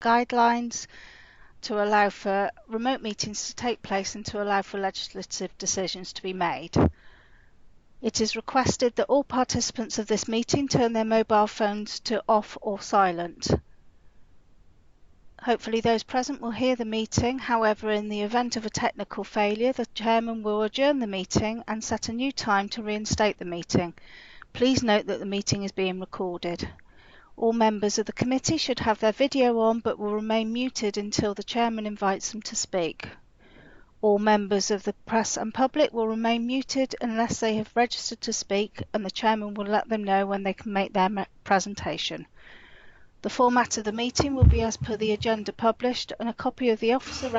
guidelines to allow for remote meetings to take place and to allow for legislative decisions to be made. It is requested that all participants of this meeting turn their mobile phones to off or silent. Hopefully those present will hear the meeting. However, in the event of a technical failure, the chairman will adjourn the meeting and set a new time to reinstate the meeting. Please note that the meeting is being recorded. All members of the committee should have their video on but will remain muted until the chairman invites them to speak. All members of the press and public will remain muted unless they have registered to speak, and the chairman will let them know when they can make their presentation. The format of the meeting will be as per the agenda published, and a copy of the officer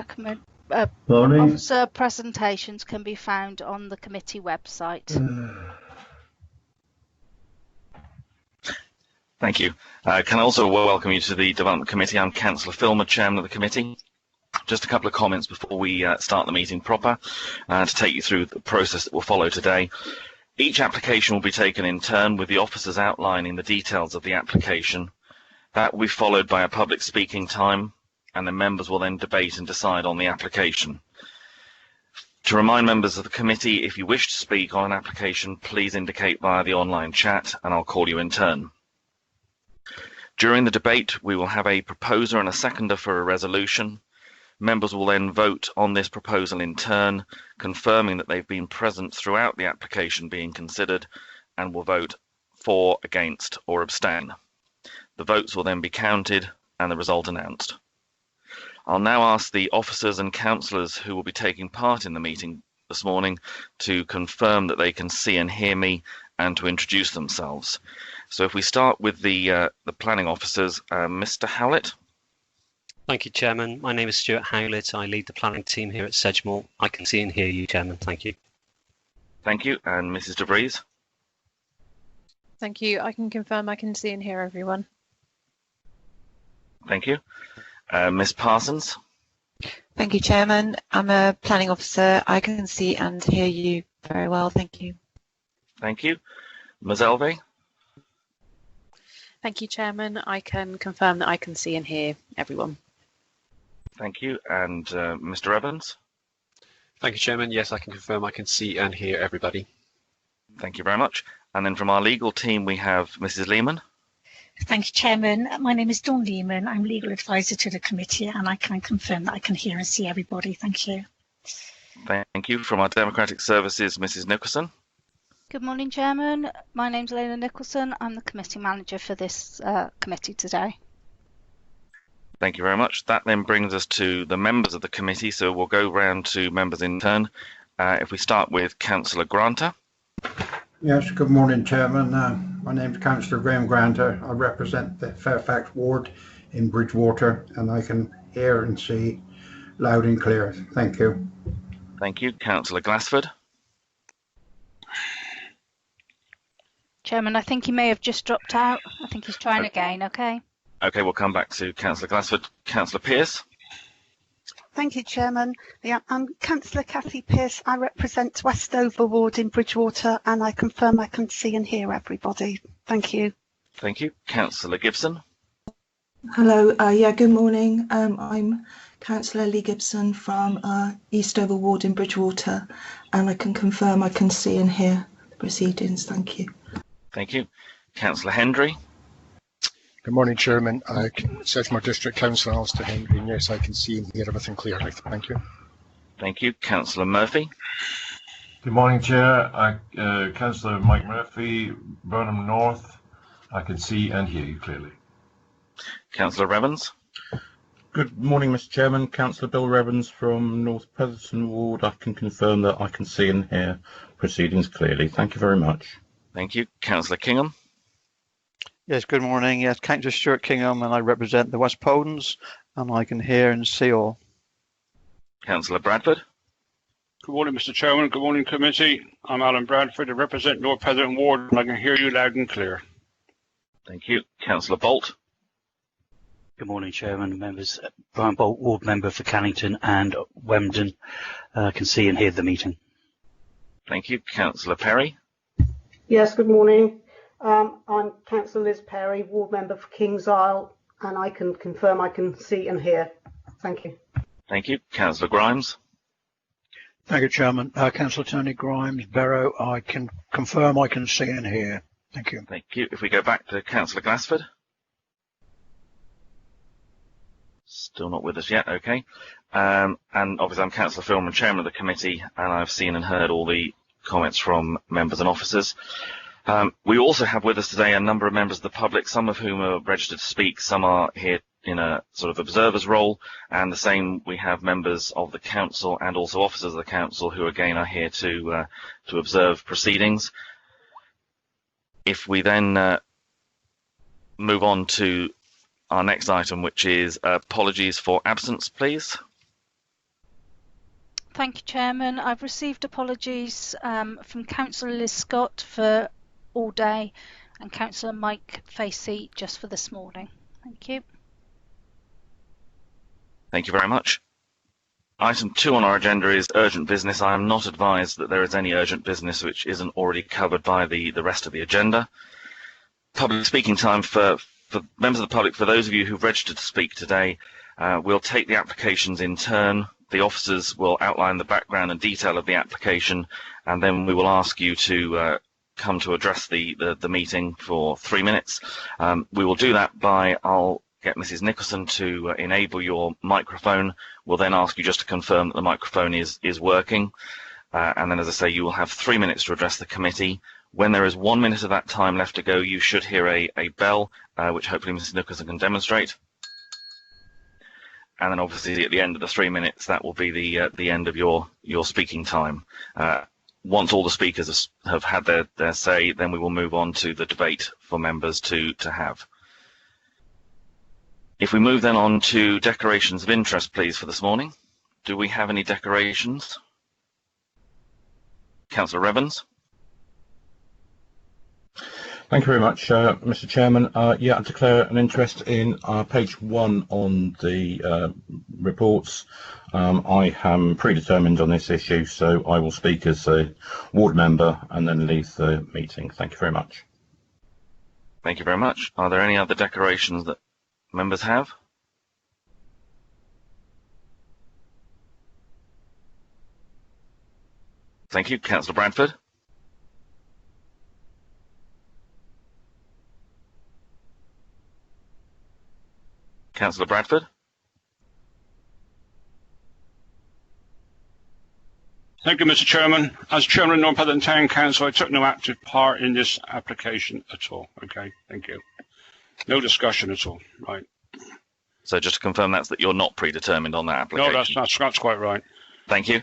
presentations can be found on the committee website. Thank you. Can I also welcome you to the Development Committee. I'm Councillor Filmer, Chairman of the committee. Just a couple of comments before we start the meeting proper, to take you through the process that will follow today. Each application will be taken in turn, with the officers outlining the details of the application. That will be followed by a public speaking time, and the members will then debate and decide on the application. To remind members of the committee, if you wish to speak on an application, please indicate via the online chat, and I'll call you in turn. During the debate, we will have a proposer and a seconder for a resolution. Members will then vote on this proposal in turn, confirming that they've been present throughout the application being considered, and will vote for, against, or abstain. The votes will then be counted and the result announced. I'll now ask the officers and councillors who will be taking part in the meeting this morning to confirm that they can see and hear me and to introduce themselves. So if we start with the planning officers, Mr. Houlet. Thank you, Chairman. My name is Stuart Houlet. I lead the planning team here at Sedgemoor. I can see and hear you, Chairman. Thank you. Thank you. And Mrs. De Vries. Thank you. I can confirm I can see and hear everyone. Thank you. Ms. Parsons. Thank you, Chairman. I'm a planning officer. I can see and hear you very well. Thank you. Thank you. Ms. Elvey. Thank you, Chairman. I can confirm that I can see and hear everyone. Thank you. And Mr. Evans. Thank you, Chairman. Yes, I can confirm I can see and hear everybody. Thank you very much. And then from our legal team, we have Mrs. Lehman. Thank you, Chairman. My name is Dawn Lehman. I'm legal advisor to the committee, and I can confirm that I can hear and see everybody. Thank you. Thank you. From our Democratic Services, Mrs. Nicholson. Good morning, Chairman. My name's Lena Nicholson. I'm the committee manager for this committee today. Thank you very much. That then brings us to the members of the committee, so we'll go round to members in turn. If we start with Councillor Granter. Yes, good morning, Chairman. My name is Councillor Graham Granter. I represent the Fairfax ward in Bridgewater, and I can hear and see loud and clear. Thank you. Thank you. Councillor Glassford. Chairman, I think he may have just dropped out. I think he's trying again, okay? Okay, we'll come back to Councillor Glassford. Councillor Pearce. Thank you, Chairman. Yeah, I'm Councillor Cathy Pearce. I represent Westover ward in Bridgewater, and I confirm I can see and hear everybody. Thank you. Thank you. Councillor Gibson. Hello. Good morning. I'm Councillor Lee Gibson from Eastover ward in Bridgewater, and I can confirm I can see and hear the proceedings. Thank you. Thank you. Councillor Hendry. Good morning, Chairman. Sedgemoor District Councillor Alistair Hendry, and yes, I can see and hear everything clearly. Thank you. Thank you. Councillor Murphy. Good morning, Chair. Councillor Mike Murphy, Burnham North. I can see and hear you clearly. Councillor Revens. Good morning, Mr. Chairman. Councillor Bill Revens from North Petherton Ward. I can confirm that I can see and hear proceedings clearly. Thank you very much. Thank you. Councillor Kingham. Yes, good morning. Yes, Councillor Stuart Kingham, and I represent the West Poldens, and I can hear and see all. Councillor Bradford. Good morning, Mr. Chairman. Good morning, committee. I'm Alan Bradford. I represent North Petherton Ward, and I can hear you loud and clear. Thank you. Councillor Bolt. Good morning, Chairman, members. Brian Bolt, ward member for Cannington and Wemden. Can see and hear the meeting. Thank you. Councillor Perry. Yes, good morning. I'm Councillor Liz Perry, ward member for Kings Isle, and I can confirm I can see and hear. Thank you. Thank you. Councillor Grimes. Thank you, Chairman. Councillor Tony Grimes, Barrow, I can confirm I can see and hear. Thank you. Thank you. If we go back to Councillor Glassford. Still not with us yet, okay. And obviously I'm Councillor Filman, Chairman of the committee, and I've seen and heard all the comments from members and officers. We also have with us today a number of members of the public, some of whom are registered to speak, some are here in a sort of observer's role, and the same we have members of the council and also officers of the council who again are here to observe proceedings. If we then move on to our next item, which is apologies for absence, please. Thank you, Chairman. I've received apologies from Councillor Liz Scott for all day and Councillor Mike Facey just for this morning. Thank you. Thank you very much. Item 2 on our agenda is urgent business. I am not advised that there is any urgent business which isn't already covered by the rest of the agenda. Public speaking time for members of the public, for those of you who've registered to speak today, we'll take the applications in turn. The officers will outline the background and detail of the application, and then we will ask you to come to address the meeting for 3 minutes. We will do that by, I'll get Mrs. Nicholson to enable your microphone. We'll then ask you just to confirm that the microphone is working. And then, as I say, you will have 3 minutes to address the committee. When there is 1 minute of that time left to go, you should hear a bell, which hopefully Mrs. Nicholson can demonstrate. And then obviously at the end of the 3 minutes, that will be the end of your speaking time. Once all the speakers have had their say, then we will move on to the debate for members to have. If we move then on to declarations of interest, please, for this morning. Do we have any declarations? Councillor Evans. Thank you very much, Mr. Chairman. Yeah, I declare an interest in page 1 on the reports. I am predetermined on this issue, so I will speak as a ward member and then leave the meeting. Thank you very much. Thank you very much. Are there any other declarations that members have? Thank you. Councillor Bradford. Councillor Bradford. Thank you, Mr. Chairman. As Chairman of North Petherton Town Council, I took no active part in this application at all. Okay, thank you. No discussion at all. Right. So just to confirm, that's that you're not predetermined on that application. No, that's quite right. Thank you.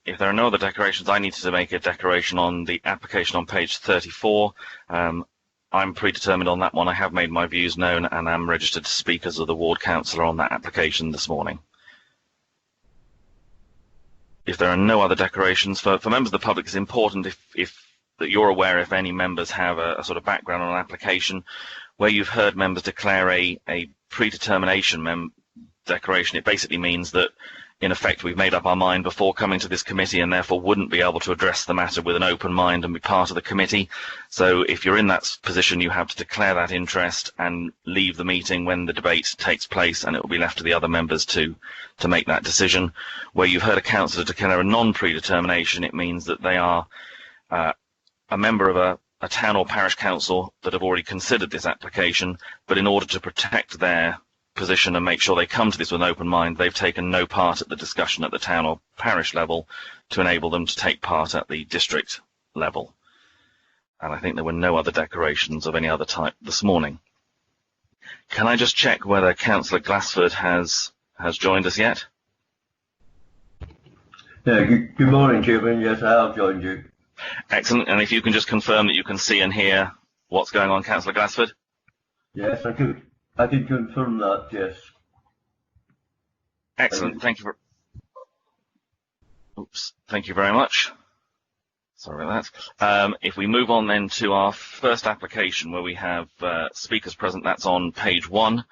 If there are no other declarations, I need to make a declaration on the application on page 34. I'm predetermined on that one. I have made my views known and am registered to speak as the ward councillor on that application this morning. If there are no other declarations, for members of the public, it's important if that you're aware if any members have a sort of background on an application where you've heard members declare a predetermination declaration. It basically means that in effect we've made up our mind before coming to this committee and therefore wouldn't be able to address the matter with an open mind and be part of the committee. So if you're in that position, you have to declare that interest and leave the meeting when the debate takes place, and it will be left to the other members to make that decision. Where you've heard a councillor declare a non-predetermination, it means that they are a member of a town or parish council that have already considered this application, but in order to protect their position and make sure they come to this with an open mind, they've taken no part at the discussion at the town or parish level to enable them to take part at the district level. And I think there were no other declarations of any other type this morning. Can I just check whether Councillor Glassford has joined us yet? Yeah, good morning, Chairman. Yes, I have joined you. Excellent. And if you can just confirm that you can see and hear what's going on, Councillor Glassford? Yes, I can confirm that, yes. Excellent. Thank you. Thank you very much. Sorry about that. If we move on then to our first application where we have speakers present, that's on page 1.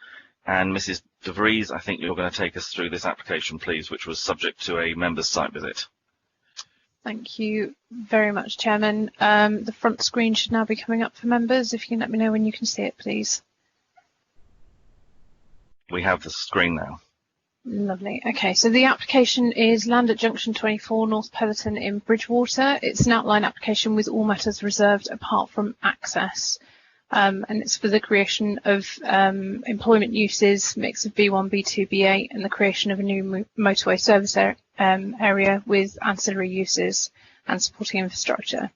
And Mrs. De Vries, I think you're going to take us through this application, please, which was subject to a member's site visit. Thank you very much, Chairman. The front screen should now be coming up for members. If you can let me know when you can see it, please. We have the screen now. Lovely. Okay, so the application is Land at Junction 24, North Petherton in Bridgewater. It's an outline application with all matters reserved apart from access. And it's for the creation of employment uses, mix of B1, B2, B8, and the creation of a new motorway service area with ancillary uses and supporting infrastructure.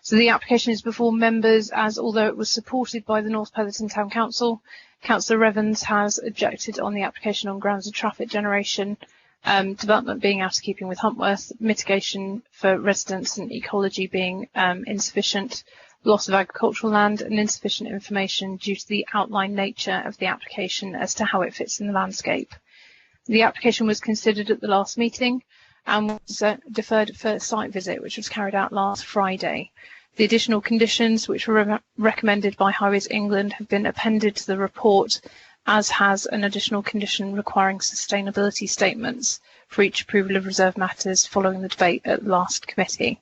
So the application is before members, as although it was supported by the North Petherton Town Council, Councillor Evans has objected on the application on grounds of traffic generation, development being out of keeping with Huntworth, mitigation for residents and ecology being insufficient, loss of agricultural land and insufficient information due to the outline nature of the application as to how it fits in the landscape. The application was considered at the last meeting and was deferred for a site visit, which was carried out last Friday. The additional conditions which were recommended by Highways England have been appended to the report, as has an additional condition requiring sustainability statements for each approval of reserved matters following the debate at the last committee.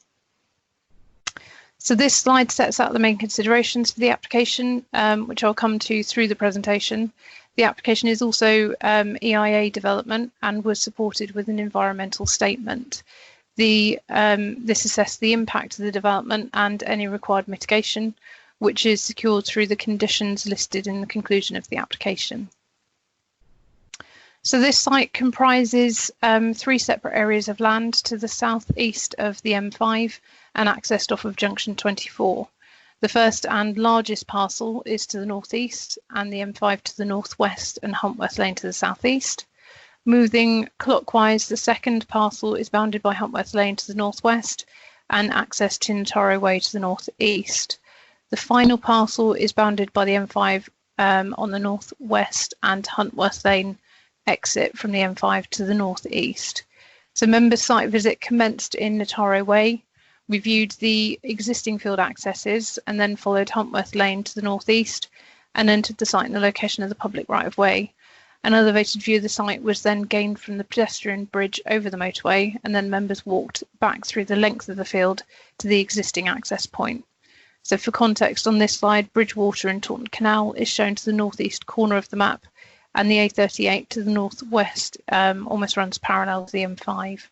So this slide sets out the main considerations for the application, which I'll come to through the presentation. The application is also EIA development and was supported with an environmental statement. This assessed the impact of the development and any required mitigation, which is secured through the conditions listed in the conclusion of the application. So this site comprises 3 separate areas of land to the southeast of the M5 and accessed off of Junction 24. The first and largest parcel is to the northeast and the M5 to the northwest and Huntworth Lane to the southeast. Moving clockwise, the second parcel is bounded by Huntworth Lane to the northwest and access to Nataro Way to the northeast. The final parcel is bounded by the M5 on the northwest and Huntworth Lane exit from the M5 to the northeast. So member site visit commenced in Nataro Way. We viewed the existing field accesses and then followed Huntworth Lane to the northeast and entered the site in the location of the public right-of-way. An elevated view of the site was then gained from the pedestrian bridge over the motorway, and then members walked back through the length of the field to the existing access point. So for context on this slide, Bridgewater and Taunton Canal is shown to the northeast corner of the map, and the A38 to the northwest almost runs parallel to the M5.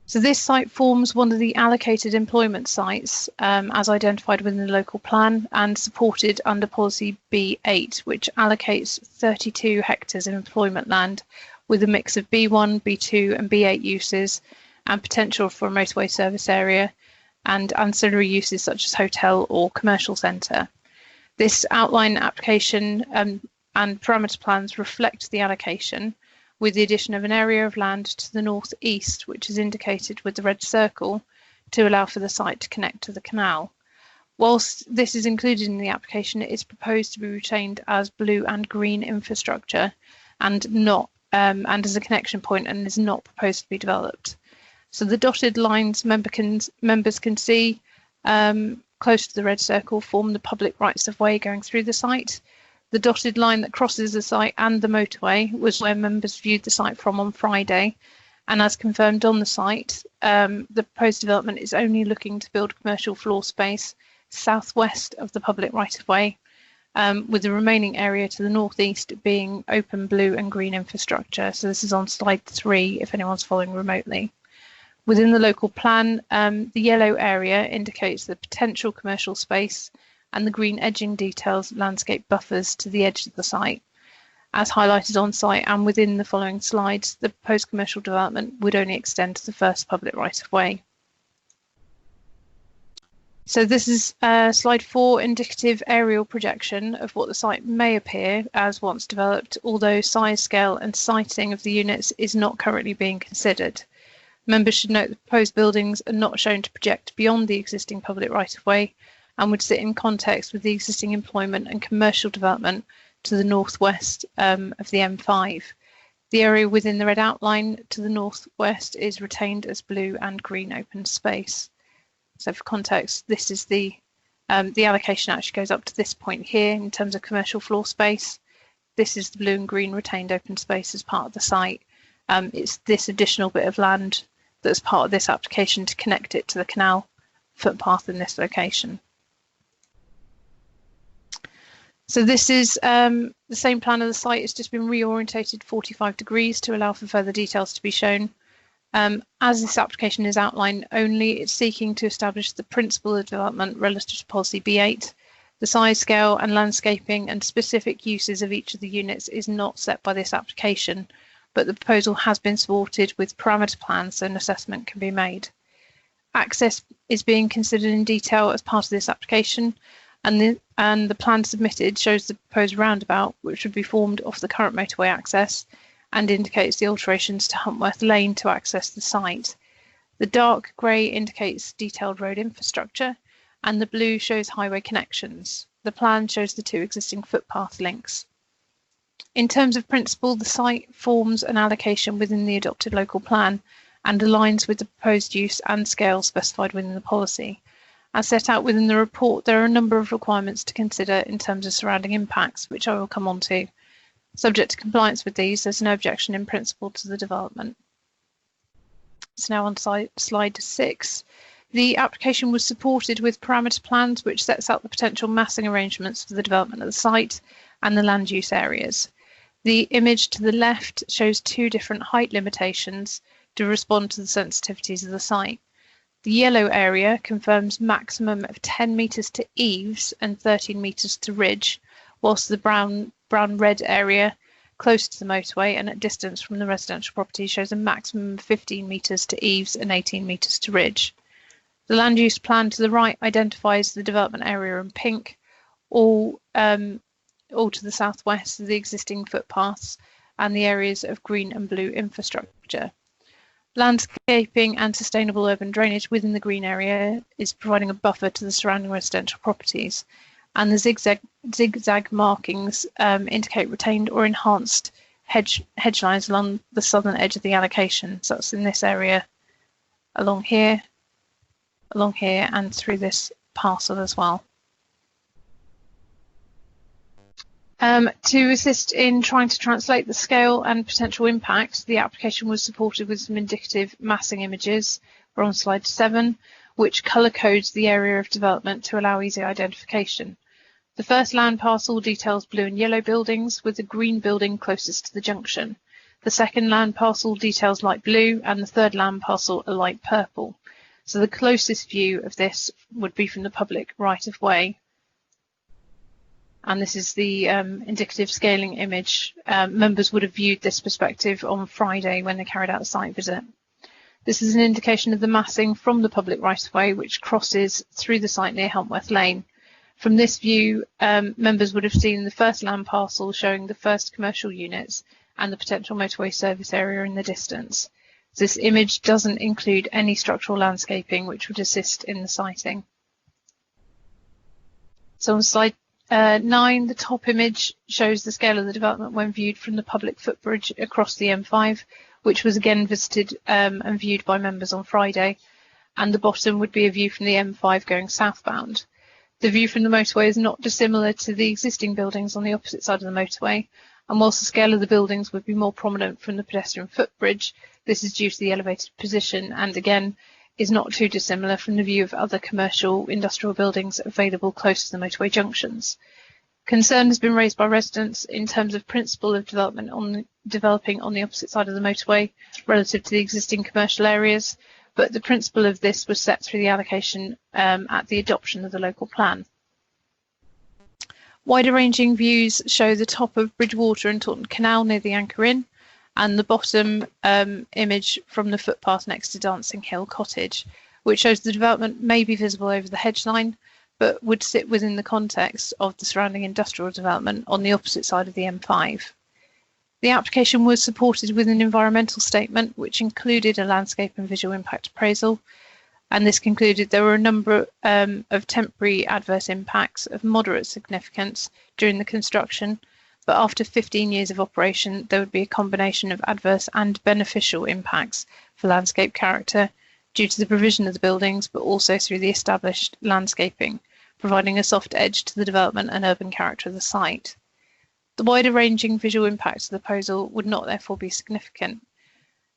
So this site forms one of the allocated employment sites as identified within the local plan and supported under policy B8, which allocates 32 hectares of employment land with a mix of B1, B2 and B8 uses and potential for a motorway service area and ancillary uses such as hotel or commercial centre. This outline application and parameter plans reflect the allocation, with the addition of an area of land to the northeast, which is indicated with the red circle, to allow for the site to connect to the canal. Whilst this is included in the application, it is proposed to be retained as blue and green infrastructure and not and as a connection point, and is not proposed to be developed. So the dotted lines members can see close to the red circle form the public rights of way going through the site. The dotted line that crosses the site and the motorway was where members viewed the site from on Friday. And as confirmed on the site, the proposed development is only looking to build commercial floor space southwest of the public right-of-way, with the remaining area to the northeast being open blue and green infrastructure. So this is on slide 3 if anyone's following remotely. Within the local plan, the yellow area indicates the potential commercial space, and the green edging details landscape buffers to the edge of the site. As highlighted on site and within the following slides, the proposed commercial development would only extend to the first public right-of-way. So this is slide 4, indicative aerial projection of what the site may appear as once developed, although size, scale and siting of the units is not currently being considered. Members should note the proposed buildings are not shown to project beyond the existing public right-of-way and would sit in context with the existing employment and commercial development to the northwest of the M5. The area within the red outline to the northwest is retained as blue and green open space. So for context, this is the allocation actually goes up to this point here in terms of commercial floor space. This is the blue and green retained open space as part of the site. It's this additional bit of land that's part of this application to connect it to the canal footpath in this location. So this is the same plan of the site. It's just been reorientated 45 degrees to allow for further details to be shown. As this application is outline only, it's seeking to establish the principle of development relative to policy B8. The size, scale and landscaping and specific uses of each of the units is not set by this application, but the proposal has been supported with parameter plans so an assessment can be made. Access is being considered in detail as part of this application, and the plan submitted shows the proposed roundabout, which would be formed off the current motorway access, and indicates the alterations to Huntworth Lane to access the site. The dark grey indicates detailed road infrastructure, and the blue shows highway connections. The plan shows the two existing footpath links. In terms of principle, the site forms an allocation within the adopted local plan and aligns with the proposed use and scale specified within the policy. As set out within the report, there are a number of requirements to consider in terms of surrounding impacts, which I will come on to. Subject to compliance with these, there's no objection in principle to the development. So now on slide 6. The application was supported with parameter plans, which sets out the potential massing arrangements for the development of the site and the land use areas. The image to the left shows two different height limitations to respond to the sensitivities of the site. The yellow area confirms maximum of 10 metres to eaves and 13 metres to ridge, whilst the brown-red area close to the motorway and at distance from the residential property shows a maximum of 15 metres to eaves and 18 metres to ridge. The land use plan to the right identifies the development area in pink, all to the southwest of the existing footpaths and the areas of green and blue infrastructure. Landscaping and sustainable urban drainage within the green area is providing a buffer to the surrounding residential properties, and the zigzag markings indicate retained or enhanced hedge lines along the southern edge of the allocation. So that's in this area, along here, and through this parcel as well. To assist in trying to translate the scale and potential impact, the application was supported with some indicative massing images. We're on slide 7, which colour codes the area of development to allow easy identification. The first land parcel details blue and yellow buildings, with the green building closest to the junction. The second land parcel details light blue, and the third land parcel a light purple. So the closest view of this would be from the public right-of-way. And this is the indicative scaling image. Members would have viewed this perspective on Friday when they carried out a site visit. This is an indication of the massing from the public right-of-way, which crosses through the site near Huntworth Lane. From this view, members would have seen the first land parcel showing the first commercial units and the potential motorway service area in the distance. This image doesn't include any structural landscaping, which would assist in the siting. So on slide 9, the top image shows the scale of the development when viewed from the public footbridge across the M5, which was again visited and viewed by members on Friday, and the bottom would be a view from the M5 going southbound. The view from the motorway is not dissimilar to the existing buildings on the opposite side of the motorway, and whilst the scale of the buildings would be more prominent from the pedestrian footbridge, this is due to the elevated position and again is not too dissimilar from the view of other commercial industrial buildings available close to the motorway junctions. Concern has been raised by residents in terms of principle of developing on the opposite side of the motorway relative to the existing commercial areas, but the principle of this was set through the allocation at the adoption of the local plan. Wider ranging views show the top of Bridgewater and Taunton Canal near the Anchor Inn, and the bottom image from the footpath next to Dancing Hill Cottage, which shows the development may be visible over the hedge line, but would sit within the context of the surrounding industrial development on the opposite side of the M5. The application was supported with an environmental statement, which included a landscape and visual impact appraisal, and this concluded there were a number of temporary adverse impacts of moderate significance during the construction, but after 15 years of operation, there would be a combination of adverse and beneficial impacts for landscape character due to the provision of the buildings, but also through the established landscaping, providing a soft edge to the development and urban character of the site. The wider ranging visual impacts of the proposal would not therefore be significant.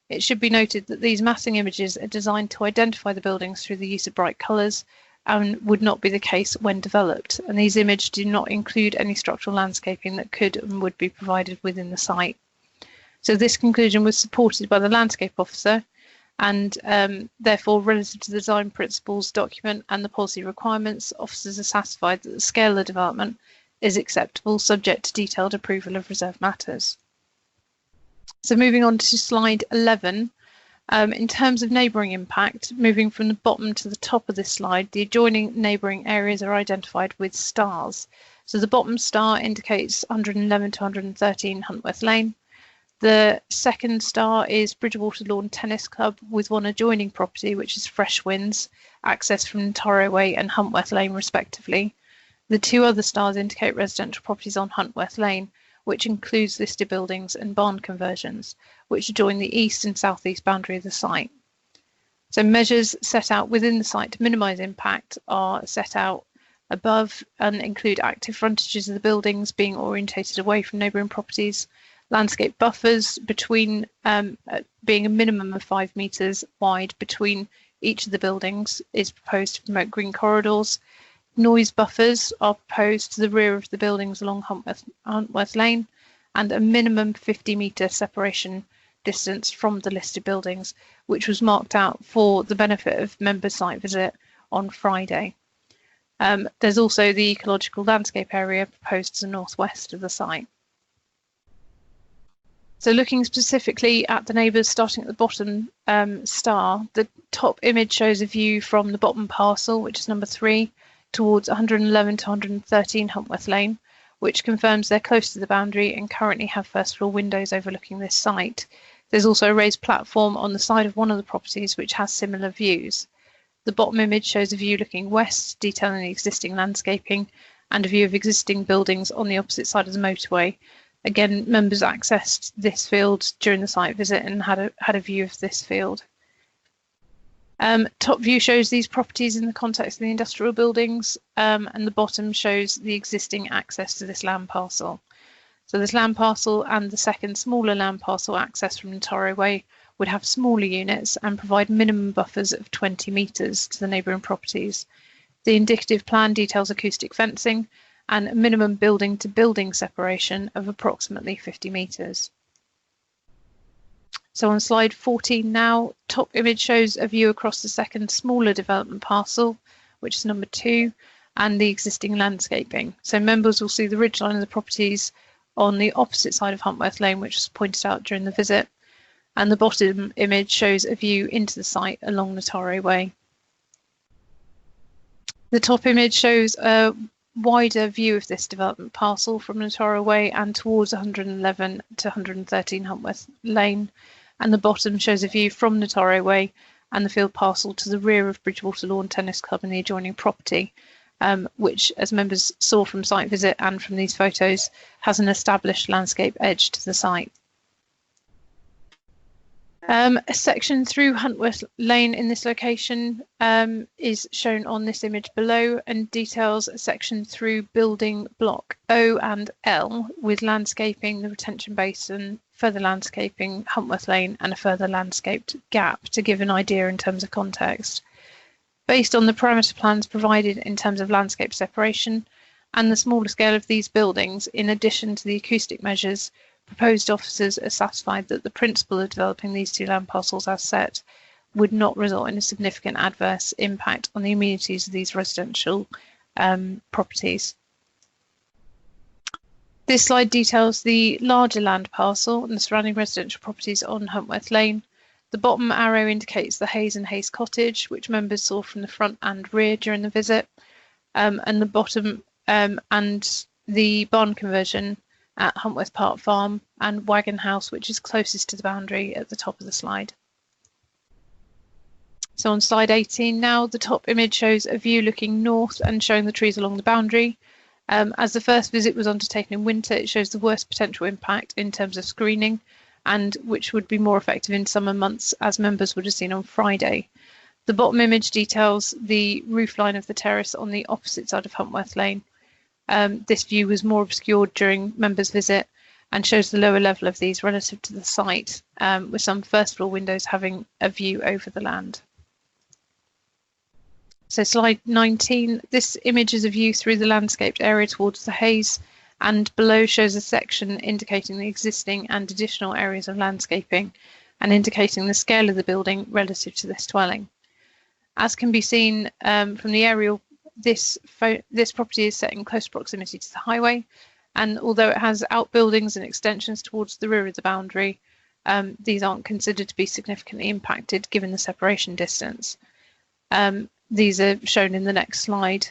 It should be noted that these massing images are designed to identify the buildings through the use of bright colours, and would not be the case when developed. And these images do not include any structural landscaping that could and would be provided within the site. So this conclusion was supported by the landscape officer, and therefore, relative to the design principles document and the policy requirements, officers are satisfied that the scale of development is acceptable, subject to detailed approval of reserved matters. So moving on to slide 11, in terms of neighbouring impact, moving from the bottom to the top of this slide, the adjoining neighbouring areas are identified with stars. So the bottom star indicates 111 to 113 Huntworth Lane. The second star is Bridgewater Lawn Tennis Club with one adjoining property, which is Fresh Winds, access from Torrow Way and Huntworth Lane respectively. The two other stars indicate residential properties on Huntworth Lane, which includes listed buildings and barn conversions, which adjoin the east and southeast boundary of the site. So measures set out within the site to minimise impact are set out above and include active frontages of the buildings being orientated away from neighbouring properties, landscape buffers between being a minimum of 5 metres wide between each of the buildings is proposed to promote green corridors. Noise buffers are proposed to the rear of the buildings along Huntworth Lane, and a minimum 50-metre separation distance from the listed buildings, which was marked out for the benefit of members' site visit on Friday. There's also the ecological landscape area proposed to the northwest of the site. So looking specifically at the neighbours starting at the bottom star, the top image shows a view from the bottom parcel, which is number 3, towards 111 to 113 Huntworth Lane, which confirms they're close to the boundary and currently have first floor windows overlooking this site. There's also a raised platform on the side of one of the properties which has similar views. The bottom image shows a view looking west, detailing the existing landscaping, and a view of existing buildings on the opposite side of the motorway. Again, members accessed this field during the site visit and had a view of this field. Top view shows these properties in the context of the industrial buildings, and the bottom shows the existing access to this land parcel. So this land parcel and the second smaller land parcel access from Torrow Way would have smaller units and provide minimum buffers of 20 metres to the neighbouring properties. The indicative plan details acoustic fencing and a minimum building to building separation of approximately 50 metres. So on slide 14 now, top image shows a view across the second smaller development parcel, which is number 2, and the existing landscaping. So members will see the ridgeline of the properties on the opposite side of Huntworth Lane, which was pointed out during the visit. And the bottom image shows a view into the site along the Torrow Way. The top image shows a wider view of this development parcel from the Torrow Way and towards 111 to 113 Huntworth Lane, and the bottom shows a view from the Torrow Way and the field parcel to the rear of Bridgewater Lawn Tennis Club and the adjoining property, which, as members saw from site visit and from these photos, has an established landscape edge to the site. A section through Huntworth Lane in this location is shown on this image below and details a section through building block O and L with landscaping, the retention basin, further landscaping, Huntworth Lane and a further landscaped gap to give an idea in terms of context. Based on the parameter plans provided in terms of landscape separation and the smaller scale of these buildings, in addition to the acoustic measures, proposed officers are satisfied that the principle of developing these two land parcels as set would not result in a significant adverse impact on the amenities of these residential properties. This slide details the larger land parcel and the surrounding residential properties on Huntworth Lane. The bottom arrow indicates the Hayes and Hayes Cottage, which members saw from the front and rear during the visit, and the bottom and the barn conversion at Huntworth Park Farm and Wagon House, which is closest to the boundary at the top of the slide. So on slide 18 now, the top image shows a view looking north and showing the trees along the boundary. As the first visit was undertaken in winter, it shows the worst potential impact in terms of screening, and which would be more effective in summer months, as members would have seen on Friday. The bottom image details the roofline of the terrace on the opposite side of Huntworth Lane. This view was more obscured during members' visit and shows the lower level of these relative to the site, with some first floor windows having a view over the land. So slide 19, this image is a view through the landscaped area towards the haze, and below shows a section indicating the existing and additional areas of landscaping and indicating the scale of the building relative to this dwelling. As can be seen from the aerial, this property is set in close proximity to the highway, and although it has outbuildings and extensions towards the rear of the boundary, these aren't considered to be significantly impacted given the separation distance. These are shown in the next slide.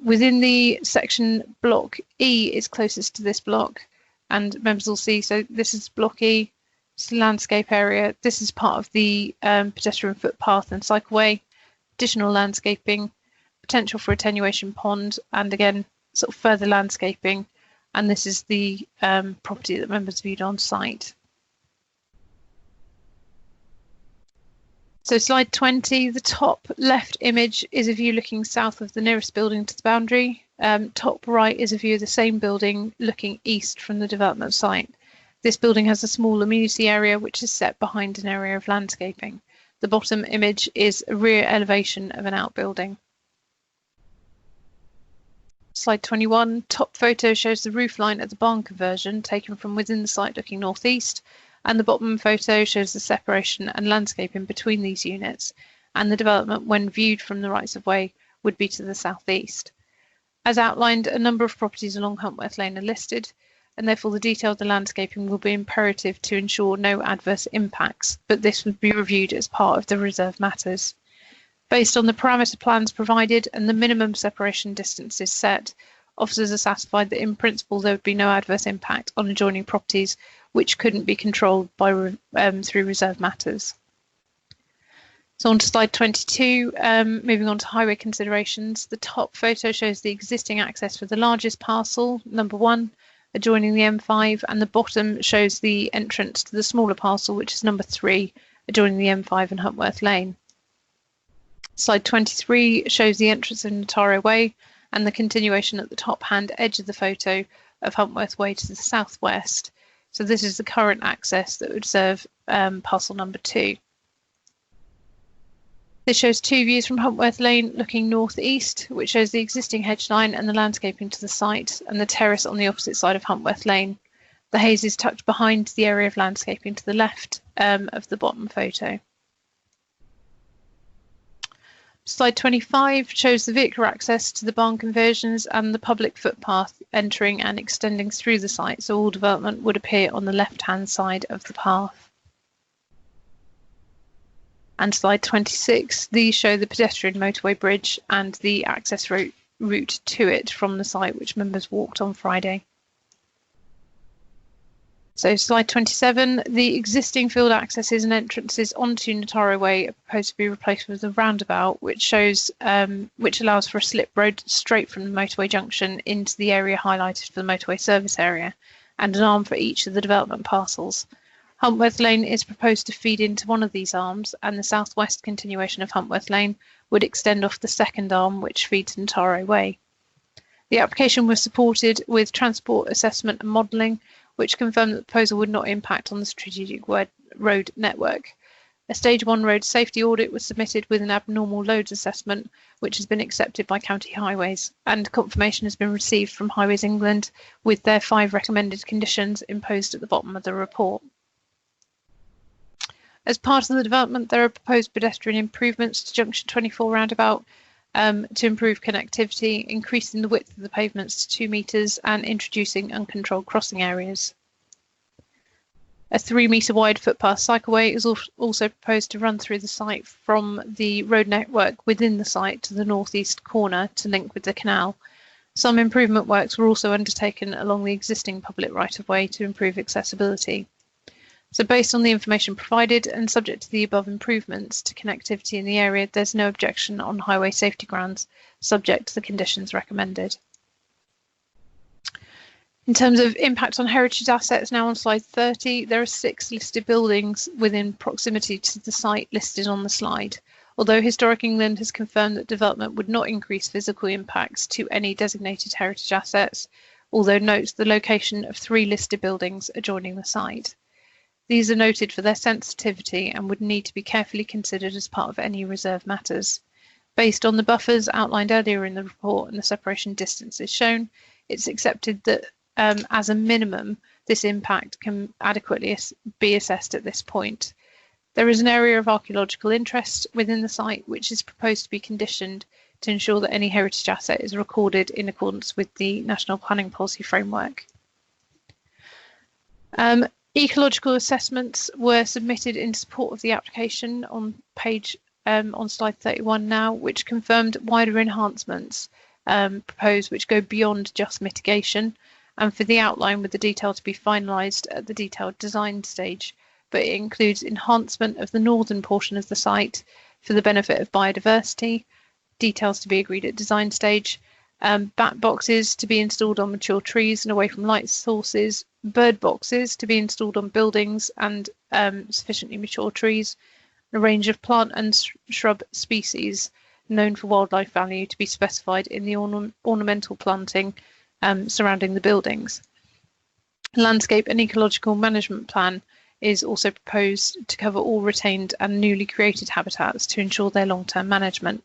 Within the section block E is closest to this block, and members will see, so this is block E, it's the landscape area. This is part of the pedestrian footpath and cycleway, additional landscaping, potential for attenuation pond, and again, sort of further landscaping. And this is the property that members viewed on site. So slide 20, the top left image is a view looking south of the nearest building to the boundary. Top right is a view of the same building looking east from the development site. This building has a small amenity area which is set behind an area of landscaping. The bottom image is a rear elevation of an outbuilding. Slide 21, top photo shows the roof line at the barn conversion taken from within the site looking northeast, and the bottom photo shows the separation and landscaping between these units, and the development when viewed from the rights of way would be to the southeast. As outlined, a number of properties along Huntworth Lane are listed, and therefore the detail of the landscaping will be imperative to ensure no adverse impacts, but this would be reviewed as part of the reserve matters. Based on the parameter plans provided and the minimum separation distances set, officers are satisfied that in principle there would be no adverse impact on adjoining properties which couldn't be controlled by through reserve matters. So on to slide 22, moving on to highway considerations. The top photo shows the existing access for the largest parcel, number 1, adjoining the M5, and the bottom shows the entrance to the smaller parcel, which is number 3, adjoining the M5 and Huntworth Lane. Slide 23 shows the entrance of Notaro Way and the continuation at the top hand edge of the photo of Huntworth Way to the southwest. So this is the current access that would serve parcel number 2. This shows 2 views from Huntworth Lane looking northeast, which shows the existing hedge line and the landscaping to the site, and the terrace on the opposite side of Huntworth Lane. The haze is tucked behind the area of landscaping to the left of the bottom photo. Slide 25 shows the vehicular access to the barn conversions and the public footpath entering and extending through the site, so all development would appear on the left-hand side of the path. And slide 26, these show the pedestrian motorway bridge and the access route to it from the site, which members walked on Friday. So slide 27, the existing field accesses and entrances onto Notaro Way are proposed to be replaced with a roundabout, which allows for a slip road straight from the motorway junction into the area highlighted for the motorway service area, and an arm for each of the development parcels. Huntworth Lane is proposed to feed into one of these arms, and the southwest continuation of Huntworth Lane would extend off the second arm, which feeds Notaro Way. The application was supported with transport assessment and modelling, which confirmed that the proposal would not impact on the strategic road network. A Stage 1 road safety audit was submitted with an abnormal loads assessment, which has been accepted by County Highways, and confirmation has been received from Highways England with their 5 recommended conditions imposed at the bottom of the report. As part of the development, there are proposed pedestrian improvements to Junction 24 roundabout to improve connectivity, increasing the width of the pavements to 2 metres and introducing uncontrolled crossing areas. A 3-metre wide footpath cycleway is also proposed to run through the site from the road network within the site to the northeast corner to link with the canal. Some improvement works were also undertaken along the existing public right-of-way to improve accessibility. So based on the information provided and subject to the above improvements to connectivity in the area, there's no objection on highway safety grounds, subject to the conditions recommended. In terms of impact on heritage assets, now on slide 30, there are 6 listed buildings within proximity to the site listed on the slide. Although Historic England has confirmed that development would not increase physical impacts to any designated heritage assets, although notes the location of 3 listed buildings adjoining the site. These are noted for their sensitivity and would need to be carefully considered as part of any reserve matters. Based on the buffers outlined earlier in the report and the separation distances shown, it's accepted that as a minimum, this impact can adequately be assessed at this point. There is an area of archaeological interest within the site which is proposed to be conditioned to ensure that any heritage asset is recorded in accordance with the National Planning Policy Framework. Ecological assessments were submitted in support of the application on slide 31 now, which confirmed wider enhancements proposed which go beyond just mitigation, and for the outline with the detail to be finalised at the detailed design stage, but it includes enhancement of the northern portion of the site for the benefit of biodiversity, details to be agreed at design stage, bat boxes to be installed on mature trees and away from light sources, bird boxes to be installed on buildings and sufficiently mature trees, a range of plant and shrub species known for wildlife value to be specified in the ornamental planting surrounding the buildings. Landscape and ecological management plan is also proposed to cover all retained and newly created habitats to ensure their long-term management.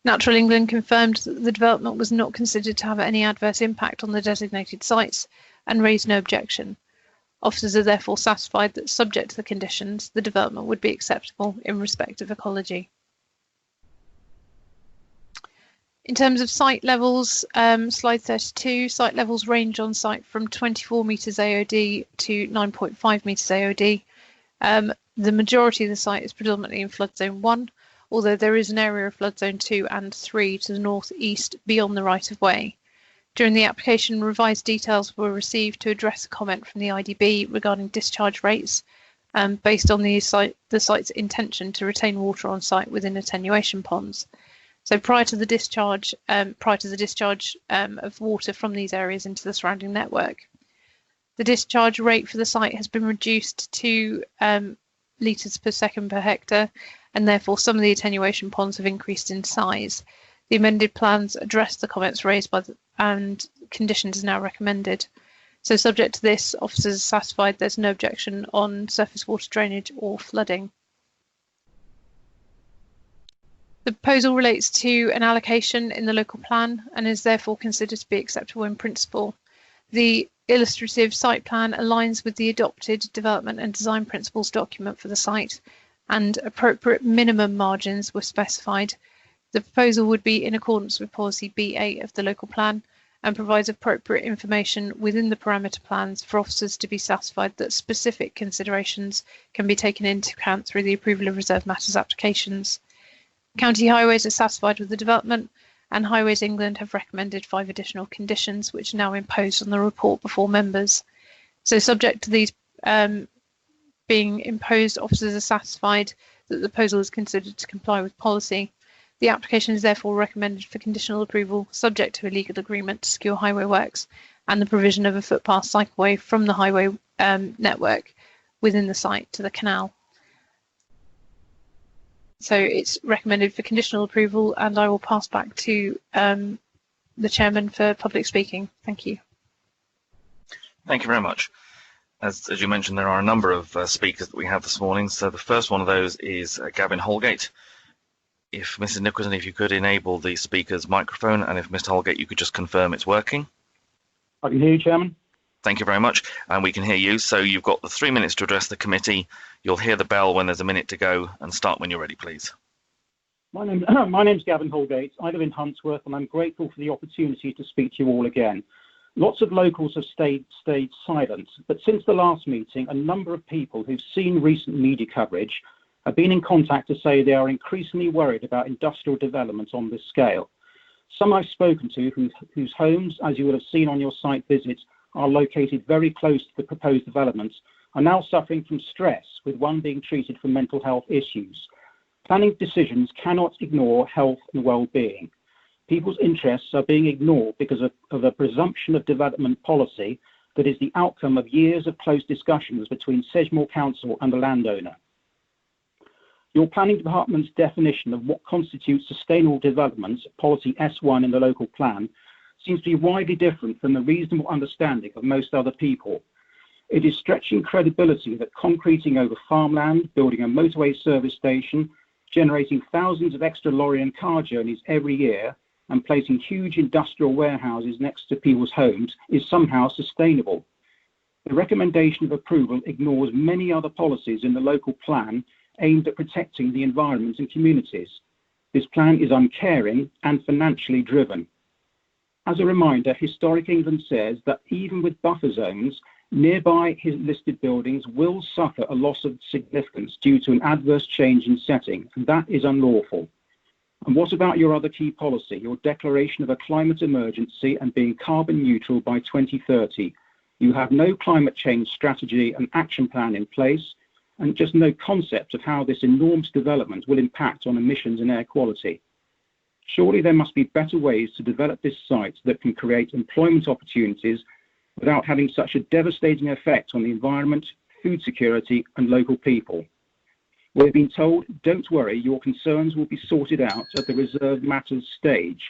Natural England confirmed that the development was not considered to have any adverse impact on the designated sites and raised no objection. Officers are therefore satisfied that, subject to the conditions, the development would be acceptable in respect of ecology. In terms of site levels, slide 32, site levels range on site from 24 metres AOD to 9.5 metres AOD. The majority of the site is predominantly in flood zone 1, although there is an area of flood zone 2 and 3 to the north-east beyond the right-of-way. During the application, revised details were received to address a comment from the IDB regarding discharge rates, based on the site's intention to retain water on site within attenuation ponds. So prior to the discharge of water from these areas into the surrounding network, the discharge rate for the site has been reduced to litres per second per hectare, and therefore some of the attenuation ponds have increased in size. The amended plans address the comments raised and conditions are now recommended. So subject to this, officers are satisfied there's no objection on surface water drainage or flooding. The proposal relates to an allocation in the local plan and is therefore considered to be acceptable in principle. The illustrative site plan aligns with the adopted development and design principles document for the site, and appropriate minimum margins were specified. The proposal would be in accordance with policy B8 of the local plan and provides appropriate information within the parameter plans for officers to be satisfied that specific considerations can be taken into account through the approval of reserved matters applications. County Highways are satisfied with the development, and Highways England have recommended 5 additional conditions which are now imposed on the report before members. So subject to these being imposed, officers are satisfied that the proposal is considered to comply with policy. The application is therefore recommended for conditional approval, subject to a legal agreement to secure highway works and the provision of a footpath cycleway from the highway network within the site to the canal. So it's recommended for conditional approval, and I will pass back to the Chairman for public speaking. Thank you. Thank you very much. As you mentioned, there are a number of speakers that we have this morning. So the first one of those is Gavin Holgate. If Mrs. Nicholson, if you could enable the speaker's microphone, and if Mr. Holgate, you could just confirm it's working. I can hear you, Chairman. Thank you very much, and we can hear you. So you've got the 3 minutes to address the committee. You'll hear the bell when there's a minute to go, and start when you're ready, please. My name's Gavin Holgate. I live in Huntsworth, and I'm grateful for the opportunity to speak to you all again. Lots of locals have stayed silent, but since the last meeting, a number of people who've seen recent media coverage have been in contact to say they are increasingly worried about industrial development on this scale. Some I've spoken to whose homes, as you will have seen on your site visits, are located very close to the proposed developments, are now suffering from stress, with one being treated for mental health issues. Planning decisions cannot ignore health and well-being. People's interests are being ignored because of a presumption of development policy that is the outcome of years of close discussions between Sedgemoor Council and the landowner. Your planning department's definition of what constitutes sustainable development, policy S1 in the local plan, seems to be widely different from the reasonable understanding of most other people. It is stretching credibility that concreting over farmland, building a motorway service station, generating thousands of extra lorry and car journeys every year and placing huge industrial warehouses next to people's homes is somehow sustainable. The recommendation of approval ignores many other policies in the local plan aimed at protecting the environment and communities. This plan is uncaring and financially driven. As a reminder, Historic England says that even with buffer zones, nearby listed buildings will suffer a loss of significance due to an adverse change in setting, and that is unlawful. And what about your other key policy, your declaration of a climate emergency and being carbon neutral by 2030? You have no climate change strategy and action plan in place, and just no concept of how this enormous development will impact on emissions and air quality. Surely there must be better ways to develop this site that can create employment opportunities without having such a devastating effect on the environment, food security, and local people. We're being told, don't worry, your concerns will be sorted out at the reserved matters stage.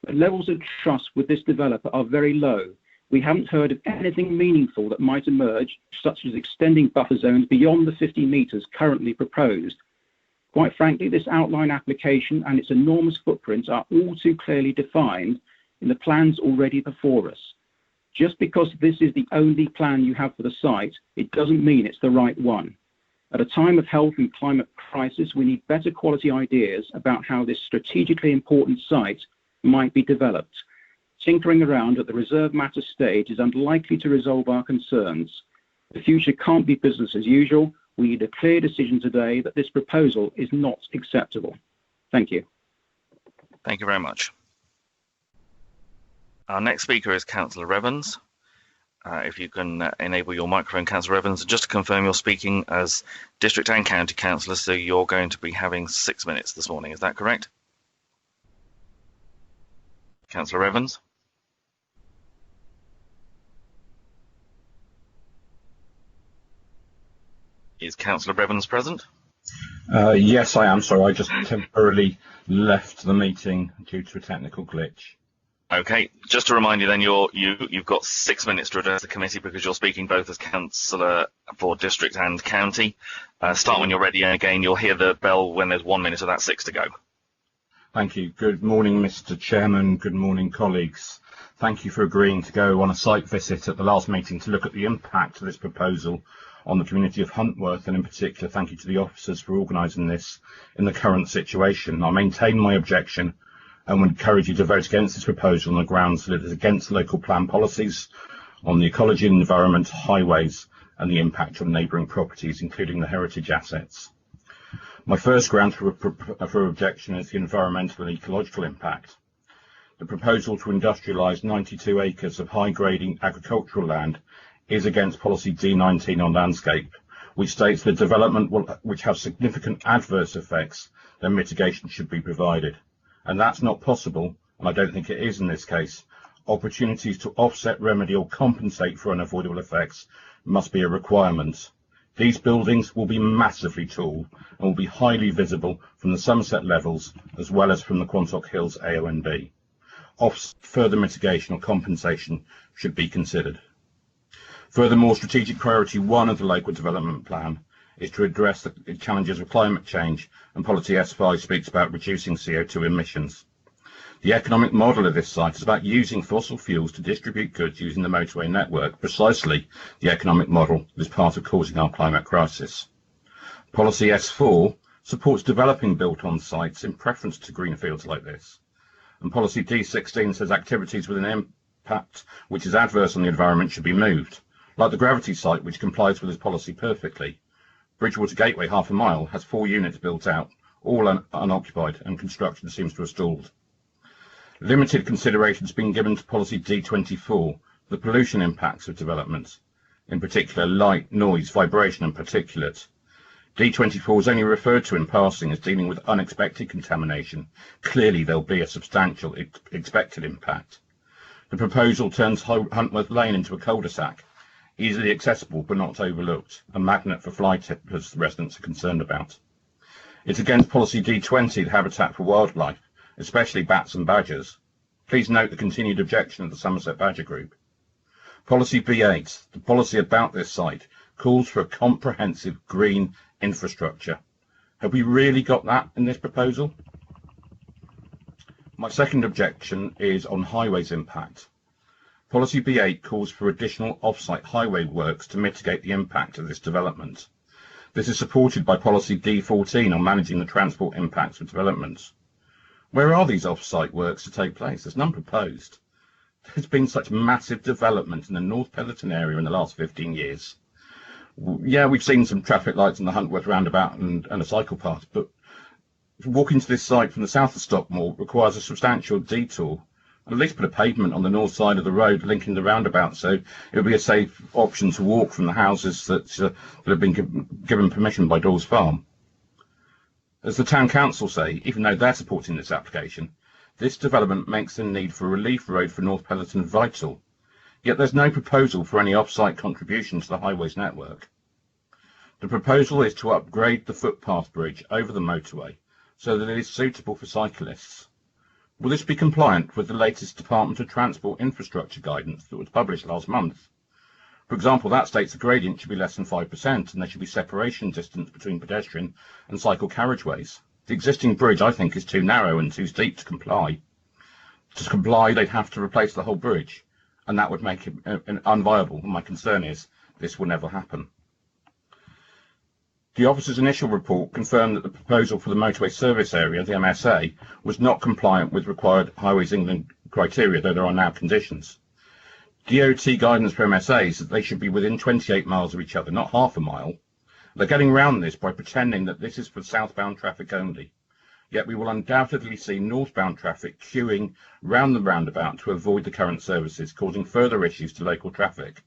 But levels of trust with this developer are very low. We haven't heard of anything meaningful that might emerge, such as extending buffer zones beyond the 50 metres currently proposed. Quite frankly, this outline application and its enormous footprint are all too clearly defined in the plans already before us. Just because this is the only plan you have for the site, it doesn't mean it's the right one. At a time of health and climate crisis, we need better quality ideas about how this strategically important site might be developed. Tinkering around at the reserve matter stage is unlikely to resolve our concerns. The future can't be business as usual. We need a clear decision today that this proposal is not acceptable. Thank you. Thank you very much. Our next speaker is Councillor Evans. If you can enable your microphone, Councillor Evans, and just to confirm you're speaking as District and County Councillor, so you're going to be having 6 minutes this morning, is that correct? Councillor Evans? Is Councillor Evans present? Yes, I am. Sorry, I just temporarily left the meeting due to a technical glitch. Okay, just to remind you then, you've got 6 minutes to address the committee because you're speaking both as Councillor for District and County. Start when you're ready, and again, you'll hear the bell when there's 1 minute of that 6 to go. Thank you. Good morning, Mr. Chairman. Good morning, colleagues. Thank you for agreeing to go on a site visit at the last meeting to look at the impact of this proposal on the community of Huntworth, and in particular, thank you to the officers for organising this in the current situation. I maintain my objection and would encourage you to vote against this proposal on the grounds that it is against local plan policies on the ecology and environment, highways, and the impact on neighbouring properties, including the heritage assets. My first ground for objection is the environmental and ecological impact. The proposal to industrialise 92 acres of high-grading agricultural land is against policy D19 on landscape, which states that development which has significant adverse effects, then mitigation should be provided. And that's not possible, and I don't think it is in this case. Opportunities to offset, remedy or compensate for unavoidable effects must be a requirement. These buildings will be massively tall and will be highly visible from the Somerset levels as well as from the Quantock Hills AONB. Further mitigation or compensation should be considered. Furthermore, strategic priority 1 of the local development plan is to address the challenges of climate change, and policy S5 speaks about reducing CO2 emissions. The economic model of this site is about using fossil fuels to distribute goods using the motorway network, precisely the economic model that is part of causing our climate crisis. Policy S4 supports developing built-on sites in preference to greenfields like this. And policy D16 says activities with an impact which is adverse on the environment should be moved, like the gravity site, which complies with this policy perfectly. Bridgewater Gateway, half a mile, has 4 units built out, all unoccupied, and construction seems to have stalled. Limited consideration has been given to policy D24, the pollution impacts of development, in particular light, noise, vibration and particulate. D24 is only referred to in passing as dealing with unexpected contamination. Clearly there'll be a substantial expected impact. The proposal turns Huntworth Lane into a cul-de-sac, easily accessible but not overlooked, a magnet for fly tippers the residents are concerned about. It's against policy D20, the habitat for wildlife, especially bats and badgers. Please note the continued objection of the Somerset Badger Group. Policy B8, the policy about this site, calls for a comprehensive green infrastructure. Have we really got that in this proposal? My second objection is on highways impact. Policy B8 calls for additional off-site highway works to mitigate the impact of this development. This is supported by Policy D14 on managing the transport impacts of developments. Where are these off-site works to take place? There's none proposed. There's been such massive development in the North Peloton area in the last 15 years. Yeah, we've seen some traffic lights in the Huntworth roundabout and a cycle path, but walking to this site from the south of Stockmore requires a substantial detour. At least put a pavement on the north side of the road linking the roundabout, so it would be a safe option to walk from the houses that have been given permission by Dawes Farm. As the Town Council say, even though they're supporting this application, this development makes the need for a relief road for North Peloton vital. Yet there's no proposal for any off-site contribution to the highways network. The proposal is to upgrade the footpath bridge over the motorway so that it is suitable for cyclists. Will this be compliant with the latest Department of Transport infrastructure guidance that was published last month? For example, that states the gradient should be less than 5% and there should be separation distance between pedestrian and cycle carriageways. The existing bridge, I think, is too narrow and too steep to comply. To comply, they'd have to replace the whole bridge, and that would make it unviable. My concern is this will never happen. The officer's initial report confirmed that the proposal for the motorway service area, the MSA, was not compliant with required Highways England criteria, though there are now conditions. DOT guidance for MSAs is that they should be within 28 miles of each other, not half a mile. They're getting around this by pretending that this is for southbound traffic only. Yet we will undoubtedly see northbound traffic queuing round the roundabout to avoid the current services, causing further issues to local traffic.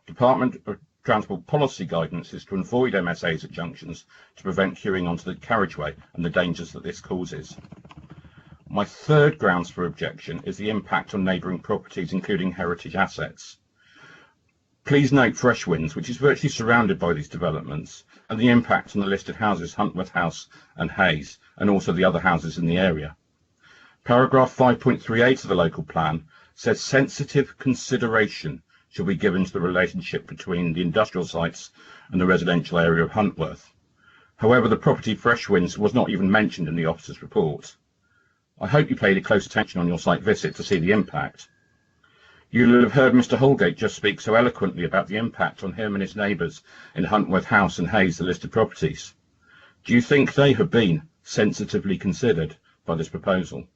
Department of Transport policy guidance is to avoid MSAs at junctions to prevent queuing onto the carriageway and the dangers that this causes. My third grounds for objection is the impact on neighbouring properties, including heritage assets. Please note Freshwinds, which is virtually surrounded by these developments, and the impact on the listed houses Huntworth House and Hayes, and also the other houses in the area. Paragraph 5.38 of the local plan says sensitive consideration shall be given to the relationship between the industrial sites and the residential area of Huntworth. However, the property Freshwinds was not even mentioned in the officer's report. I hope you paid close attention on your site visit to see the impact. You'll have heard Mr. Holgate just speak so eloquently about the impact on him and his neighbours in Huntworth House and Hayes, the listed properties. Do you think they have been sensitively considered by this proposal?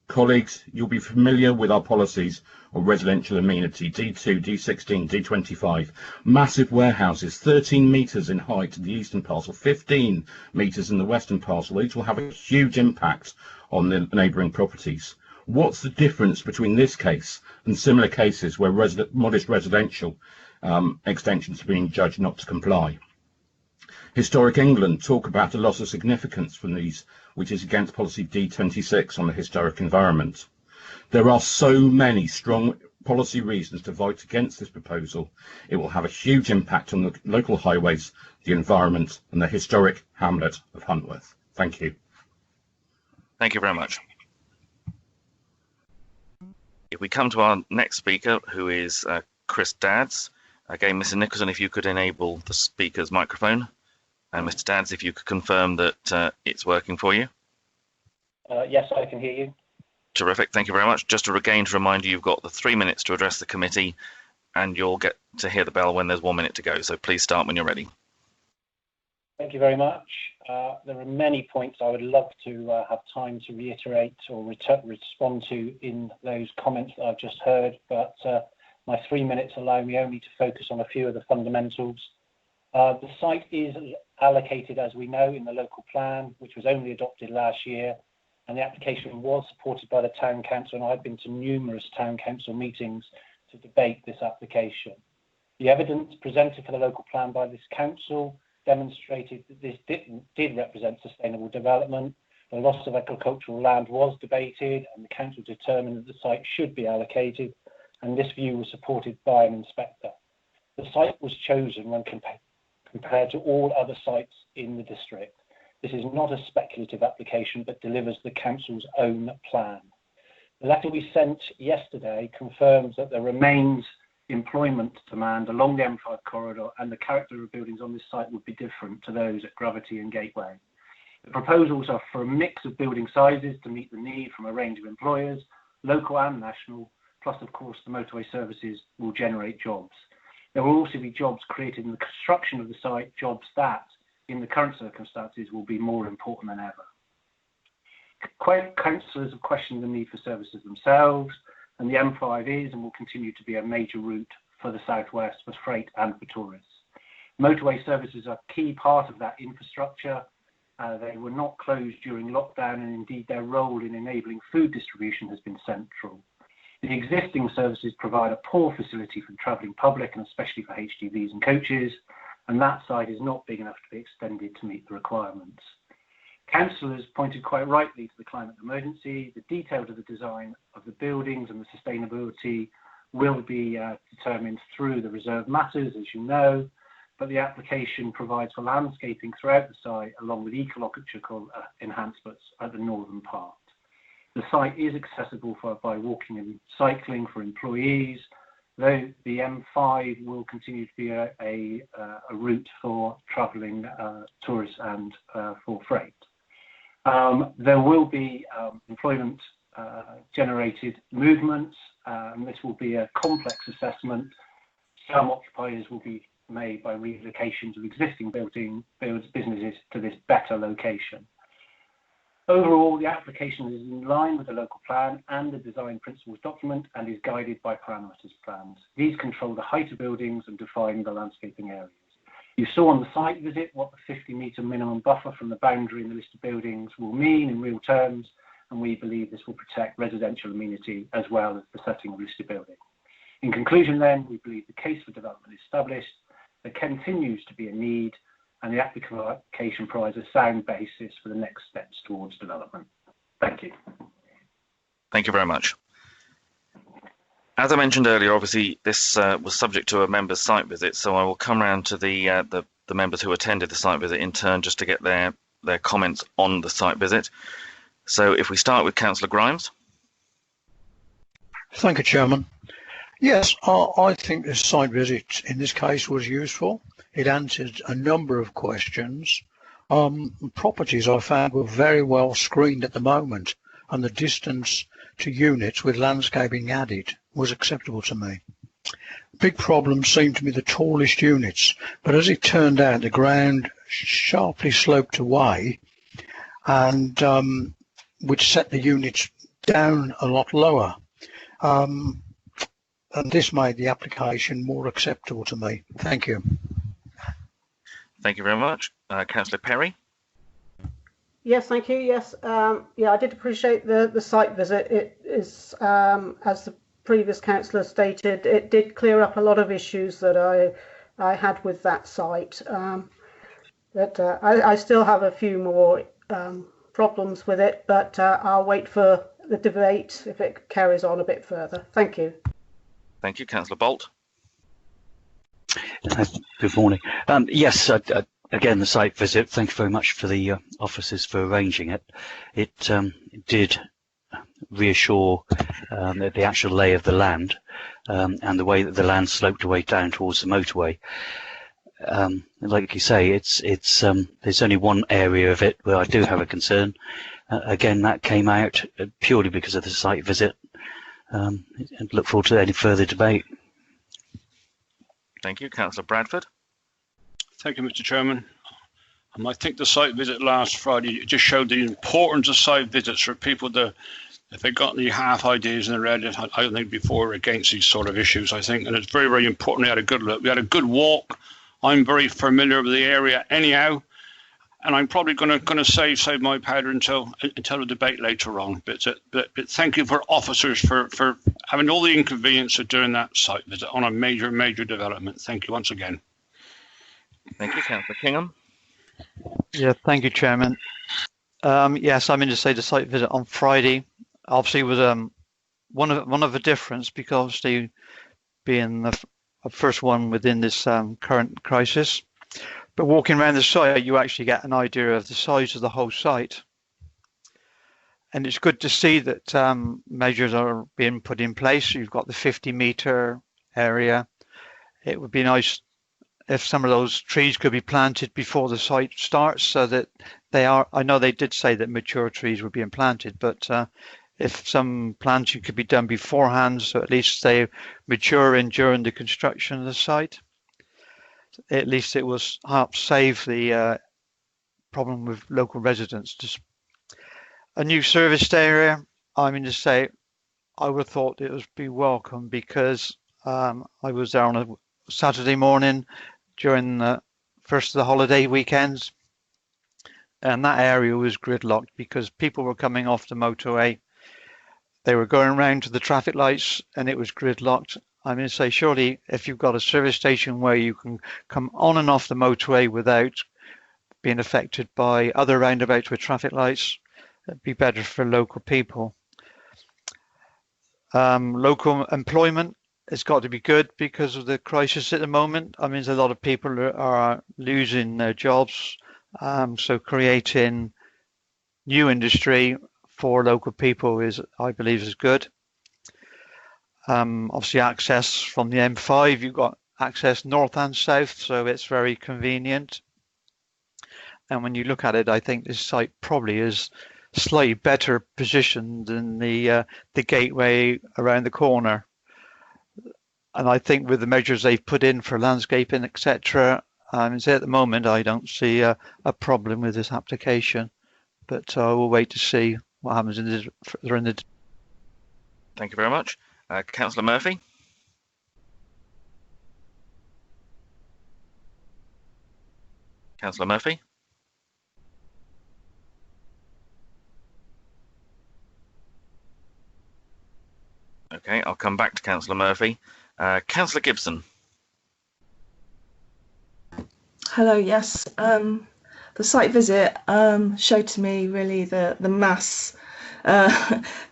Colleagues, you'll be familiar with our policies of residential amenity, D2, D16, D25, massive warehouses, 13 metres in height in the eastern parcel, 15 metres in the western parcel. These will have a huge impact on the neighbouring properties. What's the difference between this case and similar cases where modest residential extensions are being judged not to comply? Historic England talk about a loss of significance from these, which is against policy D26 on the historic environment. There are so many strong policy reasons to vote against this proposal. It will have a huge impact on the local highways, the environment and the historic hamlet of Huntworth. Thank you. Thank you very much. If we come to our next speaker, who is Chris Dadds. Again, Mr. Nicholson, if you could enable the speaker's microphone. And Mr. Dadds, if you could confirm that it's working for you. Yes, I can hear you. Terrific. Thank you very much. Just to remind you, you've got the 3 minutes to address the committee, and you'll get to hear the bell when there's 1 minute to go. So please start when you're ready. Thank you very much. There are many points I would love to have time to reiterate or respond to in those comments that I've just heard, but my 3 minutes allow me only to focus on a few of the fundamentals. The site is allocated, as we know, in the local plan, which was only adopted last year, and the application was supported by the Town Council, and I've been to numerous Town Council meetings to debate this application. The evidence presented for the local plan by this council demonstrated that this did represent sustainable development. The loss of agricultural land was debated, and the council determined that the site should be allocated, and this view was supported by an inspector. The site was chosen when compared to all other sites in the district. This is not a speculative application, but delivers the council's own plan. The letter we sent yesterday confirms that there remains employment demand along the M5 corridor and the character of buildings on this site would be different to those at Gravity and Gateway. The proposals are for a mix of building sizes to meet the need from a range of employers, local and national, plus of course the motorway services will generate jobs. There will also be jobs created in the construction of the site, jobs that, in the current circumstances, will be more important than ever. Councillors have questioned the need for services themselves, and the M5 is and will continue to be a major route for the southwest for freight and for tourists. Motorway services are a key part of that infrastructure. They were not closed during lockdown, and indeed their role in enabling food distribution has been central. The existing services provide a poor facility for the travelling public and especially for HGVs and coaches, and that side is not big enough to be extended to meet the requirements. Councillors pointed quite rightly to the climate emergency. The details of the design of the buildings and the sustainability will be determined through the reserved matters, as you know, but the application provides for landscaping throughout the site along with ecological enhancements at the northern part. The site is accessible by walking and cycling for employees, though the M5 will continue to be a route for travelling tourists and for freight. There will be employment generated movements, and this will be a complex assessment. Some occupiers will be made by relocations of existing businesses to this better location. Overall, the application is in line with the local plan and the design principles document and is guided by parameters plans. These control the height of buildings and define the landscaping areas. You saw on the site visit what the 50-metre minimum buffer from the boundary in the list of buildings will mean in real terms, and we believe this will protect residential amenity as well as the setting of listed buildings. In conclusion then, we believe the case for development is established, there continues to be a need, and the application provides a sound basis for the next steps towards development. Thank you. Thank you very much. As I mentioned earlier, obviously this was subject to a member's site visit, so I will come round to the members who attended the site visit in turn just to get their comments on the site visit. So if we start with Councillor Grimes. Thank you, Chairman. Yes, I think this site visit in this case was useful. It answered a number of questions. Properties I found were very well screened at the moment, and the distance to units with landscaping added was acceptable to me. Big problem seemed to be the tallest units, but as it turned out, the ground sharply sloped away, and which set the units down a lot lower. And this made the application more acceptable to me. Thank you. Thank you very much. Councillor Perry. Yes, thank you. Yes, yeah, I did appreciate the site visit. It is, as the previous councillor stated, it did clear up a lot of issues that I had with that site. But I still have a few more problems with it, but I'll wait for the debate if it carries on a bit further. Thank you. Thank you. Councillor Bolt. Good morning. Yes, again, the site visit, thank you very much for the officers for arranging it. It did reassure the actual lay of the land and the way that the land sloped away down towards the motorway. Like you say, there's only one area of it where I do have a concern. Again, that came out purely because of the site visit. And look forward to any further debate. Thank you. Councillor Bradford. Thank you, Mr. Chairman. I think the site visit last Friday just showed the importance of site visits for people to, if they got any half ideas in their head, I don't think before or against these sort of issues, I think, and it's very, very important. We had a good look. We had a good walk. I'm very familiar with the area anyhow, and I'm probably going to save my powder until the debate later on. But thank you for officers for having all the inconvenience of doing that site visit on a major development. Thank you once again. Thank you, Councillor Kingham. Yeah, thank you, Chairman. Yes, I'm in to say the site visit on Friday obviously was one of the difference because they being the first one within this current crisis. But walking around the site, you actually get an idea of the size of the whole site. And it's good to see that measures are being put in place. You've got the 50-metre area. It would be nice if some of those trees could be planted before the site starts, so that they are, I know they did say that mature trees were being planted, but if some planting could be done beforehand, so at least they mature during the construction of the site, at least it will help save the problem with local residents. Just a new serviced area, I mean to say, I would have thought it would be welcome, because I was there on a Saturday morning during the first of the holiday weekends, and that area was gridlocked because people were coming off the motorway. They were going around to the traffic lights and it was gridlocked. I mean, say, surely if you've got a service station where you can come on and off the motorway without being affected by other roundabouts with traffic lights, it'd be better for local people. Local employment has got to be good because of the crisis at the moment. I mean, there's a lot of people are losing their jobs, so creating new industry for local people is, I believe, is good. Obviously, access from the M5, you've got access north and south, so it's very convenient. And when you look at it, I think this site probably is slightly better positioned than the gateway around the corner. And I think with the measures they've put in for landscaping, etc., at the moment I don't see a problem with this application. But we'll wait to see what happens in the. Thank you very much. Councillor Murphy. Councillor Murphy. Okay, I'll come back to Councillor Murphy. Councillor Gibson. Hello, yes. The site visit showed to me really the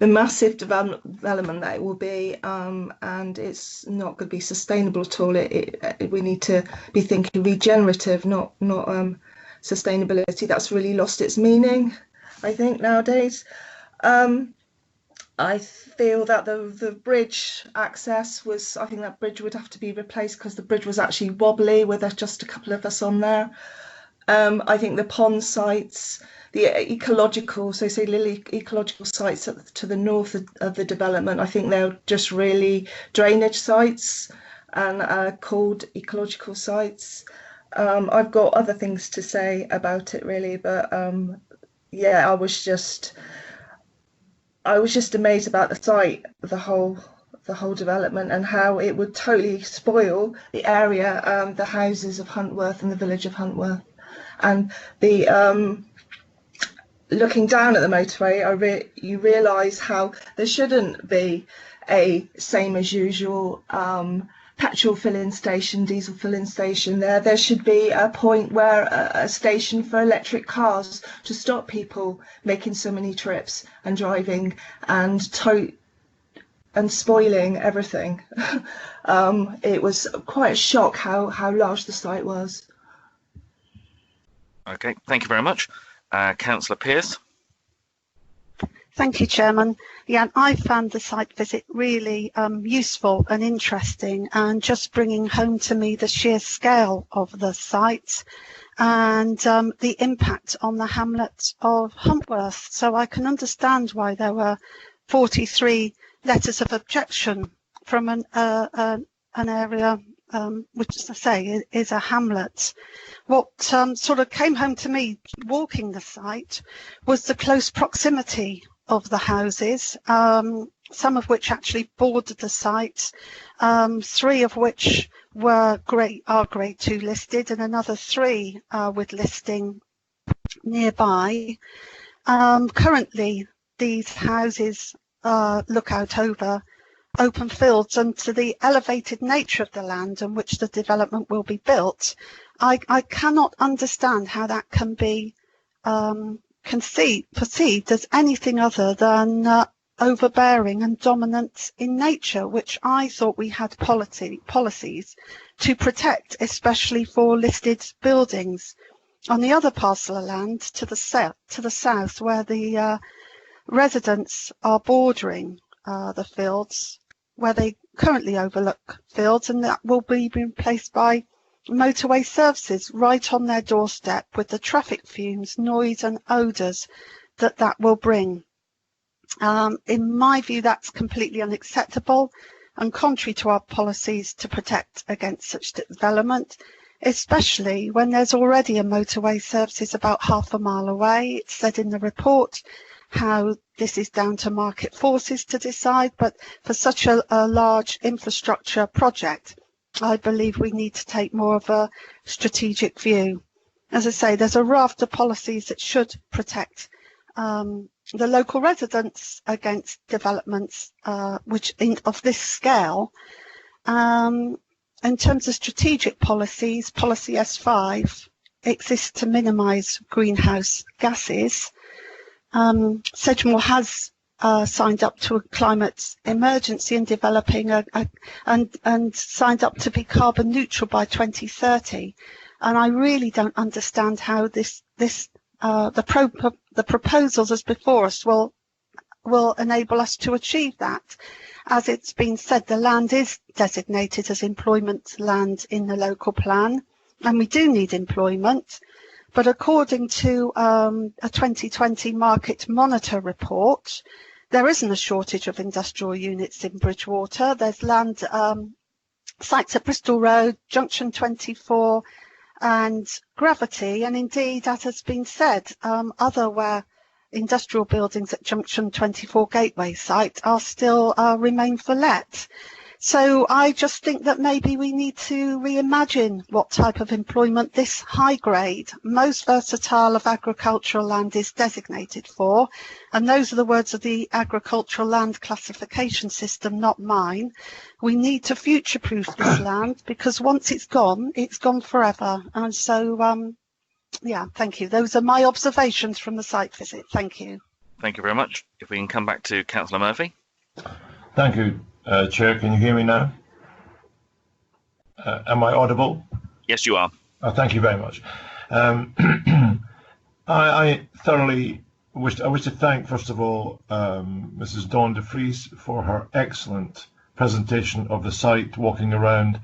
massive development that it will be, and it's not going to be sustainable at all. We need to be thinking regenerative, not sustainability. That's really lost its meaning, I think, nowadays. I feel that the bridge access I think that bridge would have to be replaced because the bridge was actually wobbly with just a couple of us on there. I think the pond sites, the ecological, so say Lily ecological sites to the north of the development, I think they're just really drainage sites and called ecological sites. I've got other things to say about it really, but yeah, I was just amazed about the site, the whole development, and how it would totally spoil the area, the houses of Huntworth and the village of Huntworth. And the looking down at the motorway, you realise how there shouldn't be a same as usual petrol filling station, diesel filling station there. There should be a point where a station for electric cars to stop people making so many trips and driving and spoiling everything. It was quite a shock how large the site was. Okay, thank you very much. Councillor Pearce. Thank you, Chairman. Yeah, I found the site visit really useful and interesting, and just bringing home to me the sheer scale of the site and the impact on the hamlet of Huntworth. So I can understand why there were 43 letters of objection from an area which, as I say, is a hamlet. What sort of came home to me walking the site was the close proximity of the houses, some of which actually bordered the site, 3 of which are grade 2 listed, and another 3 with listing nearby. Currently, these houses look out over open fields, and to the elevated nature of the land on which the development will be built, I cannot understand how that can be perceived as anything other than overbearing and dominant in nature, which I thought we had policies to protect, especially for listed buildings. On the other parcel of land to the south, where the residents are bordering the fields, where they currently overlook fields, and that will be replaced by motorway services right on their doorstep, with the traffic fumes, noise and odours that will bring. In my view, that's completely unacceptable and contrary to our policies to protect against such development, especially when there's already a motorway services about half a mile away. It's said in the report how this is down to market forces to decide, but for such a large infrastructure project, I believe we need to take more of a strategic view. As I say, there's a raft of policies that should protect the local residents against developments of this scale. In terms of strategic policies, Policy S5 exists to minimise greenhouse gases. Sedgemoor has signed up to a climate emergency and developing and signed up to be carbon neutral by 2030. And I really don't understand how the proposals as before us will enable us to achieve that. As it's been said, the land is designated as employment land in the local plan, and we do need employment. But according to a 2020 Market Monitor report, there isn't a shortage of industrial units in Bridgewater. There's land sites at Bristol Road, Junction 24 and Gravity, and indeed, as has been said, other industrial buildings at Junction 24 Gateway site are still remain for let. So I just think that maybe we need to reimagine what type of employment this high grade, most versatile of agricultural land is designated for. And those are the words of the agricultural land classification system, not mine. We need to future-proof this land, because once it's gone forever. And so, yeah, thank you. Those are my observations from the site visit. Thank you. Thank you very much. If we can come back to Councillor Murphy. Thank you, Chair. Can you hear me now? Am I audible? Yes, you are. Oh, thank you very much. I thoroughly wish to thank, first of all, Mrs. Dawn de Vries for her excellent presentation of the site, walking around,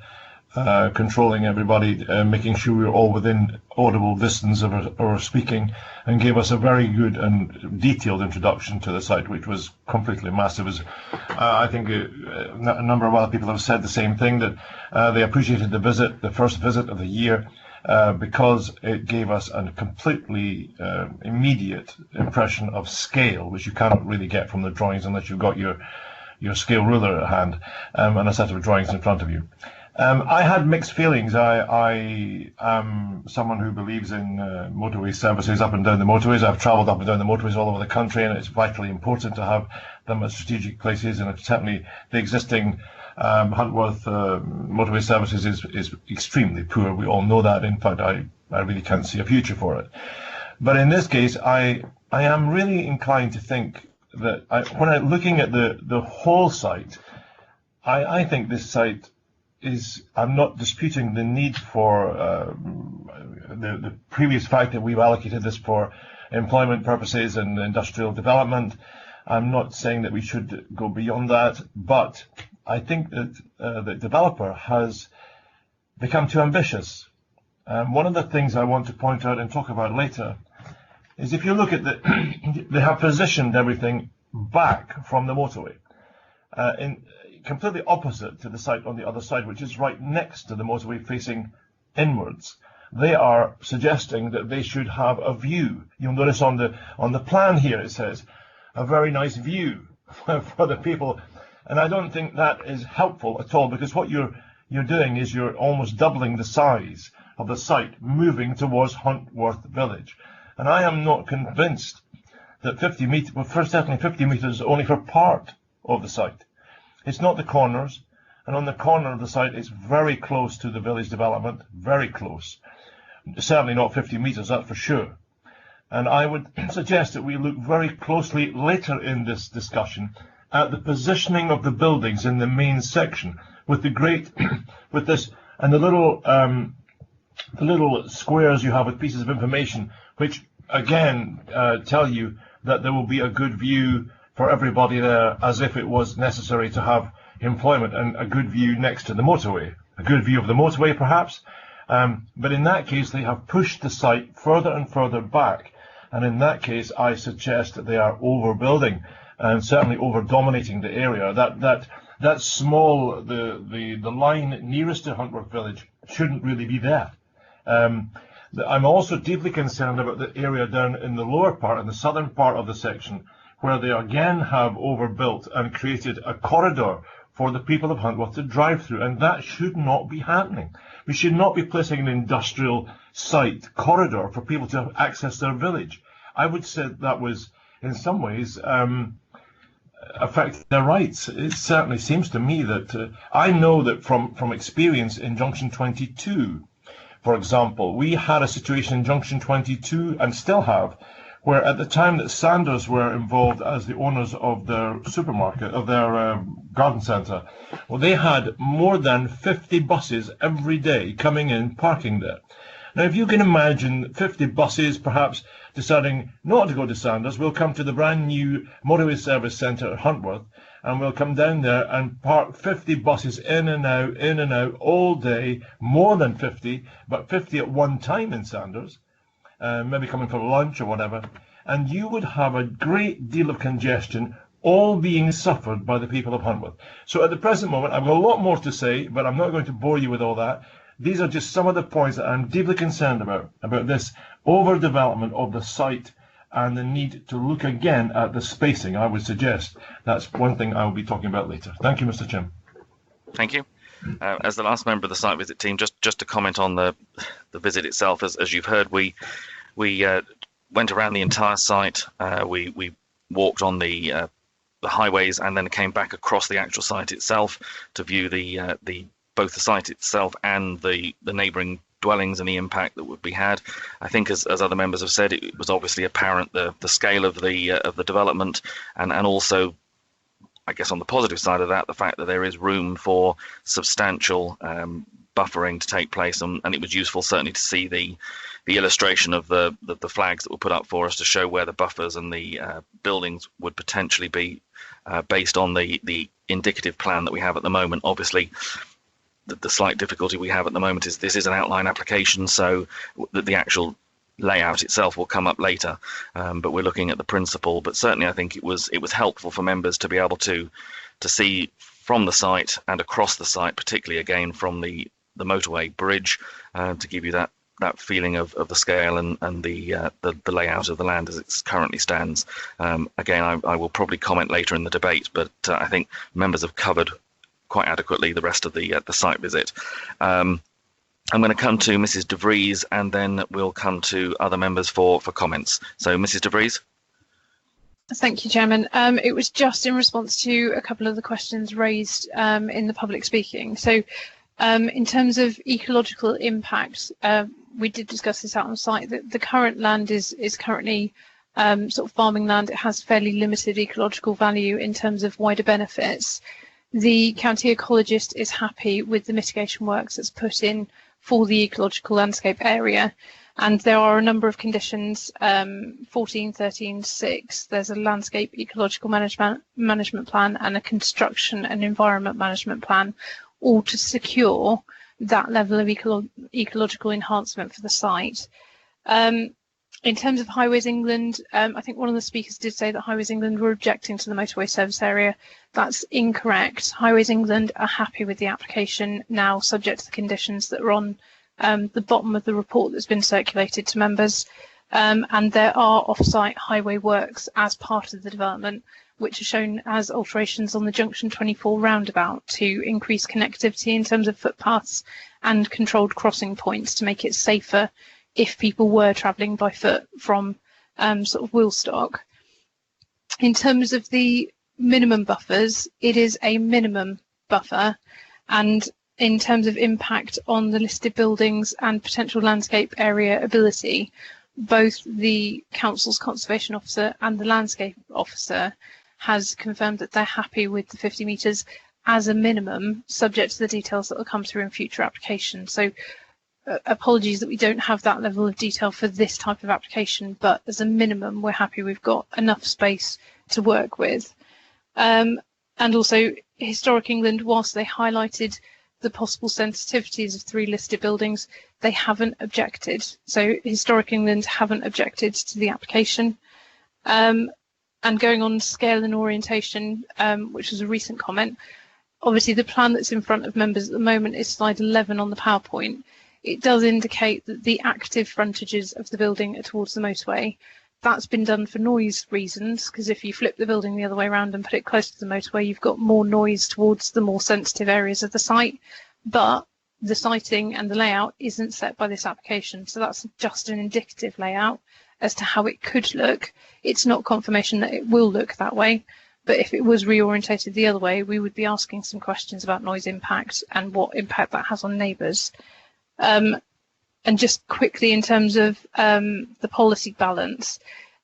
controlling everybody, making sure we were all within audible distance of our speaking, and gave us a very good and detailed introduction to the site, which was completely massive. I think a number of other people have said the same thing, that they appreciated the visit, the first visit of the year, because it gave us a completely immediate impression of scale, which you cannot really get from the drawings unless you've got your scale ruler at hand and a set of drawings in front of you. I had mixed feelings. I am someone who believes in motorway services up and down the motorways. I've travelled up and down the motorways all over the country, and it's vitally important to have them at strategic places. And certainly the existing Huntworth motorway services is extremely poor. We all know that. In fact, I really can't see a future for it. But in this case, I am really inclined to think that when I'm looking at the whole site, I think this site I'm not disputing the need for the previous fact that we've allocated this for employment purposes and industrial development. I'm not saying that we should go beyond that, but I think that the developer has become too ambitious. One of the things I want to point out and talk about later is, if you look at they have positioned everything back from the motorway, completely opposite to the site on the other side, which is right next to the motorway facing inwards. They are suggesting that they should have a view. You'll notice on the plan here it says a very nice view for the people, and I don't think that is helpful at all, because what you're doing is you're almost doubling the size of the site, moving towards Huntworth Village. And I am not convinced that 50 metres, well, first certainly 50 metres only for part of the site. It's not the corners, and on the corner of the site it's very close to the village development, very close. Certainly not 50 metres, that's for sure. And I would suggest that we look very closely later in this discussion at the positioning of the buildings in the main section, with with this, and the little squares you have with pieces of information, which again tell you that there will be a good view for everybody there, as if it was necessary to have, employment and a good view next to the motorway, a good view of the motorway perhaps. But in that case, they have pushed the site further and further back. And in that case, I suggest that they are overbuilding and certainly over-dominating the area. That small, the line nearest to Huntworth Village shouldn't really be there. I'm also deeply concerned about the area down in the lower part, in the southern part of the section, where they again have overbuilt and created a corridor for the people of Huntworth to drive through, and that should not be happening. We should not be placing an industrial site corridor for people to access their village. I would say that was, in some ways, affecting their rights. It certainly seems to me that I know that from experience in Junction 22, for example, we had a situation in Junction 22 and still have, where at the time that Sanders were involved as the owners of their supermarket, of their garden centre, well, they had more than 50 buses every day coming in, parking there. Now, if you can imagine 50 buses perhaps deciding not to go to Sanders, we'll come to the brand new motorway service centre at Huntworth, and we'll come down there and park 50 buses in and out all day, more than 50, but 50 at one time in Sanders, maybe coming for lunch or whatever, and you would have a great deal of congestion, all being suffered by the people of Huntworth. So at the present moment, I've got a lot more to say, but I'm not going to bore you with all that. These are just some of the points that I'm deeply concerned about this overdevelopment of the site and the need to look again at the spacing. I would suggest that's one thing I will be talking about later. Thank you, Mr. Chairman. Thank you. As the last member of the site visit team, just to comment on the visit itself, as you've heard, we went around the entire site. We walked on the highways and then came back across the actual site itself to view both the site itself and the neighbouring dwellings and the impact that would be had. I think, as other members have said, it was obviously apparent the scale of the development, and also, I guess, on the positive side of that, the fact that there is room for substantial buffering to take place, and it was useful certainly to see the illustration of the flags that were put up for us to show where the buffers and the buildings would potentially be based on the indicative plan that we have at the moment. Obviously, the slight difficulty we have at the moment is this is an outline application, so the actual layout itself will come up later, but we're looking at the principle. But certainly I think it was helpful for members to be able to see from the site and across the site, particularly again from the motorway bridge, to give you that feeling of the scale and the layout of the land as it currently stands. Again, I will probably comment later in the debate, but I think members have covered quite adequately the rest of the site visit. I'm going to come to Mrs. De Vries, and then we'll come to other members for comments. So, Mrs. De Vries. Thank you, Chairman. It was just in response to a couple of the questions raised in the public speaking. So, in terms of ecological impact, we did discuss this out on site. That the current land is currently sort of farming land. It has fairly limited ecological value in terms of wider benefits. The county ecologist is happy with the mitigation works that's put in for the ecological landscape area, and there are a number of conditions, 14, 13, 6. There's a landscape ecological management plan and a construction and environment management plan, all to secure that level of ecological enhancement for the site. In terms of Highways England, I think one of the speakers did say that Highways England were objecting to the motorway service area. That's incorrect. Highways England are happy with the application now, subject to the conditions that are on the bottom of the report that's been circulated to members. And there are off-site highway works as part of the development, which are shown as alterations on the Junction 24 roundabout to increase connectivity in terms of footpaths and controlled crossing points to make it safer if people were travelling by foot from sort of Woolstock. In terms of the minimum buffers, it is a minimum buffer, and in terms of impact on the listed buildings and potential landscape area ability, both the council's conservation officer and the landscape officer has confirmed that they're happy with the 50 metres as a minimum, subject to the details that will come through in future applications. So apologies that we don't have that level of detail for this type of application, but as a minimum, we're happy we've got enough space to work with. And also, Historic England, whilst they highlighted the possible sensitivities of 3 listed buildings, they haven't objected. So Historic England haven't objected to the application. And going on scale and orientation, which was a recent comment, obviously the plan that's in front of members at the moment is slide 11 on the PowerPoint. It does indicate that the active frontages of the building are towards the motorway. That's been done for noise reasons, because if you flip the building the other way around and put it close to the motorway, you've got more noise towards the more sensitive areas of the site. But the siting and the layout isn't set by this application, so that's just an indicative layout as to how it could look. It's not confirmation that it will look that way, but if it was reorientated the other way, we would be asking some questions about noise impact and what impact that has on neighbours. And just quickly, in terms of the policy balance,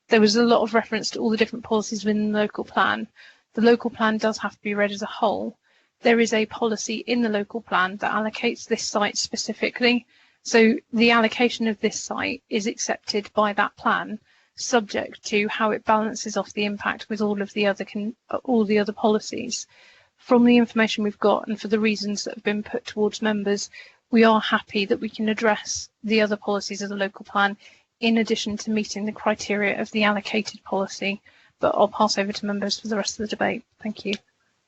there was a lot of reference to all the different policies within the local plan. The local plan does have to be read as a whole. There is a policy in the local plan that allocates this site specifically. So the allocation of this site is accepted by that plan, subject to how it balances off the impact with all the other policies. From the information we've got and for the reasons that have been put towards members, we are happy that we can address the other policies of the local plan in addition to meeting the criteria of the allocated policy. But I'll pass over to members for the rest of the debate. Thank you.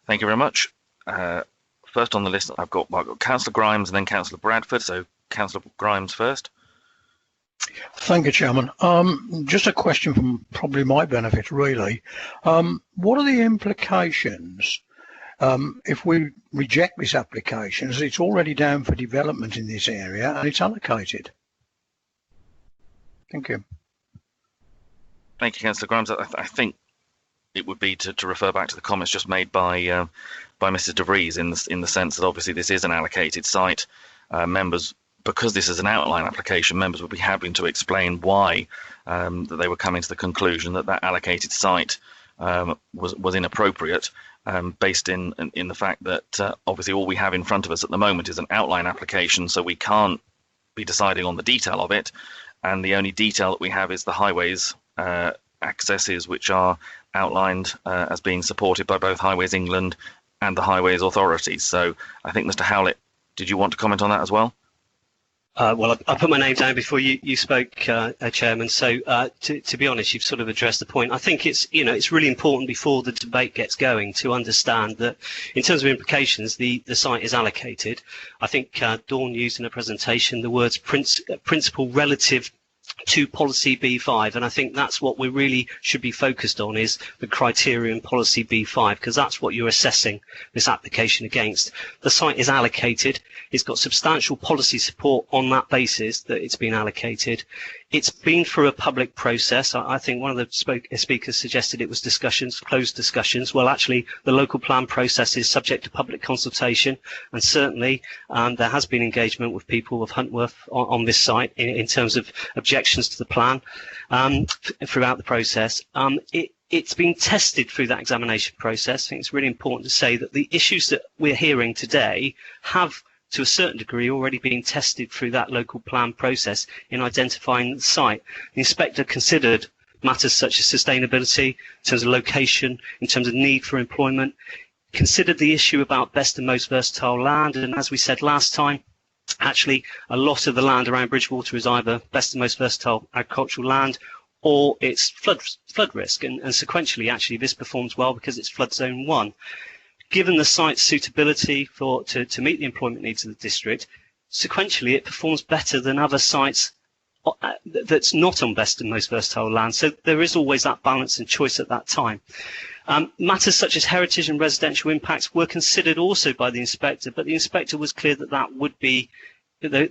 Thank you very much. First on the list, I've got Councillor Grimes and then Councillor Bradford. So Councillor Grimes first. Thank you, Chairman. Just a question from probably my benefit, really. What are the implications if we reject this application, as it's already down for development in this area and it's allocated? Thank you. Thank you, Councillor Grimes. I think it would be to refer back to the comments just made by Mrs. De Vries in the sense that obviously this is an allocated site. Members, because this is an outline application, members would be having to explain why that they were coming to the conclusion that that allocated site was inappropriate. Based in the fact that obviously all we have in front of us at the moment is an outline application, so we can't be deciding on the detail of it, and the only detail that we have is the highways accesses, which are outlined as being supported by both Highways England and the Highways authorities. So I think, Mr. Houlet, did you want to comment on that as well? Well, I put my name down before you spoke, Chairman. So to be honest, you've sort of addressed the point. I think it's really important before the debate gets going to understand that in terms of implications, the site is allocated. I think Dawn used in her presentation the words principle relative to policy B5, and I think that's what we really should be focused on, is the criteria in policy B5, because that's what you're assessing this application against. The site is allocated. It's got substantial policy support on that basis that it's been allocated. It's been through a public process. I think one of the speakers suggested it was closed discussions. Well, actually, the local plan process is subject to public consultation, and certainly there has been engagement with people of Huntworth on this site in terms of objections to the plan throughout the process. It's been tested through that examination process. I think it's really important to say that the issues that we're hearing today have, to a certain degree, already been tested through that local plan process in identifying the site. The inspector considered matters such as sustainability, in terms of location, in terms of need for employment, considered the issue about best and most versatile land, and as we said last time, actually a lot of the land around Bridgewater is either best and most versatile agricultural land or it's flood risk, and sequentially actually this performs well because it's flood zone 1. Given the site's suitability to meet the employment needs of the district, sequentially it performs better than other sites that's not on best and most versatile land. So there is always that balance and choice at that time. Matters such as heritage and residential impacts were considered also by the inspector, but the inspector was clear that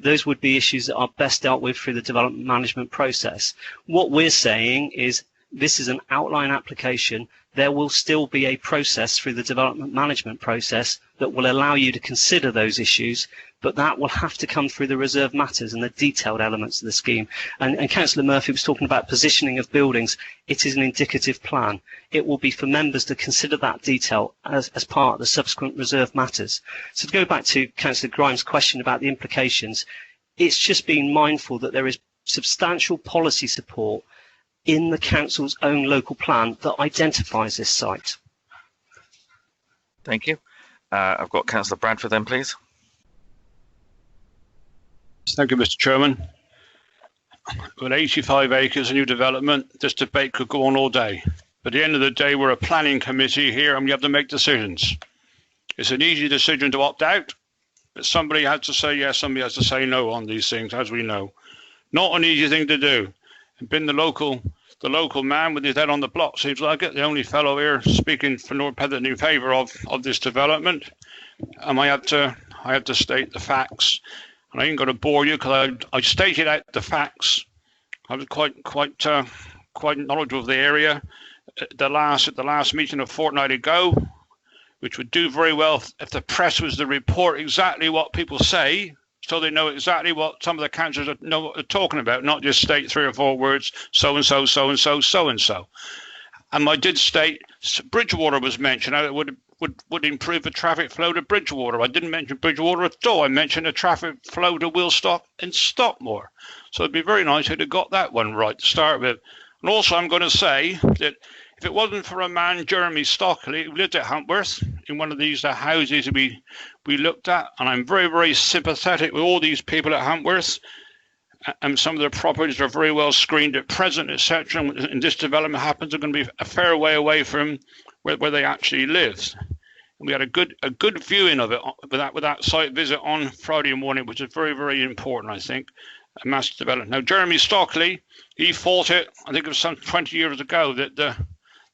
those would be issues that are best dealt with through the development management process. What we're saying is this is an outline application. There will still be a process through the development management process that will allow you to consider those issues, but that will have to come through the reserved matters and the detailed elements of the scheme. And Councillor Murphy was talking about positioning of buildings. It is an indicative plan. It will be for members to consider that detail as part of the subsequent reserved matters. So to go back to Councillor Grimes' question about the implications, it's just being mindful that there is substantial policy support in the council's own local plan that identifies this site. Thank you. I've got Councillor Bradford then, please. Thank you, Mr. Chairman. With 85 acres of new development, this debate could go on all day. But at the end of the day, we're a planning committee here and we have to make decisions. It's an easy decision to opt out, but somebody has to say yes, somebody has to say no on these things, as we know. Not an easy thing to do. And being the local man with his head on the block, seems like it, the only fellow here speaking for North Petherton in favour of this development. I have to state the facts. And I ain't going to bore you because I stated out the facts. I was quite knowledgeable of the area at the last meeting a fortnight ago, which would do very well if the press was to report exactly what people say, so they know exactly what some of the councillors know what they're talking about, not just state 3 or 4 words, so and so, so and so, so and so. And I did state Bridgewater was mentioned. How it would improve the traffic flow to Bridgewater. I didn't mention Bridgewater at all. I mentioned the traffic flow to Wilstock and Stockmore. So it'd be very nice if they'd got that one right to start with. And also I'm going to say that if it wasn't for a man, Jeremy Stockley, who lived at Huntworth, in one of these houses we looked at, and I'm very, very sympathetic with all these people at Huntworth, and some of their properties are very well screened at present, etc. And this development happens, they're going to be a fair way away from where they actually live. And we had a good viewing of it with that site visit on Friday morning, which is very, very important, I think, a massive development. Now, Jeremy Stockley, he fought it, I think it was some 20 years ago, that the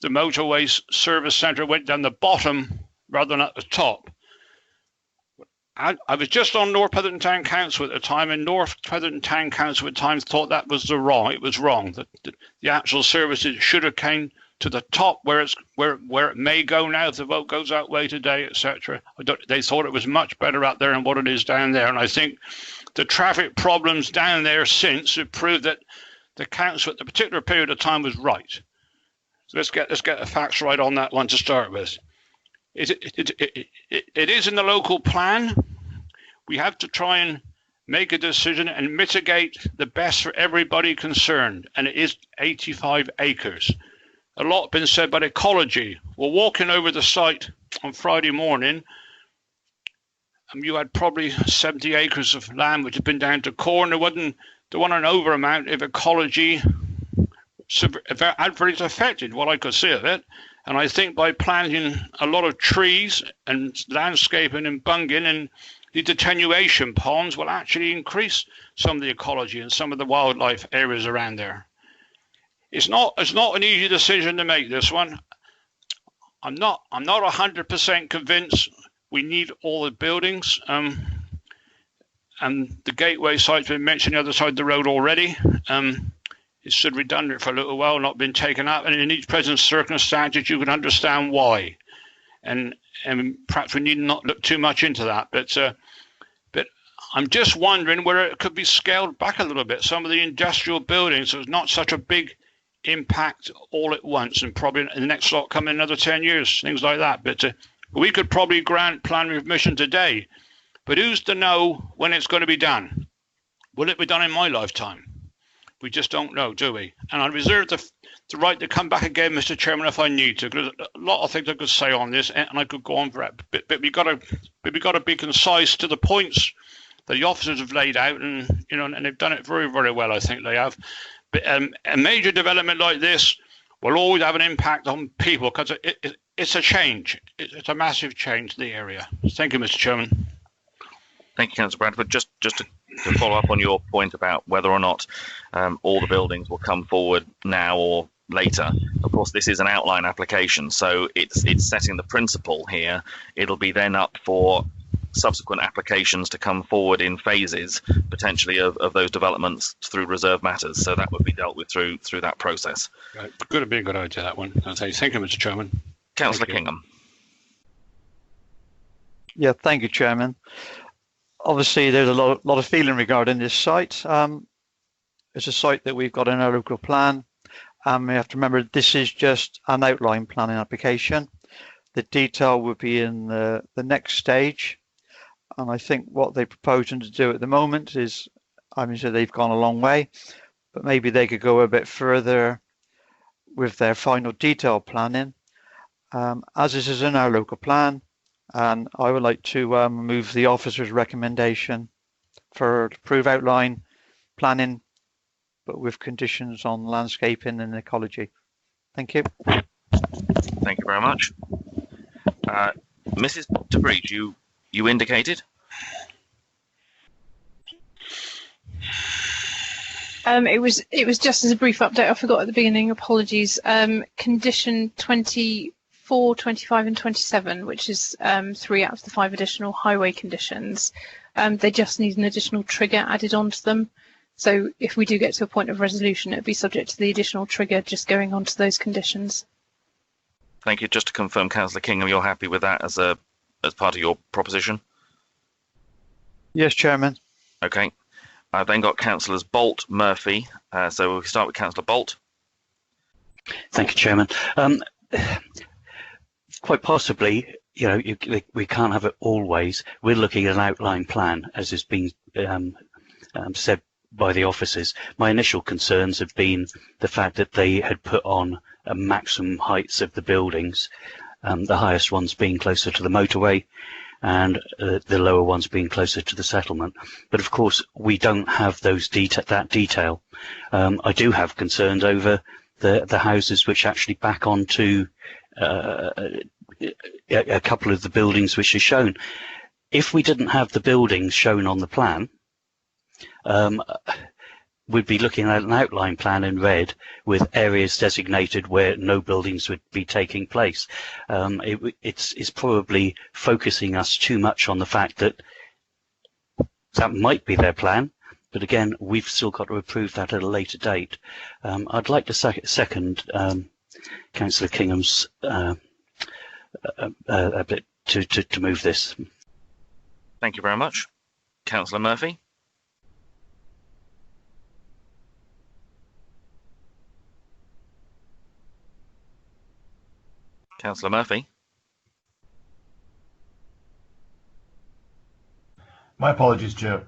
motorway service centre went down the bottom rather than at the top. I was just on North Petherton Town Council at the time, and North Petherton Town Council at times thought that was it was wrong. That the actual services should have came to the top where it may go now if the vote goes that way today, etc. They thought it was much better out there than what it is down there, and I think the traffic problems down there since have proved that the council at the particular period of time was right. So let's get the facts right on that one to start with. It is in the local plan. We have to try and make a decision and mitigate the best for everybody concerned, and it is 85 acres. A lot been said about ecology. Well, walking over the site on Friday morning, you had probably 70 acres of land which had been down to corn. There wasn't an over amount of ecology adversely affected, what I could see of it. And I think by planting a lot of trees and landscaping and bunging and the attenuation ponds will actually increase some of the ecology and some of the wildlife areas around there. It's not an easy decision to make, this one. I'm not 100% convinced we need all the buildings. And the gateway site's been mentioned the other side of the road already. It stood redundant for a little while, not been taken up, and in each present circumstances you can understand why. And perhaps we need not look too much into that, but I'm just wondering whether it could be scaled back a little bit. Some of the industrial buildings, so it's not such a big impact all at once, and probably in the next lot come in another 10 years, things like that. But we could probably grant planning permission today, but who's to know when it's going to be done? Will it be done in my lifetime? We just don't know, do we? And I reserve the right to come back again, Mr. Chairman, if I need to. Because a lot of things I could say on this, and I could go on for it. But we got to be concise to the points that the officers have laid out, and and they've done it very, very well. I think they have. But a major development like this will always have an impact on people because it's a change. It's a massive change to the area. Thank you, Mr. Chairman. Thank you, Councillor Bradford. Just to follow up on your point about whether or not all the buildings will come forward now or later. Of course, this is an outline application, so it's setting the principle here. It'll be then up for subsequent applications to come forward in phases, potentially of those developments through reserve matters. So that would be dealt with through that process. Right. Could be a good idea, that one. Thank you, Mr. Chairman. Councillor Kingham. Yeah, thank you, Chairman. Obviously, there's a lot of feeling regarding this site. It's a site that we've got in our local plan. We have to remember this is just an outline planning application. The detail would be in the next stage. And I think what they're proposing to do at the moment is, so they've gone a long way, but maybe they could go a bit further with their final detail planning. As this is in our local plan, And I would like to move the officer's recommendation for approved outline planning, but with conditions on landscaping and ecology. Thank you. Thank you very much. Mrs. DeVries, you indicated? It was just as a brief update. I forgot at the beginning. Apologies. Condition 24, 25, and 27, which is 3 out of the 5 additional highway conditions. They just need an additional trigger added onto them. So if we do get to a point of resolution, it would be subject to the additional trigger just going on to those conditions. Thank you. Just to confirm, Councillor Kingham, you're happy with that as part of your proposition? Yes, Chairman. Okay. I've then got Councillors Bolt, Murphy. So we'll start with Councillor Bolt. Thank you, Chairman. Quite possibly, we can't have it always. We're looking at an outline plan, as has been said by the officers. My initial concerns have been the fact that they had put on maximum heights of the buildings, the highest ones being closer to the motorway and the lower ones being closer to the settlement. But of course, we don't have those that detail. I do have concerns over the houses which actually back onto a couple of the buildings which are shown. If we didn't have the buildings shown on the plan, we'd be looking at an outline plan in red with areas designated where no buildings would be taking place. It's probably focusing us too much on the fact that might be their plan, but again, we've still got to approve that at a later date. I'd like to second Councillor Kingham's a bit to move this. Thank you very much. Councillor Murphy. Councillor Murphy. My apologies, Chair.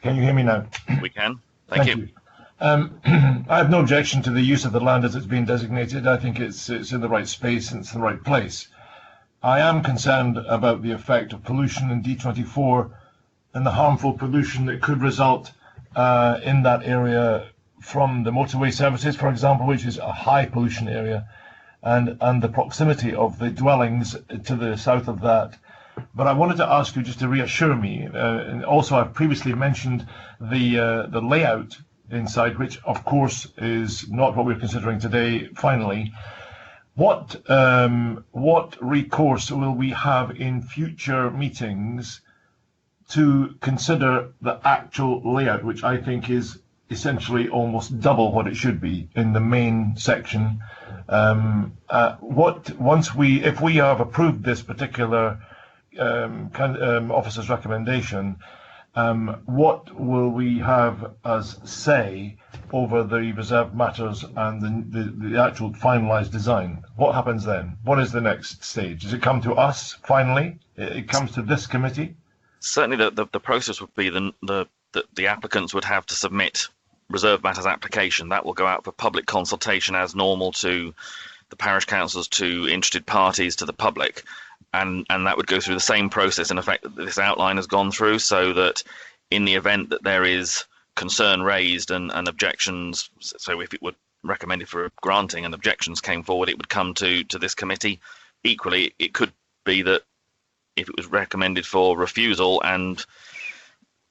Can you hear me now? We can. Thank you. I have no objection to the use of the land as it's been designated. I think it's in the right space and it's in the right place. I am concerned about the effect of pollution in D24 and the harmful pollution that could result in that area from the motorway services, for example, which is a high pollution area, and the proximity of the dwellings to the south of that. But I wanted to ask you just to reassure me, and also I've previously mentioned the layout inside, which of course is not what we're considering today finally. What recourse will we have in future meetings to consider the actual layout, which I think is essentially almost double what it should be in the main section? If we have approved this particular officer's recommendation, what will we have as say over the reserved matters and the actual finalised design? What happens then? What is the next stage? Does it come to us finally? It comes to this committee? Certainly the process would be the applicants would have to submit reserved matters application. That will go out for public consultation as normal to the parish councils, to interested parties, to the public. And that would go through the same process in effect that this outline has gone through, so that in the event that there is concern raised and objections, so if it were recommended for granting and objections came forward, it would come to this committee. Equally, it could be that if it was recommended for refusal and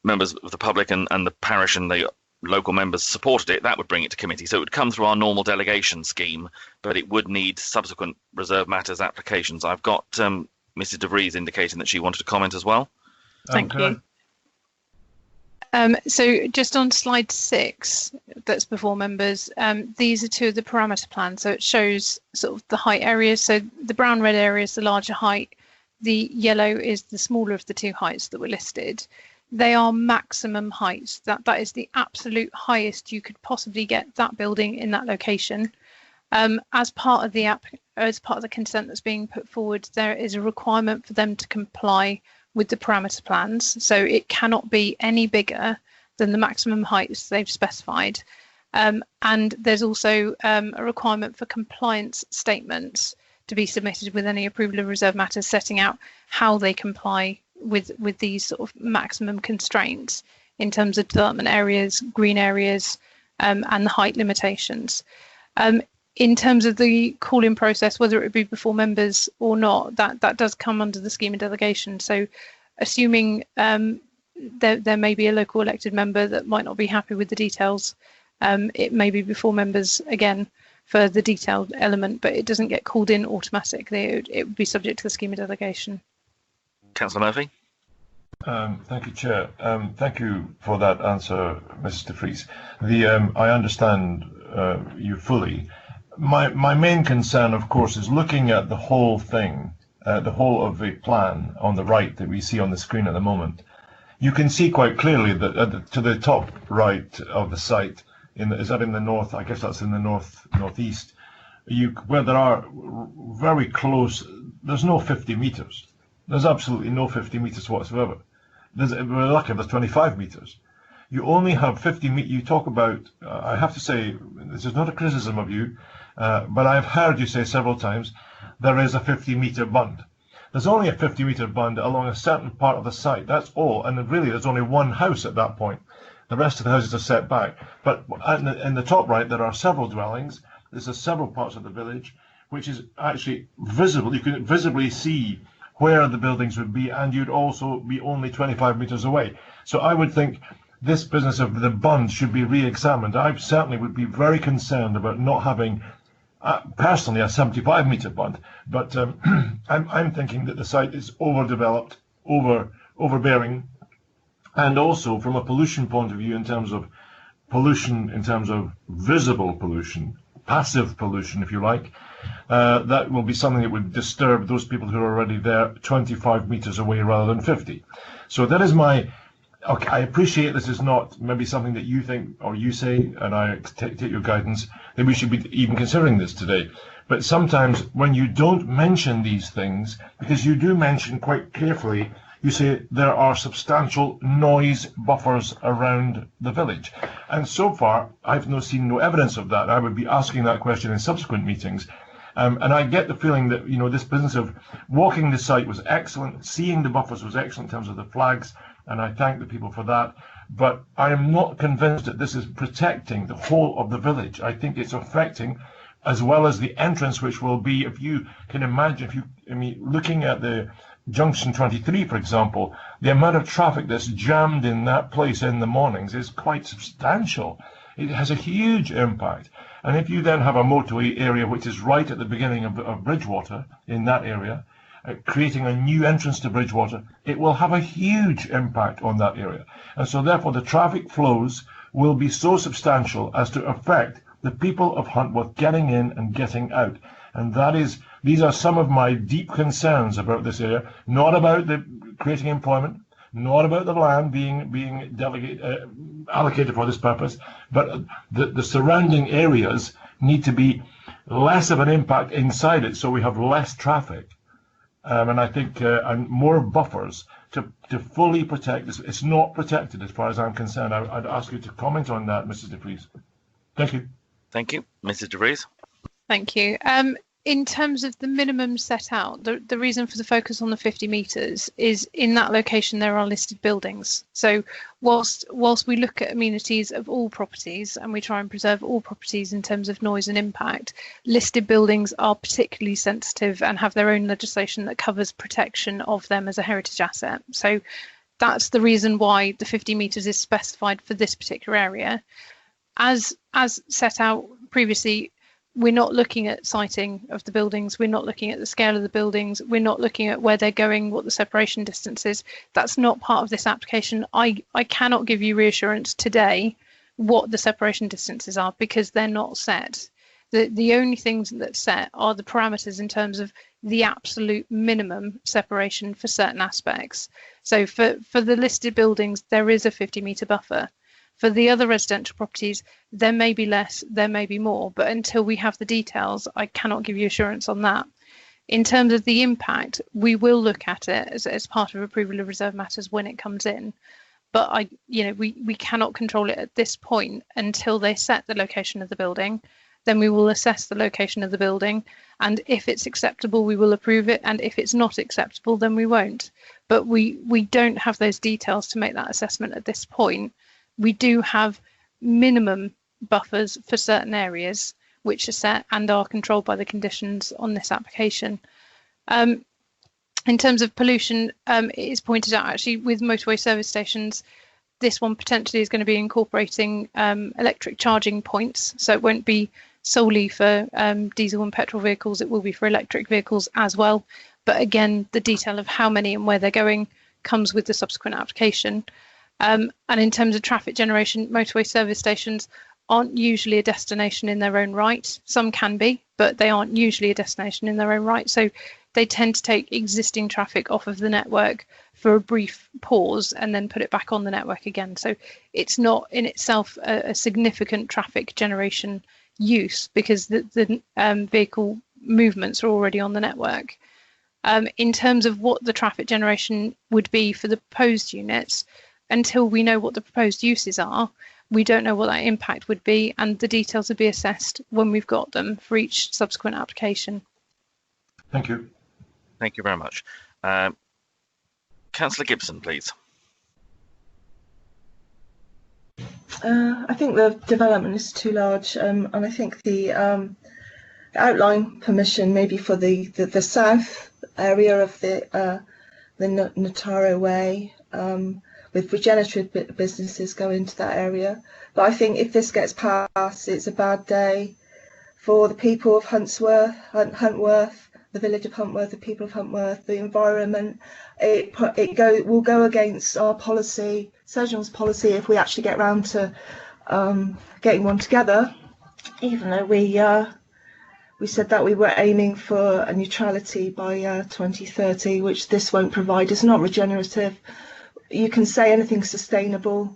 members of the public and the parish and the local members supported it, that would bring it to committee. So it would come through our normal delegation scheme, but it would need subsequent reserve matters applications. I've got Mrs. DeVries indicating that she wanted to comment as well. Thank you. So just on slide 6, that's before members, these are 2 of the parameter plans. So it shows sort of the height areas. So the brown red area is the larger height. The yellow is the smaller of the 2 heights that were listed. They are maximum heights. That is the absolute highest you could possibly get that building in that location. As part of the consent that's being put forward, there is a requirement for them to comply with the parameter plans. So it cannot be any bigger than the maximum heights they've specified. And there's also a requirement for compliance statements, to be submitted with any approval of reserve matters, setting out how they comply with these sort of maximum constraints in terms of development areas, green areas, and the height limitations. In terms of the call-in process, whether it be before members or not, that does come under the scheme of delegation. So assuming there may be a local elected member that might not be happy with the details, it may be before members again for the detailed element, but it doesn't get called in automatically. It would be subject to the scheme of delegation. Councillor Murphy. Thank you, Chair. Thank you for that answer, Mrs. de Vries. I understand you fully. My main concern, of course, is looking at the whole thing, the whole of the plan on the right that we see on the screen at the moment. You can see quite clearly that to the top right of the site, is that in the north? I guess that's in the northeast. Where there are very close. There's no 50 meters. There's absolutely no 50 meters whatsoever. We're lucky if there's 25 meters. You only have 50 meters. You talk about. I have to say, this is not a criticism of you, but I've heard you say several times there is a 50-meter bund. There's only a 50-meter bund along a certain part of the site. That's all, and really there's only one house at that point. The rest of the houses are set back. But in the top right, there are several dwellings. There's several parts of the village, which is actually visible. You can visibly see where the buildings would be, and you'd also be only 25 meters away. So I would think this business of the bund should be re-examined. I certainly would be very concerned about not having, personally, a 75-meter bund. But I'm thinking that the site is overdeveloped, overbearing, and also from a pollution point of view, in terms of pollution, in terms of visible pollution, passive pollution, if you like, that will be something that would disturb those people who are already there 25 meters away rather than 50. So that is my. Okay, I appreciate this is not maybe something that you think or you say, and I take your guidance, that we should be even considering this today. But sometimes when you don't mention these things, because you do mention quite carefully, you say there are substantial noise buffers around the village. And so far, I've seen no evidence of that. I would be asking that question in subsequent meetings. And I get the feeling that, this business of walking the site was excellent, seeing the buffers was excellent in terms of the flags, and I thank the people for that. But I am not convinced that this is protecting the whole of the village. I think it's affecting, as well as the entrance, which will be, if you can imagine, looking at the Junction 23, for example, the amount of traffic that's jammed in that place in the mornings is quite substantial. It has a huge impact. And if you then have a motorway area which is right at the beginning of Bridgewater, in that area, creating a new entrance to Bridgewater, it will have a huge impact on that area. And so therefore the traffic flows will be so substantial as to affect the people of Huntworth getting in and getting out. And these are some of my deep concerns about this area, not about the creating employment, not about the land being allocated for this purpose, but the surrounding areas need to be less of an impact inside it, so we have less traffic. And I think and more buffers to fully protect this. It's not protected as far as I'm concerned. I'd ask you to comment on that, Mrs. de Vries. Thank you. Thank you. Mrs. de Vries. Thank you. In terms of the minimum set out, the reason for the focus on the 50 metres is in that location there are listed buildings. So whilst we look at amenities of all properties and we try and preserve all properties in terms of noise and impact, listed buildings are particularly sensitive and have their own legislation that covers protection of them as a heritage asset. So that's the reason why the 50 metres is specified for this particular area. As set out previously, we're not looking at siting of the buildings, we're not looking at the scale of the buildings, we're not looking at where they're going, what the separation distance is. That's not part of this application. I cannot give you reassurance today what the separation distances are because they're not set. The only things that's set are the parameters in terms of the absolute minimum separation for certain aspects. So for the listed buildings, there is a 50-metre buffer. For the other residential properties, there may be less, there may be more, but until we have the details, I cannot give you assurance on that. In terms of the impact, we will look at it as part of approval of reserve matters when it comes in. But we cannot control it at this point until they set the location of the building. Then we will assess the location of the building And if it's acceptable, we will approve it. And if it's not acceptable, then we won't. But we don't have those details to make that assessment at this point. We do have minimum buffers for certain areas which are set and are controlled by the conditions on this application. In terms of pollution, it is pointed out actually with motorway service stations, this one potentially is going to be incorporating electric charging points. So it won't be solely for diesel and petrol vehicles, it will be for electric vehicles as well. But again, the detail of how many and where they're going comes with the subsequent application. And in terms of traffic generation, motorway service stations aren't usually a destination in their own right. Some can be, but they aren't usually a destination in their own right. So they tend to take existing traffic off of the network for a brief pause and then put it back on the network again. So it's not in itself a significant traffic generation use because the vehicle movements are already on the network. In terms of what the traffic generation would be for the proposed units, until we know what the proposed uses are, we don't know what that impact would be, and the details will be assessed when we've got them for each subsequent application. Thank you. Thank you very much. Councillor Gibson, please. I think the development is too large, and I think the outline permission maybe for the south area of the Notaro Way, with regenerative businesses go into that area. But I think if this gets passed, it's a bad day for the people of Huntworth, the village of Huntworth, the people of Huntworth, the environment. It will go against our policy, Sedgemoor's policy, if we actually get round to getting one together. Even though we said that we were aiming for a neutrality by 2030, which this won't provide. It's not regenerative. You can say anything sustainable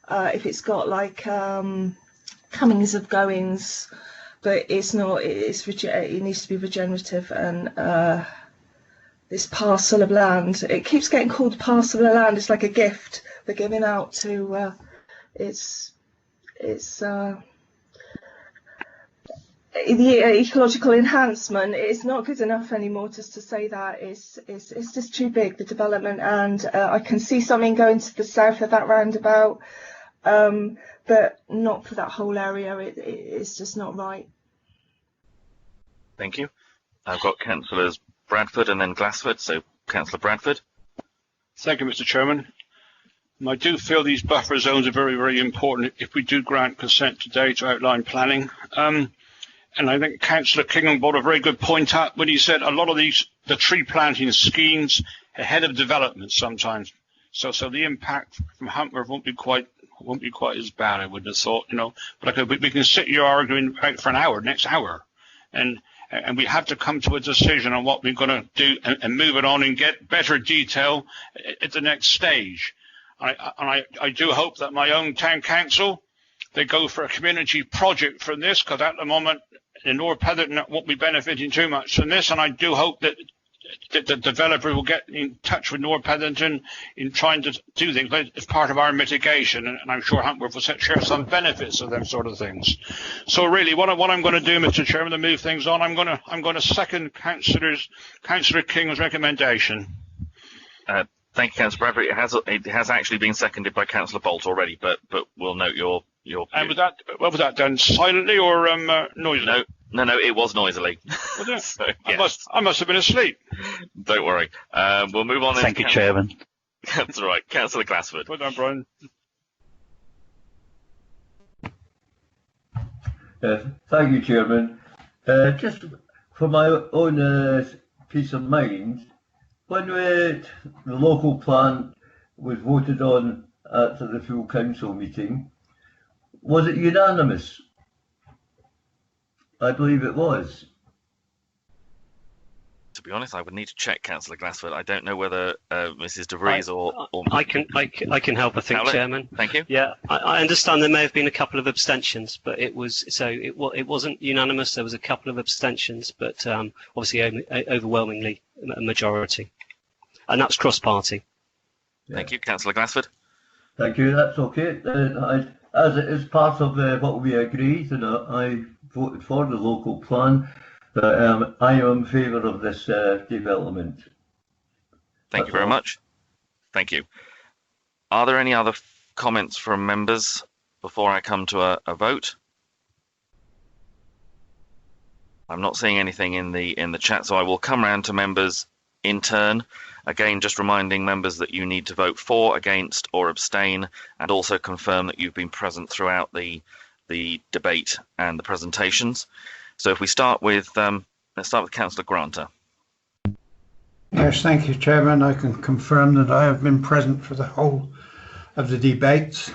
if it's got like comings of goings, but it's not. It needs to be regenerative. And this parcel of land, it keeps getting called parcel of land. It's like a gift we're giving out to. The ecological enhancement is not good enough anymore just to say that. It's just too big, the development, and I can see something going to the south of that roundabout, but not for that whole area. It's just not right. Thank you. I've got Councillors Bradford and then Glassford, so Councillor Bradford. Thank you, Mr. Chairman. I do feel these buffer zones are very, very important if we do grant consent today to outline planning. And I think Councillor Kingham brought a very good point up when he said a lot of the tree planting schemes ahead of development sometimes. So the impact from Huntworth won't be quite as bad, I would have thought, you know. But we can sit here arguing for an hour, next hour, and we have to come to a decision on what we're going to do and move it on and get better detail at the next stage. I do hope that my own town council, they go for a community project from this, because at the moment the North Petherton won't be benefiting too much from this, and I do hope that the developer will get in touch with North Petherton in trying to do things as part of our mitigation, and I'm sure Huntworth will share some benefits of them sort of things. So really, what I'm going to do, Mr. Chairman, to move things on, I'm going to second Councillor King's recommendation. Thank you, Councillor Bradford. It has actually been seconded by Councillor Bolt already, but we'll note your. And was that done silently or noisily? No, it was noisily. Was it? So, yes. I must have been asleep. Don't worry. We'll move on. Thank you, Chairman. That's all right, Councillor Glassford. Well done, Brian. Thank you, Chairman. Just for my own peace of mind, when the local plan was voted on at the full council meeting, was it unanimous? I believe it was. To be honest, I would need to check, Councillor Glassford. I don't know whether Mrs. De Vries or I can help. I think, Houlet. Chairman. Thank you. Yeah, I understand there may have been a couple of abstentions, but it wasn't unanimous. There was a couple of abstentions, but obviously overwhelmingly a majority, and that's cross-party. Thank you, Councillor Glassford. Thank you. That's okay. As it is part of what we agreed, and I voted for the local plan. But I am in favour of this development. Thank you very much. Thank you. Are there any other comments from members before I come to a vote? I'm not seeing anything in the chat, so I will come round to members in turn. Again, just reminding members that you need to vote for, against, or abstain, and also confirm that you've been present throughout the debate and the presentations. So if we start with, let's start with Councillor Granter. Yes, thank you, Chairman. I can confirm that I have been present for the whole of the debates.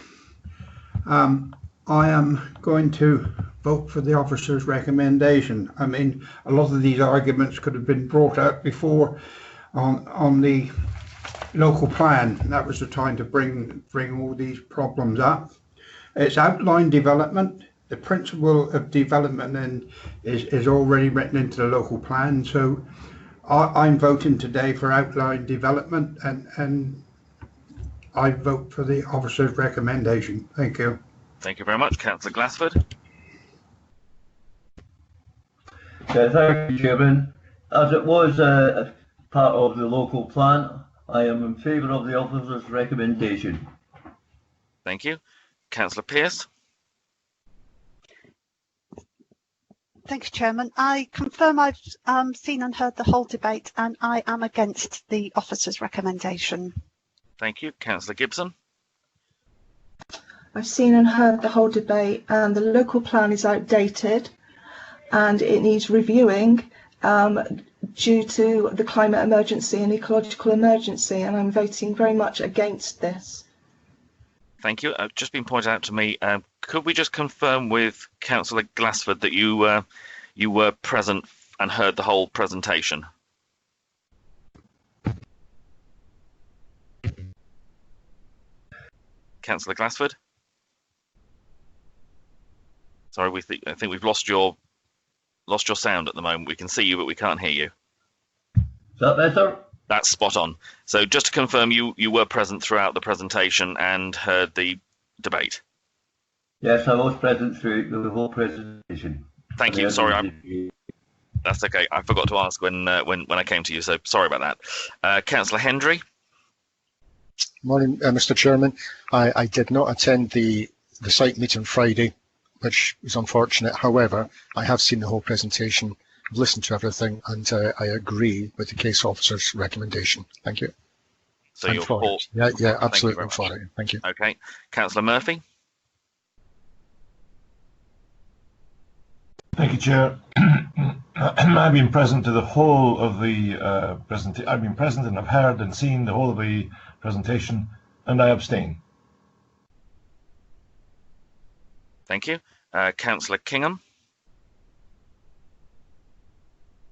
I am going to vote for the officer's recommendation. I mean, a lot of these arguments could have been brought out before on the local plan. That was the time to bring all these problems up. It's outline development. The principle of development is already written into the local plan. So I'm voting today for outline development, and I vote for the officer's recommendation. Thank you. Thank you very much. Councillor Glassford. Thank you, Chairman. As it was a part of the local plan, I am in favour of the officer's recommendation. Thank you. Councillor Pearce. Thank you, Chairman. I confirm I've seen and heard the whole debate, and I am against the officer's recommendation. Thank you. Councillor Gibson. I've seen and heard the whole debate, and the local plan is outdated and it needs reviewing due to the climate emergency and ecological emergency, and I'm voting very much against this. Thank you. Just been pointed out to me, could we just confirm with Councillor Glassford that you were present and heard the whole presentation? Councillor Glassford? Sorry, I think we've lost your sound at the moment. We can see you, but we can't hear you. Is that better? That's spot on. So just to confirm, you were present throughout the presentation and heard the debate? Yes, I was present through the whole presentation. Thank you. Sorry, that's okay. I forgot to ask when I came to you, so sorry about that. Councillor Hendry. Morning, Mr. Chairman. I did not attend the site meeting Friday, which is unfortunate. However, I have seen the whole presentation, I've listened to everything, and I agree with the case officer's recommendation. Thank you. So you're for it? Yeah, absolutely for it. Thank you. Okay. Councillor Murphy. Thank you, Chair. I've been present to the whole of the presentation. I've been present and I've heard and seen the whole of the presentation, and I abstain. Thank you. Councillor Kingham.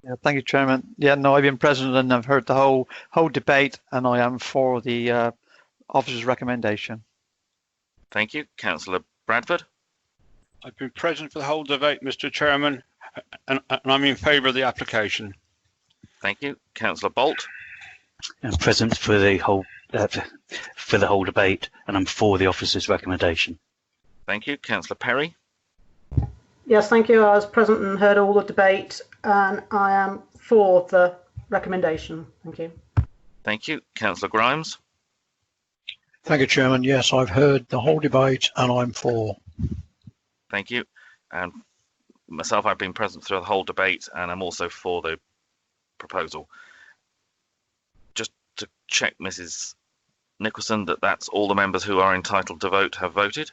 Yeah, thank you, Chairman. Yeah, no, I've been present and I've heard the whole debate, and I am for the officer's recommendation. Thank you. Councillor Bradford. I've been present for the whole debate, Mr. Chairman, and I'm in favour of the application. Thank you. Councillor Bolt. I'm present for the whole debate, and I'm for the officer's recommendation. Thank you. Councillor Perry. Yes, thank you. I was present and heard all the debate, and I am for the recommendation. Thank you. Thank you. Councillor Grimes. Thank you, Chairman. Yes, I've heard the whole debate and I'm for. Thank you. And myself, I've been present through the whole debate, and I'm also for the proposal. Just to check, Mrs. Nicholson, that's all the members who are entitled to vote have voted?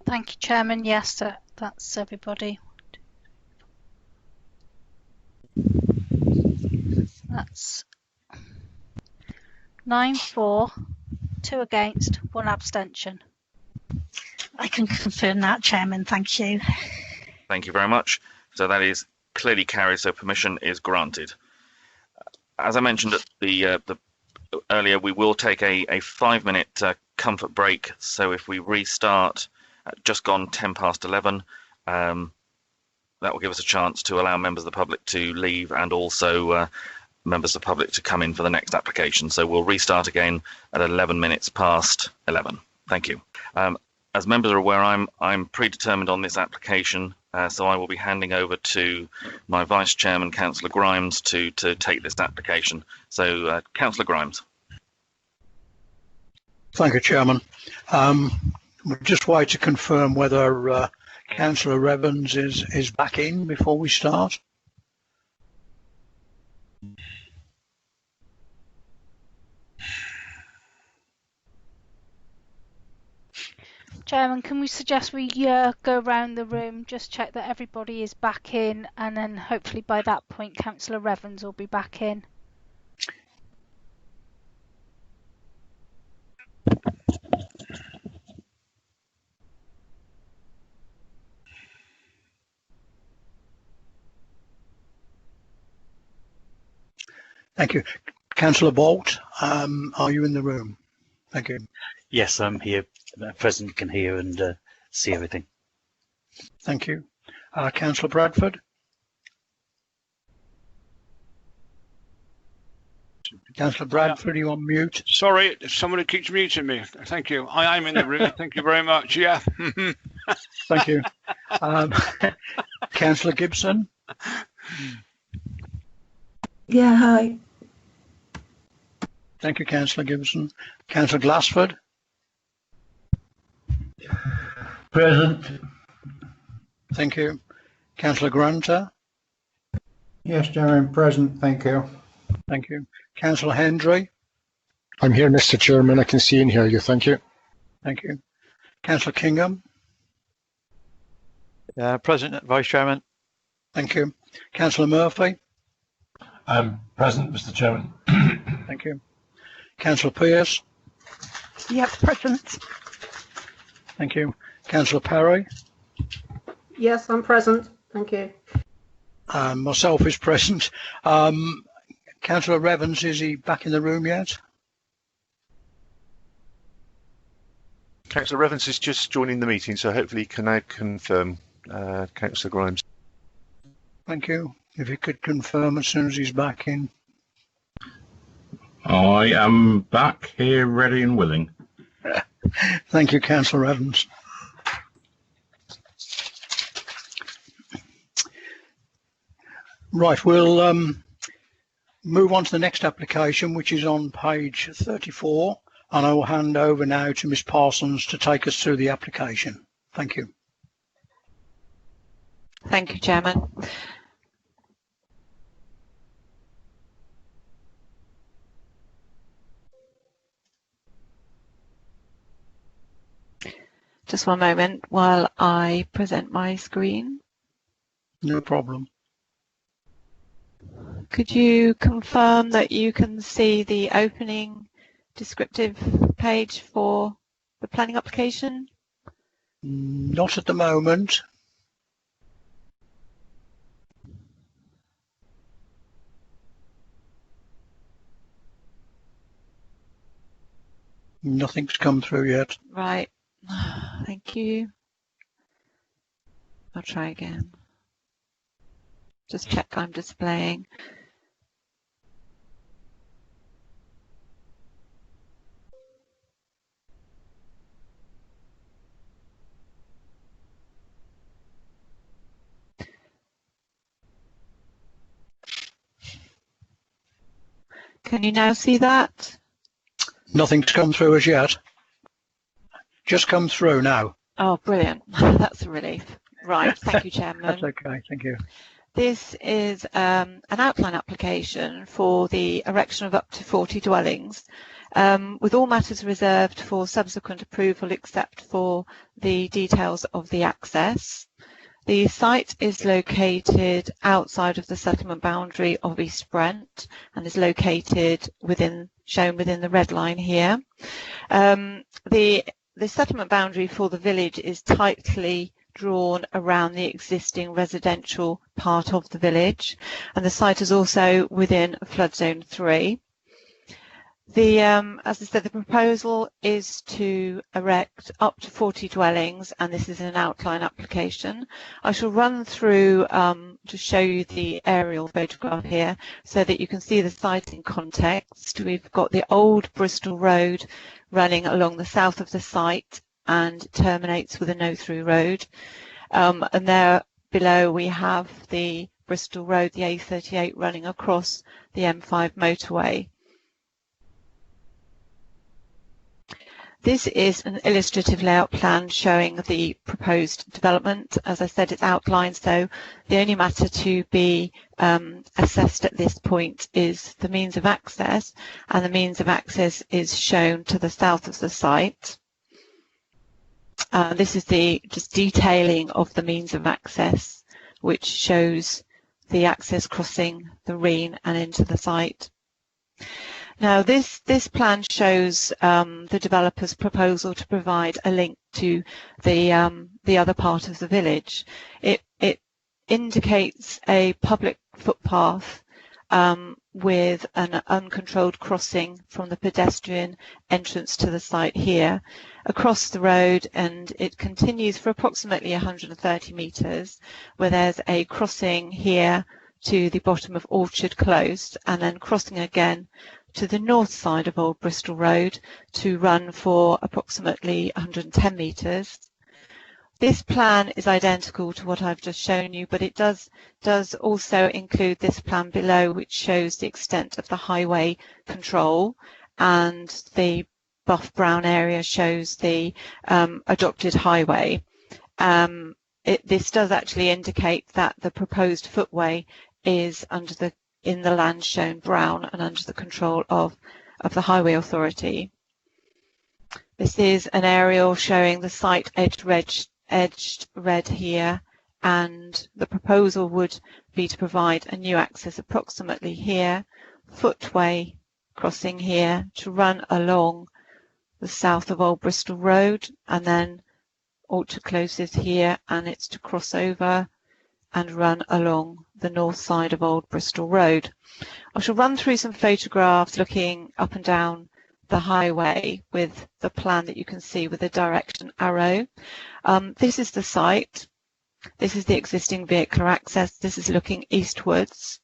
Thank you, Chairman. Yes, that's everybody. That's 9 for, 2 against, 1 abstention. I can confirm that, Chairman. Thank you. Thank you very much. So that is clearly carried, so permission is granted. As I mentioned at the earlier, we will take a 5-minute comfort break. So if we restart at just gone 11:10, that will give us a chance to allow members of the public to leave, and also members of the public to come in for the next application. So we'll restart again at 11 minutes past 11. Thank you. As members are aware, I'm predetermined on this application So I will be handing over to my Vice Chairman, Councillor Grimes, to take this application. So, Councillor Grimes. Thank you, Chairman. We'll just wait to confirm whether Councillor Evans is back in before we start. Chairman, can we suggest we go around the room, just check that everybody is back in, and then hopefully by that point Councillor Evans will be back in. Thank you. Councillor Bolt, are you in the room? Thank you. Yes, I'm here. Present, can hear and see everything. Thank you. Councillor Bradford? Councillor Bradford, are you on mute? Sorry, somebody keeps muting me. Thank you. I am in the room. Thank you very much. Yeah. Thank you. Councillor Gibson? Yeah, hi. Thank you, Councillor Gibson. Councillor Glassford? Present. Thank you. Councillor Granter? Yes, Chairman, present. Thank you. Thank you. Councillor Hendry? I'm here, Mr. Chairman. I can see and hear you. Thank you. Thank you. Councillor Kingham? President, Vice Chairman. Thank you. Councillor Murphy? I'm present, Mr. Chairman. Thank you. Councillor Pearce? Yep, present. Thank you. Councillor Perry? Yes, I'm present. Thank you. Myself is present. Councillor Evans, is he back in the room yet? Councillor Evans is just joining the meeting, so hopefully he can now confirm. Councillor Grimes. Thank you. If you could confirm as soon as he's back in. I am back here, ready and willing. Thank you, Councillor Evans. Right, we'll move on to the next application, which is on page 34, and I will hand over now to Ms Parsons to take us through the application. Thank you. Thank you, Chairman. Just one moment while I present my screen. No problem. Could you confirm that you can see the opening descriptive page for the planning application? Not at the moment. Nothing's come through yet. Right. Thank you. I'll try again. Just check I'm displaying. Can you now see that? Nothing's come through as yet. Just come through now. Oh, brilliant. That's a relief. Right. Thank you, Chairman. That's okay. Thank you. This is an outline application for the erection of up to 40 dwellings, with all matters reserved for subsequent approval except for the details of the access. The site is located outside of the settlement boundary of East Brent and is located shown within the red line here. The settlement boundary for the village is tightly drawn around the existing residential part of the village, and the site is also within flood zone 3. As I said, the proposal is to erect up to 40 dwellings, and this is an outline application. I shall run through to show you the aerial photograph here so that you can see the site in context. We've got the old Bristol Road running along the south of the site and terminates with a no-through road. And there below we have the Bristol Road, the A38 running across the M5 motorway. This is an illustrative layout plan showing the proposed development. As I said, it's outlined, so the only matter to be assessed at this point is the means of access, and the means of access is shown to the south of the site. This is the just detailing of the means of access, which shows the access crossing the Reen and into the site. Now, this plan shows the developer's proposal to provide a link to the other part of the village. It indicates a public footpath with an uncontrolled crossing from the pedestrian entrance to the site here across the road, and it continues for approximately 130 metres, where there's a crossing here to the bottom of Orchard Close, and then crossing again to the north side of Old Bristol Road to run for approximately 110 metres. This plan is identical to what I've just shown you, but it does also include this plan below, which shows the extent of the highway control, and the buff brown area shows the adopted highway. This does actually indicate that the proposed footway is in the land shown brown and under the control of the Highway Authority. This is an aerial showing the site edged red here, and the proposal would be to provide a new access approximately here, footway crossing here to run along the south of Old Bristol Road, and then Orchard Close is here, and it's to cross over and run along the north side of Old Bristol Road. I shall run through some photographs looking up and down the highway with the plan that you can see with the direction arrow. This is the site. This is the existing vehicular access. This is looking eastwards.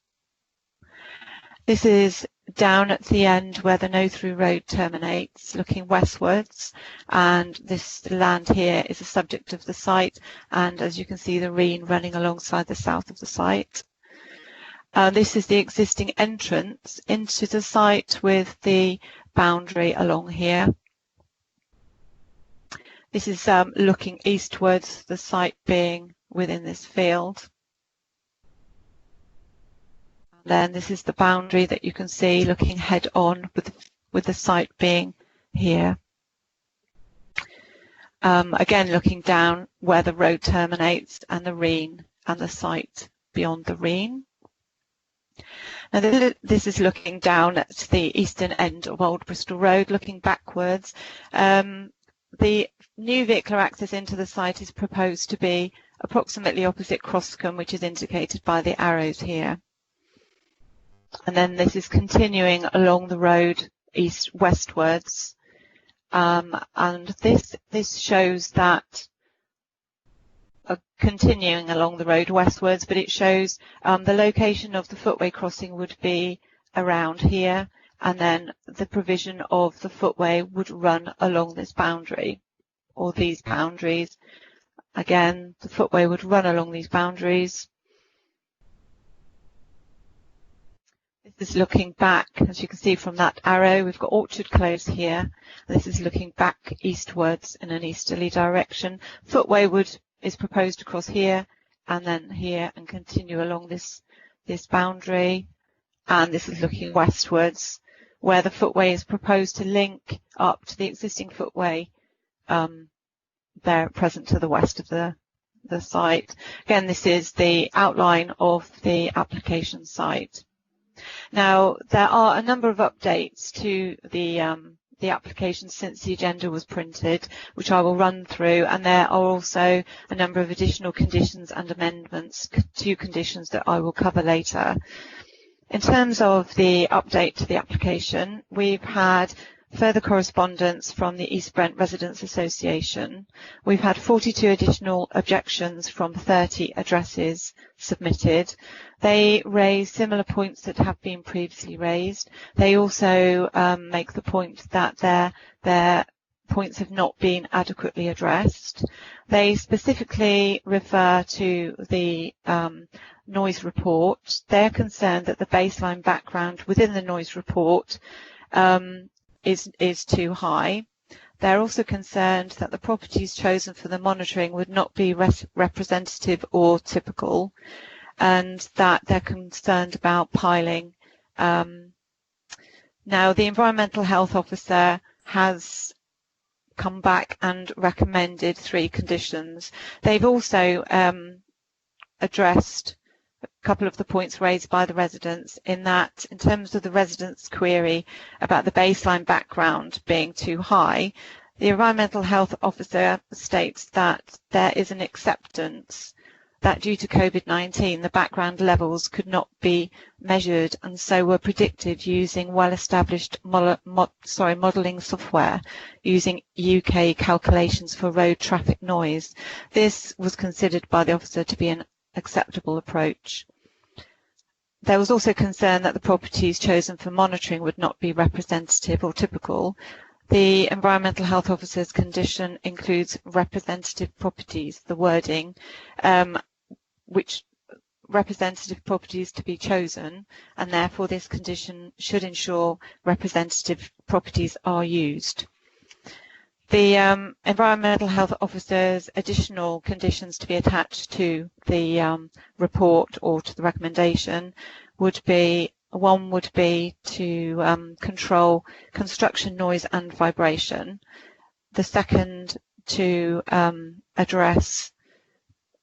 This is down at the end where the no-through road terminates, looking westwards, and this land here is the subject of the site, and as you can see, the Reen running alongside the south of the site. This is the existing entrance into the site with the boundary along here. This is looking eastwards, the site being within this field. Then this is the boundary that you can see looking head on with the site being here. Again, looking down where the road terminates and the Reen and the site beyond the Reen. Now this is looking down at the eastern end of Old Bristol Road, looking backwards. The new vehicular access into the site is proposed to be approximately opposite Croscombe, which is indicated by the arrows here. And then this is continuing along the road westwards, and this shows that continuing along the road westwards, but it shows the location of the footway crossing would be around here, and then the provision of the footway would run along this boundary or these boundaries. Again, the footway would run along these boundaries. This is looking back, as you can see from that arrow, we've got Orchard Close here. This is looking back eastwards in an easterly direction. Footway is proposed to cross here and then here and continue along this boundary. And this is looking westwards, where the footway is proposed to link up to the existing footway there present to the west of the site. Again, this is the outline of the application site. Now, there are a number of updates to the application since the agenda was printed, which I will run through, and there are also a number of additional conditions and amendments to conditions that I will cover later. In terms of the update to the application, we've had further correspondence from the East Brent Residents Association. We've had 42 additional objections from 30 addresses submitted. They raise similar points that have been previously raised. They also make the point that points have not been adequately addressed. They specifically refer to the noise report. They're concerned that the baseline background within the noise report is too high. They're also concerned that the properties chosen for the monitoring would not be representative or typical, and that they're concerned about piling. Now, the Environmental Health Officer has come back and recommended 3 conditions. They've also addressed a couple of the points raised by the residents, in that, in terms of the residents' query about the baseline background being too high, the Environmental Health Officer states that there is an acceptance that due to COVID-19, the background levels could not be measured and so were predicted using well-established modelling software using UK calculations for road traffic noise. This was considered by the officer to be an acceptable approach. There was also concern that the properties chosen for monitoring would not be representative or typical. The Environmental Health Officer's condition includes representative properties, the wording, which representative properties to be chosen, and therefore this condition should ensure representative properties are used. The Environmental Health Officer's additional conditions to be attached to the report or to the recommendation would be, one would be to control construction noise and vibration. The second, to address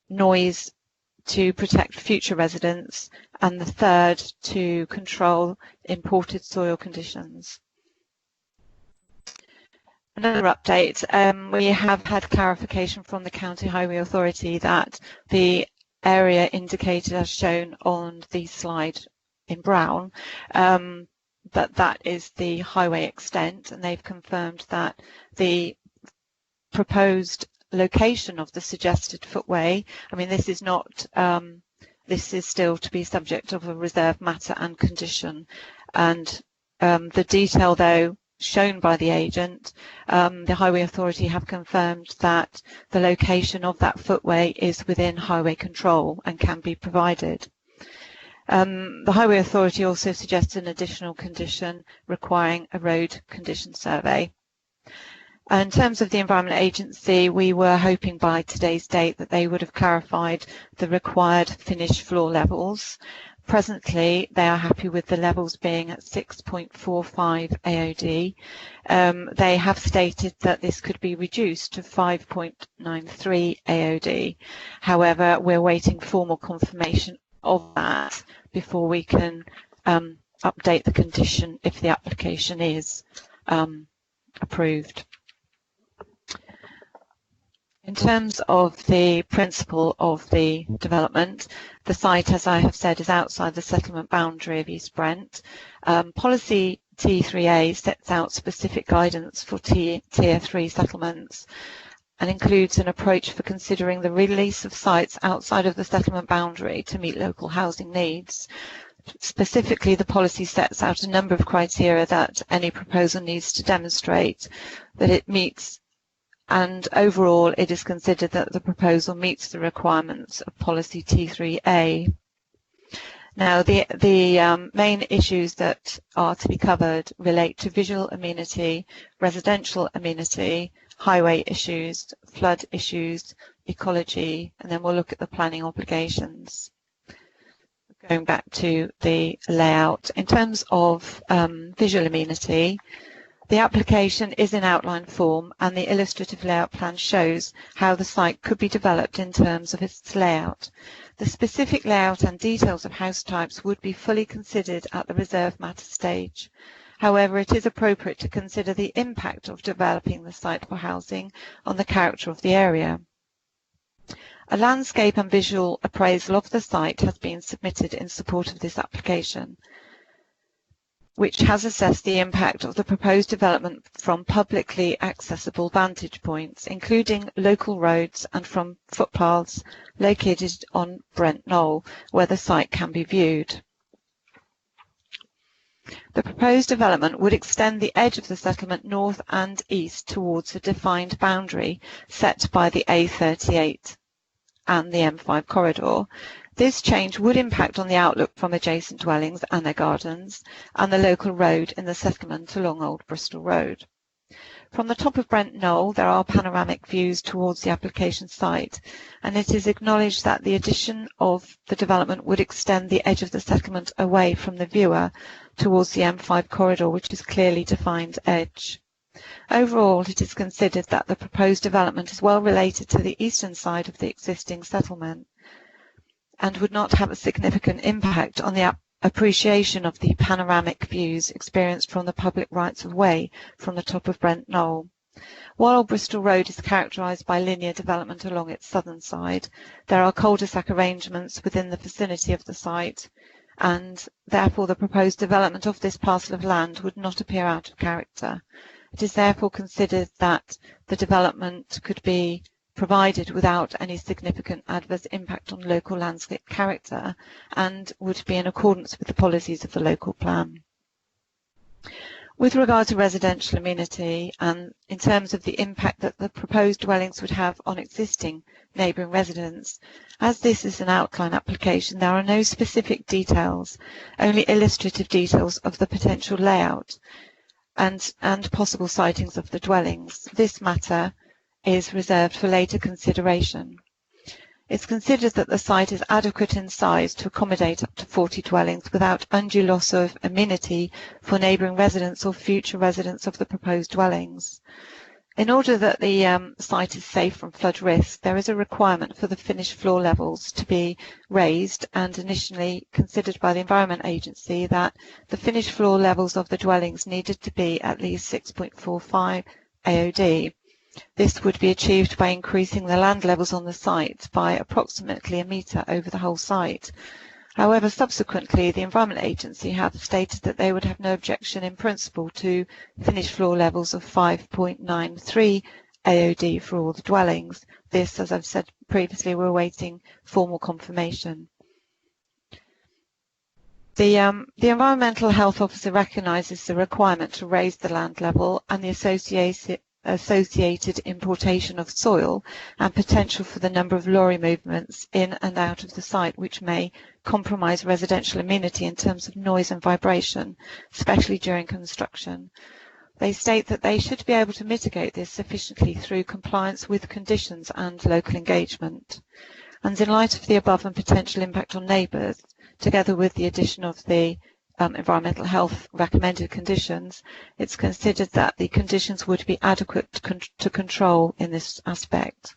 noise to protect future residents, and the third, to control imported soil conditions. Another update, we have had clarification from the County Highway Authority that the area indicated as shown on the slide in brown, that is the highway extent, and they've confirmed that the proposed location of the suggested footway, I mean, this is not, this is still to be subject of a reserved matter and condition, and the detail though shown by the agent, the Highway Authority have confirmed that the location of that footway is within highway control and can be provided. The Highway Authority also suggests an additional condition requiring a road condition survey. In terms of the Environment Agency, we were hoping by today's date that they would have clarified the required finished floor levels. Presently, they are happy with the levels being at 6.45 AOD. They have stated that this could be reduced to 5.93 AOD. However, we're waiting formal confirmation of that before we can update the condition if the application is approved. In terms of the principle of the development, the site, as I have said, is outside the settlement boundary of East Brent. Policy T3A sets out specific guidance for Tier 3 settlements and includes an approach for considering the release of sites outside of the settlement boundary to meet local housing needs. Specifically, the policy sets out a number of criteria that any proposal needs to demonstrate that it meets, and overall it is considered that the proposal meets the requirements of policy T3A. Now, the main issues that are to be covered relate to visual amenity, residential amenity, highway issues, flood issues, ecology, and then we'll look at the planning obligations. Going back to the layout, in terms of visual amenity, the application is in outline form and the illustrative layout plan shows how the site could be developed in terms of its layout. The specific layout and details of house types would be fully considered at the reserve matter stage. However, it is appropriate to consider the impact of developing the site for housing on the character of the area. A landscape and visual appraisal of the site has been submitted in support of this application, which has assessed the impact of the proposed development from publicly accessible vantage points, including local roads and from footpaths located on Brent Knoll, where the site can be viewed. The proposed proposed development would extend the edge of the settlement north and east towards a defined boundary set by the A38 and the M5 corridor. This change would impact on the outlook from adjacent dwellings and their gardens and the local road in the settlement along Old Bristol Road. From the top of Brent Knoll, there are panoramic views towards the application site, and it is acknowledged that the addition of the development would extend the edge of the settlement away from the viewer towards the M5 corridor, which is clearly defined edge. Overall, it is considered that the proposed development is well related to the eastern side of the existing settlement and would not have a significant impact on the appreciation of the panoramic views experienced from the public rights of way from the top of Brent Knoll. While Bristol Road is characterised by linear development along its southern side, there are cul-de-sac arrangements within the vicinity of the site, and therefore the proposed development of this parcel of land would not appear out of character. It is therefore considered that the development could be provided without any significant adverse impact on local landscape character and would be in accordance with the policies of the local plan. With regard to residential amenity and in terms of the impact that the proposed dwellings would have on existing neighbouring residents, as this is an outline application, there are no specific details, only illustrative details of the potential layout and possible sightings of the dwellings. This matter is reserved for later consideration. It's considered that the site is adequate in size to accommodate up to 40 dwellings without undue loss of amenity for neighbouring residents or future residents of the proposed dwellings. In order that the site is safe from flood risk, there is a requirement for the finished floor levels to be raised, and initially considered by the Environment Agency that the finished floor levels of the dwellings needed to be at least 6.45 AOD. This would be achieved by increasing the land levels on the site by approximately a metre over the whole site. However, subsequently, the Environment Agency have stated that they would have no objection in principle to finished floor levels of 5.93 AOD for all the dwellings. This, as I've said previously, we're awaiting formal confirmation. The Environmental Health Officer recognises the requirement to raise the land level and the associated importation of soil and potential for the number of lorry movements in and out of the site, which may compromise residential amenity in terms of noise and vibration, especially during construction. They state that they should be able to mitigate this sufficiently through compliance with conditions and local engagement. And in light of the above and potential impact on neighbours, together with the addition of the environmental health recommended conditions, it's considered that the conditions would be adequate to control in this aspect.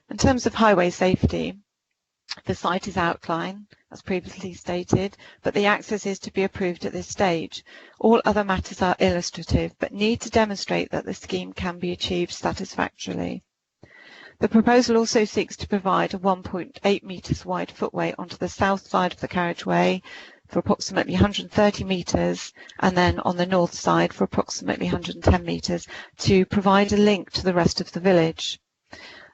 In terms of highway safety, the site is outlined, as previously stated, but the access is to be approved at this stage. All other matters are illustrative, but need to demonstrate that the scheme can be achieved satisfactorily. The proposal also seeks to provide a 1.8 metres wide footway onto the south side of the carriageway for approximately 130 metres, and then on the north side for approximately 110 metres to provide a link to the rest of the village.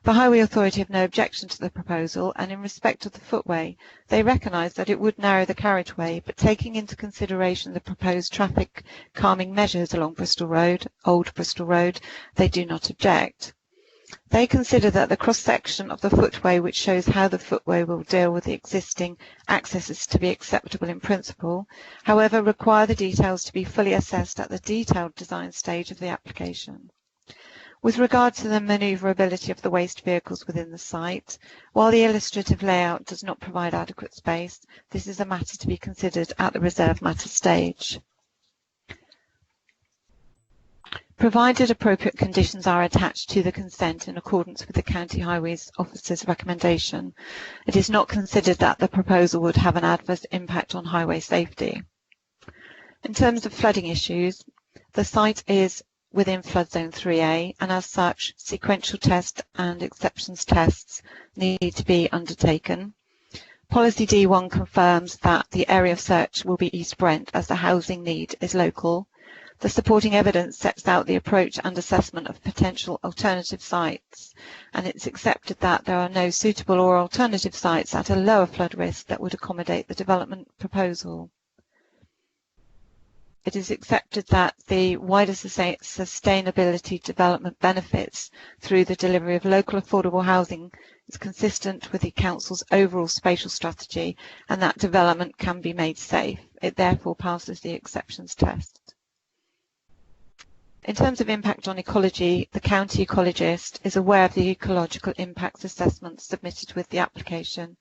The Highway Authority have no objection to the proposal, and in respect of the footway, they recognise that it would narrow the carriageway, but taking into consideration the proposed traffic calming measures along Bristol Road, Old Bristol Road, they do not object. They consider that the cross-section of the footway, which shows how the footway will deal with the existing accesses, to be acceptable in principle, however require the details to be fully assessed at the detailed design stage of the application. With regard to the manoeuvrability of the waste vehicles within the site, while the illustrative layout does not provide adequate space, this is a matter to be considered at the reserve matter stage. Provided appropriate conditions are attached to the consent in accordance with the County Highways Officer's recommendation, it is not considered that the proposal would have an adverse impact on highway safety. In terms of flooding issues, the site is within flood zone 3A, and as such, sequential tests and exceptions tests need to be undertaken. Policy D1 confirms that the area of search will be East Brent as the housing need is local. The supporting evidence sets out the approach and assessment of potential alternative sites, and it's accepted that there are no suitable or alternative sites at a lower flood risk that would accommodate the development proposal. it is accepted that the wider sustainability development benefits through the delivery of local affordable housing is consistent with the Council's overall spatial strategy, and that development can be made safe. It therefore passes the exceptions test. In terms of impact on ecology, the county ecologist is aware of the ecological impacts assessment submitted with the application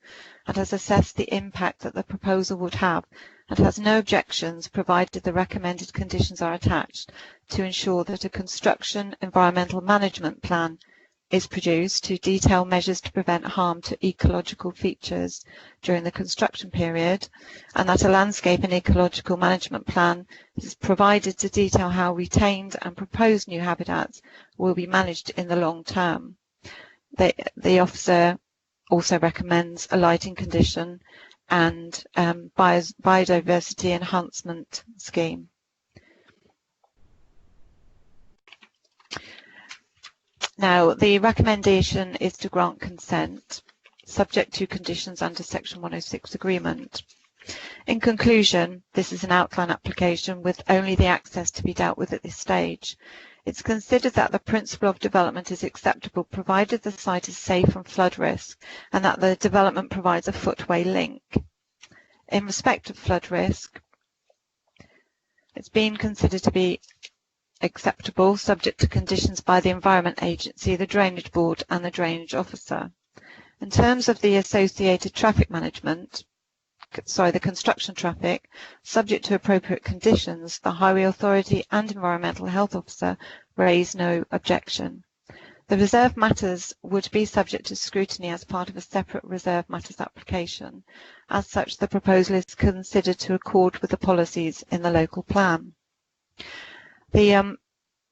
and has assessed the impact that the proposal would have and has no objections provided the recommended conditions are attached to ensure that a construction environmental management plan is produced to detail measures to prevent harm to ecological features during the construction period, and that a landscape and ecological management plan is provided to detail how retained and proposed new habitats will be managed in the long term. The officer also recommends a lighting condition and biodiversity enhancement scheme. Now, the recommendation is to grant consent, subject to conditions under Section 106 agreement. In conclusion, this is an outline application with only the access to be dealt with at this stage. It's considered that the principle of development is acceptable provided the site is safe from flood risk and that the development provides a footway link. In respect of flood risk, it's been considered to be acceptable, subject to conditions by the Environment Agency, the Drainage Board and the Drainage Officer. In terms of the associated traffic management, the construction traffic, subject to appropriate conditions, the Highway Authority and Environmental Health Officer raise no objection. The reserve matters would be subject to scrutiny as part of a separate reserve matters application. As such, the proposal is considered to accord with the policies in the local plan.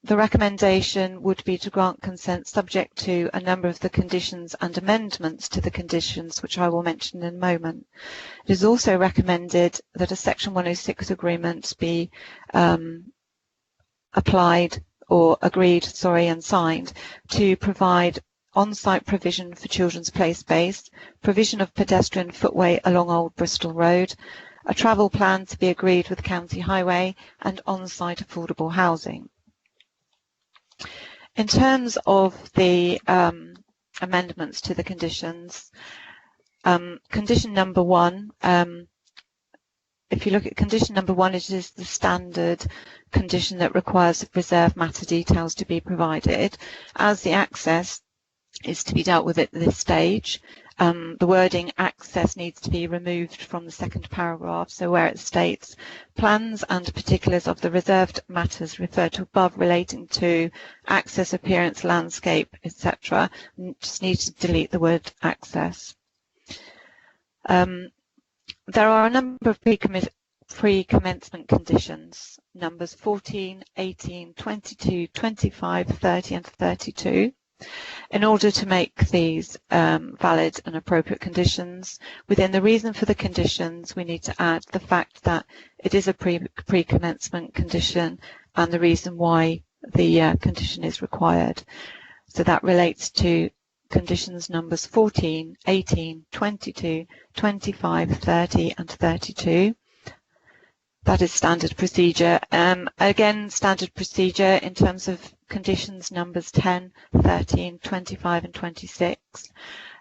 The recommendation would be to grant consent subject to a number of the conditions and amendments to the conditions, which I will mention in a moment. It is also recommended that a Section 106 agreement be applied or agreed, and signed to provide on-site provision for children's play space, provision of pedestrian footway along Old Bristol Road, a travel plan to be agreed with County Highway, and on-site affordable housing. In terms of the amendments to the conditions, condition number 1, if you look at condition number 1, it is the standard condition that requires reserve matter details to be provided. As the access is to be dealt with at this stage, the wording access needs to be removed from the second paragraph, so where it states plans and particulars of the reserved matters referred to above relating to access, appearance, landscape, etc. Just need to delete the word access. There are a number of pre-commencement conditions, numbers 14, 18, 22, 25, 30 and 32. In order to make these valid and appropriate conditions, within the reason for the conditions, we need to add the fact that it is a pre-commencement condition and the reason why the condition is required. So that relates to conditions numbers 14, 18, 22, 25, 30 and 32. That is standard procedure. Again, standard procedure in terms of conditions numbers 10, 13, 25 and 26.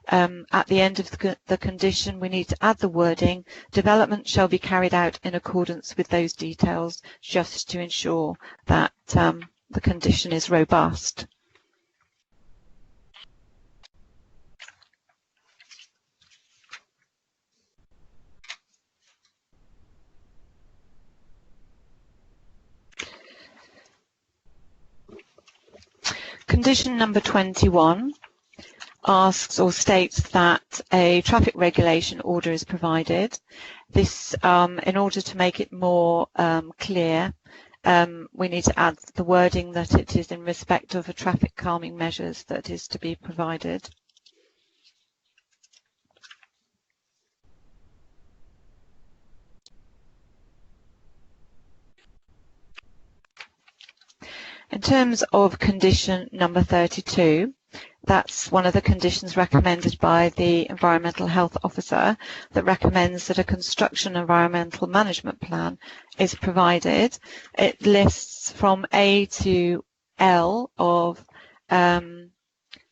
At the end of the condition, we need to add the wording, development shall be carried out in accordance with those details, just to ensure that the condition is robust. Condition number 21 asks or states that a traffic regulation order is provided. This, in order to make it more clear, we need to add the wording that it is in respect of a traffic calming measures that is to be provided. In terms of condition number 32, That's one of the conditions recommended by the Environmental Health Officer, that recommends that a construction environmental management plan is provided. It lists from A to L of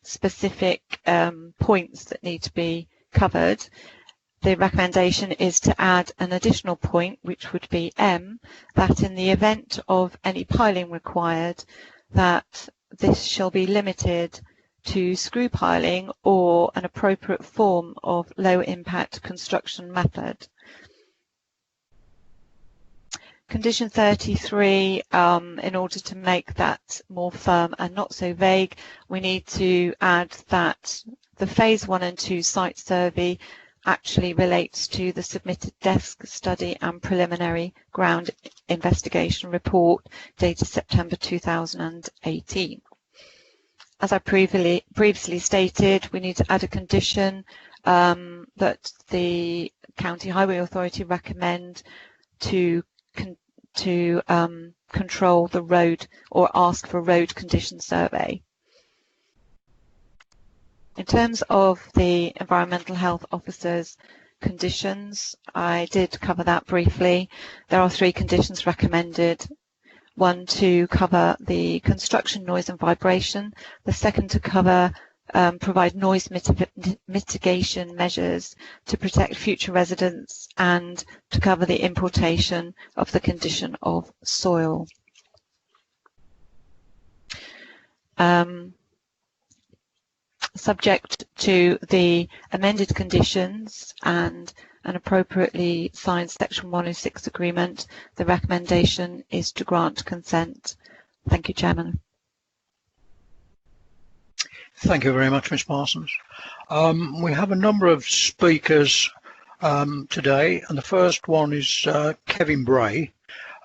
specific points that need to be covered. The recommendation is to add an additional point, which would be M, that in the event of any piling required, that this shall be limited to screw piling or an appropriate form of low impact construction method. Condition 33, in order to make that more firm and not so vague, we need to add that the phase 1 and 2 site survey actually relates to the submitted desk study and preliminary ground investigation report dated September 2018. As I previously stated, we need to add a condition that the County Highway Authority recommend to control the road or ask for a road condition survey. In terms of the Environmental Health Officer's conditions, I did cover that briefly. There are 3 conditions recommended. One to cover the construction noise and vibration, the second to cover provide noise mitigation measures to protect future residents, and to cover the importation of the condition of soil. Subject to the amended conditions and an appropriately signed Section 106 agreement, the recommendation is to grant consent. Thank you, Chairman. Thank you very much, Ms Parsons. We have a number of speakers today, and the first one is Kevin Bray.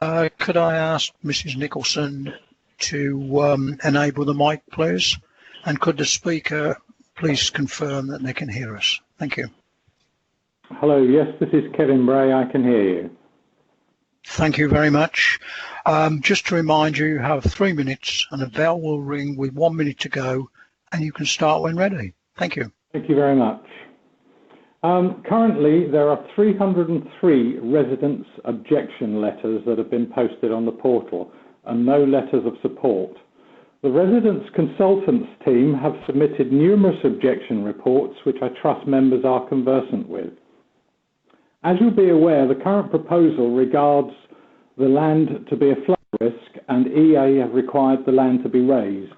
Could I ask Mrs Nicholson to enable the mic, please? And could the speaker please confirm that they can hear us? Thank you. Hello, yes, this is Kevin Bray. I can hear you. Thank you very much. Just to remind you, you have 3 minutes and a bell will ring with 1 minute to go, and you can start when ready. Thank you. Thank you very much. Currently, there are 303 residents' objection letters that have been posted on the portal and no letters of support. The residents' consultants team have submitted numerous objection reports, which I trust members are conversant with. As you'll be aware, the current proposal regards the land to be a flood risk, and EA have required the land to be raised.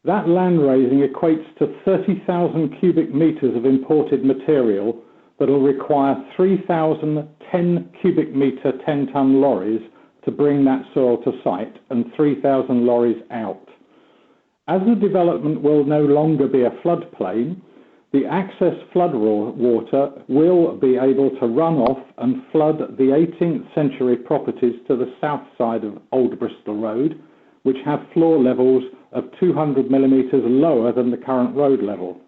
That land raising equates to 30,000 cubic metres of imported material that will require 3,000 10 cubic metre 10-tonne lorries to bring that soil to site, and 3,000 lorries out. As the development will no longer be a floodplain, the access flood water will be able to run off and flood the 18th century properties to the south side of Old Bristol Road, which have floor levels of 200 millimetres lower than the current road level.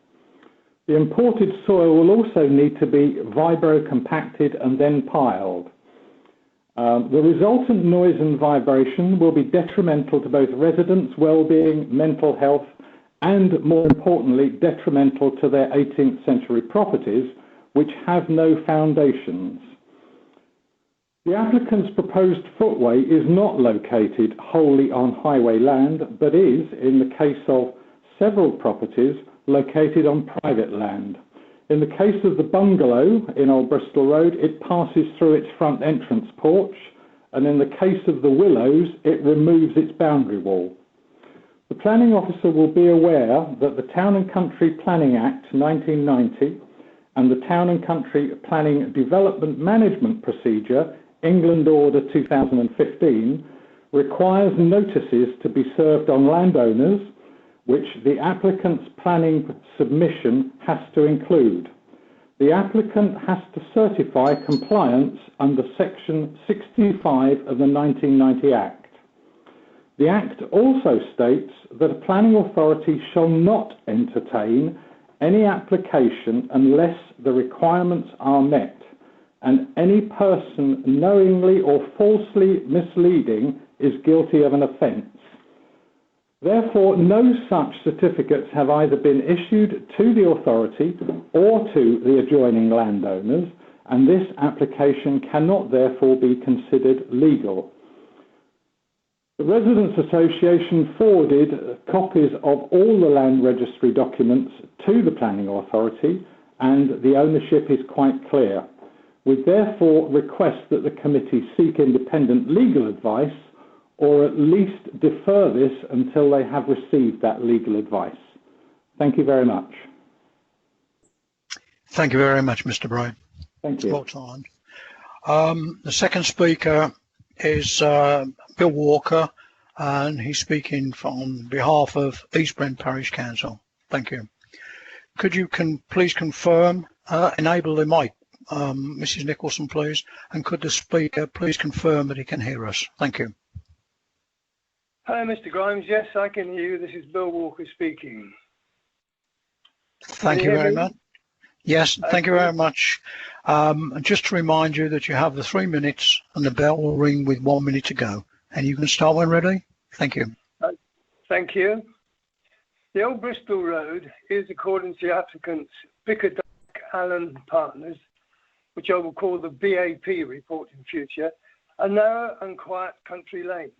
The imported soil will also need to be vibro-compacted and then piled. The resultant noise and vibration will be detrimental to both residents' well-being, mental health, and more importantly, detrimental to their 18th century properties, which have no foundations. The applicant's proposed footway is not located wholly on highway land, but is, in the case of several properties, located on private land. In the case of the bungalow in Old Bristol Road, it passes through its front entrance porch, and in the case of the Willows, it removes its boundary wall. The planning officer will be aware that the Town and Country Planning Act 1990 and the Town and Country Planning Development Management Procedure, England Order 2015, requires notices to be served on landowners, which the applicant's planning submission has to include. The applicant has to certify compliance under Section 65 of the 1990 Act. The Act also states that a planning authority shall not entertain any application unless the requirements are met, and any person knowingly or falsely misleading is guilty of an offence. Therefore, no such certificates have either been issued to the authority or to the adjoining landowners, and this application cannot therefore be considered legal. The Residents Association forwarded copies of all the land registry documents to the planning authority, and the ownership is quite clear. We therefore request that the committee seek independent legal advice, or at least defer this until they have received that legal advice. Thank you very much. Thank you very much, Mr. Bray. Thank you. Well timed. The second speaker is Bill Walker, and he's speaking on behalf of East Brent Parish Council. Thank you. Could you please confirm, enable the mic, Mrs. Nicholson, please, and could the speaker please confirm that he can hear us? Thank you. Hello, Mr. Grimes. Yes, I can hear you. This is Bill Walker speaking. Thank you very much. Yes, thank you very much. And just to remind you that you have the 3 minutes and the bell will ring with 1 minute to go. And you can start when ready. Thank you. Thank you. The Old Bristol Road is, according to the applicants, Bickerdike Allen Partners, which I will call the BAP report in future, a narrow and quiet country lane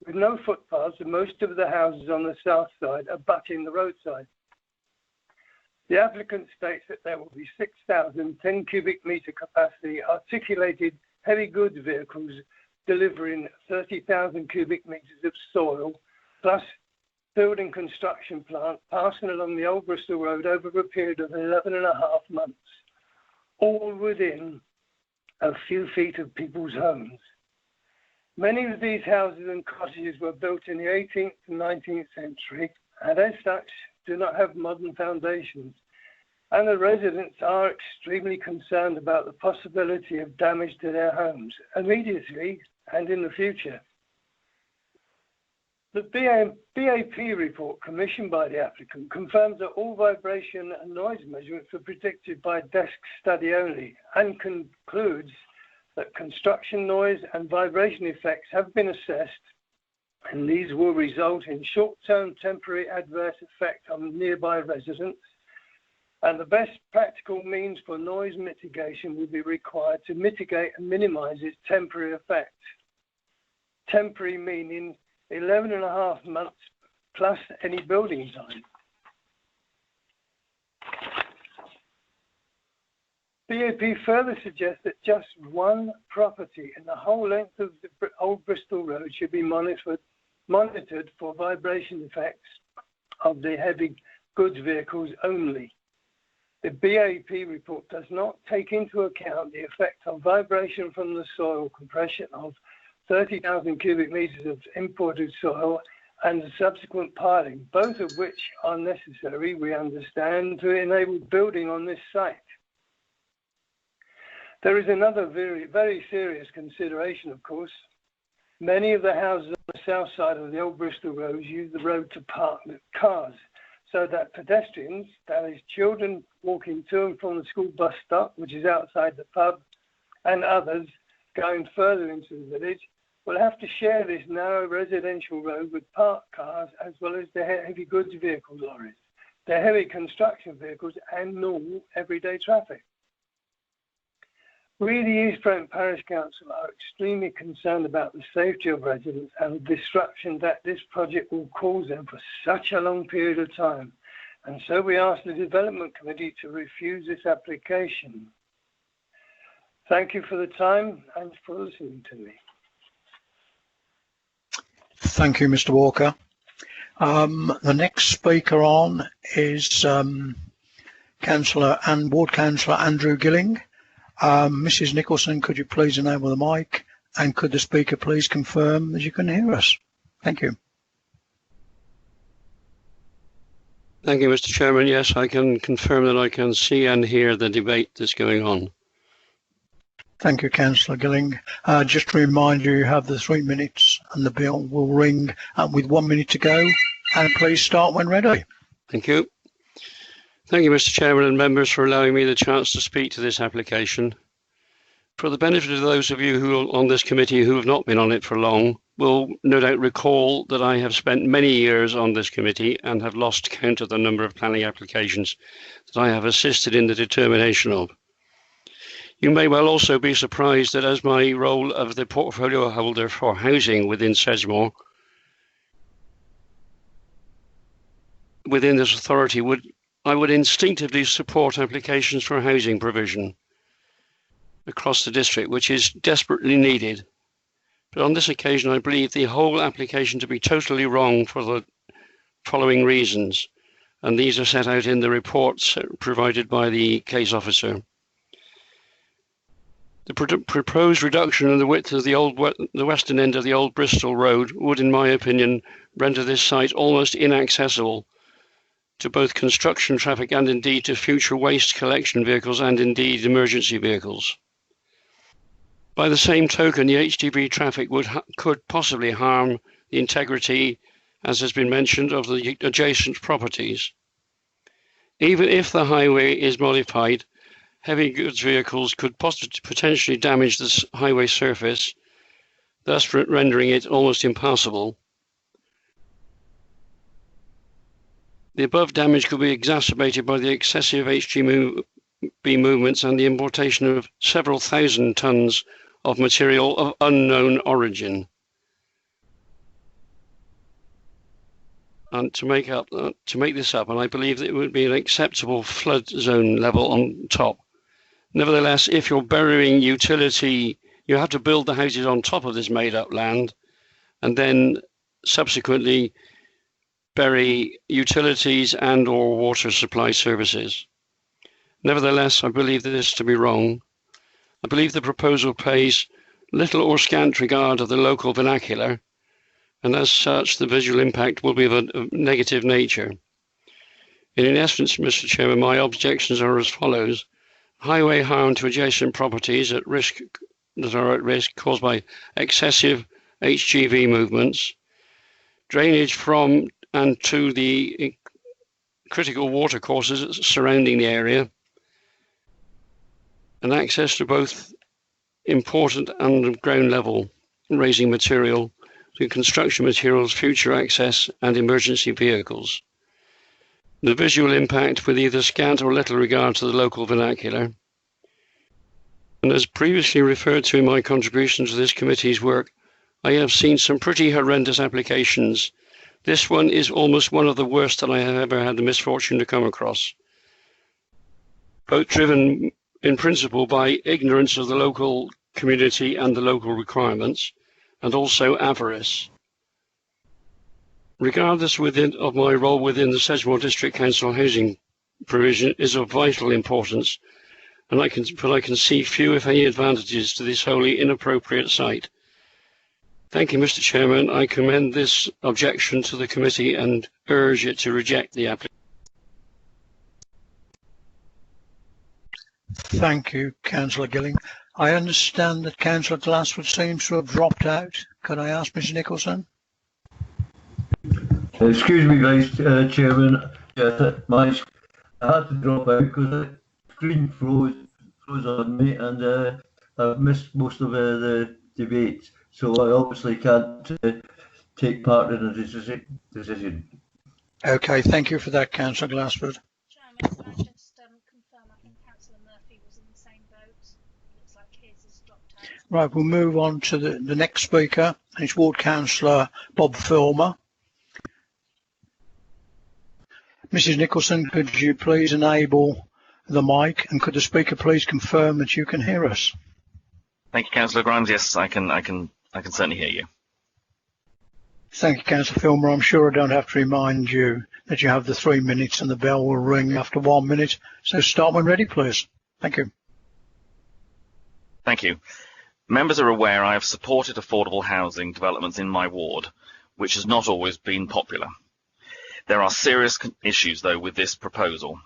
with no footpaths, and most of the houses on the south side abutting the roadside. The applicant states that there will be 6,010 cubic metre capacity articulated heavy goods vehicles delivering 30,000 cubic metres of soil, plus building construction plant passing along the Old Bristol Road over a period of 11.5 months, all within a few feet of people's homes. Many of these houses and cottages were built in the 18th and 19th century, and as such do not have modern foundations, and the residents are extremely concerned about the possibility of damage to their homes immediately and in the future. The BAP report commissioned by the applicant confirms that all vibration and noise measurements were predicted by desk study only, and concludes that construction noise and vibration effects have been assessed, and these will result in short-term temporary adverse effect on nearby residents, and the best practical means for noise mitigation will be required to mitigate and minimize its temporary effect. Temporary meaning 11.5 months plus any building time. BAP further suggests that just one property in the whole length of the Old Bristol Road should be monitored for vibration effects of the heavy goods vehicles only. The BAP report does not take into account the effect on vibration from the soil compression of 30,000 cubic metres of imported soil and the subsequent piling, both of which are necessary, we understand, to enable building on this site. There is another very serious consideration, of course. Many of the houses on the south side of the Old Bristol Road use the road to park cars, so that pedestrians, that is children walking to and from the school bus stop, which is outside the pub, and others going further into the village, will have to share this narrow residential road with parked cars, as well as the heavy goods vehicle lorries, the heavy construction vehicles, and normal everyday traffic. We, the East Brent Parish Council, are extremely concerned about the safety of residents and the disruption that this project will cause them for such a long period of time. And so we ask the Development Committee to refuse this application. Thank you for the time and for listening to me. Thank you, Mr. Walker. The next speaker on is Councillor and Ward Councillor Andrew Gilling. Mrs. Nicholson, could you please enable the mic, and could the speaker please confirm that you can hear us? Thank you. Thank you, Mr. Chairman. Yes, I can confirm that I can see and hear the debate that's going on. Thank you, Councillor Gilling. Just to remind you, you have the 3 minutes and the bell will ring with 1 minute to go. And please start when ready. Thank you. Thank you, Mr. Chairman and members, for allowing me the chance to speak to this application. For the benefit of those of you who are on this committee who have not been on it for long, will no doubt recall that I have spent many years on this committee and have lost count of the number of planning applications that I have assisted in the determination of. You may well also be surprised that as my role of the portfolio holder for housing within Sedgemoor, within this authority, I would instinctively support applications for housing provision across the district, which is desperately needed. But on this occasion, I believe the whole application to be totally wrong for the following reasons, and these are set out in the reports provided by the case officer. The proposed reduction in the width of the western end of the old Bristol Road would, in my opinion, render this site almost inaccessible to both construction traffic and indeed to future waste collection vehicles and indeed emergency vehicles. By the same token, the HGV traffic could possibly harm the integrity, as has been mentioned, of the adjacent properties. Even if the highway is modified, heavy goods vehicles could potentially damage this highway surface, thus rendering it almost impassable. The above damage could be exacerbated by the excessive HGV movements and the importation of several thousand tons of material of unknown origin. And to make this up, and I believe that it would be an acceptable flood zone level on top. Nevertheless, if you're burying utility, you have to build the houses on top of this made-up land, and then subsequently bury utilities and/or water supply services. Nevertheless, I believe this to be wrong. I believe the proposal pays little or scant regard of the local vernacular, and as such, the visual impact will be of a negative nature. In essence, Mr. Chairman, my objections are as follows. Highway harm to adjacent properties that are at risk caused by excessive HGV movements, drainage from and to the critical water courses surrounding the area, and access to both important underground level raising material, to construction materials, future access and emergency vehicles. The visual impact with either scant or little regard to the local vernacular. And as previously referred to in my contribution to this committee's work, I have seen some pretty horrendous applications. This one is almost one of the worst that I have ever had the misfortune to come across. Both driven in principle by ignorance of the local community and the local requirements, and also avarice. Regardless of my role within the Sedgemoor District Council housing provision is of vital importance, and I can see few, if any, advantages to this wholly inappropriate site. Thank you, Mr. Chairman. I commend this objection to the committee and urge it to reject the application. Thank you, Councillor Gilling. I understand that Councillor Glassford seems to have dropped out. Could I ask Mr. Nicholson? Excuse me, Vice Chairman. Yes, I had to drop out because the screen froze on me, and I've missed most of the debates. So I obviously can't take part in the decision. Okay, thank you for that, Councillor Glassford. Chairman, can I just confirm I think Councillor Murphy was in the same boat? Looks like his has dropped out. Right, we'll move on to the next speaker. It's Ward Councillor Bob Filmer. Mrs. Nicholson, could you please enable the mic, and could the speaker please confirm that you can hear us? Thank you, Councillor Grimes. Yes, I can certainly hear you. Thank you, Councillor Filmer. I'm sure I don't have to remind you that you have the 3 minutes and the bell will ring after 1 minute. So start when ready, please. Thank you. Thank you. Members are aware I have supported affordable housing developments in my ward, which has not always been popular. There are serious issues, though, with this proposal.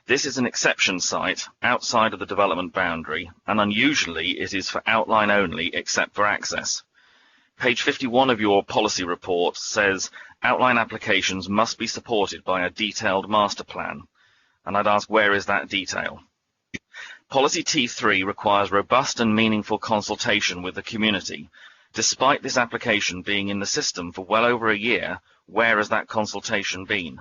This is an exception site outside of the development boundary, and unusually it is for outline only except for access. Page 51 of your policy report says outline applications must be supported by a detailed master plan, and I'd ask, where is that detail? Policy T3 requires robust and meaningful consultation with the community Despite this application being in the system for well over a year, where has that consultation been?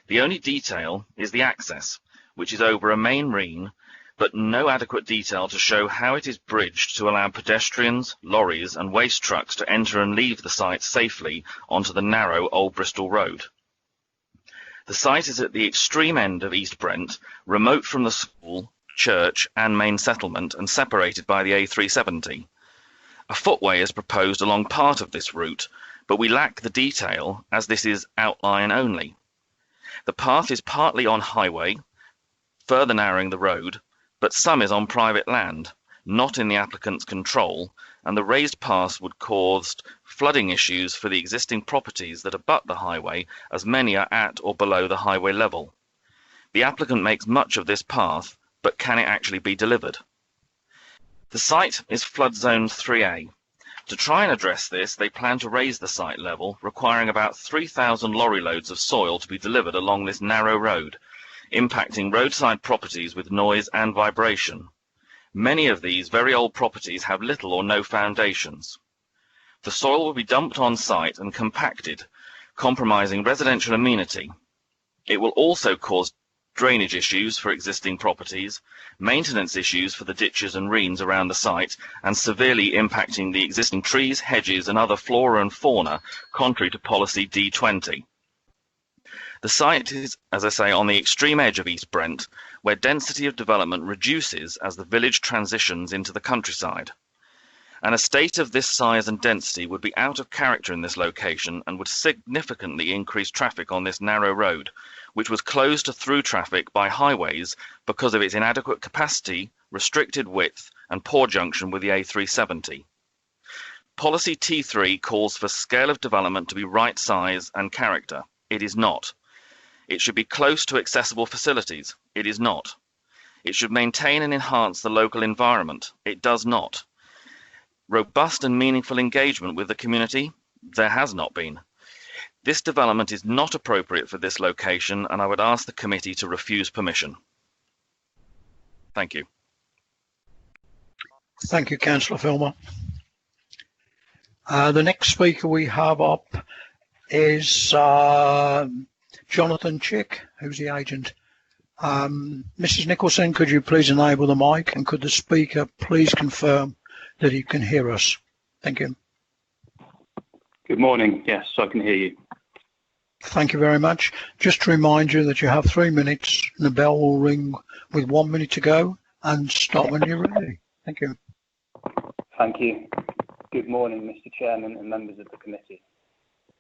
The only detail is the access, which is over a main green, but no adequate detail to show how it is bridged to allow pedestrians, lorries and waste trucks to enter and leave the site safely onto the narrow Old Bristol Road. The site is at the extreme end of East Brent, remote from the school, church and main settlement and separated by the A370. A footway is proposed along part of this route, but we lack the detail as this is outline only. The path is partly on highway, further narrowing the road, but some is on private land, not in the applicant's control, and the raised path would cause flooding issues for the existing properties that abut the highway, as many are at or below the highway level. The applicant makes much of this path, but can it actually be delivered? The site is flood zone 3A. To try and address this, they plan to raise the site level, requiring about 3,000 lorry loads of soil to be delivered along this narrow road, impacting roadside properties with noise and vibration. Many of these very old properties have little or no foundations. The soil will be dumped on site and compacted, compromising residential amenity. It will also cause drainage issues for existing properties, maintenance issues for the ditches and reens around the site, and severely impacting the existing trees, hedges and other flora and fauna, contrary to policy D20. The site is, as I say, on the extreme edge of East Brent, where density of development reduces as the village transitions into the countryside. An estate of this size and density would be out of character in this location and would significantly increase traffic on this narrow road, which was closed to through traffic by highways because of its inadequate capacity, restricted width and poor junction with the A370. Policy T3 calls for scale of development to be right size and character. It is not. It should be close to accessible facilities. It is not. It should maintain and enhance the local environment. It does not. Robust and meaningful engagement with the community? There has not been. This development is not appropriate for this location, and I would ask the committee to refuse permission. Thank you. Thank you, Councillor Filmer. The next speaker we have up is Jonathan Chick, who's the agent. Mrs. Nicholson, could you please enable the mic, and could the speaker please confirm that he can hear us? Thank you. Good morning. Yes, I can hear you. Thank you very much. Just to remind you that you have 3 minutes and the bell will ring with 1 minute to go, and start when you're ready. Thank you. Thank you. Good morning, Mr. Chairman and members of the committee.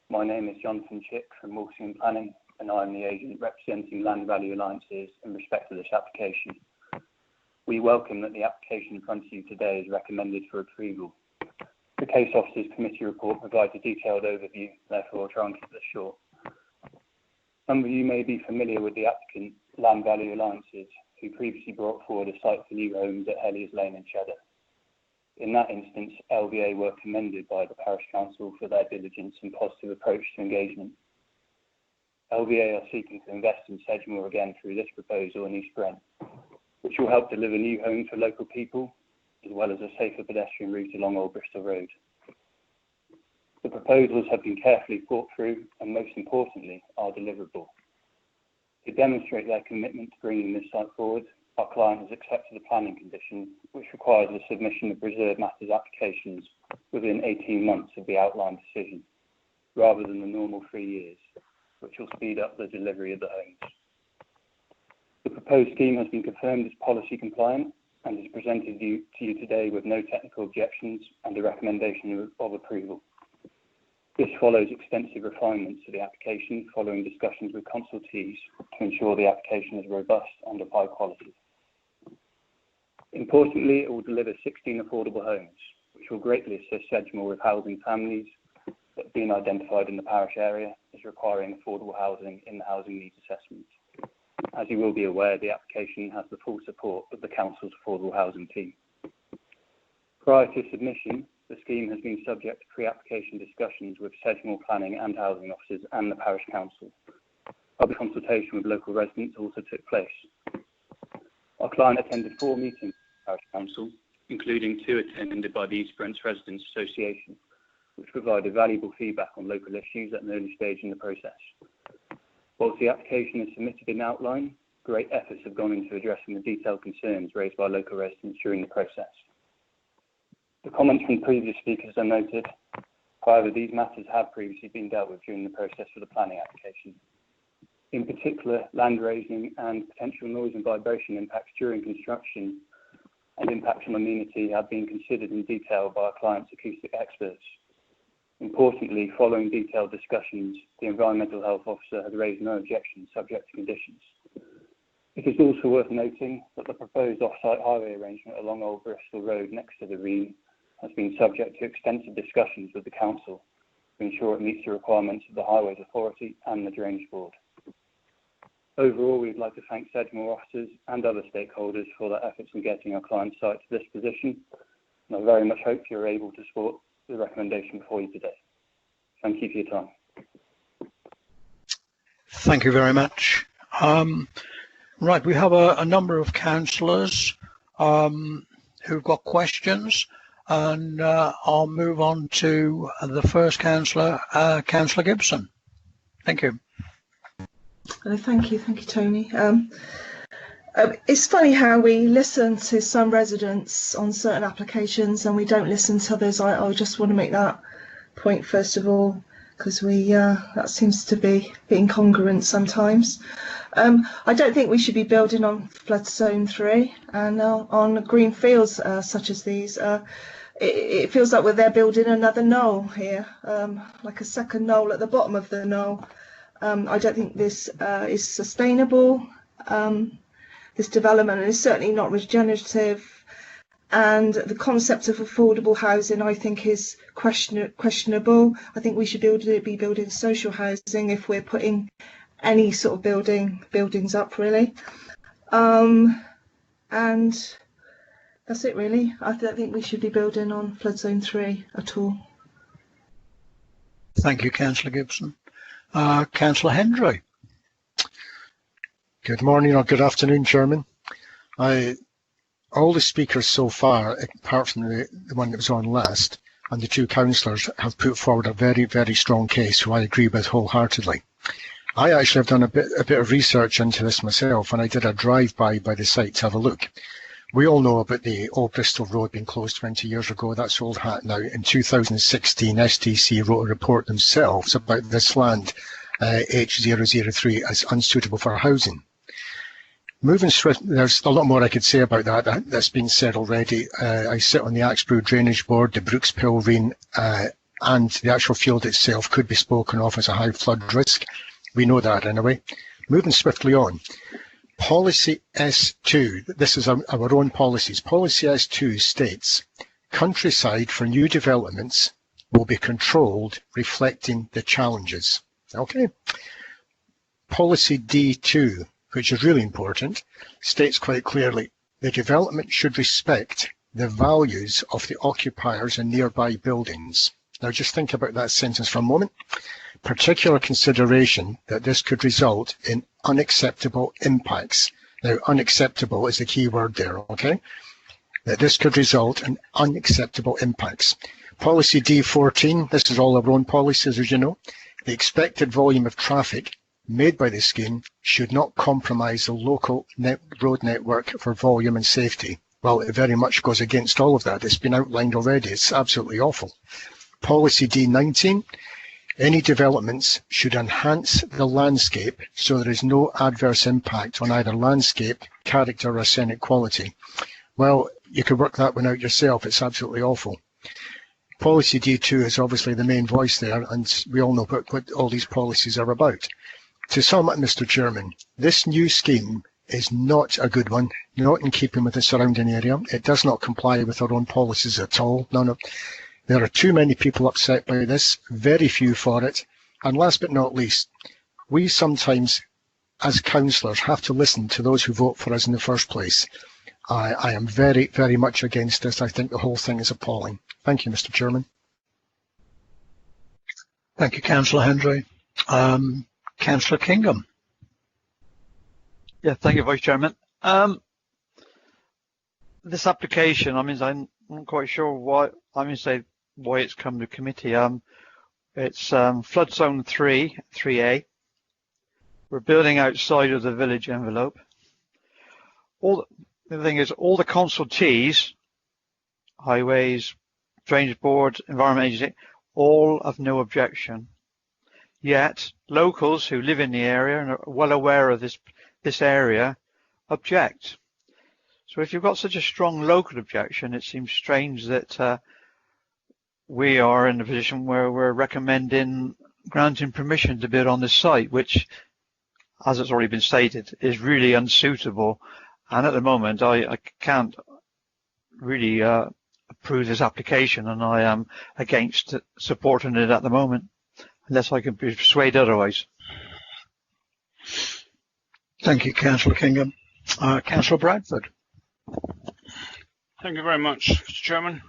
My name is Jonathan Chick from Walsingham Planning, and I'm the agent representing Land Value Alliances in respect to this application. We welcome that the application in front of you today is recommended for approval. The Case Officer's Committee report provides a detailed overview, therefore I'll try and keep this short. Some of you may be familiar with the applicant, Land Value Alliances, who previously brought forward a site for new homes at Helliers Lane in Cheddar. In that instance, LVA were commended by the Parish Council for their diligence and positive approach to engagement. LVA are seeking to invest in Sedgemoor again through this proposal in East Brent, which will help deliver new homes for local people, as well as a safer pedestrian route along Old Bristol Road. The proposals have been carefully thought through and, most importantly, are deliverable. To demonstrate their commitment to bringing this site forward, our client has accepted a planning condition which requires the submission of reserved matters applications within 18 months of the outlined decision, rather than the normal 3 years, which will speed up the delivery of the homes. The proposed scheme has been confirmed as policy compliant and is presented to you today with no technical objections and a recommendation of approval. This follows extensive refinements to the application following discussions with consultees to ensure the application is robust and of high quality. Importantly, it will deliver 16 affordable homes, which will greatly assist Sedgemoor with housing families that have been identified in the parish area as requiring affordable housing in the housing needs assessment. As you will be aware, the application has the full support of the Council's affordable housing team. Prior to submission, the scheme has been subject to pre-application discussions with Sedgemoor Planning and Housing Officers and the Parish Council. Public consultation with local residents also took place. Our client attended 4 meetings with the Parish Council including 2 attended by the East Brents Residents Association, which provided valuable feedback on local issues at an early stage in the process. Whilst the application is submitted in outline, great efforts have gone into addressing the detailed concerns raised by local residents during the process. The comments from previous speakers are noted. However, these matters have previously been dealt with during the process for the planning application. In particular, land raising and potential noise and vibration impacts during construction and impacts on amenity have been considered in detail by our client's acoustic experts. Importantly, following detailed discussions, the Environmental Health Officer has raised no objections subject to conditions. It is also worth noting that the proposed off-site highway arrangement along Old Bristol Road next to the Reen has been subject to extensive discussions with the Council to ensure it meets the requirements of the Highways Authority and the Drainage Board. Overall, we'd like to thank Sedgemoor officers and other stakeholders for their efforts in getting our client site to this position, and I very much hope you're able to support the recommendation before you today. Thank you for your time. Thank you very much. Right, we have a number of councillors who've got questions, and I'll move on to the first councillor, Councillor Gibson. Thank you. Thank you, Tony. It's funny how we listen to some residents on certain applications and we don't listen to others. I just want to make that point first of all, because that seems to be incongruent sometimes. I don't think we should be building on flood zone 3 and on green fields such as these. It feels like they're building another knoll here, like a second knoll at the bottom of the knoll. I don't think this is sustainable. This development is certainly not regenerative, and the concept of affordable housing, I think, is questionable. I think we should be building social housing if we're putting any sort of buildings up, really. And that's it, really. I don't think we should be building on flood zone 3 at all. Thank you, Councillor Gibson. Councillor Hendry. Good morning or good afternoon, Chairman. All the speakers so far, apart from the one that was on last, and the 2 councillors have put forward a very, very strong case, who I agree with wholeheartedly. I actually have done a bit of research into this myself, and I did a drive-by the site to have a look. We all know about the Old Bristol Road being closed 20 years ago. That's old hat now. In 2016, STC wrote a report themselves about this land, H003, as unsuitable for housing. Moving swift, there's a lot more I could say about that. That's been said already. I sit on the Axborough Drainage Board, the Brookspill Reen, and the actual field itself could be spoken of as a high flood risk. We know that anyway. Moving swiftly on. Policy S2, this is our own policies. Policy S2 states, countryside for new developments will be controlled, reflecting the challenges. Okay. Policy D2, which is really important, states quite clearly, the development should respect the values of the occupiers and nearby buildings. Now just think about that sentence for a moment. Particular consideration that this could result in unacceptable impacts. Now, unacceptable is the key word there, okay? That this could result in unacceptable impacts. Policy D14, this is all our own policies, as you know. The expected volume of traffic made by the scheme should not compromise the local road network for volume and safety. Well, it very much goes against all of that. It's been outlined already. It's absolutely awful. Policy D19, any developments should enhance the landscape so there is no adverse impact on either landscape, character or scenic quality. Well, you could work that one out yourself. It's absolutely awful. Policy D2 is obviously the main voice there, and we all know what all these policies are about. To sum up, Mr. Chairman, this new scheme is not a good one, not in keeping with the surrounding area. It does not comply with our own policies at all. There are too many people upset by this, very few for it. And last but not least, we sometimes, as councillors, have to listen to those who vote for us in the first place. I am very, very much against this. I think the whole thing is appalling. Thank you, Mr. Chairman. Thank you, Councillor Hendry. Councillor Kingham. Yeah, thank you, Vice Chairman. this application, I'm not quite sure why. Why it's come to committee. It's flood zone 3A. We're building outside of the village envelope. The thing is, all the consultees, highways, drainage board, environment agency, all have no objection. Yet locals who live in the area and are well aware of this area object. So if you've got such a strong local objection, it seems strange that we are in a position where we're recommending granting permission to build on this site, which, as it's already been stated, is really unsuitable. And at the moment, I can't really approve this application, and I am against supporting it at the moment, unless I can be persuaded otherwise. Thank you, Councillor Kingham. Councillor Bradford. Thank you very much, Mr. Chairman.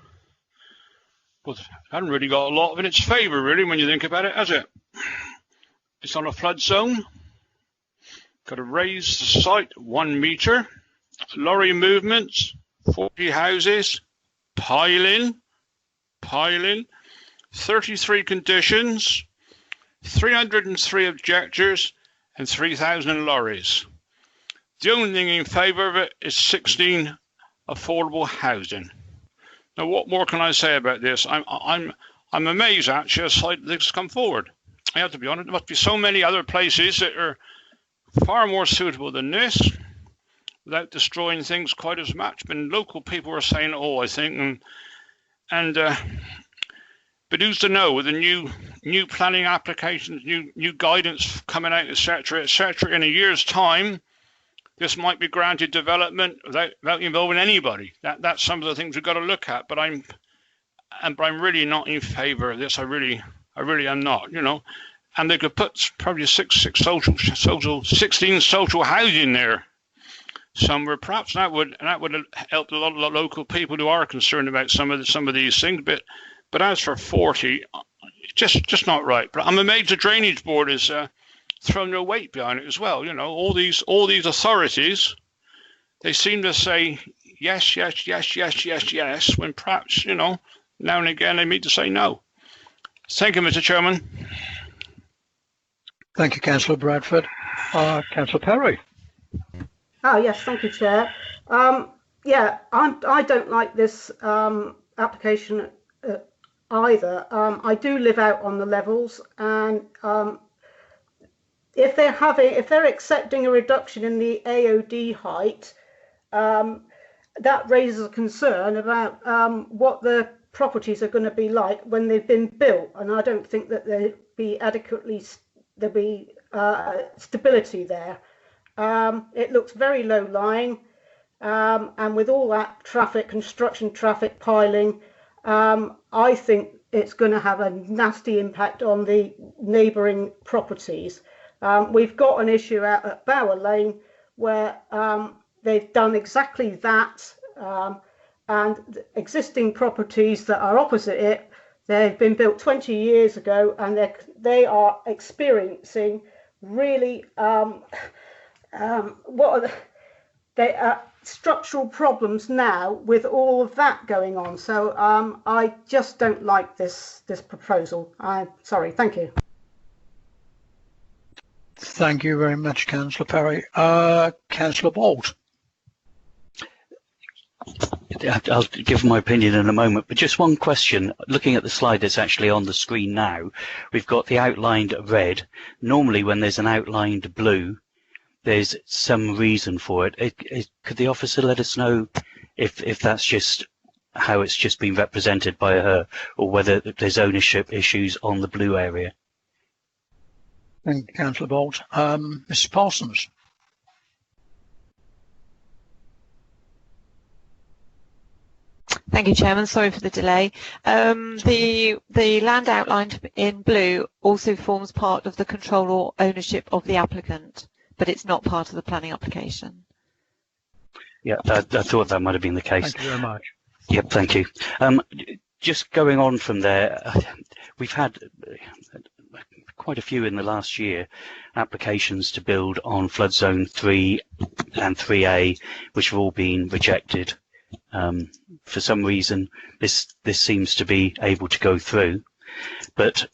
But it hasn't really got a lot in its favour, really, when you think about it, has it? It's on a flood zone. Got to raise the site 1 metre. Lorry movements, 40 houses, piling, 33 conditions, 303 objectors, and 3,000 lorries. The only thing in favour of it is 16 affordable housing. Now, what more can I say about this? I'm amazed actually a site like this has come forward. I have to be honest. There must be so many other places that are far more suitable than this, without destroying things quite as much. But local people are saying, "Oh, I think," but who's to know with the new planning applications, new guidance coming out, etc., in a year's time, this might be granted development without involving anybody. That's some of the things we've got to look at. But I'm really not in favour of this. I really am not. You know, and they could put probably 16 social housing there somewhere. Perhaps that would help a lot of local people who are concerned about some of these things. But as for 40, just not right. But I'm amazed the drainage board is thrown their weight behind it as well. You know, all these authorities, they seem to say yes, when perhaps, you know, now and again they need to say no. Thank you, Mr. Chairman. Thank you, Councillor Bradford. Councillor Perry. Oh yes, thank you, Chair. Yeah, I don't like this application either. I do live out on the levels, and if they're accepting a reduction in the AOD height, that raises a concern about what the properties are going to be like when they've been built, and I don't think that there'll be stability there. It looks very low lying, and with all that traffic, construction traffic piling, I think it's going to have a nasty impact on the neighbouring properties. We've got an issue out at Bower Lane where they've done exactly that, and existing properties that are opposite it, they've been built 20 years ago, and they are experiencing really structural problems now with all of that going on. So I just don't like this proposal. I'm sorry. Thank you. Thank you very much, Councillor Perry. Councillor Bolt. I'll give my opinion in a moment, but just one question. Looking at the slide that's actually on the screen now, we've got the outlined red. Normally when there's an outlined blue, there's some reason for it. Could the officer let us know if that's just how it's just been represented by her, or whether there's ownership issues on the blue area? Thank you, Councillor Bolt. Mrs. Parsons. Thank you, Chairman. Sorry for the delay. The land outlined in blue also forms part of the control or ownership of the applicant, but it's not part of the planning application. Yeah, I thought that might have been the case. Thank you very much. Yep, thank you. Just going on from there, we've had quite a few in the last year, applications to build on flood zone 3 and 3A, which have all been rejected. For some reason, this seems to be able to go through, but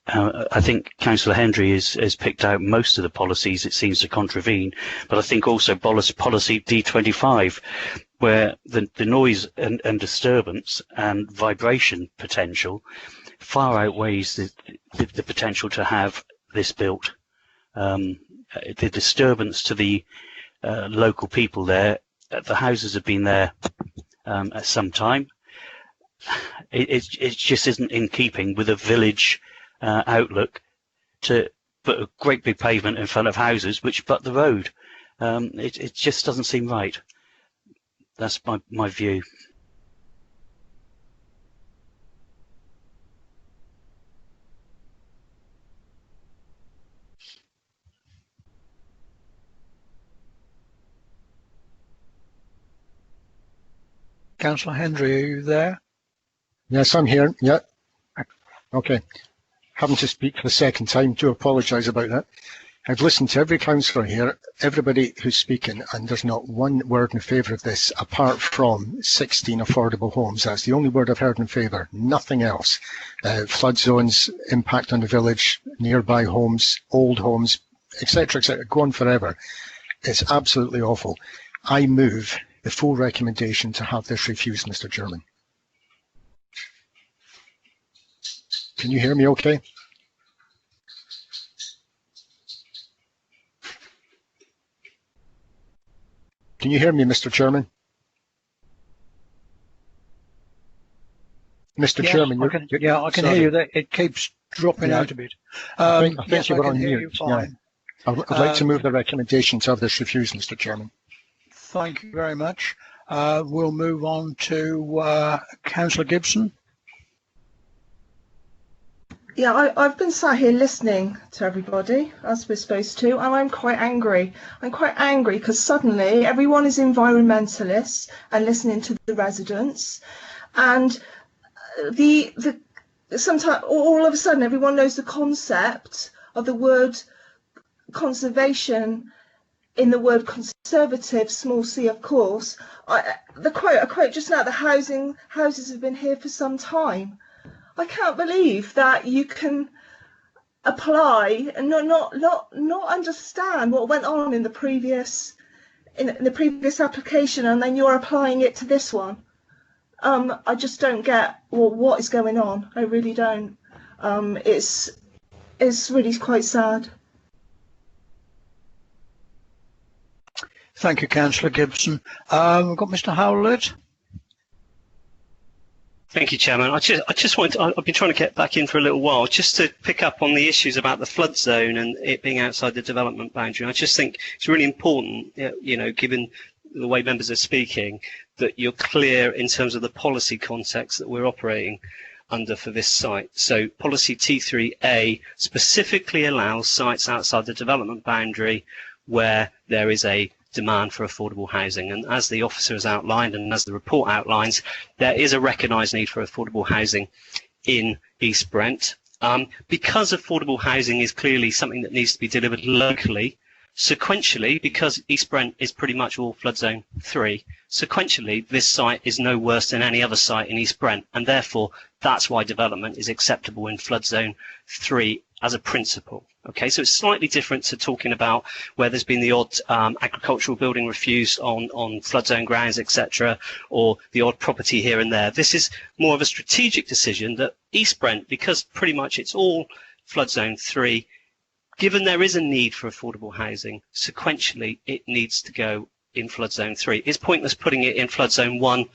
I think Councillor Hendry has picked out most of the policies it seems to contravene, but I think also policy D25, where the noise and disturbance and vibration potential far outweighs the potential to have this built. The disturbance to the local people there, the houses have been there at some time. It just isn't in keeping with a village outlook to put a great big pavement in front of houses which butt the road. It just doesn't seem right. That's my view. Councillor Hendry, are you there? Yes, I'm here. Yeah. Okay. Having to speak for the second time, do apologise about that. I've listened to every councillor here, everybody who's speaking, and there's not one word in favour of this apart from 16 affordable homes. That's the only word I've heard in favour, nothing else. Flood zones, impact on the village, nearby homes, old homes, etc., etc., go on forever. It's absolutely awful. I move the full recommendation to have this refused, Mr. Chairman. Can you hear me okay? Can you hear me, Mr. Chairman? Mr. Yes, Chairman, I can hear you. It keeps dropping out a bit. I think Yes, you I were can on hear mute. you fine. I'd like to move the recommendation to have this refused, Mr. Chairman. Thank you very much. We'll move on to Councillor Gibson. Yeah, I've been sat here listening to everybody, as we're supposed to, and I'm quite angry. I'm quite angry because suddenly everyone is environmentalists and listening to the residents, and sometimes all of a sudden everyone knows the concept of the word conservation in the word conservative, small c of course. I quote just now, the houses have been here for some time. I can't believe that you can apply and not understand what went on in the previous application, and then you're applying it to this one. I just don't get what is going on. I really don't. It's really quite sad. Thank you, Councillor Gibson. We've got Mr. Houlet. Thank you, Chairman. I've been trying to get back in for a little while just to pick up on the issues about the flood zone and it being outside the development boundary. I just think it's really important, given the way members are speaking, that you're clear in terms of the policy context that we're operating under for this site. So policy T3A specifically allows sites outside the development boundary where there is a demand for affordable housing, and as the officer has outlined and as the report outlines, there is a recognised need for affordable housing in East Brent. Because affordable housing is clearly something that needs to be delivered locally, sequentially, because East Brent is pretty much all flood zone 3, sequentially this site is no worse than any other site in East Brent, and therefore that's why development is acceptable in flood zone 3 as a principle. Okay, so it's slightly different to talking about where there's been the odd agricultural building refused on flood zone grounds, etc., or the odd property here and there. This is more of a strategic decision that East Brent, because pretty much it's all flood zone 3, given there is a need for affordable housing, sequentially it needs to go in flood zone 3. It's pointless putting it in flood zone 1,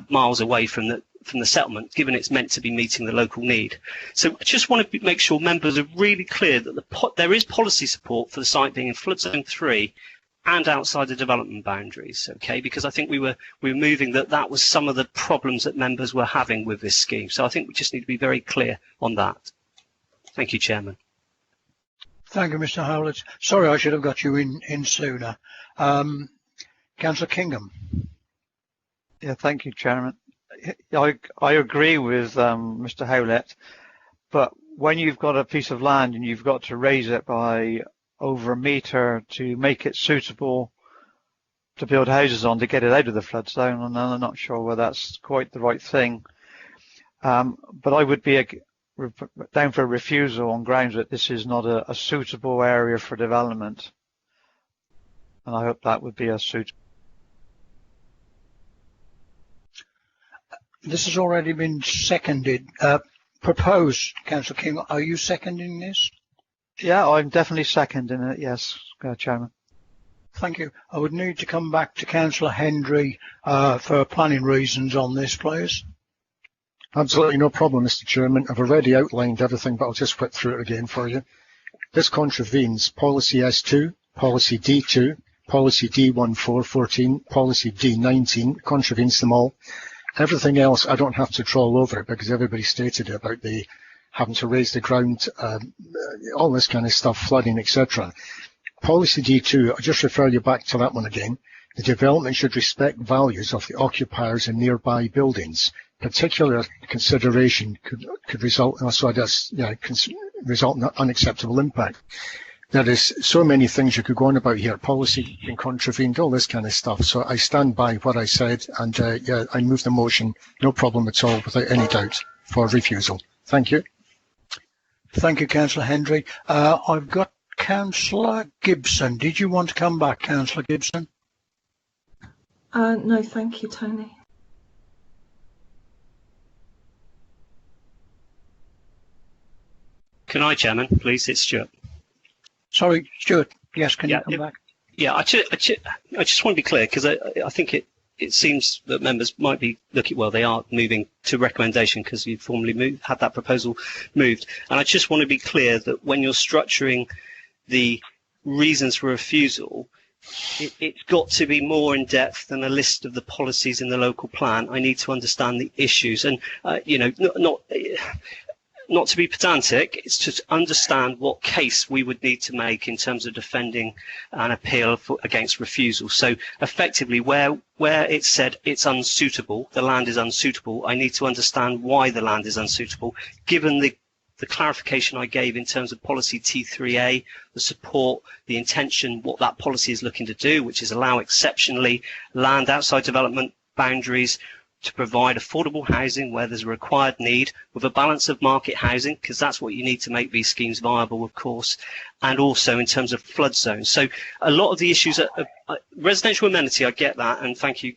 miles away from the settlement, given it's meant to be meeting the local need. So I just want to make sure members are really clear that there is policy support for the site being in flood zone 3 and outside the development boundaries, okay? Because I think we were moving that was some of the problems that members were having with this scheme. So I think we just need to be very clear on that. Thank you, Chairman. Thank you, Mr. Howlett. Sorry, I should have got you in sooner. Councillor Kingham. Yeah, thank you, Chairman. I agree with Mr. Howlett, but when you've got a piece of land and you've got to raise it by over a metre to make it suitable to build houses on to get it out of the flood zone, and I'm not sure whether that's quite the right thing. But I would be down for a refusal on grounds that this is not a suitable area for development. And I hope that would be a suitable. This has already been seconded. Proposed, Councillor King, are you seconding this? Yeah, I'm definitely seconding it, yes, Chairman. Thank you. I would need to come back to Councillor Hendry for planning reasons on this, please. Absolutely no problem, Mr. Chairman. I've already outlined everything, but I'll just whip through it again for you. This contravenes Policy S2, Policy D2, Policy D1414, Policy D19, contravenes them all. Everything else, I don't have to troll over it because everybody stated it about the having to raise the ground, all this kind of stuff, flooding, etc. Policy D2, I'll just refer you back to that one again. The development should respect values of the occupiers in nearby buildings. Particular consideration could result result in unacceptable impact. There is so many things you could go on about here, policy being contravened, all this kind of stuff. So I stand by what I said, and yeah, I move the motion, no problem at all, without any doubt, for refusal. Thank you. Thank you, Councillor Hendry. I've got Councillor Gibson. Did you want to come back, Councillor Gibson? No, thank you, Tony. Can I, Chairman, please? It's Stuart. Sorry, Stuart. Yes, can you come back? Yeah, I just want to be clear because I think it seems that members might be looking, well, they are moving to recommendation because you formally had that proposal moved. And I just want to be clear that when you're structuring the reasons for refusal, it's got to be more in depth than a list of the policies in the local plan. I need to understand the issues and, you know, not to be pedantic, it's to understand what case we would need to make in terms of defending an appeal against refusal. So effectively, where it's said it's unsuitable, the land is unsuitable, I need to understand why the land is unsuitable, given the clarification I gave in terms of policy T3A, the support, the intention, what that policy is looking to do, which is allow exceptionally land outside development boundaries to provide affordable housing where there's a required need with a balance of market housing, because that's what you need to make these schemes viable, of course, and also in terms of flood zones. So a lot of the issues are residential amenity, I get that, and thank you,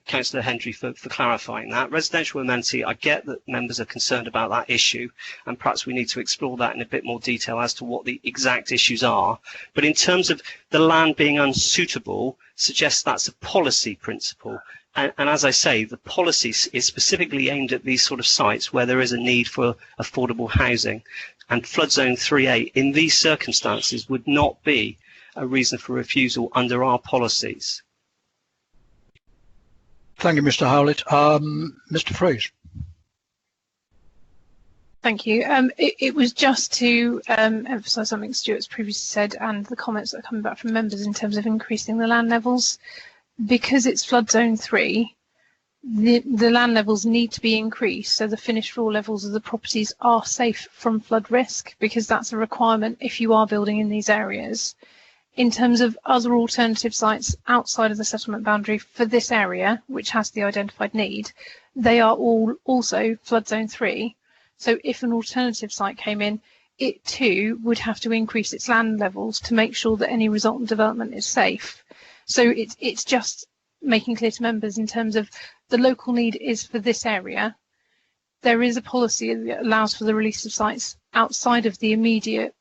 Councillor Hendry, for clarifying that. Residential amenity, I get that members are concerned about that issue, and perhaps we need to explore that in a bit more detail as to what the exact issues are. But in terms of the land being unsuitable, suggests that's a policy principle. And as I say, the policy is specifically aimed at these sort of sites where there is a need for affordable housing. And flood zone 3A in these circumstances would not be a reason for refusal under our policies. Thank you, Mr. Houlet. Mr. Freeze. Thank you. It was just to emphasise something Stuart's previously said and the comments that are coming back from members in terms of increasing the land levels. Because it's flood zone 3, the land levels need to be increased so the finished floor levels of the properties are safe from flood risk, because that's a requirement if you are building in these areas. In terms of other alternative sites outside of the settlement boundary for this area, which has the identified need, they are all also flood zone 3. So if an alternative site came in, it too would have to increase its land levels to make sure that any resultant development is safe. So it's just making clear to members in terms of the local need is for this area. There is a policy that allows for the release of sites outside of the immediate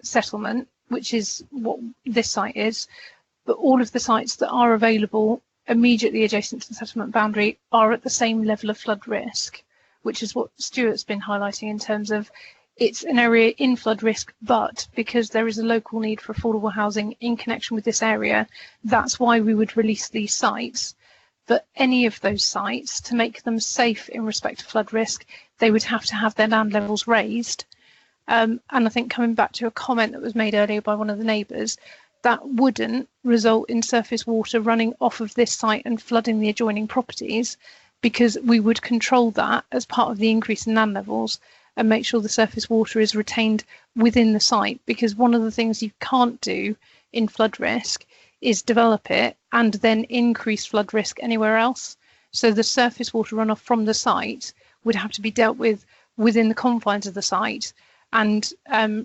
settlement, which is what this site is. But all of the sites that are available immediately adjacent to the settlement boundary are at the same level of flood risk, which is what Stuart's been highlighting in terms of it's an area in flood risk, but because there is a local need for affordable housing in connection with this area, that's why we would release these sites. But any of those sites, to make them safe in respect to flood risk, they would have to have their land levels raised. And I think coming back to a comment that was made earlier by one of the neighbours, that wouldn't result in surface water running off of this site and flooding the adjoining properties, because we would control that as part of the increase in land levels and make sure the surface water is retained within the site. Because one of the things you can't do in flood risk is develop it and then increase flood risk anywhere else. So the surface water runoff from the site would have to be dealt with within the confines of the site and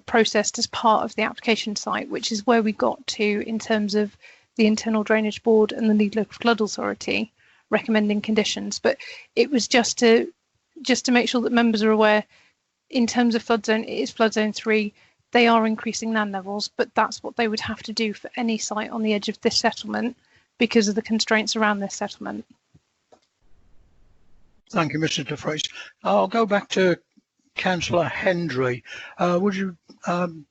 processed as part of the application site, which is where we got to in terms of the Internal Drainage Board and the Lead Local Flood Authority recommending conditions. But it was just to make sure that members are aware, in terms of flood zone, it is flood zone 3. They are increasing land levels, but that's what they would have to do for any site on the edge of this settlement because of the constraints around this settlement. Thank you, Mr. De Vries. I'll go back to Councillor Hendry. Do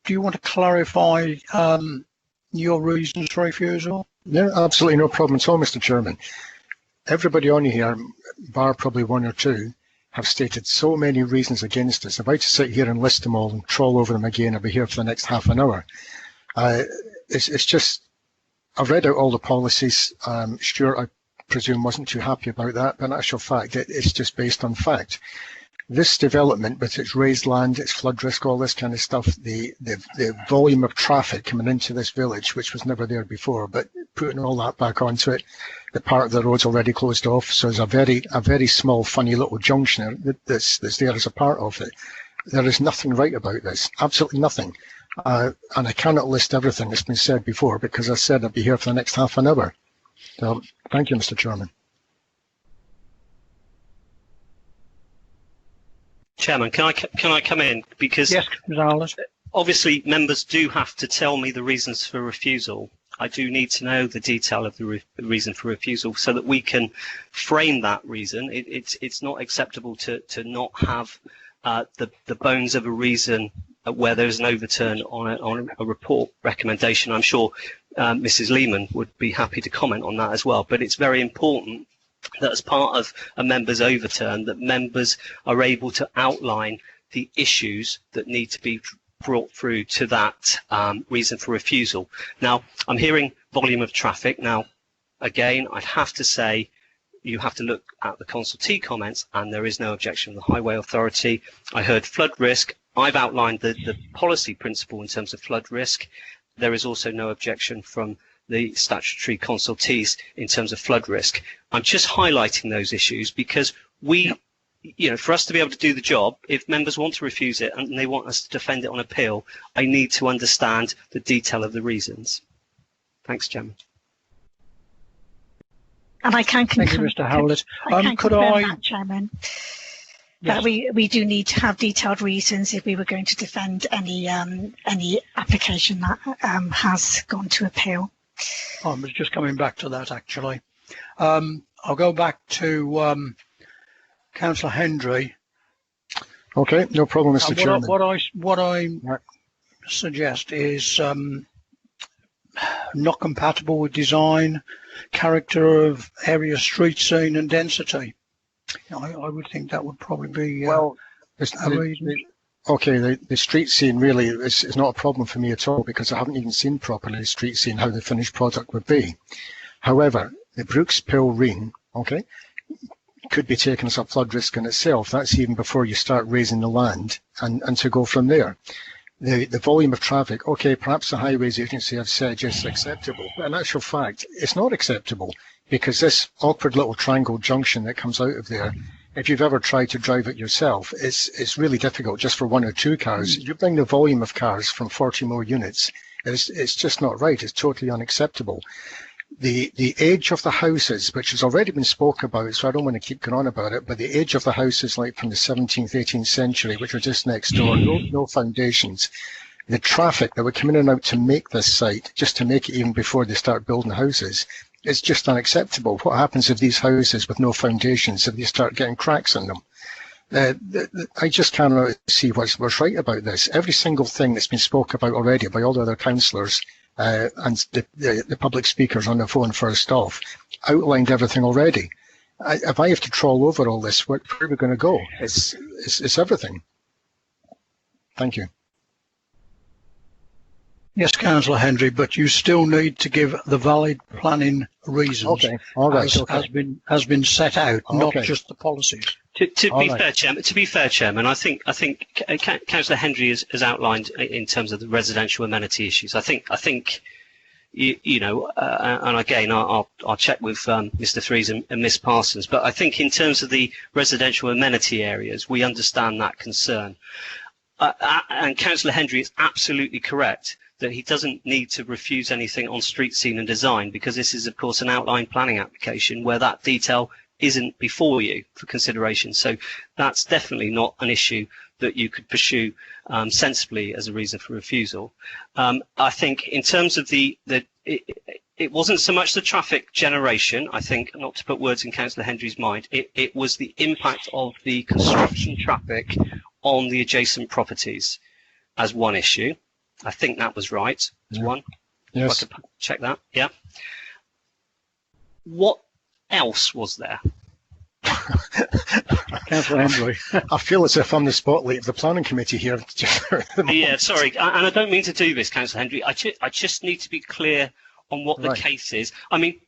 you want to clarify your reasons for refusal? Yeah, absolutely no problem at all, Mr. Chairman. Everybody on here, bar probably one or two, have stated so many reasons against us. If I just sit here and list them all and troll over them again, I'll be here for the next half an hour. It's just, I've read out all the policies. Stuart, I presume, wasn't too happy about that, but in actual fact, it's just based on fact. This development, with its raised land, its flood risk, all this kind of stuff, the volume of traffic coming into this village, which was never there before, but putting all that back onto it, the part of the road's already closed off, so there's a very small, funny little junction that's there as a part of it. There is nothing right about this, absolutely nothing. And I cannot list everything that's been said before because I said I'd be here for the next half an hour. So, thank you, Mr. Chairman. Chairman, can I come in? Because yes, obviously members do have to tell me the reasons for refusal. I do need to know the detail of the reason for refusal so that we can frame that reason. It's not acceptable to not have the bones of a reason where there's an overturn on a report recommendation. I'm sure Mrs. Lehman would be happy to comment on that as well, but it's very important that as part of a member's overturn that members are able to outline the issues that need to be brought through to that reason for refusal. Now, I'm hearing volume of traffic. Now, again, I'd have to say you have to look at the consultee comments and there is no objection from the Highway Authority. I heard flood risk. I've outlined the policy principle in terms of flood risk. There is also no objection from the statutory consultees in terms of flood risk. I'm just highlighting those issues because for us to be able to do the job, if members want to refuse it and they want us to defend it on appeal, I need to understand the detail of the reasons. Thanks, Chairman. And I can confirm, thank you, Mr. Houlet. Could that, Chairman, that we do need to have detailed reasons if we were going to defend any application that has gone to appeal. I was just coming back to that, actually. I'll go back to Councillor Hendry. Okay, no problem, Mr. Chairman. What I suggest is not compatible with design, character of area, street scene, and density. I would think that would probably be a reason. Okay, the street scene really is not a problem for me at all because I haven't even seen properly the street scene, how the finished product would be. However, the Brooks Pill Ring, okay, could be taken as a flood risk in itself. That's even before you start raising the land and to go from there. The volume of traffic, okay, perhaps the Highways Agency have said yes, acceptable, but in actual fact, it's not acceptable because this awkward little triangle junction that comes out of there, if you've ever tried to drive it yourself, it's really difficult just for one or two cars. You bring the volume of cars from 40 more units, it's just not right. It's totally unacceptable. The age of the houses, which has already been spoke about, so I don't want to keep going on about it, but the age of the houses like from the 17th, 18th century, which are just next door, no foundations. The traffic that would come in and out to make this site, just to make it even before they start building houses, is just unacceptable. What happens if these houses with no foundations, if they start getting cracks in them? I just cannot see what's right about this. Every single thing that's been spoke about already by all the other councillors and the public speakers on the phone first off outlined everything already. If I have to troll over all this, where are we going to go? It's everything. Thank you. Yes, Councillor Hendry, but you still need to give the valid planning reasons. Okay, all right, has been set out, not just the policies. To be fair, Chairman, I think Councillor Hendry has outlined in terms of the residential amenity issues. I think and again, I'll check with Mr. Threes and Miss Parsons, but I think in terms of the residential amenity areas, we understand that concern. And Councillor Hendry is absolutely correct that he doesn't need to refuse anything on street scene and design, because this is, of course, an outline planning application where that detail isn't before you for consideration. So that's definitely not an issue that you could pursue sensibly as a reason for refusal. I think in terms of it wasn't so much the traffic generation, I think, not to put words in Councillor Hendry's mind, it was the impact of the construction traffic on the adjacent properties as one issue. I think that was right. As one. Yes. I could check that. Yeah. What else was there? Councillor Hendry. I feel as if I'm the spotlight of the planning committee here. Yeah, sorry, and I don't mean to do this, Councillor Hendry. I just need to be clear on what the case is. I mean,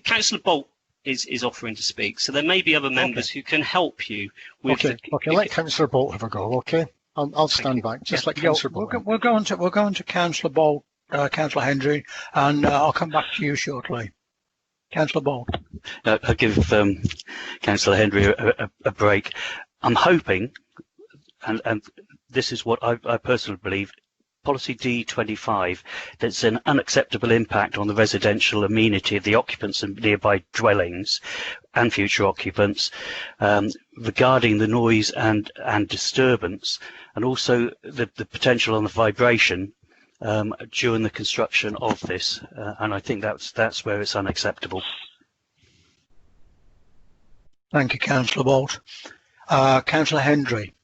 Councillor Bolt is offering to speak, so there may be other members who can help you with. Okay, let Councillor Bolt have a go. Okay, I'll stand back. Just let Councillor Bolt. We're going to Councillor Bolt, Councillor Hendry, and I'll come back to you shortly. Councillor Bolt. I'll give Councillor Hendry a break. I'm hoping, and this is what I personally believe, policy D25, that's an unacceptable impact on the residential amenity of the occupants and nearby dwellings and future occupants, regarding the noise and disturbance, and also the potential on the vibration during the construction of this, and I think that's where it's unacceptable. Thank you, Councillor Bolt. Councillor Hendry.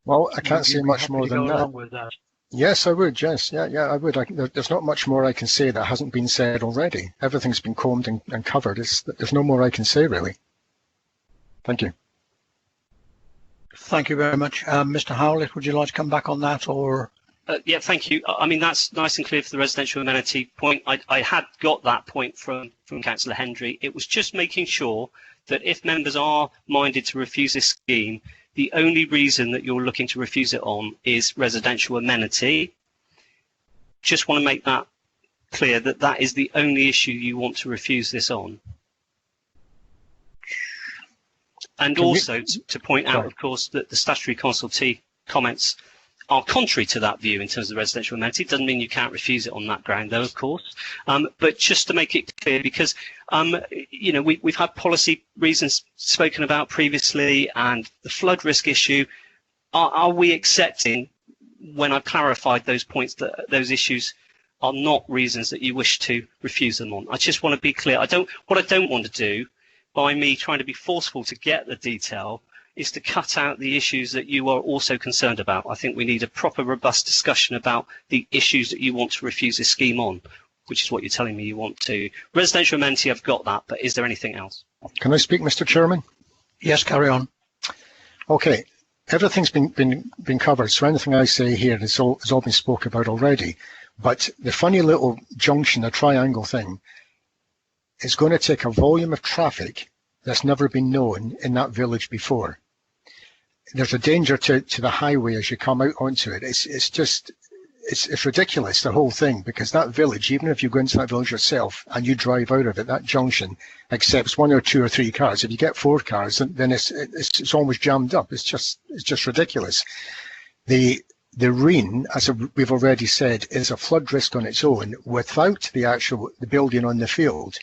Well, I can't say much more than that. Yes, I would. Yes, yeah, I would. There's not much more I can say that hasn't been said already. Everything's been combed and covered. There's no more I can say, really. Thank you. Thank you very much. Mr. Houlet, would you like to come back on that, or? Yeah, thank you. I mean, that's nice and clear for the residential amenity point. I had got that point from Councillor Hendry. It was just making sure that if members are minded to refuse this scheme, the only reason that you're looking to refuse it on is residential amenity. Just want to make that clear, that that is the only issue you want to refuse this on. And also to point out, of course, that the statutory consultee comments are contrary to that view in terms of the residential amenity. It doesn't mean you can't refuse it on that ground, though, of course. But just to make it clear, because we've had policy reasons spoken about previously, and the flood risk issue. Are we accepting, when I clarified those points, that those issues are not reasons that you wish to refuse them on? I just want to be clear. What I don't want to do, by me trying to be forceful to get the detail, is to cut out the issues that you are also concerned about. I think we need a proper, robust discussion about the issues that you want to refuse this scheme on, which is what you're telling me you want to. Residential amenity, I've got that, but is there anything else? Can I speak, Mr. Chairman? Yes, carry on. Okay, everything's been covered, so anything I say here has all been spoken about already. But the funny little junction, the triangle thing, is going to take a volume of traffic that's never been known in that village before. There's a danger to the highway as you come out onto it. It's ridiculous, the whole thing, because that village, even if you go into that village yourself and you drive out of it, that junction accepts 1 or 2 or 3 cars. If you get 4 cars, then it's almost jammed up. It's just ridiculous. The Reen, as we've already said, is a flood risk on its own without the building on the field.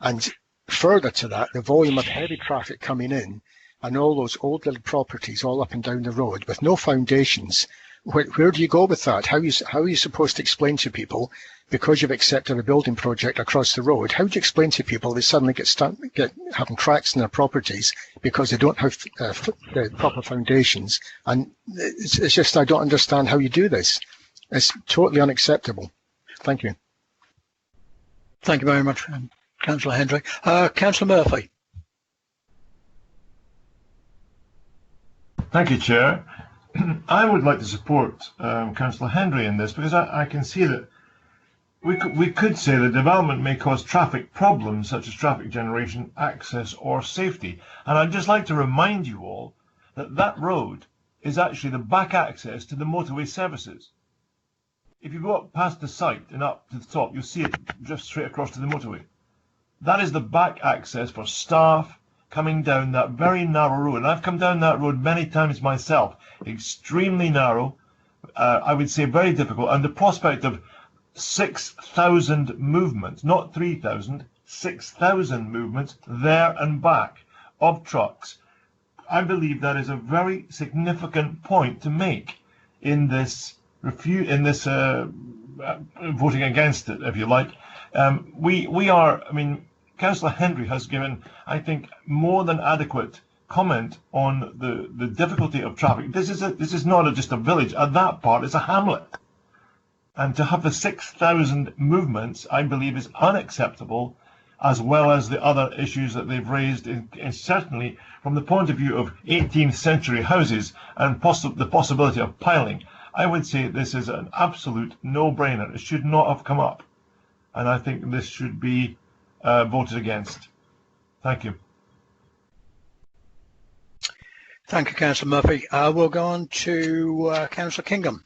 And further to that, the volume of heavy traffic coming in and all those old little properties all up and down the road with no foundations. Where do you go with that? How are you supposed to explain to people, because you've accepted a building project across the road, how do you explain to people they suddenly get having cracks in their properties because they don't have the proper foundations? And it's just, I don't understand how you do this. It's totally unacceptable. Thank you. Thank you very much, Councillor Hendry. Councillor Murphy. Thank you, Chair. I would like to support Councillor Hendry in this, because I can see that we could say the development may cause traffic problems such as traffic generation, access or safety. And I'd just like to remind you all that that road is actually the back access to the motorway services. if you go up past the site and up to the top, you'll see it just straight across to the motorway. That is the back access for staff coming down that very narrow road. And I've come down that road many times myself. Extremely narrow, I would say very difficult, and the prospect of 6,000 movements, not 3,000, 6,000 movements there and back of trucks. I believe that is a very significant point to make in this voting against it, if you like. Councillor Hendry has given, I think, more than adequate comment on the difficulty of traffic. This is not just a village. At that part, it's a hamlet. And to have the 6,000 movements, I believe, is unacceptable, as well as the other issues that they've raised, and certainly from the point of view of 18th century houses and the possibility of piling. I would say this is an absolute no-brainer. It should not have come up. And I think this should be voted against. Thank you. Thank you, Councillor Murphy. We'll go on to Councillor Kingham.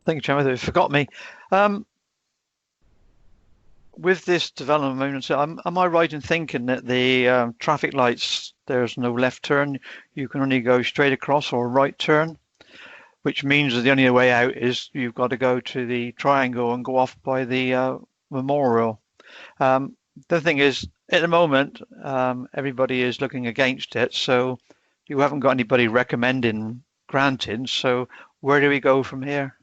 Thank you, Chairman. You forgot me. With this development, am I right in thinking that the traffic lights, there's no left turn, you can only go straight across or right turn, which means that the only way out is you've got to go to the triangle and go off by the memorial. The thing is, at the moment, everybody is looking against it, so you haven't got anybody recommending granting, so where do we go from here?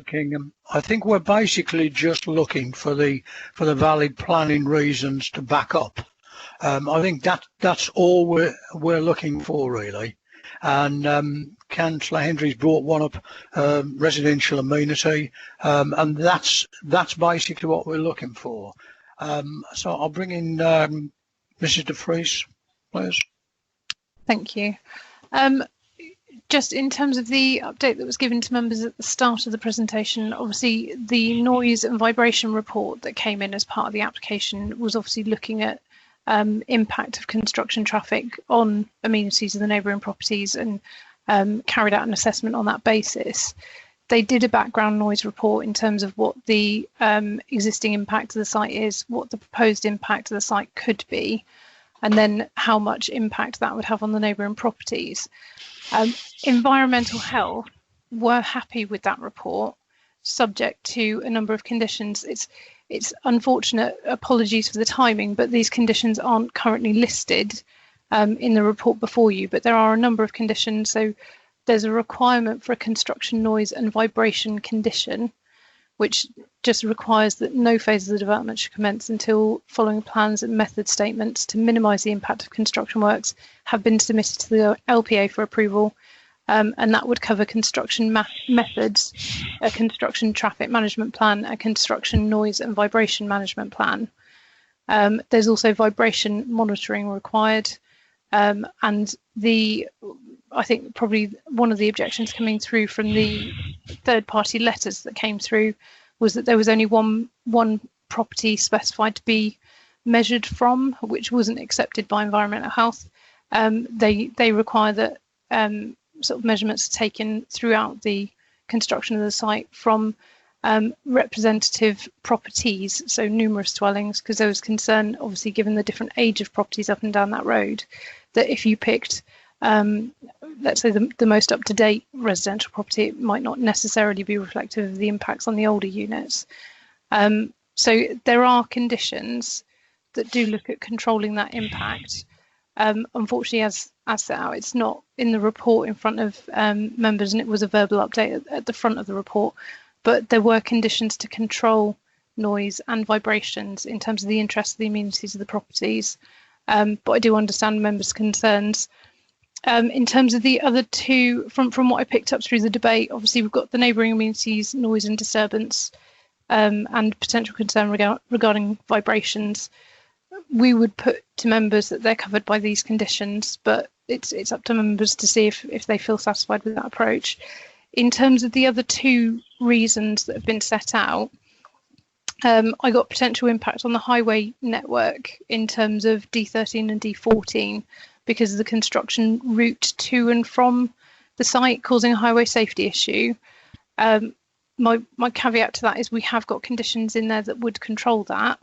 Kingham, I think we're basically just looking for the valid planning reasons to back up. I think that's all we're looking for, really. And Councillor Hendry's brought one up, residential amenity, and that's basically what we're looking for. So I'll bring in Mrs. de Vries, please. Thank you. Just in terms of the update that was given to members at the start of the presentation, obviously the noise and vibration report that came in as part of the application was obviously looking at impact of construction traffic on amenities of the neighbouring properties, and carried out an assessment on that basis. They did a background noise report in terms of what the existing impact of the site is, what the proposed impact of the site could be, and then how much impact that would have on the neighbouring properties. Environmental health were happy with that report, subject to a number of conditions. It's unfortunate, apologies for the timing, but these conditions aren't currently listed in the report before you, but there are a number of conditions. So there's a requirement for a construction noise and vibration condition, which just requires that no phase of the development should commence until following plans and method statements to minimise the impact of construction works have been submitted to the LPA for approval, and that would cover construction methods, a construction traffic management plan, a construction noise and vibration management plan. There's also vibration monitoring required, and I think probably one of the objections coming through from the third-party letters that came through was that there was only one property specified to be measured from, which wasn't accepted by environmental health. They require that sort of measurements are taken throughout the construction of the site from representative properties, so numerous dwellings, because there was concern, obviously, given the different age of properties up and down that road, that if you picked let's say the most up-to-date residential property, it might not necessarily be reflective of the impacts on the older units. So there are conditions that do look at controlling that impact. Unfortunately, as set out, it's not in the report in front of members, and it was a verbal update at the front of the report, but there were conditions to control noise and vibrations in terms of the interest of the amenities of the properties. But I do understand members' concerns. In terms of the other two, from what I picked up through the debate, obviously we've got the neighbouring amenities, noise and disturbance, and potential concern regarding vibrations. We would put to members that they're covered by these conditions, but it's up to members to see if they feel satisfied with that approach. In terms of the other two reasons that have been set out, I got potential impact on the highway network in terms of D13 and D14, because of the construction route to and from the site, causing a highway safety issue. My caveat to that is we have got conditions in there that would control that,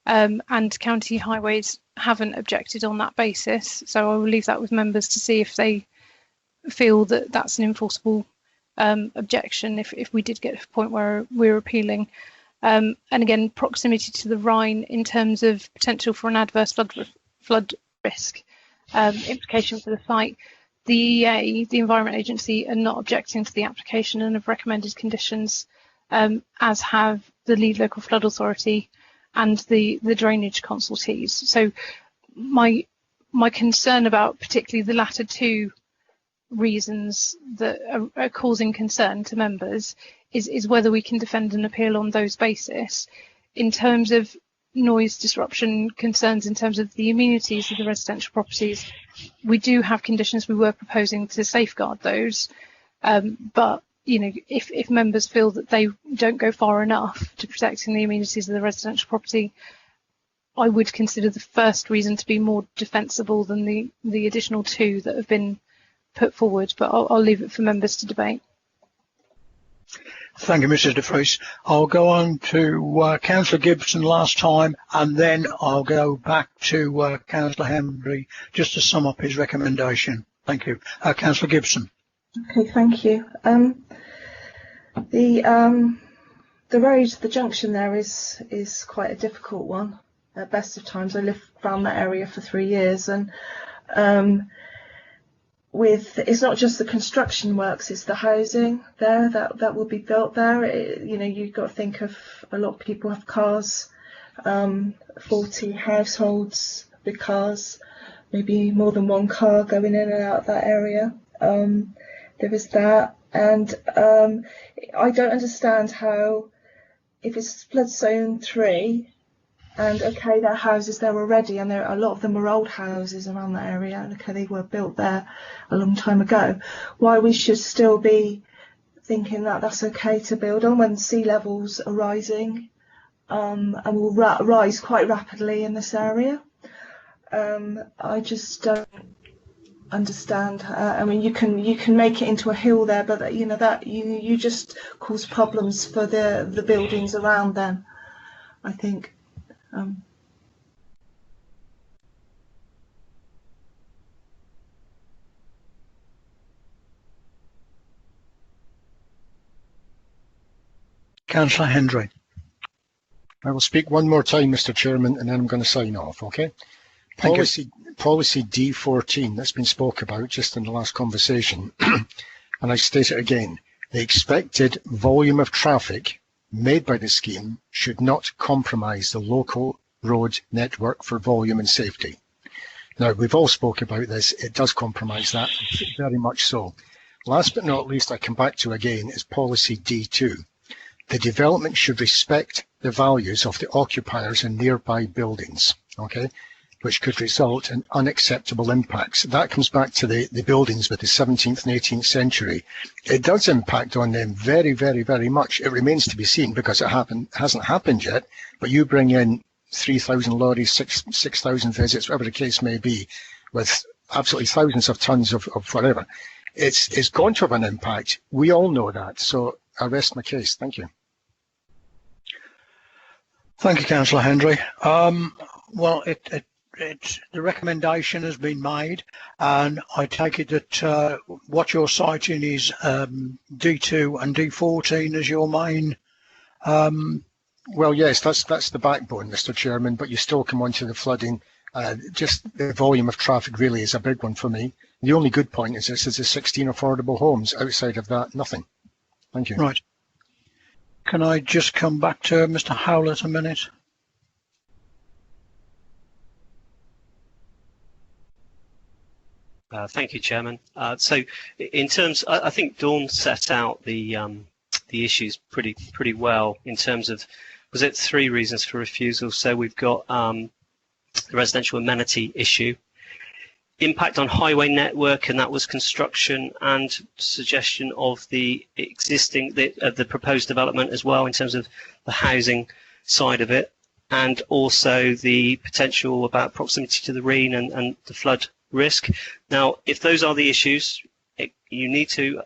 and county highways haven't objected on that basis. So I will leave that with members to see if they feel that that's an enforceable objection if we did get to a point where we're appealing. And again, proximity to the Rhine in terms of potential for an adverse flood risk implication for the site. The EA, the Environment Agency, are not objecting to the application and have recommended conditions, as have the lead local flood authority and the drainage consultees. So my concern about particularly the latter two reasons that are causing concern to members is whether we can defend an appeal on those basis. In terms of noise disruption concerns, in terms of the amenities of the residential properties, we do have conditions we were proposing to safeguard those, but you know, if members feel that they don't go far enough to protecting the amenities of the residential property, I would consider the first reason to be more defensible than the additional two that have been put forward, but I'll leave it for members to debate. Thank you, Mrs. de Vries. I'll go on to Councillor Gibson last time, and then I'll go back to Councillor Henry just to sum up his recommendation. Thank you. Councillor Gibson. Okay, thank you. The road, the junction there is quite a difficult one. At best of times, I lived around that area for 3 years, and it's not just the construction works, it's the housing there that will be built there. You know, you've got to think of a lot of people have cars, 40 households with cars, maybe more than one car going in and out of that area. There is that, and I don't understand how, if it's flood zone 3, and okay, there are houses there already, and a lot of them are old houses around that area, and okay, they were built there a long time ago, why we should still be thinking that that's okay to build on when sea levels are rising, and will rise quite rapidly in this area. I just don't understand. I mean, you can make it into a hill there, but you know that you just cause problems for the buildings around them, I think. Councillor Hendry. I will speak one more time, Mr. Chairman, and then I'm going to sign off, okay? Policy D14 that's been spoke about just in the last conversation, and I state it again, the expected volume of traffic made by the scheme should not compromise the local road network for volume and safety. Now, we've all spoke about this, it does compromise that, very much so. Last but not least, I come back to again is policy D2. The development should respect the values of the occupiers in nearby buildings, okay, which could result in unacceptable impacts. That comes back to the buildings with the 17th and 18th century. It does impact on them very, very, very much. It remains to be seen because it hasn't happened yet, but you bring in 3,000 lorries, 6,000 visits, whatever the case may be, with absolutely thousands of tons of whatever. It's going to have an impact. We all know that. So I rest my case. Thank you. Thank you, Councillor Hendry. Well, the recommendation has been made, and I take it that what you're citing is D2 and D14 as your main. Well, yes, that's the backbone, Mr. Chairman, but you still come on to the flooding. Just the volume of traffic really is a big one for me. The only good point is this is the 16 affordable homes. Outside of that, nothing. Thank you. Right. Can I just come back to Mr. Houlet a minute? Thank you, Chairman. So, in terms, I think Dawn set out the issues pretty well in terms of, was it 3 reasons for refusal? So we've got the residential amenity issue, impact on highway network, and that was construction and suggestion of the existing, the proposed development as well in terms of the housing side of it, and also the potential about proximity to the Rhine and the flood risk. Now, if those are the issues, you need to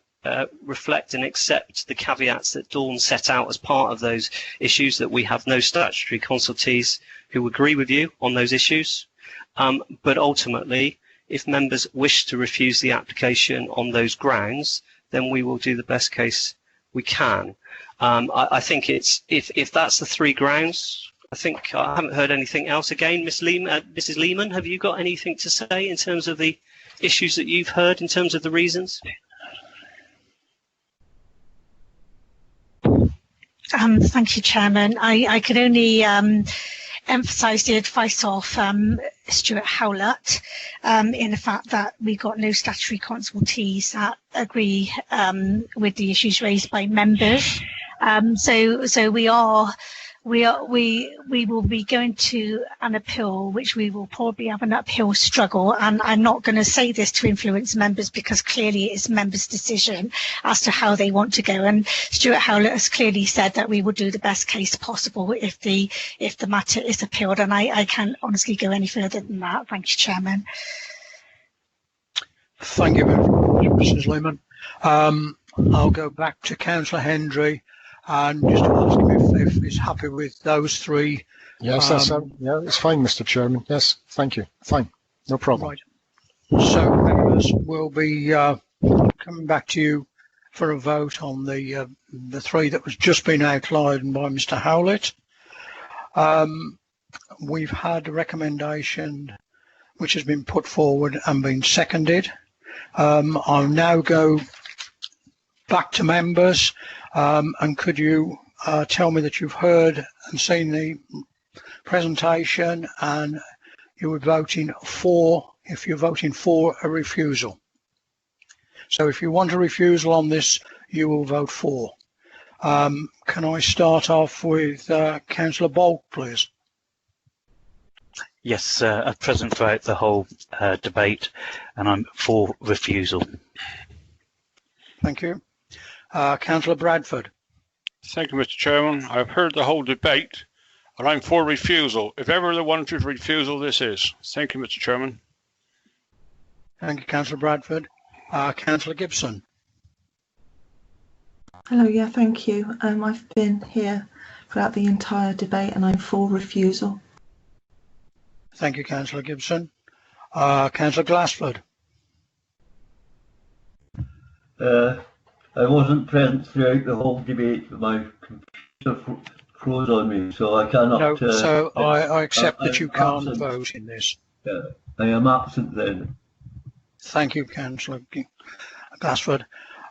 reflect and accept the caveats that Dawn set out as part of those issues, that we have no statutory consultees who agree with you on those issues. But ultimately, if members wish to refuse the application on those grounds, then we will do the best case we can. I think if that's the three grounds, I think I haven't heard anything else. Again, Mrs. Lehman, have you got anything to say in terms of the issues that you've heard in terms of the reasons? Thank you, Chairman. I could only emphasise the advice of Stuart Houlet in the fact that we got no statutory consultees that agree with the issues raised by members. So we will be going to an appeal, which we will probably have an uphill struggle. And I'm not going to say this to influence members, because clearly it's members' decision as to how they want to go. And Stuart Houlet has clearly said that we will do the best case possible if the matter is appealed. And I can't honestly go any further than that. Thank you, Chairman. Thank you very much, Mrs. Lehman. I'll go back to Councillor Hendry and just ask him if he's happy with those three. Yes, yeah, it's fine, Mr. Chairman. Yes, thank you. Fine, no problem. Right. So members will be coming back to you for a vote on the three that was just been outlined by Mr. Houlet. We've had a recommendation which has been put forward and been seconded. I'll now go back to members. And could you tell me that you've heard and seen the presentation and you were voting for, if you're voting for a refusal? So if you want a refusal on this, you will vote for. Can I start off with Councillor Bolt, please? Yes, at present throughout the whole debate, and I'm for refusal. Thank you. Councillor Bradford. Thank you, Mr. Chairman. I've heard the whole debate, and I'm for refusal. If ever there wanted refusal, this is. Thank you, Mr. Chairman. Thank you, Councillor Bradford. Councillor Gibson. Hello, yeah, thank you. I've been here throughout the entire debate and I'm for refusal. Thank you, Councillor Gibson. Councillor Glassford. I wasn't present throughout the whole debate, but my computer froze on me, so I cannot. No, so I accept that you can't vote in this. I am absent then. Thank you, Councillor Glassford.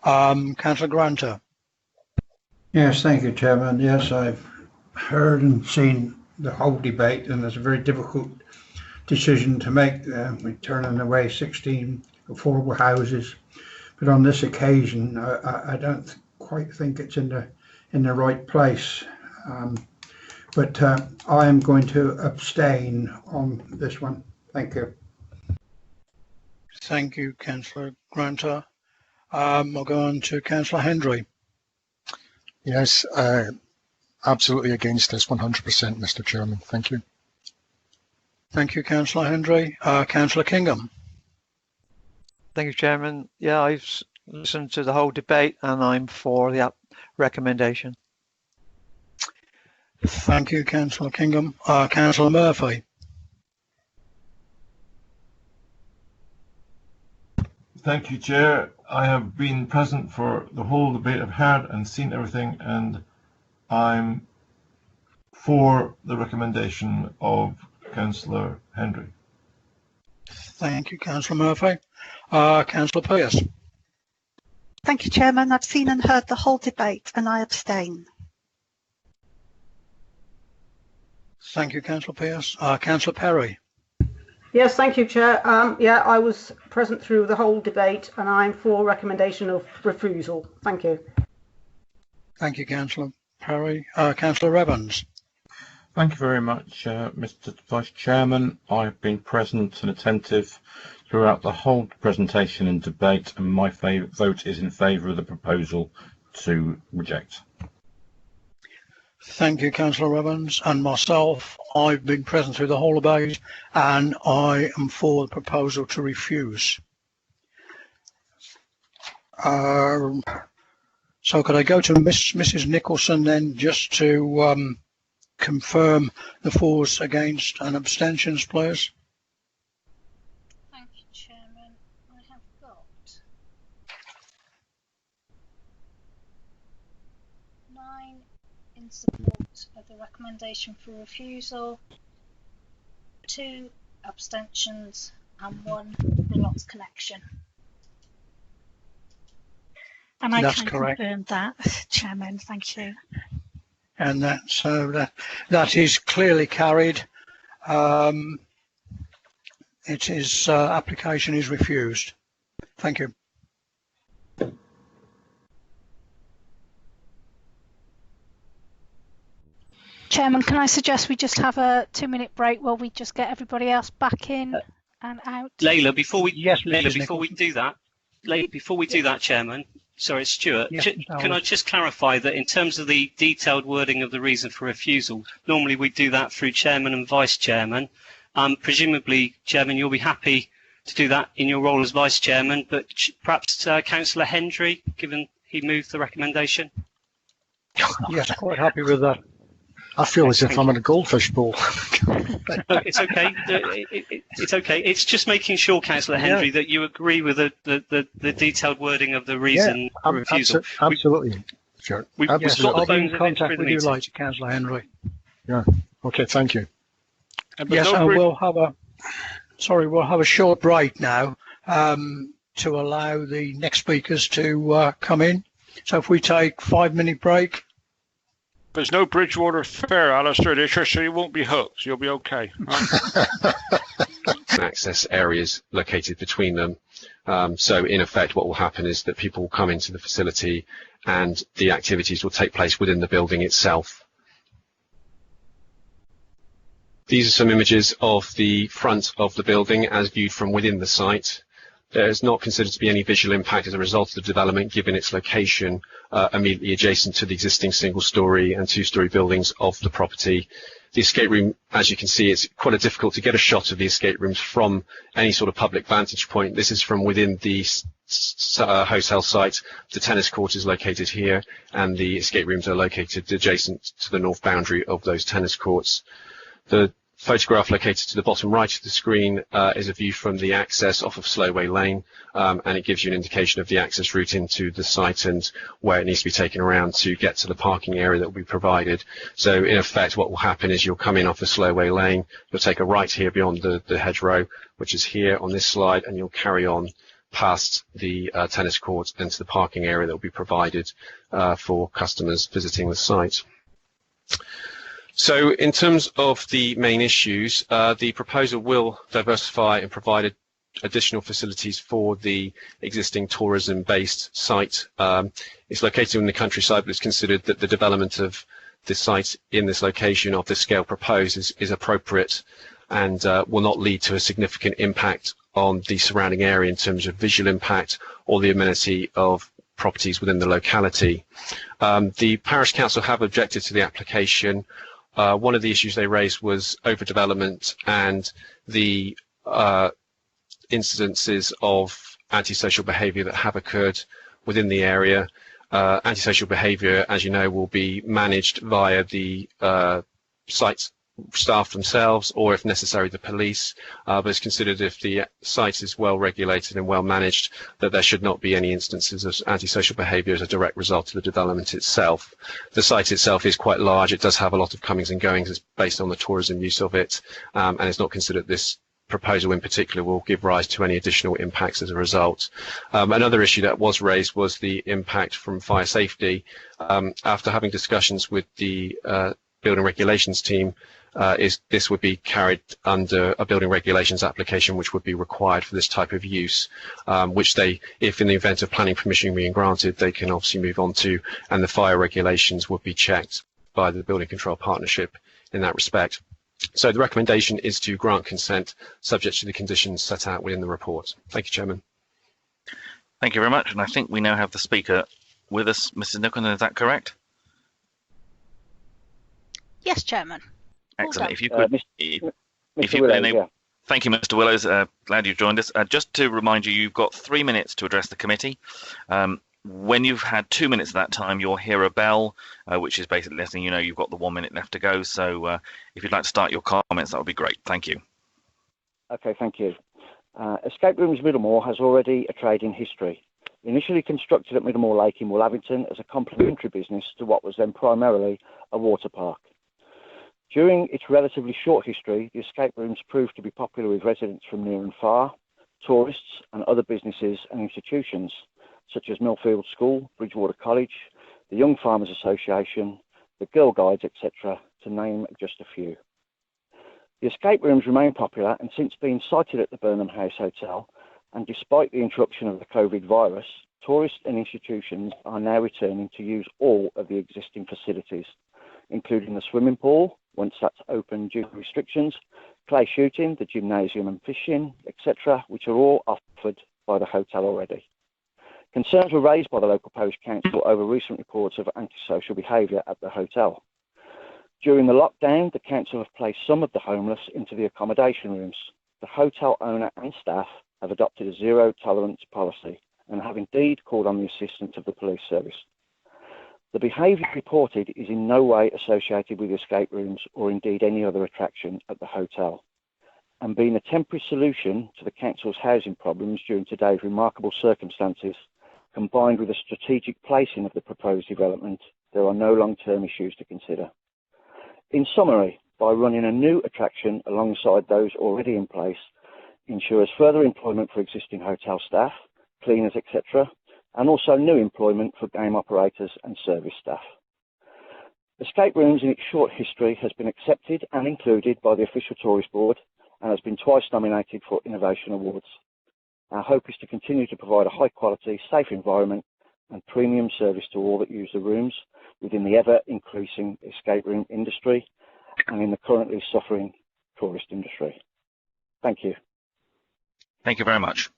Councillor Granter. Yes, thank you, Chairman. Yes, I've heard and seen the whole debate, and it's a very difficult decision to make. We're turning away 16 affordable houses. But on this occasion, I don't quite think it's in the right place. But I am going to abstain on this one. Thank you. Thank you, Councillor Granter. I'll go on to Councillor Hendry. Yes, absolutely against this 100%, Mr. Chairman. Thank you. Thank you, Councillor Hendry. Councillor Kingham. Thank you, Chairman. Yeah, I've listened to the whole debate and I'm for the recommendation. Thank you, Councillor Kingham. Councillor Murphy. Thank you, Chair. I have been present for the whole debate. I've heard and seen everything, and I'm for the recommendation of Councillor Hendry. Thank you, Councillor Murphy. Councillor Pearce. Thank you, Chairman. I've seen and heard the whole debate and I abstain. Thank you, Councillor Pearce. Councillor Perry. Yes, thank you, Chair. Yeah, I was present through the whole debate and I'm for recommendation of refusal. Thank you. Thank you, Councillor Perry. Councillor Evans. Thank you very much, Mr. Vice Chairman. I've been present and attentive throughout the whole presentation and debate, and my vote is in favour of the proposal to reject. Thank you, Councillor Evans. And myself, I've been present through the whole debate, and I am for the proposal to refuse. So could I go to Mrs. Nicholson then, just to confirm the fors, against and abstentions, please? Thank you, Chairman. I have got 9 in support of the recommendation for refusal, 2 abstentions and 1 lost connection. And I That's can correct. confirm that, Chairman. Thank you. And that's, that is clearly carried. It is application is refused. Thank you. Chairman, can I suggest we just have a 2-minute break while we just get everybody else back in and out? Layla, before we do that, Chairman. Sorry, Stuart. Yes, can I just clarify that in terms of the detailed wording of the reason for refusal, normally we do that through Chairman and Vice Chairman. Presumably, Chairman, you'll be happy to do that in your role as Vice Chairman, but perhaps Councillor Hendry, given he moved the recommendation? Yes, quite happy with that. I feel as if I'm in a goldfish bowl. It's okay. It's okay. It's just making sure, Councillor Hendry, that you agree with the detailed wording of the reason for refusal. Absolutely. Sure. I'll be in contact with you later, Councillor Henry. Yeah. Okay. Thank you. Yes, and we'll have a short break now to allow the next speakers to come in. So if we take 5-minute break. There's no Bridgewater Fair, Alistair, this year, so you won't be hooked. You'll be okay. Access areas located between them. So in effect, what will happen is that people will come into the facility and the activities will take place within the building itself. These are some images of the front of the building as viewed from within the site. There is not considered to be any visual impact as a result of the development, given its location immediately adjacent to the existing single-storey and 2-storey buildings of the property. The escape room, as you can see, it's quite difficult to get a shot of the escape rooms from any sort of public vantage point. This is from within the hotel site. The tennis court is located here, and the escape rooms are located adjacent to the north boundary of those tennis courts. The photograph located to the bottom right of the screen is a view from the access off of Slowway Lane, and it gives you an indication of the access route into the site and where it needs to be taken around to get to the parking area that will be provided. So in effect, what will happen is you'll come in off of Slowway Lane, you'll take a right here beyond the hedgerow, which is here on this slide, and you'll carry on past the tennis court into the parking area that will be provided for customers visiting the site. So in terms of the main issues, the proposal will diversify and provide additional facilities for the existing tourism-based site. It's located in the countryside, but it's considered that the development of the site in this location of the scale proposed is appropriate and will not lead to a significant impact on the surrounding area in terms of visual impact or the amenity of properties within the locality. The Parish Council have objected to the application. One of the issues they raised was overdevelopment and the incidences of antisocial behaviour that have occurred within the area. Antisocial behaviour, as you know, will be managed via the site staff themselves, or if necessary the police, but it's considered if the site is well regulated and well managed that there should not be any instances of antisocial behaviour as a direct result of the development itself. The site itself is quite large, it does have a lot of comings and goings, it's based on the tourism use of it, and it's not considered this proposal in particular will give rise to any additional impacts as a result. Another issue that was raised was the impact from fire safety. After having discussions with the building regulations team, this would be carried under a building regulations application which would be required for this type of use, which they, if in the event of planning permission being granted, they can obviously move on to, and the fire regulations would be checked by the Building Control Partnership in that respect. So the recommendation is to grant consent subject to the conditions set out within the report. Thank you, Chairman. Thank you very much, and I think we now have the speaker with us. Mrs. Nicholson, is that correct? Yes, Chairman. Excellent. If you could, Mr. if you Willows, could enable. yeah. Thank you, Mr. Willows. Glad you've joined us. Just to remind you, you've got 3 minutes to address the committee. When you've had 2 minutes of that time, you'll hear a bell, which is basically letting you know you've got the 1 minute left to go. So if you'd like to start your comments, that would be great. Thank you. Okay, thank you. Escape Rooms Middlemore has already a trading history. Initially constructed at Middlemore Lake in Woollavington as a complementary business to what was then primarily a water park. During its relatively short history, the escape rooms proved to be popular with residents from near and far, tourists and other businesses and institutions, such as Millfield School, Bridgewater College, the Young Farmers Association, the Girl Guides, etc., to name just a few. The escape rooms remain popular and since being sited at the Burnham House Hotel, and despite the interruption of the COVID virus, tourists and institutions are now returning to use all of the existing facilities, including the swimming pool, once that's open due to restrictions, clay shooting, the gymnasium and fishing, etc., which are all offered by the hotel already. Concerns were raised by the local parish council over recent reports of antisocial behaviour at the hotel. During the lockdown, the council have placed some of the homeless into the accommodation rooms. The hotel owner and staff have adopted a zero tolerance policy and have indeed called on the assistance of the police service. The behaviour reported is in no way associated with escape rooms or indeed any other attraction at the hotel, and being a temporary solution to the council's housing problems during today's remarkable circumstances, combined with a strategic placing of the proposed development, there are no long-term issues to consider. In summary, by running a new attraction alongside those already in place, ensures further employment for existing hotel staff, cleaners, etc., and also new employment for game operators and service staff. Escape Rooms in its short history has been accepted and included by the official tourist board and has been twice nominated for Innovation Awards. Our hope is to continue to provide a high quality, safe environment and premium service to all that use the rooms within the ever increasing escape room industry and in the currently suffering tourist industry. Thank you. Thank you very much.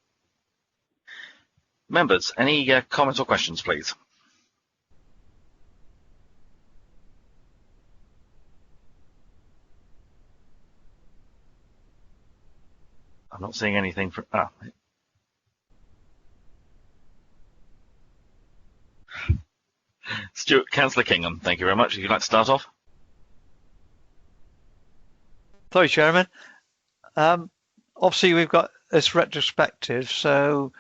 Members, any comments or questions, please? I'm not seeing anything from... Stuart, Councillor Kingham, thank you very much. If you'd like to start off. Sorry, Chairman. Obviously, we've got this retrospective, so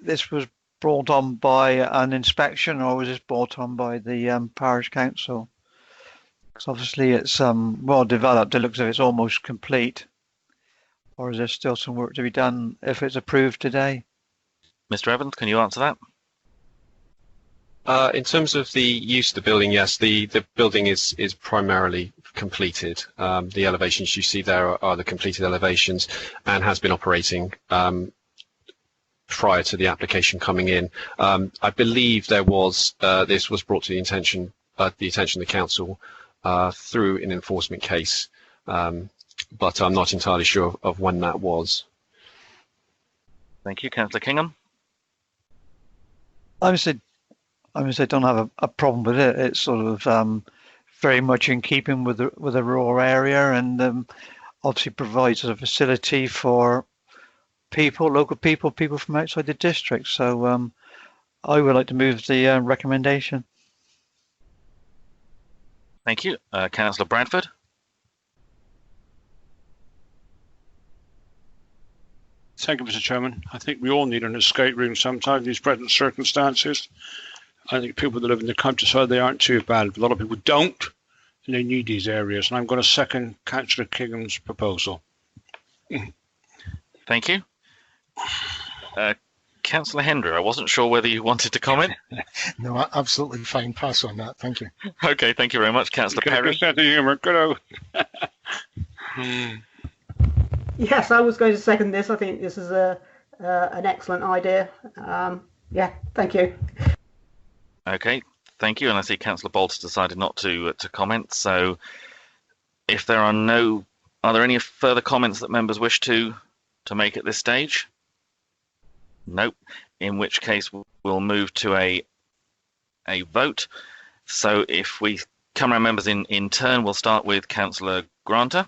this was brought on by an inspection, or was this brought on by the parish council? Because obviously it's well developed. It looks as if it's almost complete. Or is there still some work to be done if it's approved today? Mr. Evans, can you answer that? In terms of the use of the building, yes, the building is primarily completed. The elevations you see there are the completed elevations and has been operating prior to the application coming in. I believe there was this was brought to the attention of the council through an enforcement case, but I'm not entirely sure of when that was. Thank you, Councillor Kingham. I don't have a problem with it. It's sort of very much in keeping with the rural area, and obviously provides a facility for people, local people from outside the district. So I would like to move the recommendation. Thank you. Councillor Bradford. Thank you, Mr. Chairman. I think we all need an escape room sometimes in these present circumstances. I think people that live in the countryside, they aren't too bad. But a lot of people don't, and they need these areas. And I'm going to second Councillor Kingham's proposal. Thank you. Councillor Hendry, I wasn't sure whether you wanted to comment. No, absolutely fine. Pass on that. Thank you. Okay, thank you very much. Councillor Perry. Good sense of humour. Good. Yes, I was going to second this. I think this is an excellent idea. Yeah, thank you. Okay, thank you. And I see Councillor Bolt has decided not to comment. So, if there are there any further comments that members wish to make at this stage? Nope. In which case we'll move to a vote. So if we come round members in turn. We'll start with Councillor Granter.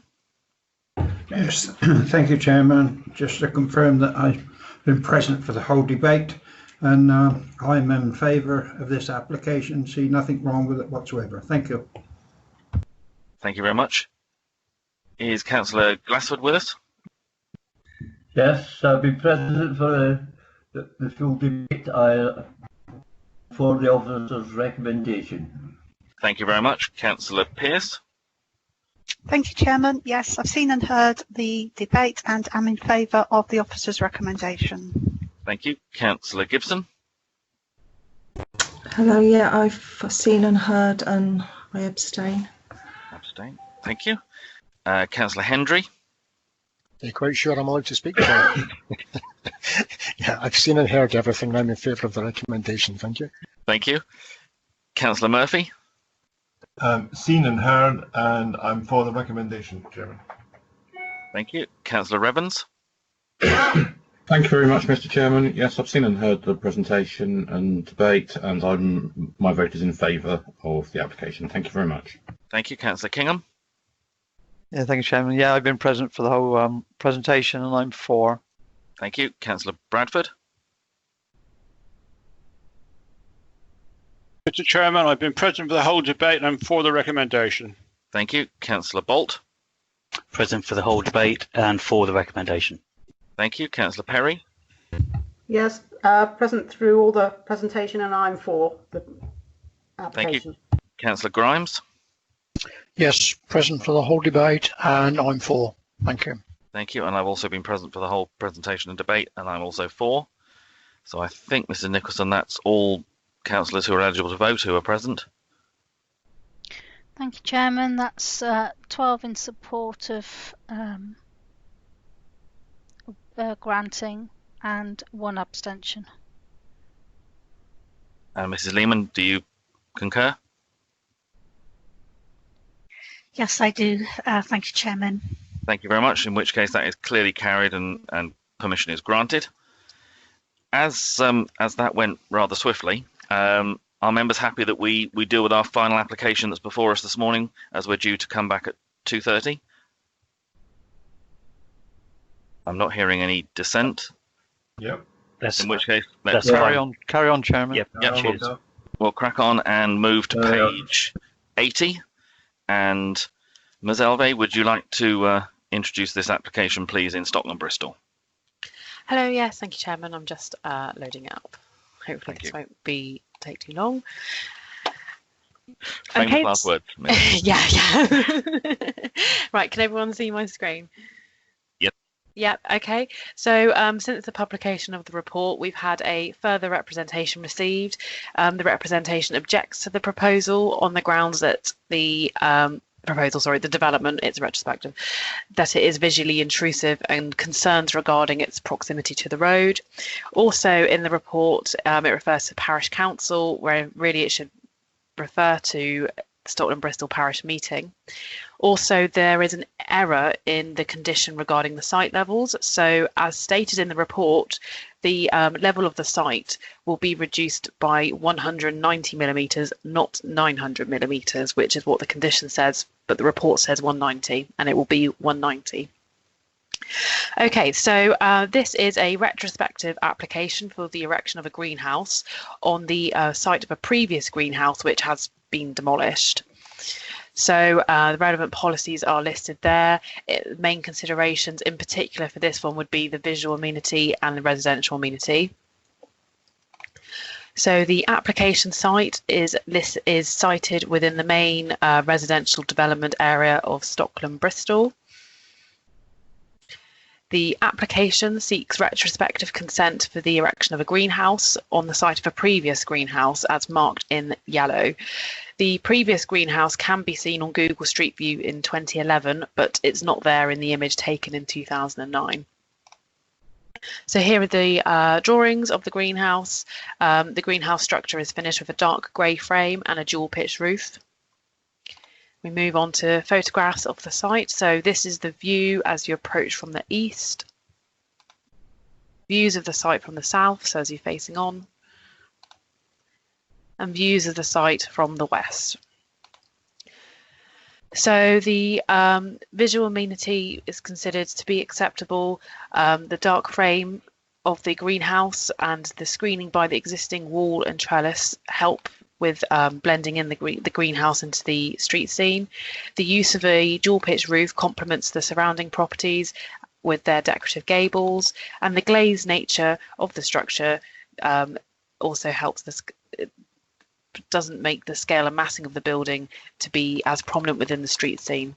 Yes, thank you, Chairman. Just to confirm that I've been present for the whole debate, and I'm in favour of this application. See nothing wrong with it whatsoever. Thank you. Thank you very much. Is Councillor Glassford with us? Yes, I've been present for the full debate for the officer's recommendation. Thank you very much. Councillor Pearce. Thank you, Chairman. Yes, I've seen and heard the debate and am in favour of the officer's recommendation. Thank you. Councillor Gibson. Hello, yeah, I've seen and heard and I abstain. Abstain. Thank you. Councillor Hendry. Are you quite sure I'm allowed to speak? Yeah, I've seen and heard everything. I'm in favour of the recommendation. Thank you. Thank you. Councillor Murphy. Seen and heard, and I'm for the recommendation, Chairman. Thank you. Councillor Revens. Thank you very much, Mr. Chairman. Yes, I've seen and heard the presentation and debate, and my vote is in favour of the application. Thank you very much. Thank you. Councillor Kingham. Yeah, thank you, Chairman. Yeah, I've been present for the whole presentation, and I'm for. Thank you. Councillor Bradford. Mr. Chairman, I've been present for the whole debate and I'm for the recommendation. Thank you. Councillor Bolt. Present for the whole debate and for the recommendation. Thank you. Councillor Perry. Yes, present through all the presentation and I'm for the application. Thank you. Councillor Grimes. Yes, present for the whole debate and I'm for. Thank you. Thank you. And I've also been present for the whole presentation and debate and I'm also for. So I think, Mr. Nicholson, that's all councillors who are eligible to vote who are present. Thank you, Chairman. That's 12 in support of granting and 1 abstention. And Mrs. Lehman, do you concur? Yes, I do. Thank you, Chairman. Thank you very much, in which case that is clearly carried and permission is granted. As that went rather swiftly, are members happy that we deal with our final application that's before us this morning, as we're due to come back at 2:30? I'm not hearing any dissent. Yep. In which case, let's carry on, Chairman. Yep. We'll crack on and move to page 80. And Ms. Elvey, would you like to introduce this application, please, in Stockland, Bristol? Hello, yes, thank you, Chairman. I'm just loading it up. Hopefully this won't take too long. Famous last words. Yeah. Right, can everyone see my screen? Yep. Yep, okay. So since the publication of the report, we've had a further representation received. The representation objects to the proposal on the grounds that the development, it's retrospective, that it is visually intrusive and concerns regarding its proximity to the road. Also in the report, it refers to Parish Council, where really it should refer to Stockland Bristol Parish Meeting. Also, there is an error in the condition regarding the site levels. So as stated in the report, the level of the site will be reduced by 190 millimetres, not 900 millimetres, which is what the condition says, but the report says 190, and it will be 190. Okay, so this is a retrospective application for the erection of a greenhouse on the site of a previous greenhouse which has been demolished. So the relevant policies are listed there. Main considerations in particular for this one would be the visual amenity and the residential amenity. So the application site is sited within the main residential development area of Stockland, Bristol. The application seeks retrospective consent for the erection of a greenhouse on the site of a previous greenhouse as marked in yellow. The previous greenhouse can be seen on Google Street View in 2011, but it's not there in the image taken in 2009. So here are the drawings of the greenhouse. The greenhouse structure is finished with a dark grey frame and a dual pitch roof. We move on to photographs of the site. So this is the view as you approach from the east. Views of the site from the south, so as you're facing on. And views of the site from the west. So the visual amenity is considered to be acceptable. The dark frame of the greenhouse and the screening by the existing wall and trellis help with blending in the greenhouse into the street scene. The use of a dual pitch roof complements the surrounding properties with their decorative gables, and the glazed nature of the structure also helps this. Doesn't make the scale and massing of the building to be as prominent within the street scene.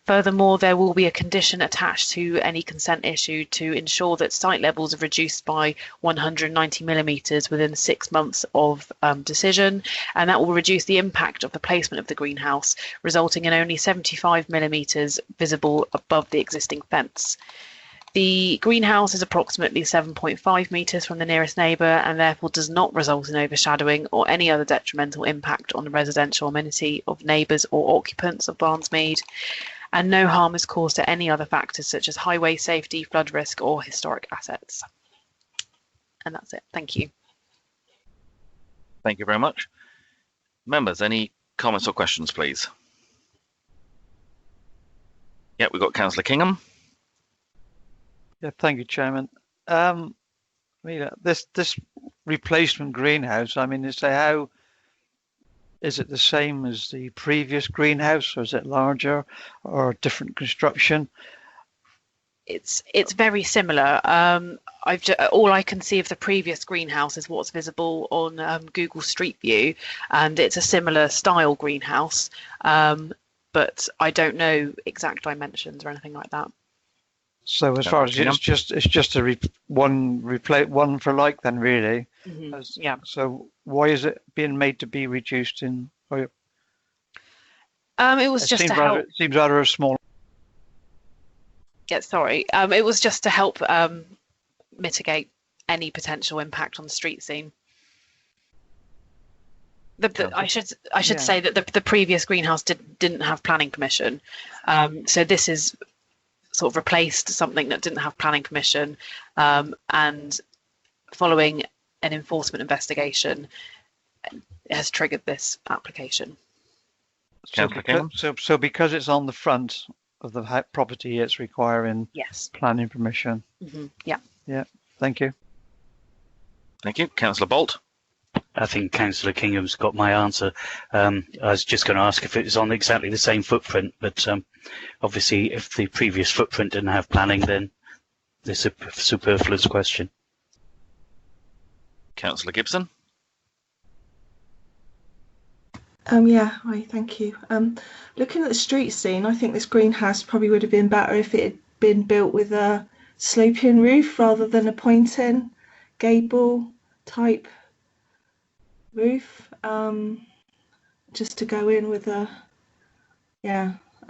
Furthermore, there will be a condition attached to any consent issued to ensure that site levels are reduced by 190 millimetres within 6 months of decision, and that will reduce the impact of the placement of the greenhouse, resulting in only 75 millimetres visible above the existing fence. The greenhouse is approximately 7.5 metres from the nearest neighbour and therefore does not result in overshadowing or any other detrimental impact on the residential amenity of neighbours or occupants of Barnesmead, and no harm is caused to any other factors such as highway safety, flood risk or historic assets. And that's it. Thank you. Thank you very much. Members, any comments or questions, please? Yeah, we've got Councillor Kingham. Yeah, thank you, Chairman. This replacement greenhouse, I mean, is it the same as the previous greenhouse, or is it larger or different construction? It's very similar. All I can see of the previous greenhouse is what's visible on Google Street View, and it's a similar style greenhouse, but I don't know exact dimensions or anything like that. So as far as it's just a one for like then, really. Mm-hmm. Yeah. So why is it being made to be reduced in? It was just to help. It seems rather small. Yeah, sorry. It was just to help mitigate any potential impact on the street scene. I should say that the previous greenhouse didn't have planning permission, so this is sort of replaced something that didn't have planning permission, and following an enforcement investigation has triggered this application. So because it's on the front of the property, it's requiring planning permission. Mm-hmm. Yeah. Yeah. Thank you. Thank you. Councillor Bolt. I think Councillor Kingham's got my answer. I was just going to ask if it was on exactly the same footprint, but obviously if the previous footprint didn't have planning, then it's a superfluous question. Councillor Gibson. Yeah, hi, thank you. Looking at the street scene, I think this greenhouse probably would have been better if it had been built with a sloping roof rather than a pointing gable type roof, just to go in with a,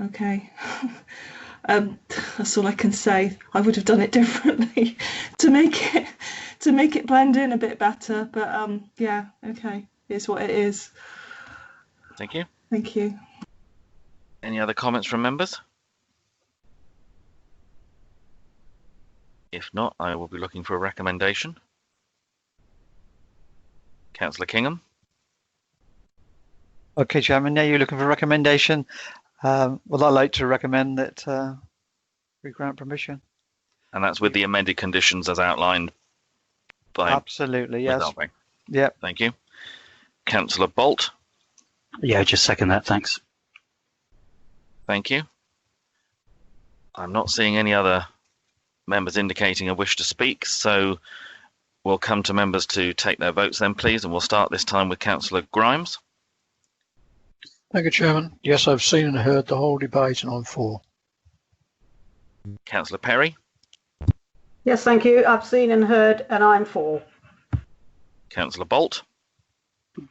okay. That's all I can say. I would have done it differently to make it blend in a bit better, but yeah, okay, it's what it is. Thank you. Thank you. Any other comments from members? If not, I will be looking for a recommendation. Councillor Kingham. Okay, Chairman. Now you're looking for a recommendation. Well, I'd like to recommend that we grant permission. And that's with the amended conditions as outlined by. Absolutely, yes. Yeah. Thank you. Councillor Bolt. Yeah, just second that. Thanks. Thank you. I'm not seeing any other members indicating a wish to speak, so we'll come to members to take their votes then, please, and we'll start this time with Councillor Grimes. Thank you, Chairman. Yes, I've seen and heard the whole debate and I'm for. Councillor Perry. Yes, thank you. I've seen and heard and I'm for. Councillor Bolt.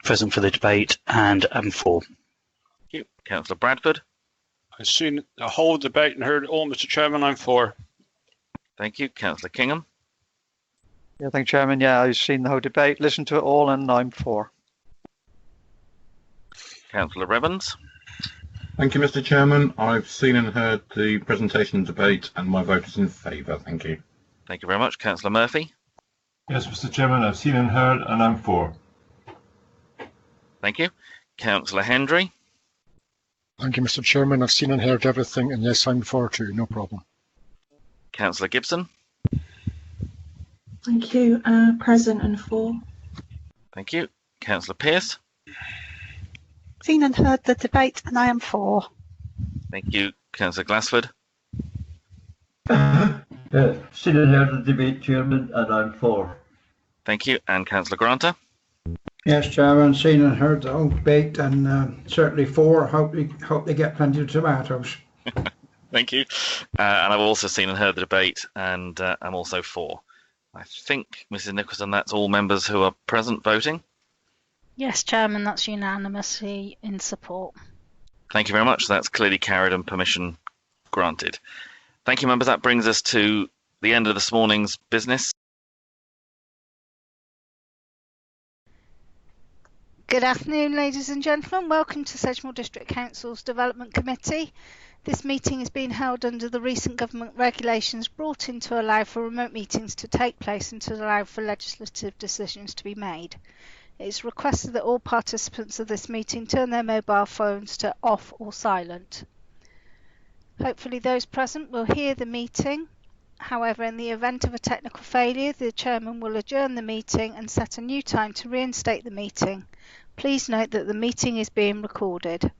Present for the debate and I'm for. Thank you. Councillor Bradford. I've seen the whole debate and heard it all, Mr. Chairman. I'm for. Thank you. Councillor Kingham. Yeah, thank you, Chairman. Yeah, I've seen the whole debate, listened to it all, and I'm for. Councillor Evans. Thank you, Mr. Chairman. I've seen and heard the presentation and debate, and my vote is in favour. Thank you. Thank you very much. Councillor Murphy. Yes, Mr. Chairman, I've seen and heard, and I'm for. Thank you. Councillor Hendry. Thank you, Mr. Chairman. I've seen and heard everything, and yes, I'm for too. No problem. Councillor Gibson. Thank you. Present and for. Thank you. Councillor Pearce. Seen and heard the debate, and I am for. Thank you. Councillor Glassford. Seen and heard the debate, Chairman, and I'm for. Thank you. And Councillor Granter. Yes, Chairman, seen and heard the whole debate, and certainly for. Hope they get plenty of tomatoes. Thank you. And I've also seen and heard the debate, and I'm also for. I think, Mrs. Nicholson, that's all members who are present voting. Yes, Chairman, that's unanimously in support. Thank you very much. That's clearly carried and permission granted. Thank you, members. That brings us to the end of this morning's business. Good afternoon, ladies and gentlemen. Welcome to Sedgemoor District Council's Development Committee. This meeting is being held under the recent government regulations brought in to allow for remote meetings to take place and to allow for legislative decisions to be made. It is requested that all participants of this meeting turn their mobile phones to off or silent. Hopefully those present will hear the meeting. However, in the event of a technical failure, the chairman will adjourn the meeting and set a new time to reinstate the meeting. Please note that the meeting is being recorded.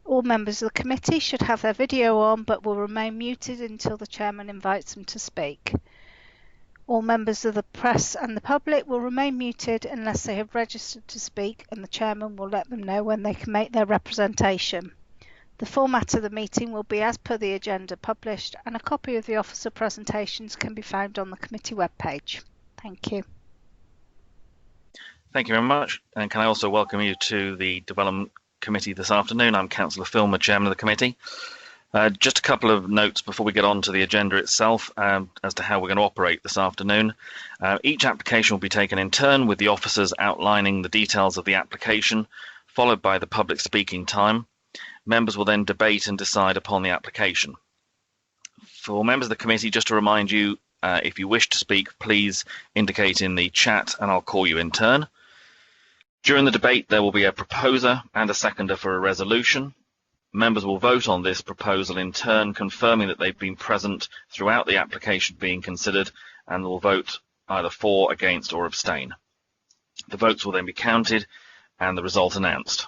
All members of the committee should have their video on but will remain muted until the chairman invites them to speak. All members of the press and the public will remain muted unless they have registered to speak, and the chairman will let them know when they can make their representation. The format of the meeting will be as per the agenda published, and a copy of the officer presentations can be found on the committee webpage. Thank you. Thank you very much. And can I also welcome you to the Development Committee this afternoon. I'm Councillor Filmer, Chairman of the committee. Just a couple of notes before we get on to the agenda itself as to how we're going to operate this afternoon. Each application will be taken in turn, with the officers outlining the details of the application, followed by the public speaking time. Members will then debate and decide upon the application. For members of the committee, just to remind you, if you wish to speak, please indicate in the chat and I'll call you in turn. During the debate, there will be a proposer and a seconder for a resolution. Members will vote on this proposal in turn, confirming that they've been present throughout the application being considered, and will vote either for, against, or abstain. The votes will then be counted and the result announced.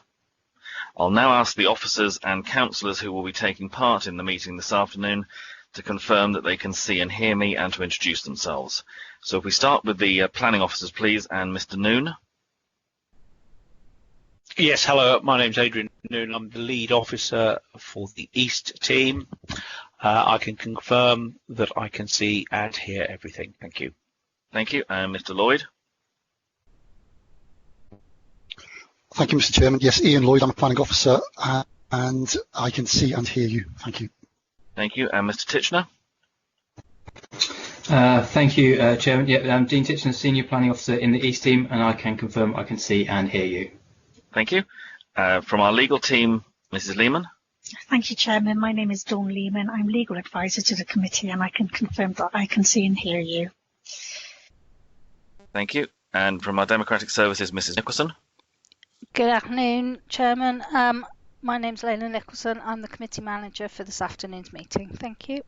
I'll now ask the officers and councillors who will be taking part in the meeting this afternoon to confirm that they can see and hear me and to introduce themselves. So if we start with the planning officers, please, and Mr. Noon. Yes, hello, my name's Adrian Noon. I'm the lead officer for the East team. I can confirm that I can see and hear everything. Thank you. Thank you. And Mr. Lloyd. Thank you, Mr. Chairman. Yes, Ian Lloyd, I'm a planning officer, and I can see and hear you. Thank you. Thank you. And Mr. Titchener. Thank you, Chairman. Yeah, I'm Dean Titchener, Senior Planning Officer in the East team, and I can confirm I can see and hear you. Thank you. From our legal team, Mrs. Lehman. Thank you, Chairman. My name is Dawn Lehman. I'm legal advisor to the committee, and I can confirm that I can see and hear you. Thank you. And from our Democratic Services, Mrs. Nicholson. Good afternoon, Chairman. My name's Lena Nicholson. I'm the committee manager for this afternoon's meeting. Thank you.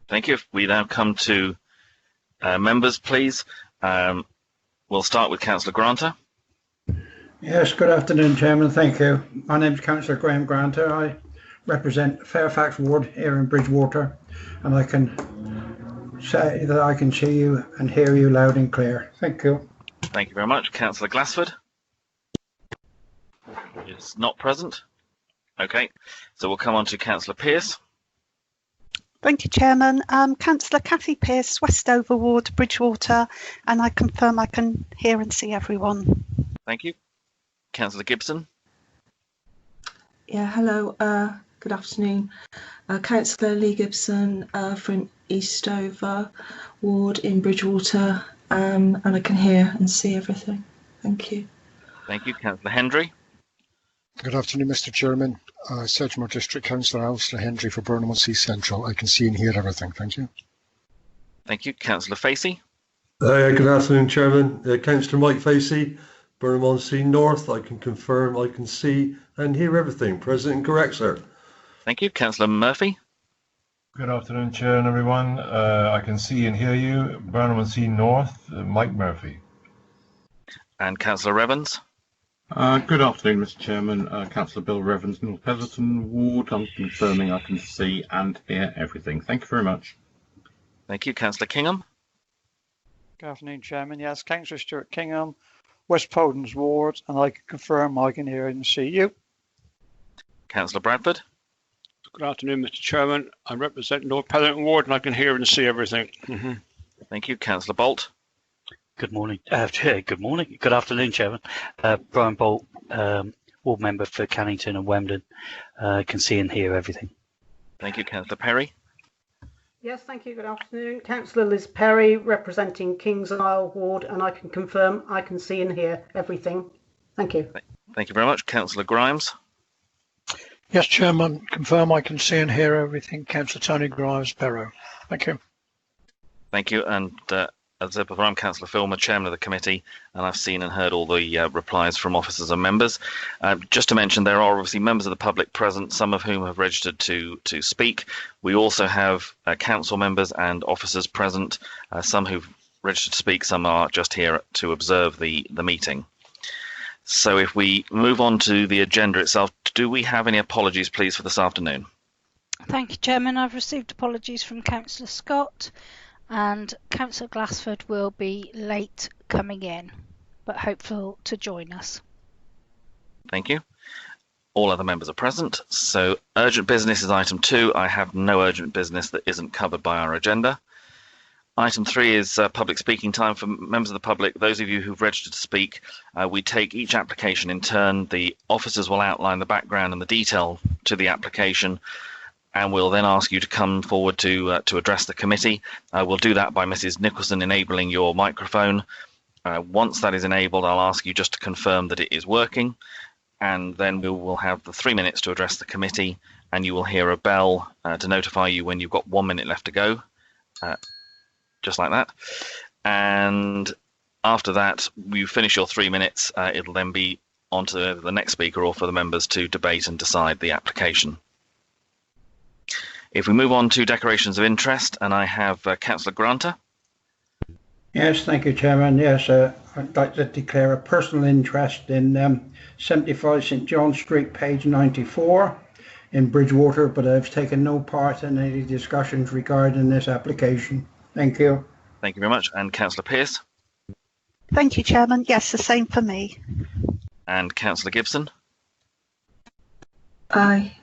Thank you. We now come to members, please. We'll start with Councillor Granter. Yes, good afternoon, Chairman. Thank you. My name is Councillor Graham Granter. I represent Fairfax Ward here in Bridgewater, and I can say that I can see you and hear you loud and clear. Thank you. Thank you very much. Councillor Glassford is not present. Okay, so we'll come on to Councillor Pearce. Thank you, Chairman. Councillor Cathy Pearce, Westover Ward, Bridgewater, and I confirm I can hear and see everyone. Thank you. Councillor Gibson. Yeah, hello. Good afternoon. Councillor Lee Gibson from Eastover Ward in Bridgewater, and I can hear and see everything. Thank you. Thank you. Councillor Hendry. Good afternoon, Mr. Chairman. Sedgemoor District Councillor Alistair Hendry for Burnham-on-Sea Central. I can see and hear everything. Thank you. Thank you. Councillor Facey. Good afternoon, Chairman. Councillor Mike Facey, Burnham-on-Sea North, I can confirm I can see and hear everything. Present and correct, sir. Thank you. Councillor Murphy. Good afternoon, Chair and everyone. I can see and hear you. Burnham-on-Sea North, Mike Murphy. And Councillor Revens. Good afternoon, Mr. Chairman. Councillor Bill Revens, North Petherton Ward. I'm confirming I can see and hear everything. Thank you very much. Thank you. Councillor Kingham. Good afternoon, Chairman. Yes, Councillor Stuart Kingham, West Podens Ward, and I can confirm I can hear and see you. Councillor Bradford. Good afternoon, Mr. Chairman. I represent North Petherton Ward and I can hear and see everything. Thank you. Councillor Bolt. Good morning. Good morning. Good afternoon, Chairman. Brian Bolt, ward member for Cannington and Wemden, can see and hear everything. Thank you. Councillor Perry. Yes, thank you. Good afternoon. Councillor Liz Perry, representing Kings Isle Ward, and I can confirm I can see and hear everything. Thank you. Thank you very much. Councillor Grimes. Yes, Chairman. Confirm I can see and hear everything. Councillor Tony Grimes, Barrow. Thank you. Thank you. And as I said before, I'm Councillor Filmer, Chairman of the committee, and I've seen and heard all the replies from officers and members. Just to mention, there are obviously members of the public present, some of whom have registered to speak. We also have council members and officers present, some who've registered to speak, some are just here to observe the meeting. So if we move on to the agenda itself, do we have any apologies, please, for this afternoon? Thank you, Chairman. I've received apologies from Councillor Scott, and Councillor Glassford will be late coming in, but hopeful to join us. Thank you. All other members are present. So urgent business is item 2. I have no urgent business that isn't covered by our agenda. Item 3 is public speaking time for members of the public. Those of you who've registered to speak, we take each application in turn. The officers will outline the background and the detail to the application, and we'll then ask you to come forward to address the committee. We'll do that by Mrs. Nicholson enabling your microphone. Once that is enabled, I'll ask you just to confirm that it is working, and then we will have the 3 minutes to address the committee, and you will hear a bell to notify you when you've got 1 minute left to go. Just like that. And after that, you finish your 3 minutes, it'll then be on to the next speaker or for the members to debate and decide the application. If we move on to declarations of interest, and I have Councillor Granter. Yes, thank you, Chairman. Yes, I'd like to declare a personal interest in 75 St John Street, page 94 in Bridgewater, but I've taken no part in any discussions regarding this application. Thank you. Thank you very much. And Councillor Pearce. Thank you, Chairman. Yes, the same for me. And Councillor Gibson.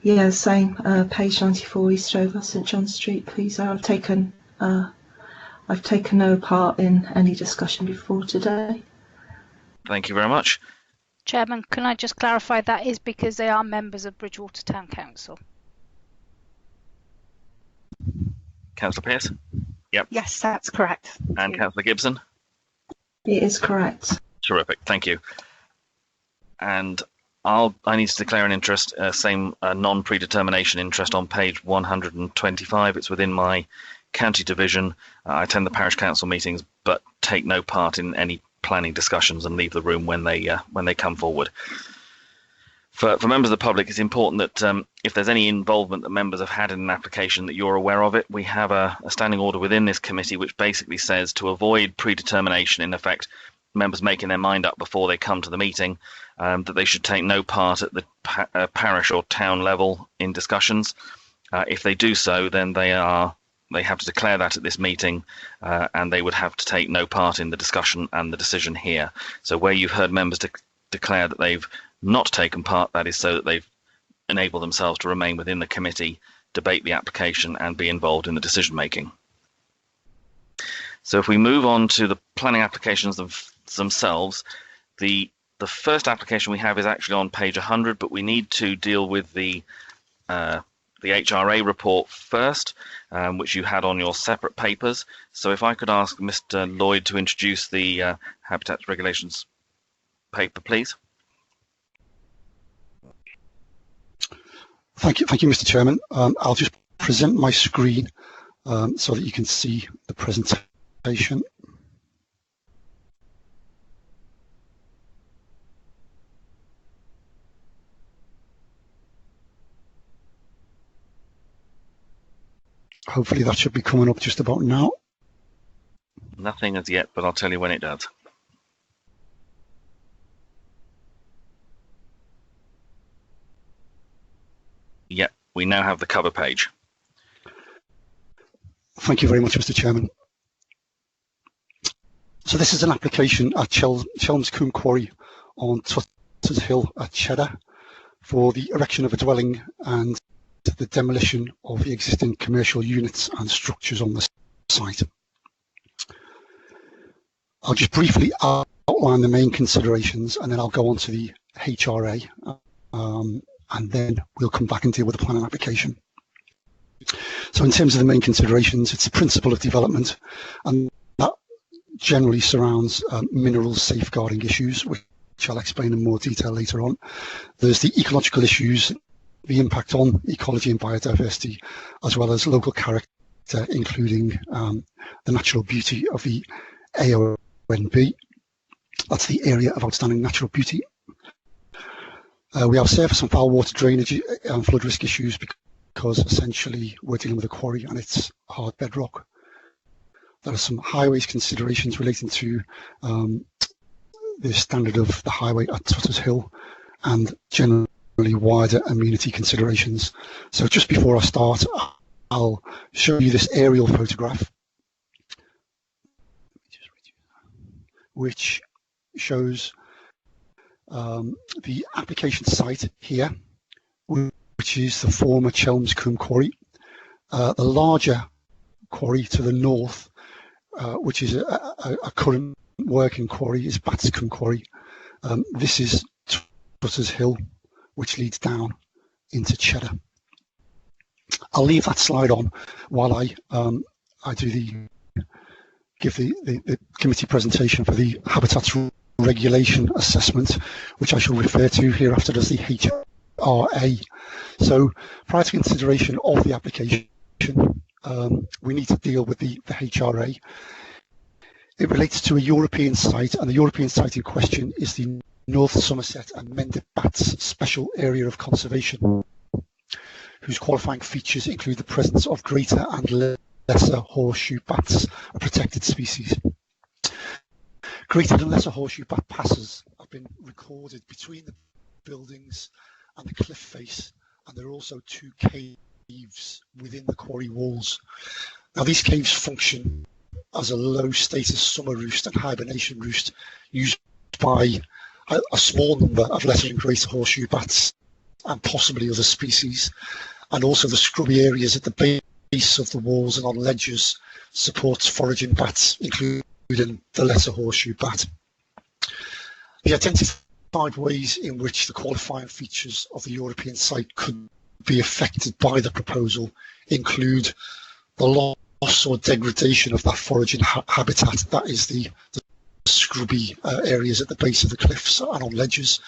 Yeah, same. Page 94, Eastover, St John Street, please. I've taken no part in any discussion before today. Thank you very much. Chairman, can I just clarify that is because they are members of Bridgewater Town Council? Councillor Pearce. Yep. Yes, that's correct. And Councillor Gibson. It is correct. Terrific. Thank you. And I need to declare an interest, same non-predetermination interest on page 125. It's within my county division. I attend the parish council meetings, but take no part in any planning discussions and leave the room when they come forward. For members of the public, it's important that if there's any involvement that members have had in an application that you're aware of it. We have a standing order within this committee which basically says to avoid predetermination, in effect, members making their mind up before they come to the meeting, that they should take no part at the parish or town level in discussions. If they do so, then they have to declare that at this meeting, and they would have to take no part in the discussion and the decision here. So where you've heard members declare that they've not taken part, that is so that they've enabled themselves to remain within the committee, debate the application and be involved in the decision making. So if we move on to the planning applications themselves, the first application we have is actually on page 100, but we need to deal with the HRA report first, which you had on your separate papers. So if I could ask Mr. Lloyd to introduce the Habitat Regulations paper, please. Thank you, Mr. Chairman. I'll just present my screen so that you can see the presentation. hopefully that should be coming up just about now. Nothing as yet, but I'll tell you when it does. Yep, we now have the cover page. Thank you very much, Mr. Chairman. So this is an application at Chelmscombe Quarry on Tutters Hill at Cheddar for the erection of a dwelling and the demolition of the existing commercial units and structures on the site. I'll just briefly outline the main considerations, and then I'll go on to the HRA, and then we'll come back and deal with the planning application. So in terms of the main considerations, it's the principle of development, and that generally surrounds mineral safeguarding issues, which I'll explain in more detail later on. There's the ecological issues, the impact on ecology and biodiversity, as well as local character, including the natural beauty of the AONB. That's the area of outstanding natural beauty. We have surface and foul water drainage and flood risk issues because essentially we're dealing with a quarry and it's hard bedrock. There are some highways considerations relating to the standard of the highway at Tutters Hill and generally wider amenity considerations. So just before I start, I'll show you this aerial photograph, which shows the application site here, which is the former Chelmscombe Quarry. The larger quarry to the north, which is a current working quarry, is Batscombe Quarry. This is Tutters Hill, which leads down into Cheddar. I'll leave that slide on while I give the committee presentation for the habitats regulation assessment, which I shall refer to hereafter as the HRA. So prior to consideration of the application, we need to deal with the HRA. It relates to a European site, and the European site in question is the North Somerset and Mendip Bats Special Area of Conservation, whose qualifying features include the presence of greater and lesser horseshoe bats, a protected species. Greater and lesser horseshoe bat passes have been recorded between the buildings and the cliff face, and there are also 2 caves within the quarry walls. Now these caves function as a low status summer roost and hibernation roost used by a small number of lesser and greater horseshoe bats and possibly other species, and also the scrubby areas at the base of the walls and on ledges supports foraging bats, including the lesser horseshoe bat. The identified ways in which the qualifying features of the European site could be affected by the proposal include the loss or degradation of that foraging habitat, that is the scrubby areas at the base of the cliffs and on ledges.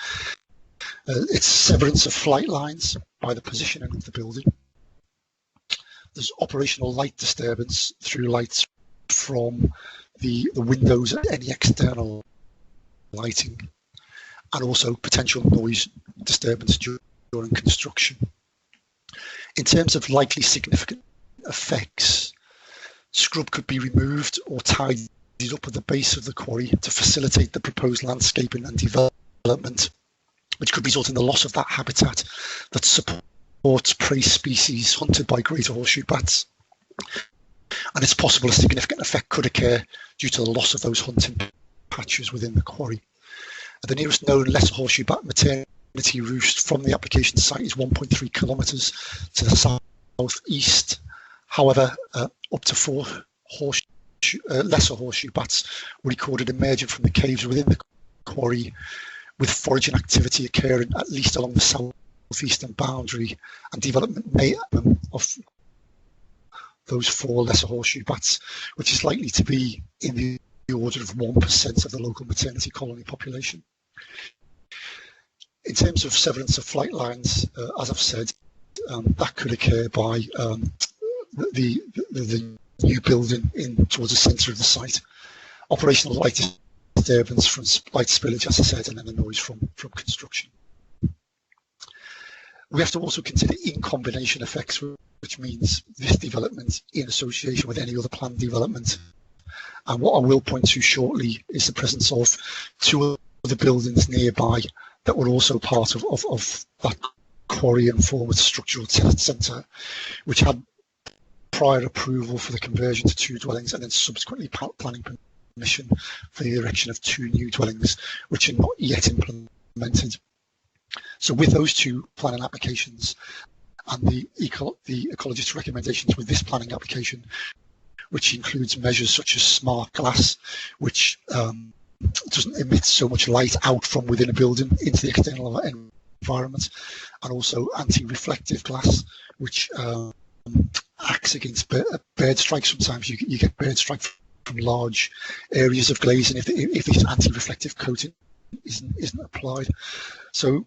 It's severance of flight lines by the positioning of the building. There's operational light disturbance through lights from the windows and any external lighting, and also potential noise disturbance during construction. In terms of likely significant effects, scrub could be removed or tidied up at the base of the quarry to facilitate the proposed landscaping and development, which could result in the loss of that habitat that supports prey species hunted by greater horseshoe bats. And it's possible a significant effect could occur due to the loss of those hunting patches within the quarry. The nearest known lesser horseshoe bat maternity roost from the application site is 1.3 kilometres to the southeast. However, up to 4 lesser horseshoe bats were recorded emerging from the caves within the quarry, with foraging activity occurring at least along the southeastern boundary, and development may of those 4 lesser horseshoe bats, which is likely to be in the order of 1% of the local maternity colony population. In terms of severance of flight lines, as I've said, that could occur by the new building in towards the centre of the site. Operational light disturbance from light spillage, as I said, and then the noise from construction. We have to also consider in combination effects which means this development in association with any other planned development. And what I will point to shortly is the presence of two other buildings nearby that were also part of that quarry and former structural test centre, which had prior approval for the conversion to 2 dwellings and then subsequently planning permission for the erection of 2 new dwellings, which are not yet implemented. So with those 2 planning applications and the ecologist's recommendations with this planning application, which includes measures such as smart glass, which doesn't emit so much light out from within a building into the external environment, and also anti-reflective glass, which acts against bird strike. Sometimes you get bird strike from large areas of glazing if this anti-reflective coating isn't applied. So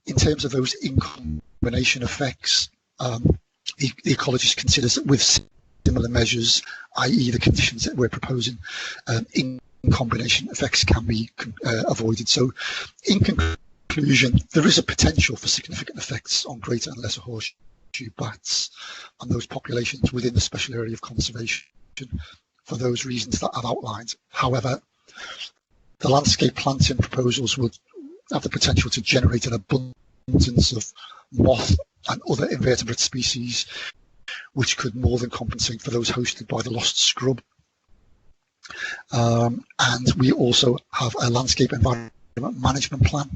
in terms of those in combination effects, the ecologist considers that with similar measures, i.e. the conditions that we're proposing, in combination effects can be avoided. So in conclusion, there is a potential for significant effects on greater and lesser horseshoe bats and those populations within the special area of conservation for those reasons that I've outlined. However, the landscape planting proposals will have the potential to generate an abundance of moth and other invertebrate species, which could more than compensate for those hosted by the lost scrub. And we also have a landscape environment management plan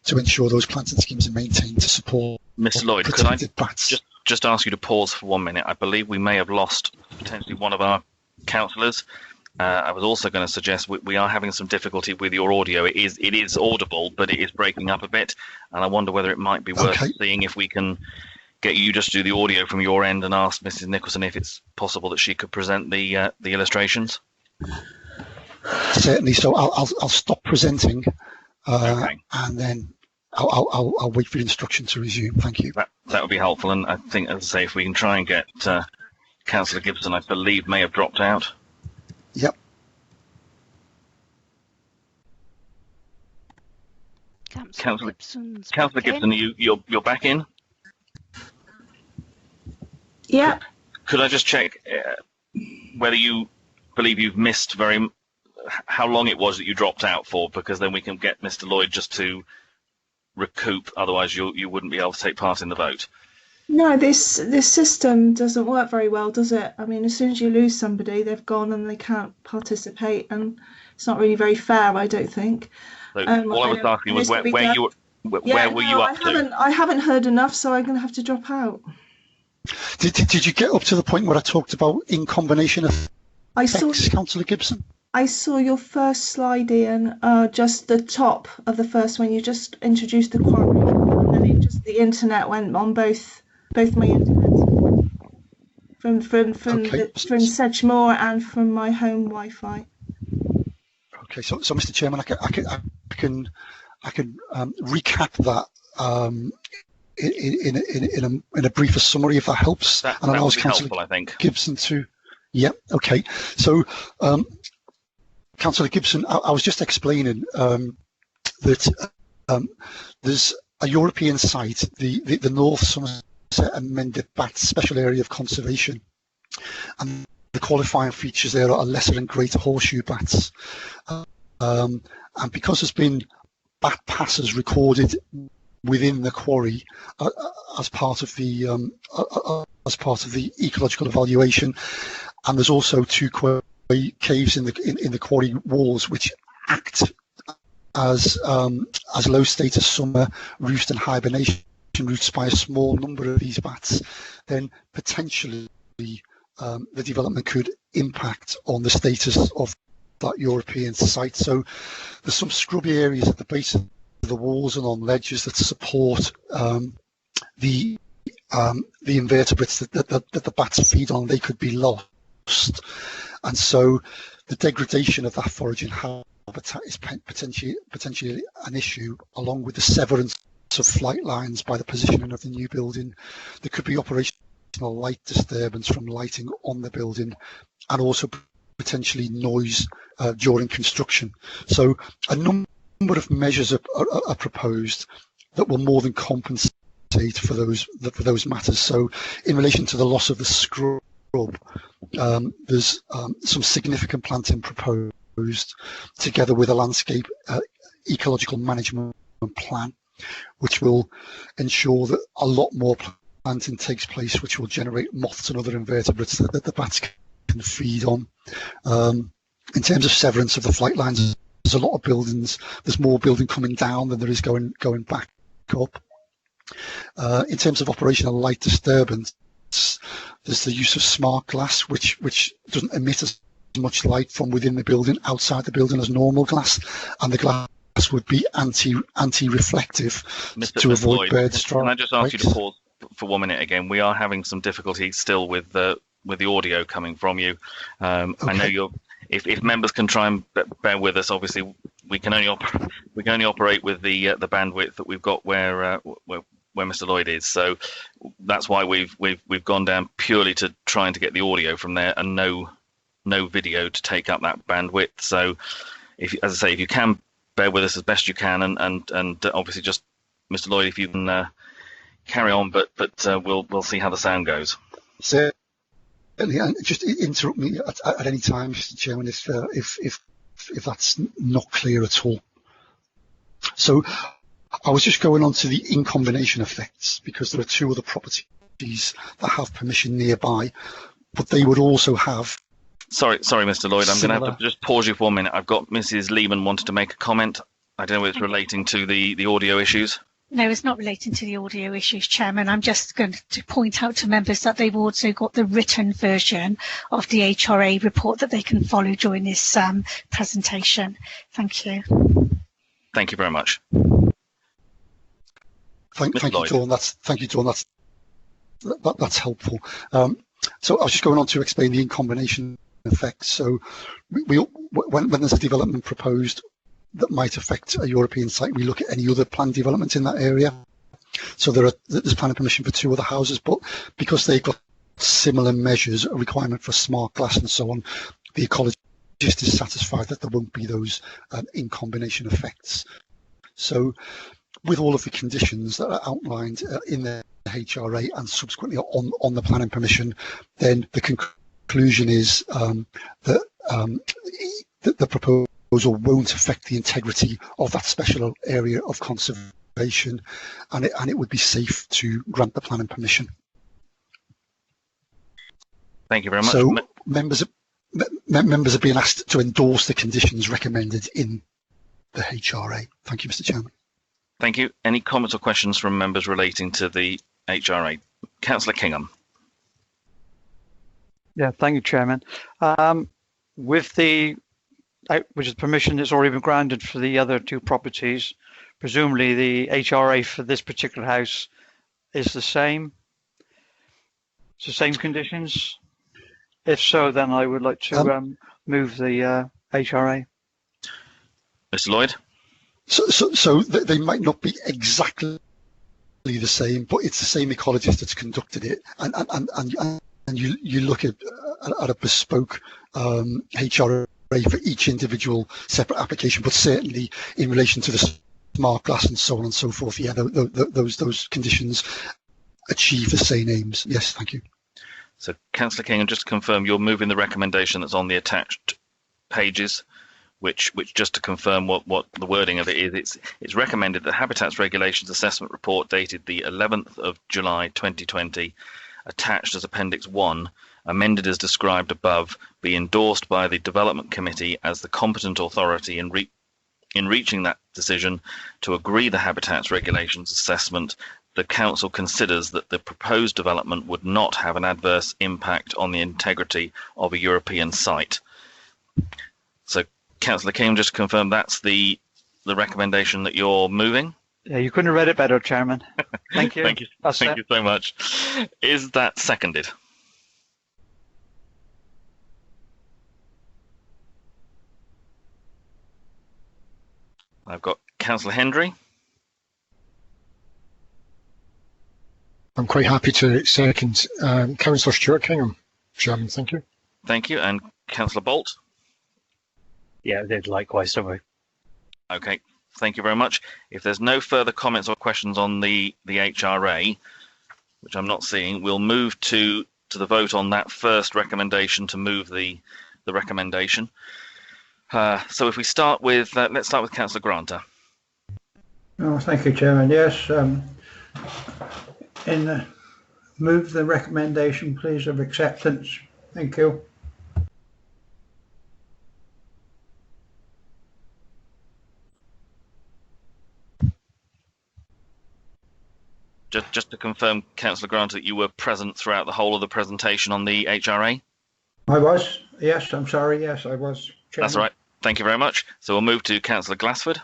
to ensure those planting schemes are maintained to support Mr. Lloyd, could I bats. just ask you to pause for 1 minute? I believe we may have lost potentially one of our councillors. I was also going to suggest we are having some difficulty with your audio. It is audible, but it is breaking up a bit, and I wonder whether it might be worth seeing if we can get you just to do the audio from your end and ask Mrs. Nicholson if it's possible that she could present the illustrations. Certainly. So I'll stop presenting, and then I'll wait for the instruction to resume. Thank you. That would be helpful, and I think, as I say, if we can try and get Councillor Gibson, I believe, may have dropped out. Yep. Councillor Gibson, you're back in? Yeah. Could I just check whether you believe you've missed how long it was that you dropped out for, because then we can get Mr. Lloyd just to recoup, otherwise you wouldn't be able to take part in the vote. No, this system doesn't work very well, does it? I mean, as soon as you lose somebody, they've gone and they can't participate, and it's not really very fair, I don't think. So all I was asking was where were you up to? I haven't heard enough, so I'm going to have to drop out. Did you get up to the point where I talked about in combination of Councillor Gibson? I saw your first slide, Ian, just the top of the first one. You just introduced the quarry, and then the internet went on both my internet from Sedgemoor and from my home Wi-Fi. Okay, so Mr. Chairman, I can recap that in a briefer summary, if that helps. That would be helpful, I think. Gibson to, yeah, okay. So, Councillor Gibson, I was just explaining that there's a European site, the North Somerset and Mendip Special Area of Conservation, and the qualifying features there are lesser and greater horseshoe bats. And because there's been bat passes recorded within the quarry as part of the ecological evaluation, and there's also 2 caves in the quarry walls which act as low status summer roost and hibernation routes by a small number of these bats, then potentially the development could impact on the status of that European site. So there's some scrubby areas at the base of the walls and on ledges that support the invertebrates that the bats feed on. They could be lost, and so the degradation of that foraging habitat is potentially an issue, along with the severance of flight lines by the positioning of the new building. There could be operational light disturbance from lighting on the building, and also potentially noise during construction. So a number of measures are proposed that will more than compensate for those matters. So in relation to the loss of the scrub, there's some significant planting proposed together with a landscape ecological management plan, which will ensure that a lot more planting takes place, which will generate moths and other invertebrates that the bats can feed on. In terms of severance of the flight lines, there's a lot of buildings. There's more building coming down than there is going back up. In terms of operational light disturbance, there's the use of smart glass, which doesn't emit as much light from within the building outside the building as normal glass, and the glass would be anti-reflective to avoid Lloyd, bird strikes. Can I just ask you to pause for 1 minute again? We are having some difficulty still with the audio coming from you. Okay. I know you're. If members can try and bear with us, obviously we can only operate with the bandwidth that we've got where Mr. Lloyd is. So that's why we've gone down purely to trying to get the audio from there and no video to take up that bandwidth. So if you can bear with us as best you can, and obviously just Mr. Lloyd, if you can carry on, but we'll see how the sound goes. So. And just interrupt me at any time, Mr. Chairman, if that's not clear at all. So I was just going on to the in combination effects, because there are two other properties that have permission nearby, but they would also have. Sorry, Mr. Lloyd, I'm going to have to just pause you for 1 minute. I've got Mrs. Lehman wanted to make a comment. I don't know if it's relating to the audio issues. No, it's not relating to the audio issues, Chairman. I'm just going to point out to members that they've also got the written version of the HRA report that they can follow during this presentation. Thank you. Thank you very much. Thank you, Dawn. That's helpful. So I was just going on to explain the in combination effects. So when there's a development proposed that might affect a European site, we look at any other planned development in that area. So there's planning permission for two other houses, but because they've got similar measures, a requirement for smart glass and so on, the ecologist is satisfied that there won't be those in combination effects. So with all of the conditions that are outlined in the HRA and subsequently on the planning permission, then the conclusion is that the proposal won't affect the integrity of that special area of conservation, and it would be safe to grant the planning permission. Thank you very much. So members are being asked to endorse the conditions recommended in the HRA. Thank you, Mr. Chairman. Thank you. Any comments or questions from members relating to the HRA? Councillor Kingham. Yeah, thank you, Chairman. With the which is permission that's already been granted for the other two properties, presumably the HRA for this particular house is the same? It's the same conditions? If so, then I would like to move the HRA. Mr. Lloyd? So they might not be exactly the same, but it's the same ecologist that's conducted it, and you look at a bespoke HRA for each individual separate application, but certainly in relation to the smart glass and so on and so forth, yeah, those conditions achieve the same aims. Yes, thank you. So, Councillor King, and just to confirm, you're moving the recommendation that's on the attached pages, which just to confirm what the wording of it is, it's recommended that Habitats Regulations Assessment Report dated the 11th of July 2020, attached as Appendix 1, amended as described above, be endorsed by the Development Committee as the competent authority in reaching that decision to agree the Habitats Regulations Assessment. The Council considers that the proposed development would not have an adverse impact on the integrity of a European site. So, Councillor King, just to confirm, that's the recommendation that you're moving? Yeah, you couldn't have read it better, Chairman. Thank you. Thank you. Thank you so much. Is that seconded? I've got Councillor Hendry. I'm quite happy to second Councillor Stuart Kingham, Chairman. Thank you. Thank you. And Councillor Bolt? Yeah, I did likewise, don't we? Okay. Thank you very much. If there's no further comments or questions on the HRA, which I'm not seeing, we'll move to the vote on that first recommendation to move the recommendation. So if we start with, let's start with Councillor Granter. Oh, thank you, Chairman. Yes, move the recommendation, please, of acceptance. Thank you. Just to confirm, Councillor Grant, that you were present throughout the whole of the presentation on the HRA? I was. Yes, I'm sorry. Yes, I was, Chairman. That's all right. Thank you very much. So we'll move to Councillor Glassford.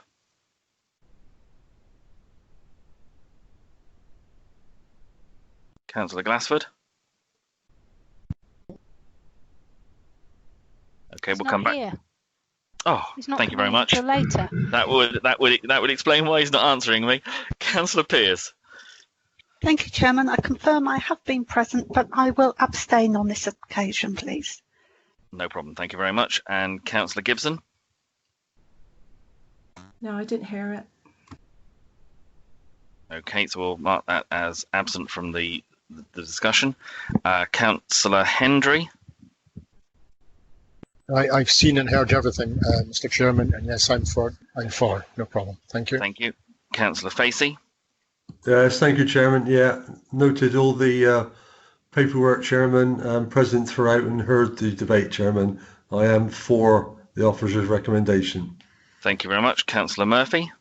Councillor Glassford. Okay, we'll come back. Oh, thank you very much. Later. That would explain why he's not answering me. Councillor Pearce. Thank you, Chairman. I confirm I have been present, but I will abstain on this occasion, please. No problem. Thank you very much. And Councillor Gibson? No, I didn't hear it. Okay, so we'll mark that as absent from the discussion. Councillor Hendry? I've seen and heard everything, Mr. Chairman, and yes, I'm for. No problem. Thank you. Thank you. Councillor Facey? Yes, thank you, Chairman. Yeah, noted all the paperwork, Chairman. I'm present throughout and heard the debate, Chairman. I am for the officer's recommendation. Thank you very much. Councillor Murphy?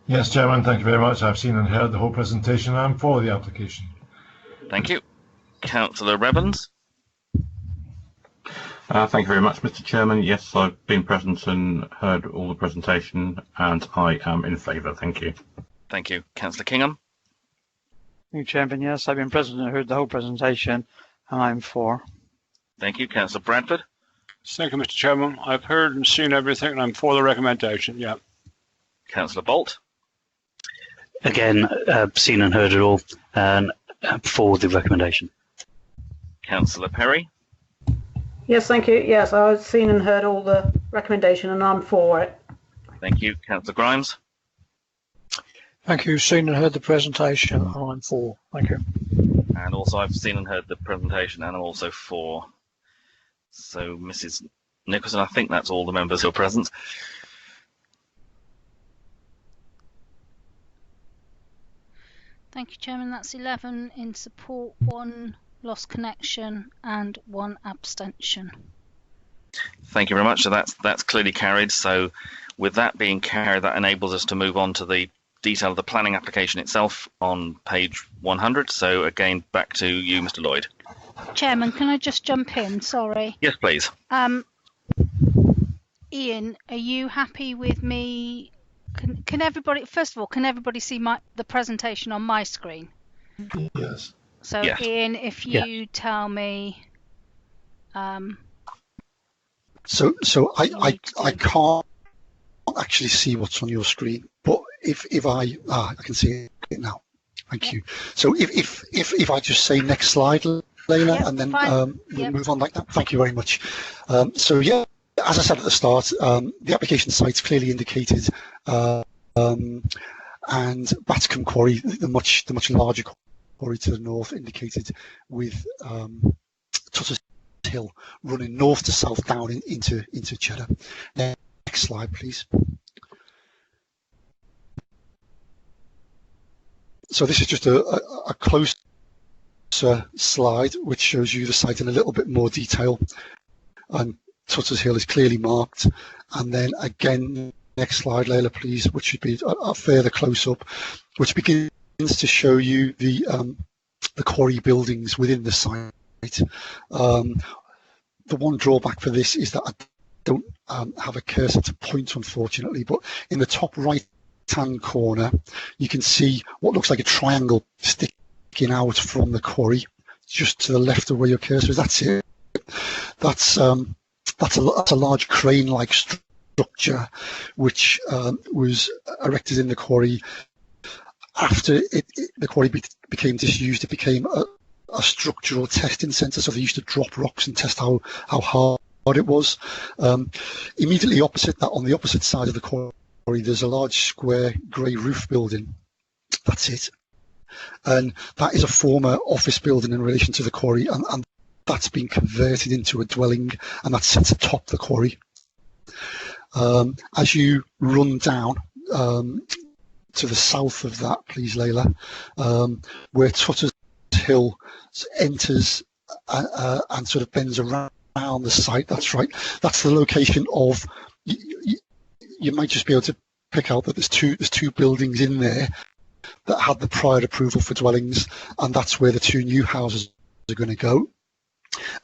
Yes, Chairman, thank you very much. I've seen and heard the whole presentation. I'm for the application. Thank you. Councillor Revens? Thank you very much, Mr. Chairman. Yes, I've been present and heard all the presentation, and I am in favour. Thank you. Thank you. Councillor Kingham? Thank you, Chairman. Yes, I've been present and heard the whole presentation, and I'm for. Thank you. Councillor Bradford? Thank you, Mr. Chairman. I've heard and seen everything, and I'm for the recommendation. Yeah. Councillor Bolt? Again, seen and heard it all, and for the recommendation. Councillor Perry? Yes, thank you. Yes, I've seen and heard all the recommendation, and I'm for it. Thank you. Councillor Grimes? Thank you. Seen and heard the presentation, and I'm for. Thank you. And also I've seen and heard the presentation, and I'm also for. So, Mrs. Nicholson, I think that's all the members who are present. Thank you, Chairman. That's 11 in support, 1 lost connection, and 1 abstention. Thank you very much. So that's clearly carried. So with that being carried, that enables us to move on to the detail of the planning application itself on page 100. So again, back to you, Mr. Lloyd. Chairman, can I just jump in? Sorry. Yes, please. Ian, are you happy with me? Can everybody, first of all, can everybody see the presentation on my screen? Yes. So yes. Ian, if you tell me. So I can't actually see what's on your screen, but if I can see it now. Thank you. So if I just say next slide, Layla, and then we'll move on like that. Thank you very much. So yeah, as I said at the start, the application site's clearly indicated, and Batcombe Quarry, the much larger quarry to the north, indicated with Tutter's Hill running north to south down into Cheddar. Next slide, please. So this is just a closer slide which shows you the site in a little bit more detail. And Tutter's Hill is clearly marked. And then again, next slide, Layla, please, which should be a further close-up, which begins to show you the quarry buildings within the site. The one drawback for this is that I don't have a cursor to point, unfortunately, but in the top right-hand corner, you can see what looks like a triangle sticking out from the quarry, just to the left of where your cursor is. That's it. That's a large crane-like structure which was erected in the quarry. After the quarry became disused, it became a structural testing centre, so they used to drop rocks and test how hard it was. Immediately opposite that, on the opposite side of the quarry, there's a large square grey roof building. That's it. And that is a former office building in relation to the quarry, and that's been converted into a dwelling, and that sits atop the quarry. As you run down to the south of that, please, Layla, where Tutter's Hill enters and sort of bends around the site, that's right. That's the location of, you might just be able to pick out that there's two buildings in there that had the prior approval for dwellings, and that's where the two new houses are going to go.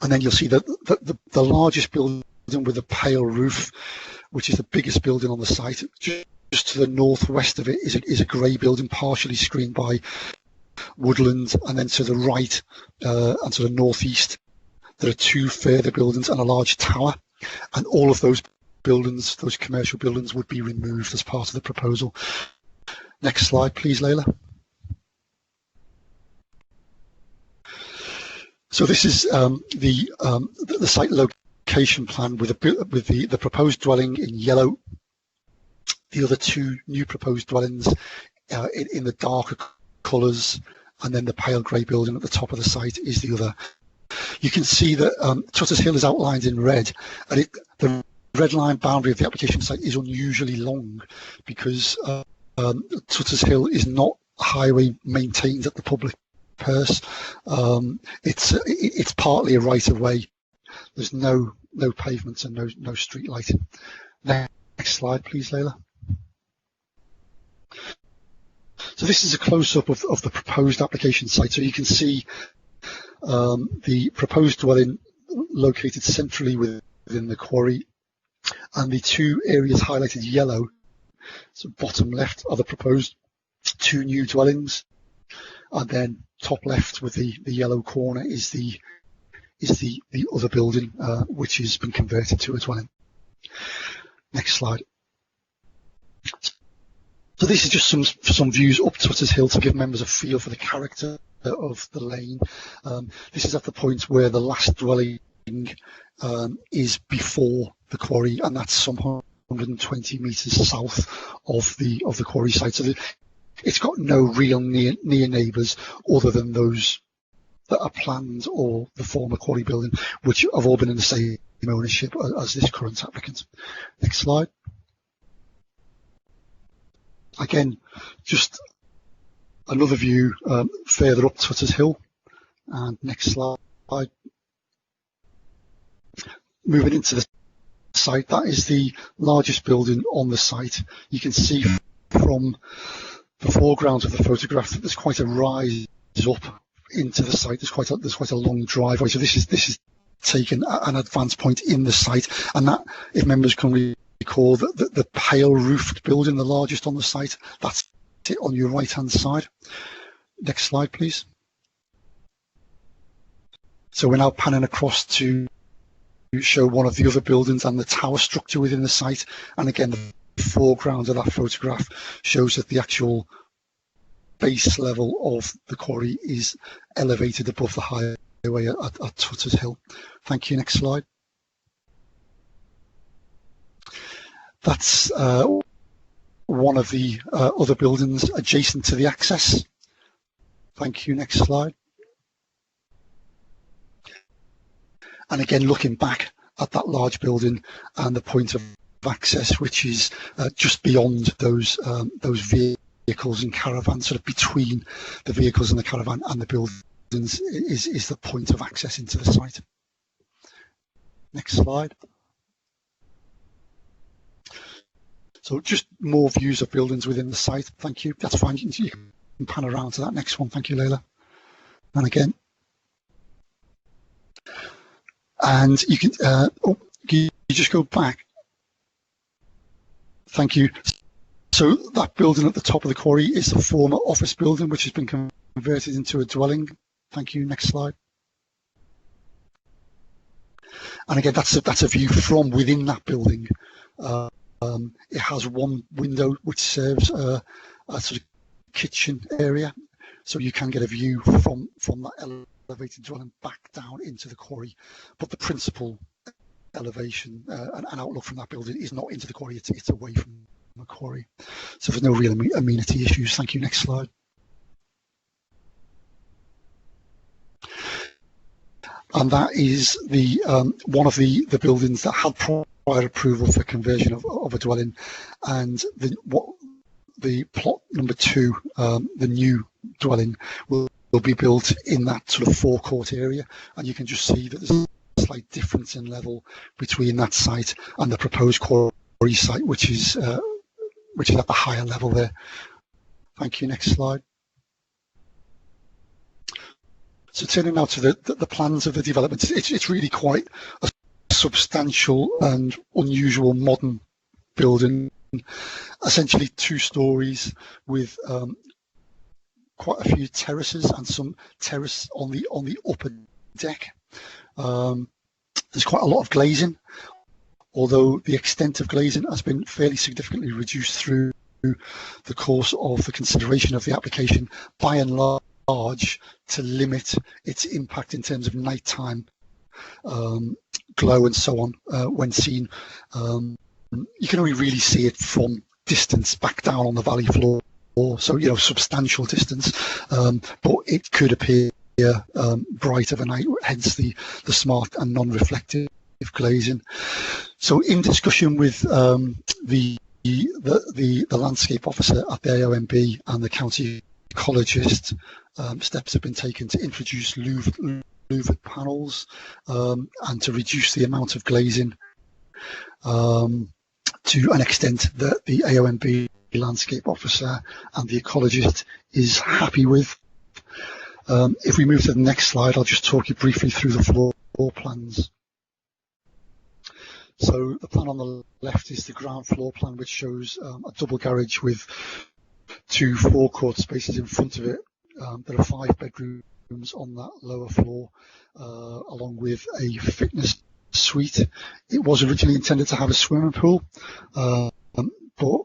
And then you'll see that the largest building with a pale roof, which is the biggest building on the site, just to the northwest of it is a grey building partially screened by woodland, and then to the right and to the northeast there are two further buildings and a large tower, and all of those buildings, those commercial buildings, would be removed as part of the proposal. Next slide, please, Layla. So this is the site location plan with the proposed dwelling in yellow, the other two new proposed dwellings in the darker colours, and then the pale grey building at the top of the site is the other. You can see that Tutter's Hill is outlined in red, and the red line boundary of the application site is unusually long because Tutter's Hill is not highway maintained at the public purse. It's partly a right of way. There's no pavements and no street lighting. Next slide, please, Layla. So this is a close-up of the proposed application site. So you can see the proposed dwelling located centrally within the quarry, and the two areas highlighted yellow, so bottom left, are the proposed two new dwellings, and then top left with the yellow corner is the other building which has been converted to a dwelling. Next slide. So this is just some views up Tutter's Hill to give members a feel for the character of the lane. This is at the point where the last dwelling is before the quarry, and that's some 120 metres south of the quarry site. So it's got no real near neighbours other than those that are planned or the former quarry building, which have all been in the same ownership as this current applicant. Next slide. Again, just another view further up Tutter's Hill. And next slide. Moving into the site, that is the largest building on the site. You can see from the foreground of the photograph that there's quite a rise up into the site. There's quite a long driveway. So this is taken at an advanced point in the site, and that, if members can recall, that the pale roofed building, the largest on the site, that's it on your right hand side. Next slide, please. So we're now panning across to show one of the other buildings and the tower structure within the site, and again the foreground of that photograph shows that the actual base level of the quarry is elevated above the highway at Tutter's Hill. Thank you. Next slide. That's one of the other buildings adjacent to the access. Thank you. Next slide. And again, looking back at that large building and the point of access, which is just beyond those vehicles and caravans, sort of between the vehicles and the caravan and the buildings, is the point of access into the site. Next slide. So just more views of buildings within the site. Thank you. That's fine. You can pan around to that next one. Thank you, Layla. And again. And you can you just go back. Thank you. So that building at the top of the quarry is the former office building, which has been converted into a dwelling. Thank you. Next slide. And again, that's a view from within that building. It has one window which serves a sort of kitchen area, so you can get a view from that elevated dwelling back down into the quarry. But the principal elevation and outlook from that building is not into the quarry; it's away from quarry. So there's no real amenity issues. Thank you. Next slide. And that is the one of the buildings that had prior approval for conversion of a dwelling, and the plot number 2, the new dwelling, will be built in that sort of forecourt area, and you can just see that there's a slight difference in level between that site and the proposed quarry site, which is at the higher level there. Thank you. Next slide. So turning now to the plans of the development, it's really quite a substantial and unusual modern building, essentially 2 stories with quite a few terraces and some terrace on the upper deck. There's quite a lot of glazing, although the extent of glazing has been fairly significantly reduced through the course of the consideration of the application, by and large, to limit its impact in terms of nighttime glow and so on when seen. You can only really see it from distance back down on the valley floor, so substantial distance, but it could appear bright of a night, hence the smart and non-reflective glazing. So in discussion with the landscape officer at the AONB and the county ecologist, steps have been taken to introduce louvered panels and to reduce the amount of glazing to an extent that the AONB landscape officer and the ecologist is happy with. If we move to the next slide, I'll just talk you briefly through the floor plans. So the plan on the left is the ground floor plan, which shows a double garage with 2 forecourt spaces in front of it. There are 5 bedrooms on that lower floor, along with a fitness suite. It was originally intended to have a swimming pool, but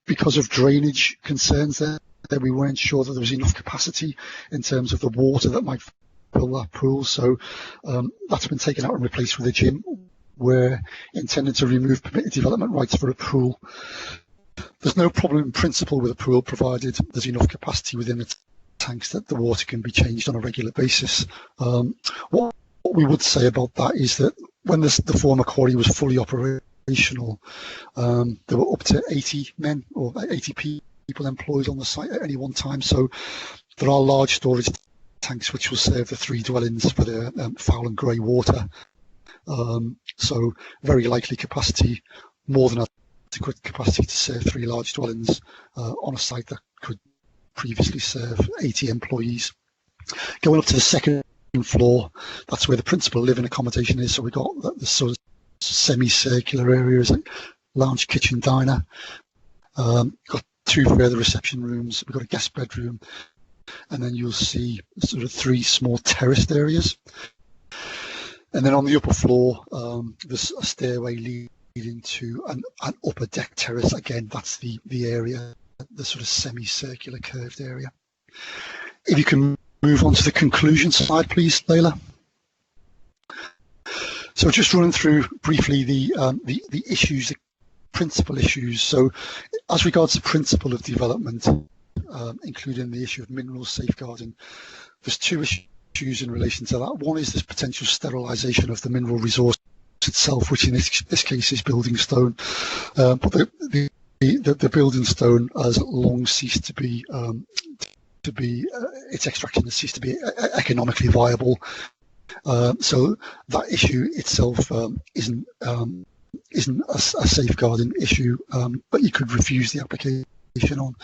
because of drainage concerns there, we weren't sure that there was enough capacity in terms of the water that might fill that pool. So that's been taken out and replaced with a gym. We're intending to remove permitted development rights for a pool. There's no problem in principle with a pool, provided there's enough capacity within the tanks that the water can be changed on a regular basis. What we would say about that is that when the former quarry was fully operational, there were up to 80 men or 80 people employed on the site at any one time. So there are large storage tanks which will serve the 3 dwellings for their foul and grey water. So very likely capacity, more than adequate capacity to serve 3 large dwellings on a site that could previously serve 80 employees. Going up to the second floor, that's where the principal living accommodation is. So we've got the sort of semicircular areas like lounge, kitchen, diner. Got 2 further reception rooms. We've got a guest bedroom, and then you'll see sort of 3 small terraced areas. And then on the upper floor, there's a stairway leading to an upper deck terrace. Again, that's the area, the sort of semicircular curved area. If you can move on to the conclusion slide, please, Layla. So just running through briefly the issues, the principal issues. So as regards the principle of development, including the issue of mineral safeguarding, there's 2 issues in relation to that. One is this potential sterilisation of the mineral resource itself, which in this case is building stone. But the building stone has long ceased to be its extraction has ceased to be economically viable. So that issue itself isn't a safeguarding issue, but you could refuse the application on.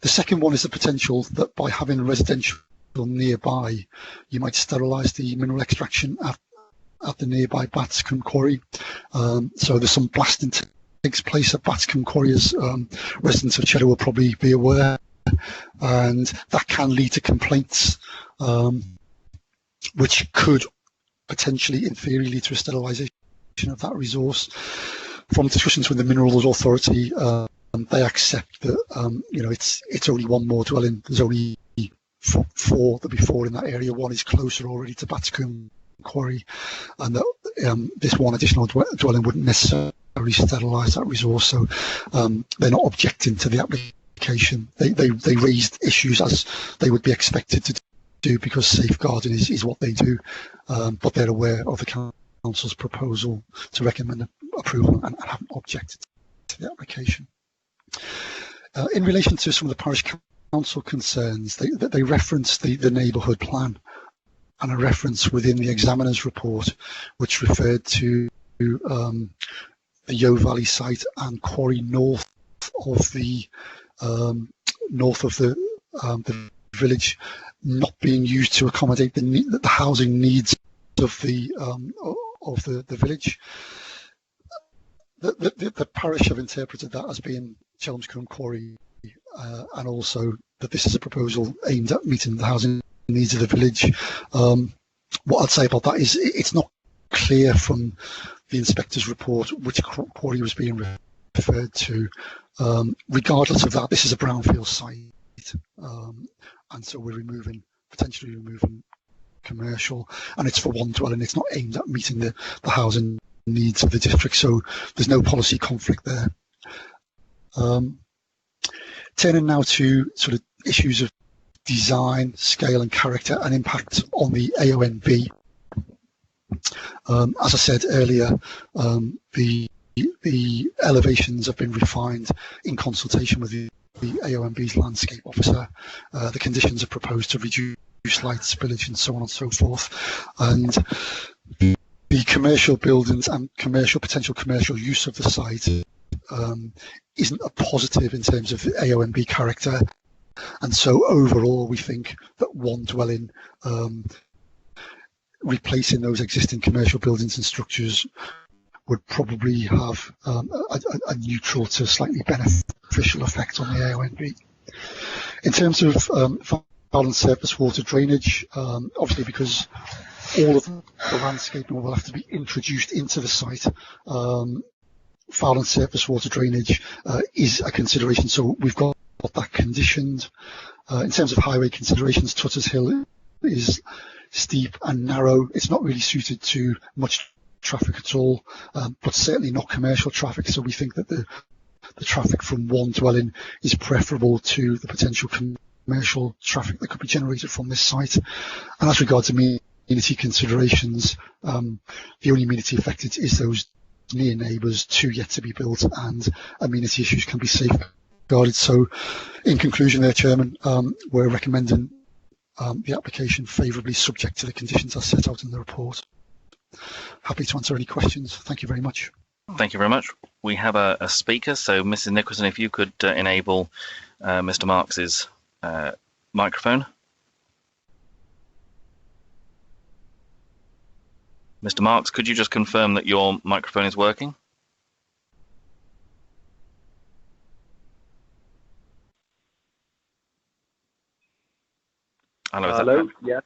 The second one is the potential that by having residential nearby, you might sterilise the mineral extraction at the nearby Batscombe quarry. So there's some blasting takes place at Batscombe quarry, as residents of Cheddar will probably be aware, and that can lead to complaints, which could potentially, in theory, lead to a sterilisation of that resource. From discussions with the Minerals Authority, they accept that it's only 1 more dwelling. There's only 4 there'll be 4 in that area. 1 is closer already to Batscombe quarry, and that this 1 additional dwelling wouldn't necessarily sterilise that resource. So they're not objecting to the application. They raised issues as they would be expected to do because safeguarding is what they do, but they're aware of the council's proposal to recommend approval and haven't objected to the application. In relation to some of the parish council concerns, they reference the neighbourhood plan and a reference within the examiner's report which referred to the Yeo Valley site and quarry north of the village not being used to accommodate the housing needs of the village. The parish have interpreted that as being Chelmscombe Quarry, and also that this is a proposal aimed at meeting the housing needs of the village. What I'd say about that is it's not clear from the inspector's report which quarry was being referred to. Regardless of that, this is a brownfield site, and so we're potentially removing commercial, and it's for one dwelling. It's not aimed at meeting the housing needs of the district, so there's no policy conflict there. Turning now to sort of issues of design, scale and character and impact on the AONB. As I said earlier, the elevations have been refined in consultation with the AONB's landscape officer. The conditions are proposed to reduce light spillage and so on and so forth. And the commercial buildings and potential commercial use of the site isn't a positive in terms of AONB character. And so overall, we think that one dwelling replacing those existing commercial buildings and structures would probably have a neutral to slightly beneficial effect on the AONB. In terms of foul and surface water drainage, obviously because all of the landscaping will have to be introduced into the site, foul and surface water drainage is a consideration, so we've got that conditioned. In terms of highway considerations, Tutter's Hill is steep and narrow. It's not really suited to much traffic at all, but certainly not commercial traffic, so we think that the traffic from one dwelling is preferable to the potential commercial traffic that could be generated from this site. And as regards amenity considerations, the only amenity affected is those near neighbours, two yet to be built, and amenity issues can be safeguarded. So in conclusion there, Chairman, we're recommending the application favourably subject to the conditions as set out in the report. Happy to answer any questions. Thank you very much. Thank you very much. We have a speaker, so Mrs. Nicholson, if you could enable Mr. Marks's microphone. Mr. Marks, could you just confirm that your microphone is working? Hello. Hello. Yes.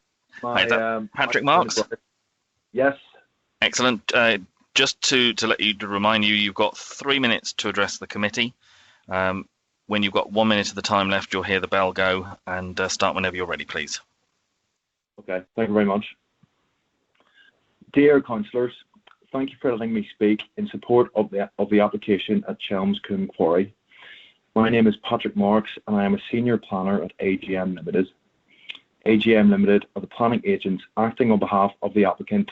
Patrick Marks. Yes. Excellent. Just to remind you, you've got 3 minutes to address the committee. When you've got 1 minute of the time left, you'll hear the bell go, and start whenever you're ready, please. Okay. Thank you very much. Dear councillors, thank you for letting me speak in support of the application at Chelmscombe Quarry. My name is Patrick Marks, and I am a senior planner at AGM Limited. AGM Limited are the planning agents acting on behalf of the applicant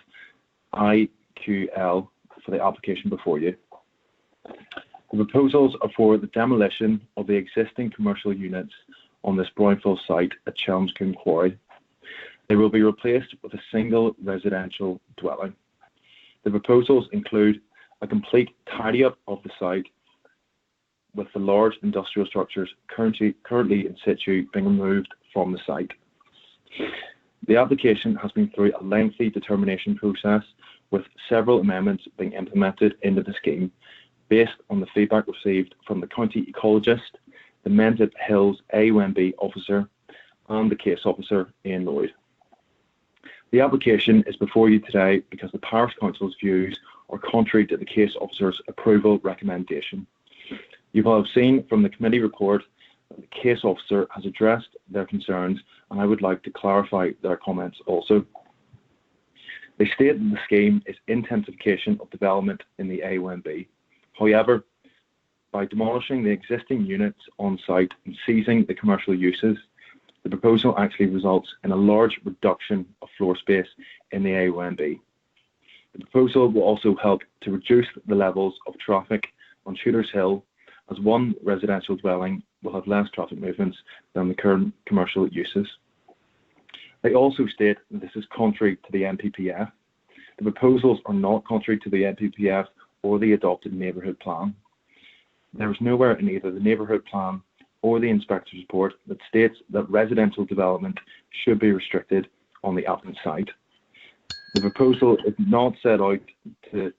IQL for the application before you. The proposals are for the demolition of the existing commercial units on this brownfield site at Chelmscombe Quarry. They will be replaced with a single residential dwelling. The proposals include a complete tidy-up of the site with the large industrial structures currently in situ being removed from the site. The application has been through a lengthy determination process with several amendments being implemented into the scheme based on the feedback received from the county ecologist, the Mendip Hills AONB officer and the case officer Ian Lloyd. The application is before you today because the Parish Council's views are contrary to the case officer's approval recommendation. You will have seen from the committee report that the case officer has addressed their concerns, and I would like to clarify their comments also. They state that the scheme is intensification of development in the AONB. However, by demolishing the existing units on site and seizing the commercial uses, the proposal actually results in a large reduction of floor space in the AONB. The proposal will also help to reduce the levels of traffic on Shooters Hill, as one residential dwelling will have less traffic movements than the current commercial uses. They also state that this is contrary to the NPPF. The proposals are not contrary to the NPPF or the adopted neighbourhood plan. There is nowhere in either the neighbourhood plan or the inspector's report that states that residential development should be restricted on the applicant site. The proposal is not set out to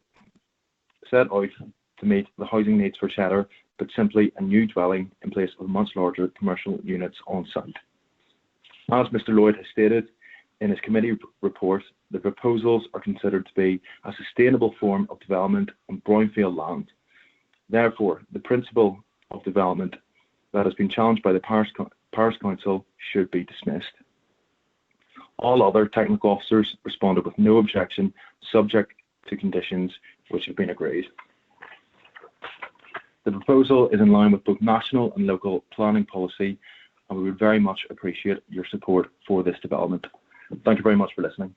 meet the housing needs for Cheddar, but simply a new dwelling in place of much larger commercial units on site. As Mr. Lloyd has stated in his committee report, the proposals are considered to be a sustainable form of development on brownfield land. Therefore, the principle of development that has been challenged by the Parish Council should be dismissed. All other technical officers responded with no objection, subject to conditions which have been agreed. The proposal is in line with both national and local planning policy, and we would very much appreciate your support for this development. Thank you very much for listening.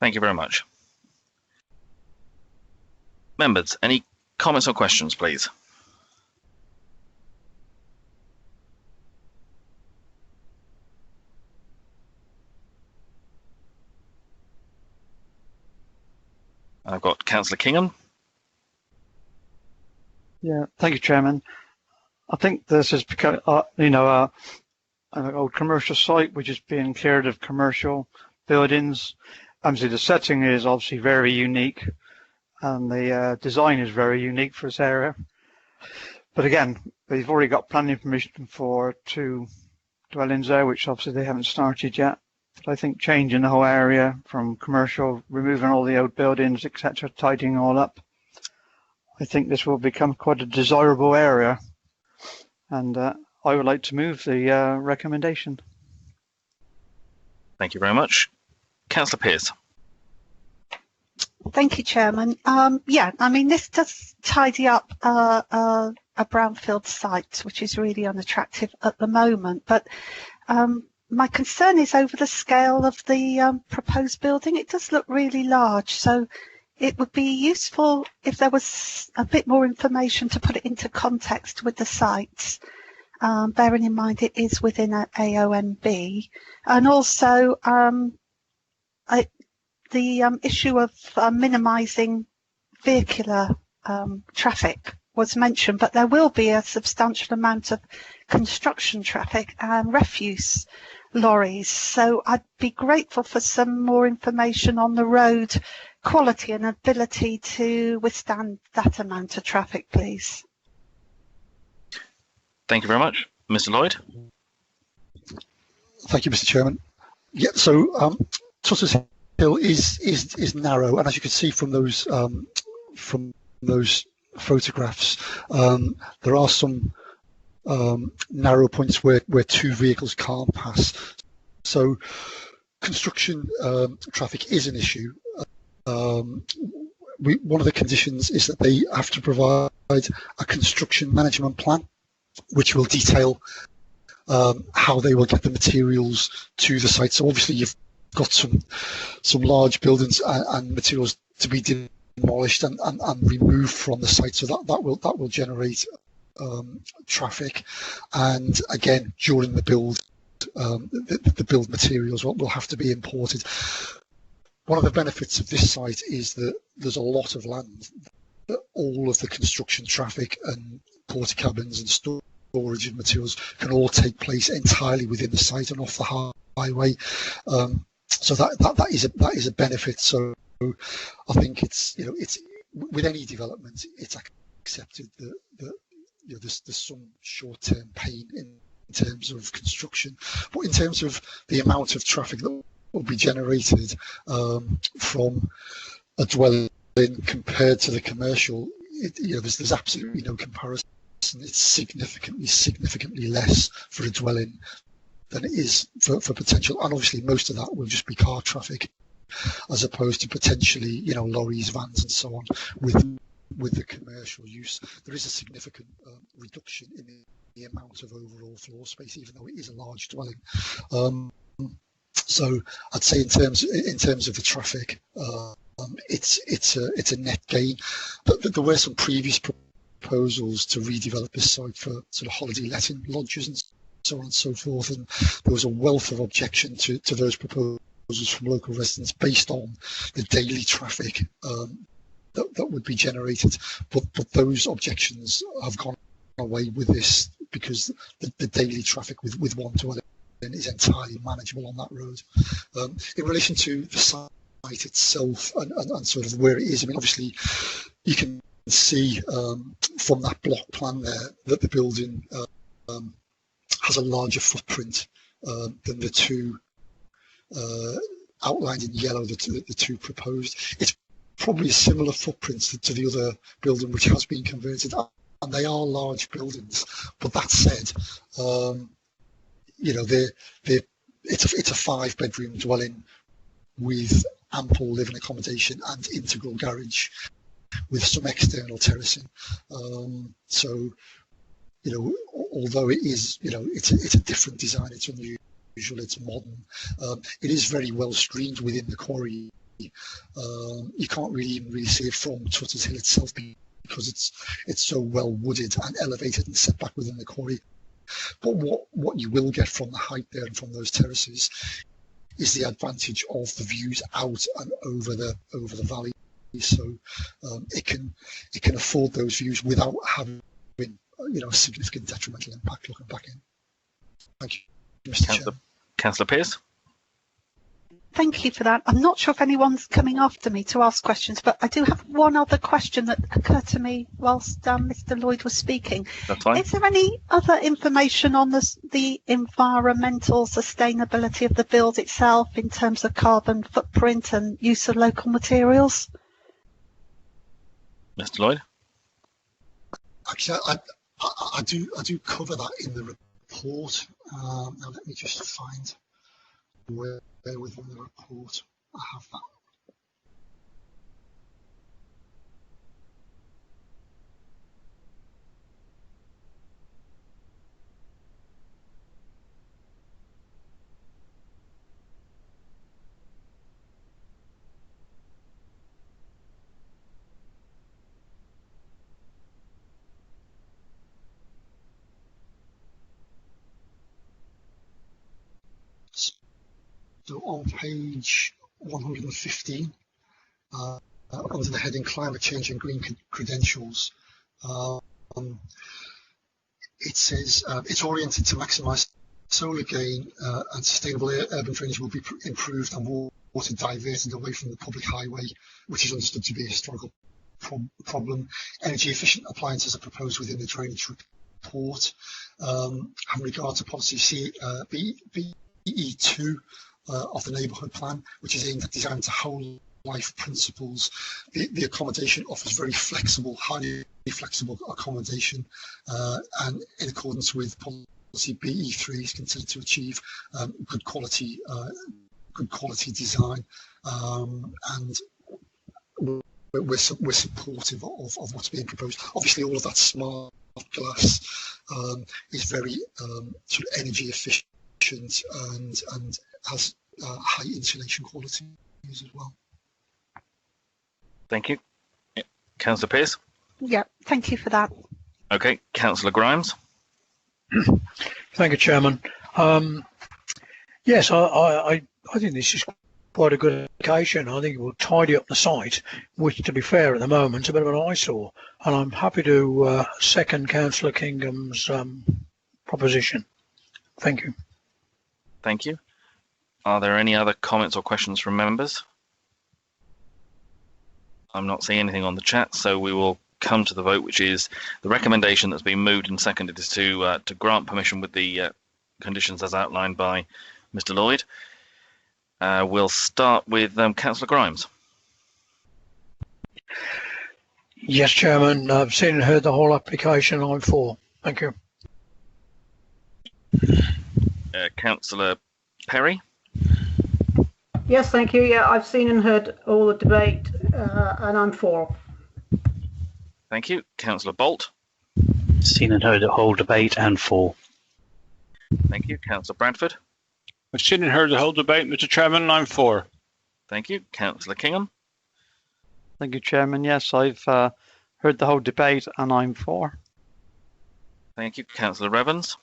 Thank you very much. Members, any comments or questions, please? I've got Councillor Kingham. Yeah, thank you, Chairman. I think this is because, an old commercial site which is being cleared of commercial buildings. Obviously, the setting is obviously very unique, and the design is very unique for this area. But again, they've already got planning permission for 2 dwellings there, which obviously they haven't started yet. But I think changing the whole area from commercial, removing all the old buildings, etc., tidying all up, I think this will become quite a desirable area. And I would like to move the recommendation. Thank you very much. Councillor Pearce. Thank you, Chairman. Yeah, I mean, this does tidy up a brownfield site, which is really unattractive at the moment. But my concern is over the scale of the proposed building. It does look really large, so it would be useful if there was a bit more information to put it into context with the sites, bearing in mind it is within an AONB. And also the issue of minimising vehicular traffic was mentioned, but there will be a substantial amount of construction traffic and refuse lorries. So I'd be grateful for some more information on the road quality and ability to withstand that amount of traffic, please. Thank you very much. Mr. Lloyd. Thank you, Mr. Chairman. Yeah, so Tutter's Hill is narrow, and as you can see from those photographs, there are some narrow points where 2 vehicles can't pass. So construction traffic is an issue. One of the conditions is that they have to provide a construction management plan, which will detail how they will get the materials to the site. So obviously you've got some large buildings and materials to be demolished and removed from the site, so that will generate traffic. And again, during the build, the build materials will have to be imported. One of the benefits of this site is that there's a lot of land that all of the construction traffic and porta cabins and storage of materials can all take place entirely within the site and off the highway. So that is a benefit. So I think it's with any development, it's accepted that there's some short-term pain in terms of construction, but in terms of the amount of traffic that will be generated from a dwelling compared to the commercial, there's absolutely no comparison. It's significantly less for a dwelling than it is for potential, and obviously most of that will just be car traffic, as opposed to potentially lorries, vans, and so on with with the commercial use, there is a significant reduction in the amount of overall floor space, even though it is a large dwelling. So I'd say in terms of the traffic, it's a net gain. But there were some previous proposals to redevelop this site for sort of holiday letting lodges and so on and so forth, and there was a wealth of objection to those proposals from local residents based on the daily traffic that would be generated. But those objections have gone away with this because the daily traffic with one dwelling is entirely manageable on that road. In relation to the site itself and sort of where it is, I mean, obviously you can see from that block plan there that the building has a larger footprint than the two outlined in yellow, the two proposed. It's probably a similar footprint to the other building which has been converted, and they are large buildings. But that said, you know, it's a 5-bedroom dwelling with ample living accommodation and integral garage with some external terracing. So, you know, although it is, you know, it's a different design, it's unusual, it's modern. It is very well screened within the quarry. You can't really see it from Tutter's Hill itself because it's so well wooded and elevated and set back within the quarry. But what you will get from the height there and from those terraces is the advantage of the views out and over the valley. So it can afford those views without having, you know, a significant detrimental impact looking back in. Thank you, Mr. Chair. Councillor Pearce. Thank you for that. I'm not sure if anyone's coming after me to ask questions, but I do have one other question that occurred to me whilst Mr. Lloyd was speaking. That's fine. Is there any other information on the environmental sustainability of the build itself in terms of carbon footprint and use of local materials? Mr. Lloyd? Actually, I do cover that in the report. Now let me just find where within the report I have that. So on page 115, under the heading Climate Change and Green Credentials, it says it's oriented to maximise solar gain and sustainable urban drainage will be improved and water diverted away from the public highway, which is understood to be a historical problem. Energy efficient appliances are proposed within the drainage report. Having regard to policy BE2 of the neighbourhood plan, which is aimed at design to whole life principles, the accommodation offers very flexible, highly flexible accommodation, and in accordance with policy BE3 is considered to achieve good quality design, and we're supportive of what's being proposed. Obviously, all of that smart glass is very sort of energy efficient and has high insulation qualities as well. Thank you. Yeah. Councillor Pearce? Yeah, thank you for that. Okay, Councillor Grimes? Thank you, Chairman. Yes, I think this is quite a good application. I think it will tidy up the site, which, to be fair, at the moment, is a bit of an eyesore. And I'm happy to second Councillor Kingham's proposition. Thank you. Thank you. Are there any other comments or questions from members? I'm not seeing anything on the chat, so we will come to the vote, which is the recommendation that's been moved and seconded is to grant permission with the conditions as outlined by Mr. Lloyd. We'll start with Councillor Grimes. Yes, Chairman. I've seen and heard the whole application. I'm for. Thank you. Councillor Perry? Yes, thank you. Yeah, I've seen and heard all the debate, and I'm for. Thank you. Councillor Bolt. Seen and heard the whole debate and for. Thank you. Councillor Bradford. I've seen and heard the whole debate, Mr. Chairman, and I'm for. Thank you. Councillor Kingham. Thank you, Chairman. Yes, I've heard the whole debate and I'm for. Thank you. Councillor Evans.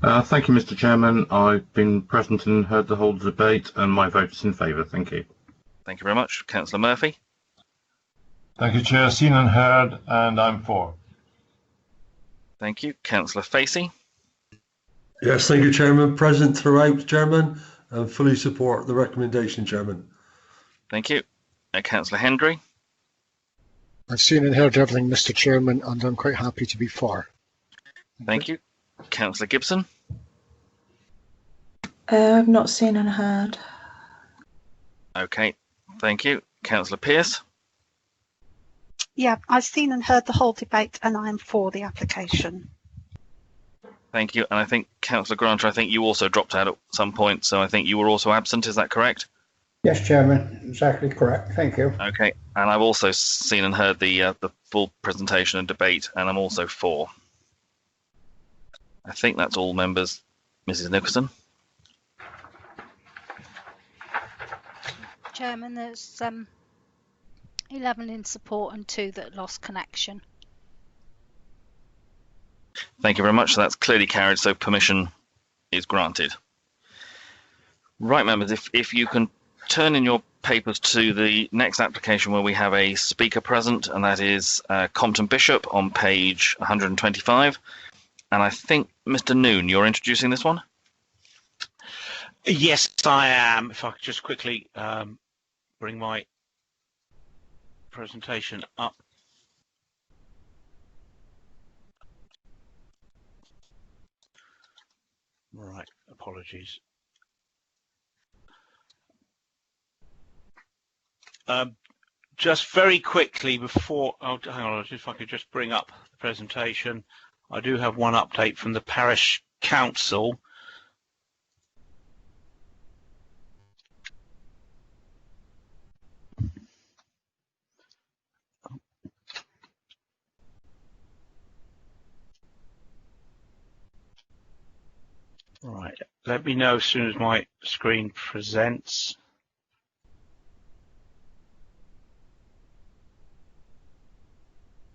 Thank you, Mr. Chairman. I've been present and heard the whole debate, and my vote is in favour. Thank you. Thank you very much. Councillor Murphy. Thank you, Chair. Seen and heard, and I'm for. Thank you. Councillor Facey. Yes, thank you, Chairman. Present throughout, Chairman, and fully support the recommendation, Chairman. Thank you. Councillor Hendry. I've seen and heard everything, Mr. Chairman, and I'm quite happy to be for. Thank you. Councillor Gibson. I've not seen and heard. Okay. Thank you. Councillor Pearce. Yeah, I've seen and heard the whole debate and I am for the application. Thank you. And I think, Councillor Granter, I think you also dropped out at some point, so I think you were also absent. Is that correct? Yes, Chairman, exactly correct. Thank you. Okay. And I've also seen and heard the full presentation and debate, and I'm also for. I think that's all members. Mrs. Nicholson. Chairman, there's 11 in support and 2 that lost connection. Thank you very much. So that's clearly carried, so permission is granted. Right, members, if you can turn in your papers to the next application where we have a speaker present, and that is Compton Bishop on page 125. And I think, Mr. Noon, you're introducing this one? Yes, I am. If I could just quickly bring my presentation up. Right, apologies. Just very quickly before, hang on, if I could just bring up the presentation. I do have one update from the Parish Council. Right, let me know as soon as my screen presents.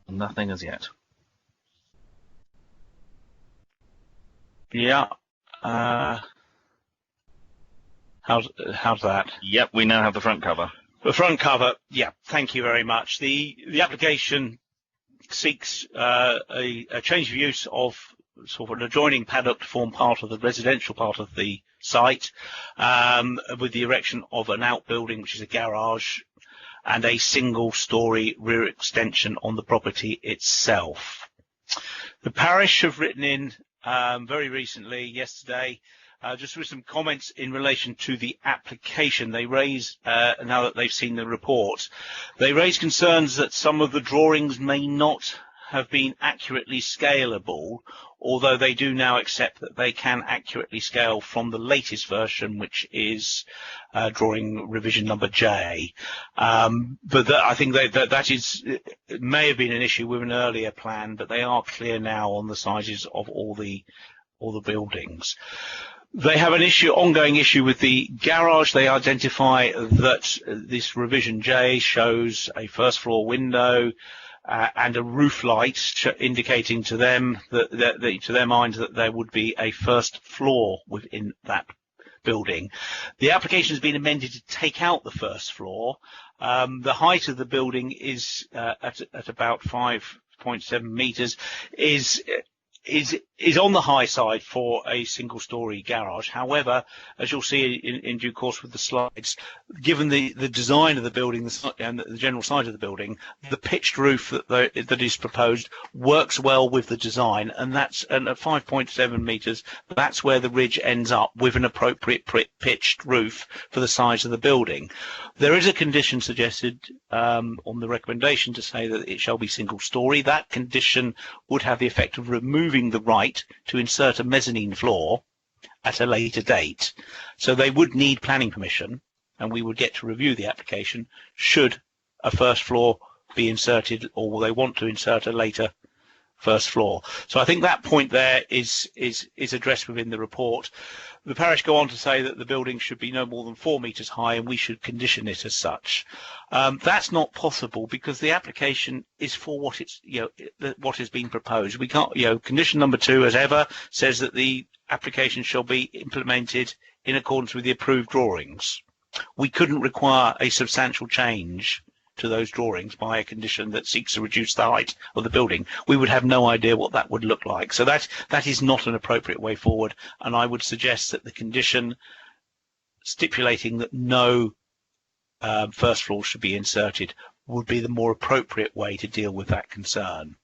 Nothing as yet. Yeah. How's that? Yep, we now have the front cover. The front cover, yeah, thank you very much. The application seeks a change of use of sort of an adjoining paddock to form part of the residential part of the site, with the erection of an outbuilding, which is a garage, and a single-storey rear extension on the property itself. The parish have written in very recently, yesterday, just with some comments in relation to the application. They raise, now that they've seen the report, they raise concerns that some of the drawings may not have been accurately scalable, although they do now accept that they can accurately scale from the latest version, which is drawing revision number J. But I think that is, it may have been an issue with an earlier plan, but they are clear now on the sizes of all the buildings. They have an ongoing issue with the garage. They identify that this revision J shows a first floor window and a roof light, indicating to them to their mind that there would be a first floor within that building. The application has been amended to take out the first floor. The height of the building is at about 5.7 meters. Is on the high side for a single-storey garage. However, as you'll see in due course with the slides, given the design of the building and the general size of the building, the pitched roof that is proposed works well with the design, and at 5.7 meters, that's where the ridge ends up with an appropriate pitched roof for the size of the building. There is a condition suggested on the recommendation to say that it shall be single-storey. That condition would have the effect of removing the right to insert a mezzanine floor at a later date. So they would need planning permission, and we would get to review the application should a first floor be inserted, or will they want to insert a later first floor? So I think that point there is addressed within the report. The parish go on to say that the building should be no more than 4 metres high, and we should condition it as such. That's not possible because the application is for what it's, what has been proposed. We can't, condition number 2, as ever, says that the application shall be implemented in accordance with the approved drawings. We couldn't require a substantial change to those drawings by a condition that seeks to reduce the height of the building. We would have no idea what that would look like. So that is not an appropriate way forward, and I would suggest that the condition stipulating that no first floor should be inserted would be the more appropriate way to deal with that concern.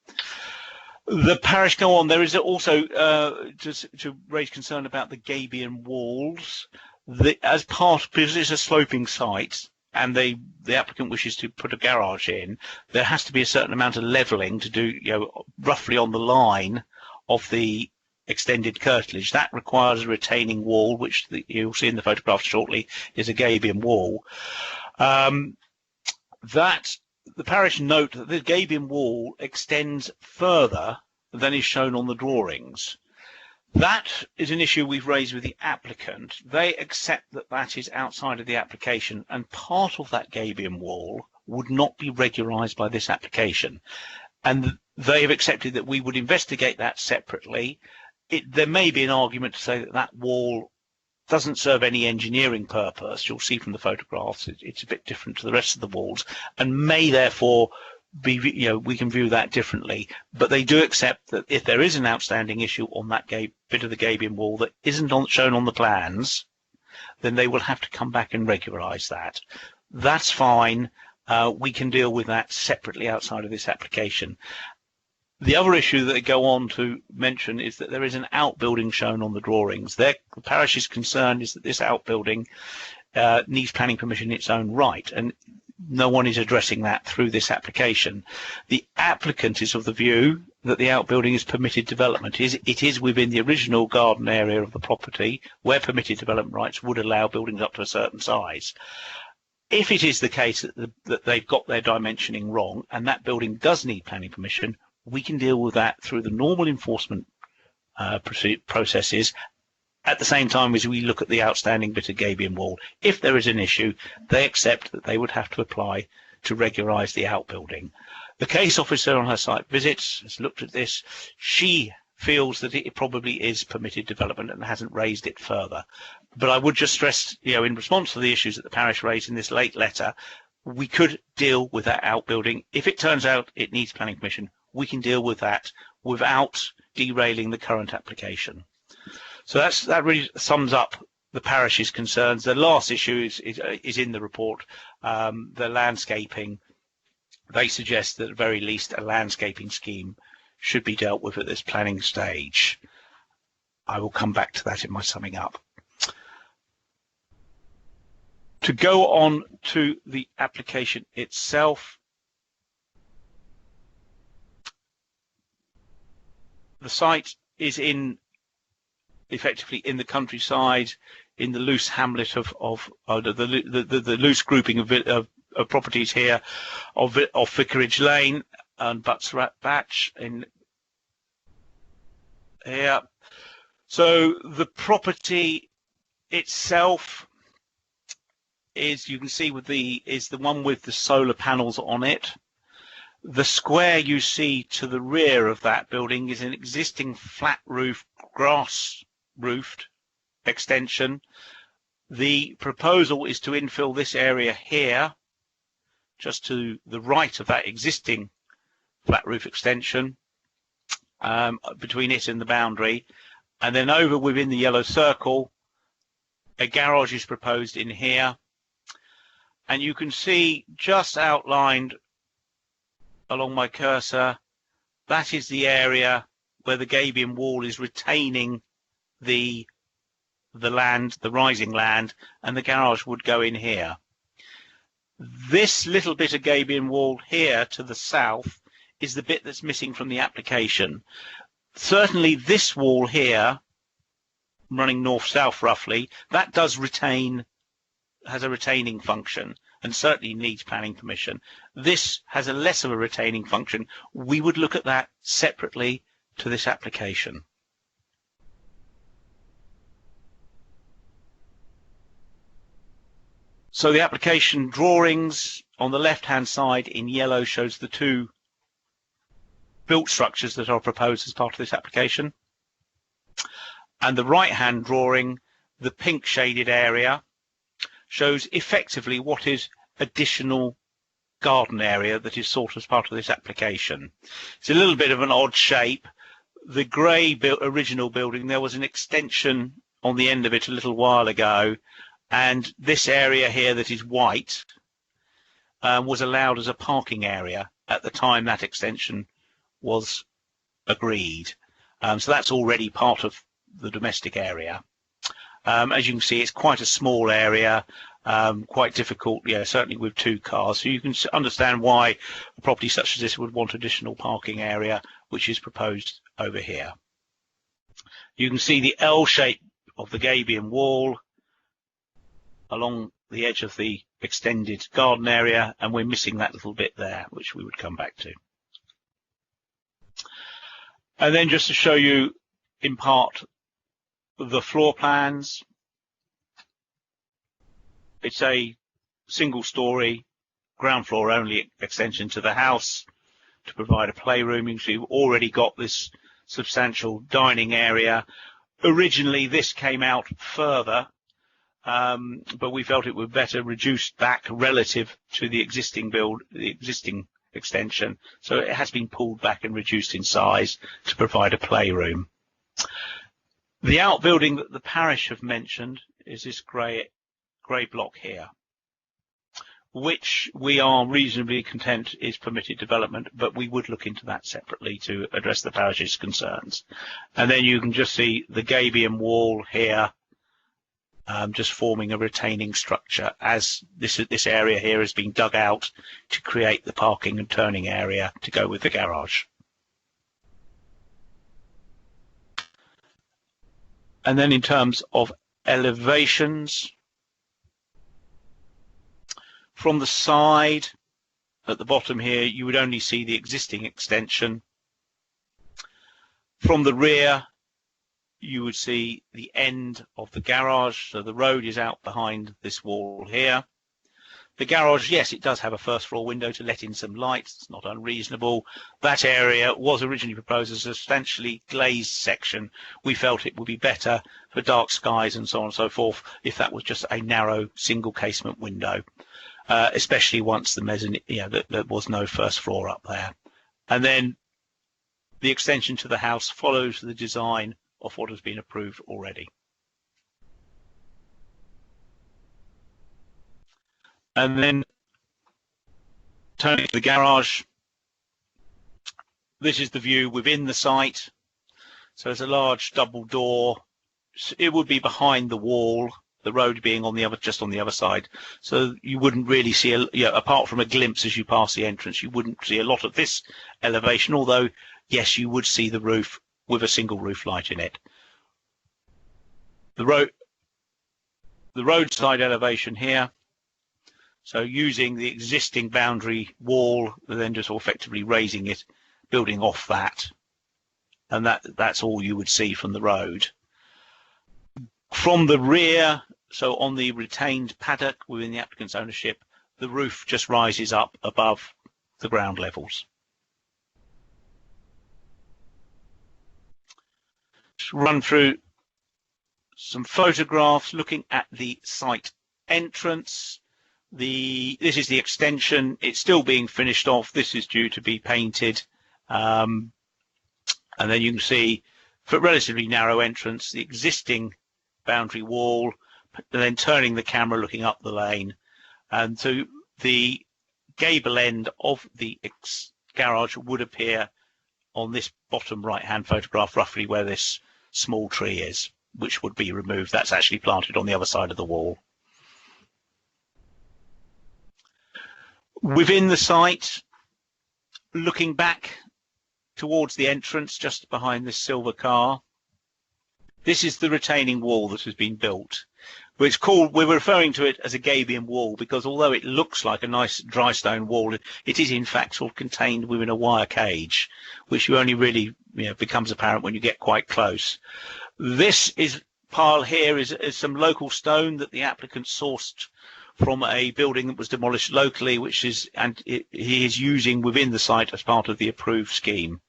The parish go on. There is also to raise concern about the gabion walls. Because it's a sloping site, and the applicant wishes to put a garage in, there has to be a certain amount of levelling to do, roughly on the line of the extended curtilage. That requires a retaining wall, which you'll see in the photograph shortly is a gabion wall. The parish note that the gabion wall extends further than is shown on the drawings. That is an issue we've raised with the applicant. They accept that that is outside of the application, and part of that gabion wall would not be regularised by this application. And they have accepted that we would investigate that separately. There may be an argument to say that that wall doesn't serve any engineering purpose. You'll see from the photographs it's a bit different to the rest of the walls, and may therefore be, we can view that differently. But they do accept that if there is an outstanding issue on that bit of the gabion wall that isn't shown on the plans, then they will have to come back and regularise that. That's fine. We can deal with that separately outside of this application. The other issue that they go on to mention is that there is an outbuilding shown on the drawings. The parish's concern is that this outbuilding needs planning permission in its own right, and no one is addressing that through this application. The applicant is of the view that the outbuilding is permitted development. It is within the original garden area of the property, where permitted development rights would allow buildings up to a certain size. If it is the case that they've got their dimensioning wrong and that building does need planning permission, we can deal with that through the normal enforcement processes, at the same time as we look at the outstanding bit of gabion wall. If there is an issue, they accept that they would have to apply to regularise the outbuilding. The case officer on her site visits has looked at this. She feels that it probably is permitted development and hasn't raised it further. But I would just stress, in response to the issues that the parish raised in this late letter, we could deal with that outbuilding. If it turns out it needs planning permission, we can deal with that without derailing the current application. So that really sums up the parish's concerns. The last issue is in the report, the landscaping. They suggest that at the very least a landscaping scheme should be dealt with at this planning stage. I will come back to that in my summing up. To go on to the application itself, the site is effectively in the countryside, in the loose hamlet of the loose grouping of properties here of Vicarage Lane and Butt's Batch in here. So the property itself is, you can see is the one with the solar panels on it. The square you see to the rear of that building is an existing flat roof, grass roofed extension. The proposal is to infill this area here, just to the right of that existing flat roof extension, between it and the boundary. And then over within the yellow circle, a garage is proposed in here. And you can see just outlined along my cursor, that is the area where the gabion wall is retaining the land, the rising land, and the garage would go in here. This little bit of gabion wall here to the south is the bit that's missing from the application. Certainly this wall here, running north-south roughly, that does retain, has a retaining function, and certainly needs planning permission. This has a less of a retaining function. We would look at that separately to this application. So the application drawings on the left-hand side in yellow shows the two built structures that are proposed as part of this application. And the right-hand drawing, the pink shaded area, shows effectively what is additional garden area that is sought as part of this application. It's a little bit of an odd shape. The grey original building, there was an extension on the end of it a little while ago, and this area here that is white was allowed as a parking area at the time that extension was agreed. So that's already part of the domestic area. As you can see, it's quite a small area, quite difficult, yeah, certainly with two cars. So you can understand why a property such as this would want additional parking area, which is proposed over here. You can see the L shape of the gabion wall along the edge of the extended garden area, and we're missing that little bit there, which we would come back to. And then just to show you in part the floor plans, it's a single story, ground floor only extension to the house to provide a playroom. You can see we've already got this substantial dining area. Originally this came out further, but we felt it would better reduced back relative to the existing extension, so it has been pulled back and reduced in size to provide a playroom. The outbuilding that the parish have mentioned is this grey block here, which we are reasonably content is permitted development, but we would look into that separately to address the parish's concerns. And then you can just see the gabion wall here, just forming a retaining structure, as this area here has been dug out to create the parking and turning area to go with the garage. And then in terms of elevations, from the side at the bottom here, you would only see the existing extension. From the rear, you would see the end of the garage, so the road is out behind this wall here. The garage, yes, it does have a first floor window to let in some light. It's not unreasonable. That area was originally proposed as a substantially glazed section. We felt it would be better for dark skies and so on and so forth if that was just a narrow single casement window, especially once the mezzanine, there was no first floor up there. And then the extension to the house follows the design of what has been approved already. And then turning to the garage, this is the view within the site. So there's a large double door. It would be behind the wall, the road being on the other, just on the other side. So you wouldn't really see, apart from a glimpse as you pass the entrance, you wouldn't see a lot of this elevation, although, yes, you would see the roof with a single roof light in it. The roadside elevation here, so using the existing boundary wall, then just effectively raising it, building off that, and that's all you would see from the road. From the rear, so on the retained paddock within the applicant's ownership, the roof just rises up above the ground levels. Just run through some photographs looking at the site entrance. This is the extension. It's still being finished off. This is due to be painted. And then you can see, for a relatively narrow entrance, the existing boundary wall, and then turning the camera looking up the lane. And so the gable end of the garage would appear on this bottom right-hand photograph, roughly where this small tree is, which would be removed. That's actually planted on the other side of the wall. Within the site, looking back towards the entrance, just behind this silver car, this is the retaining wall that has been built. we're referring to it as a gabion wall because although it looks like a nice dry stone wall, it is in fact sort of contained within a wire cage, which you only really, becomes apparent when you get quite close. This pile here is some local stone that the applicant sourced from a building that was demolished locally, he is using within the site as part of the approved scheme.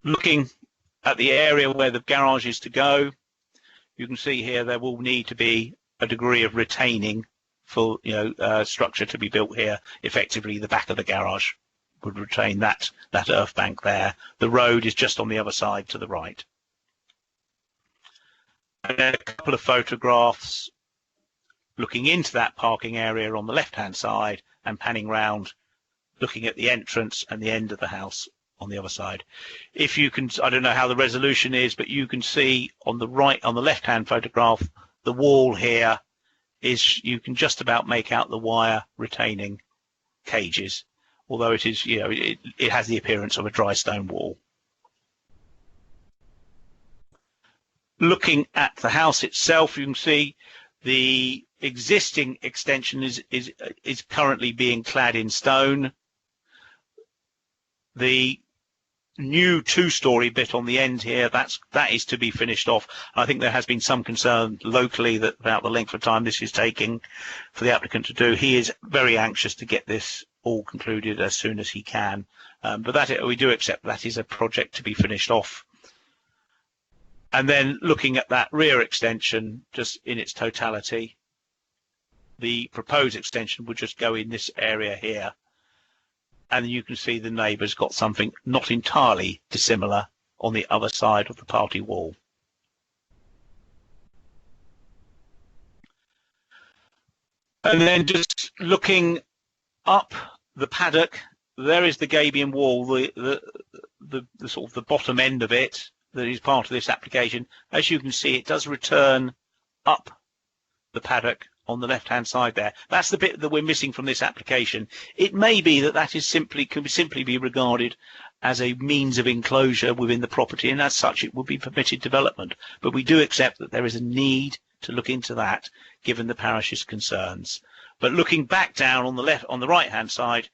Looking at the area where the garage is to go, you can see here there will need to be a degree of retaining for structure to be built here. Effectively, the back of the garage would retain that earth bank there. The road is just on the other side to the right. And then a couple of photographs looking into that parking area on the left-hand side and panning round, looking at the entrance and the end of the house on the other side. If you can, I don't know how the resolution is, but you can see on the left-hand photograph, the wall here you can just about make out the wire retaining cages, although it is, it has the appearance of a dry stone wall. Looking at the house itself, you can see the existing extension is currently being clad in stone. The new two-story bit on the end here, that is to be finished off. I think there has been some concern locally about the length of time this is taking for the applicant to do. He is very anxious to get this all concluded as soon as he can, but we do accept that is a project to be finished off. And then looking at that rear extension just in its totality, the proposed extension would just go in this area here. And you can see the neighbours got something not entirely dissimilar on the other side of the party wall. And then just looking up the paddock, there is the gabion wall, the sort of the bottom end of it that is part of this application. As you can see, it does return up the paddock on the left-hand side there. That's the bit that we're missing from this application. It may be that can simply be regarded as a means of enclosure within the property, and as such it would be permitted development. But we do accept that there is a need to look into that, given the parish's concerns. But looking back down on the right-hand side,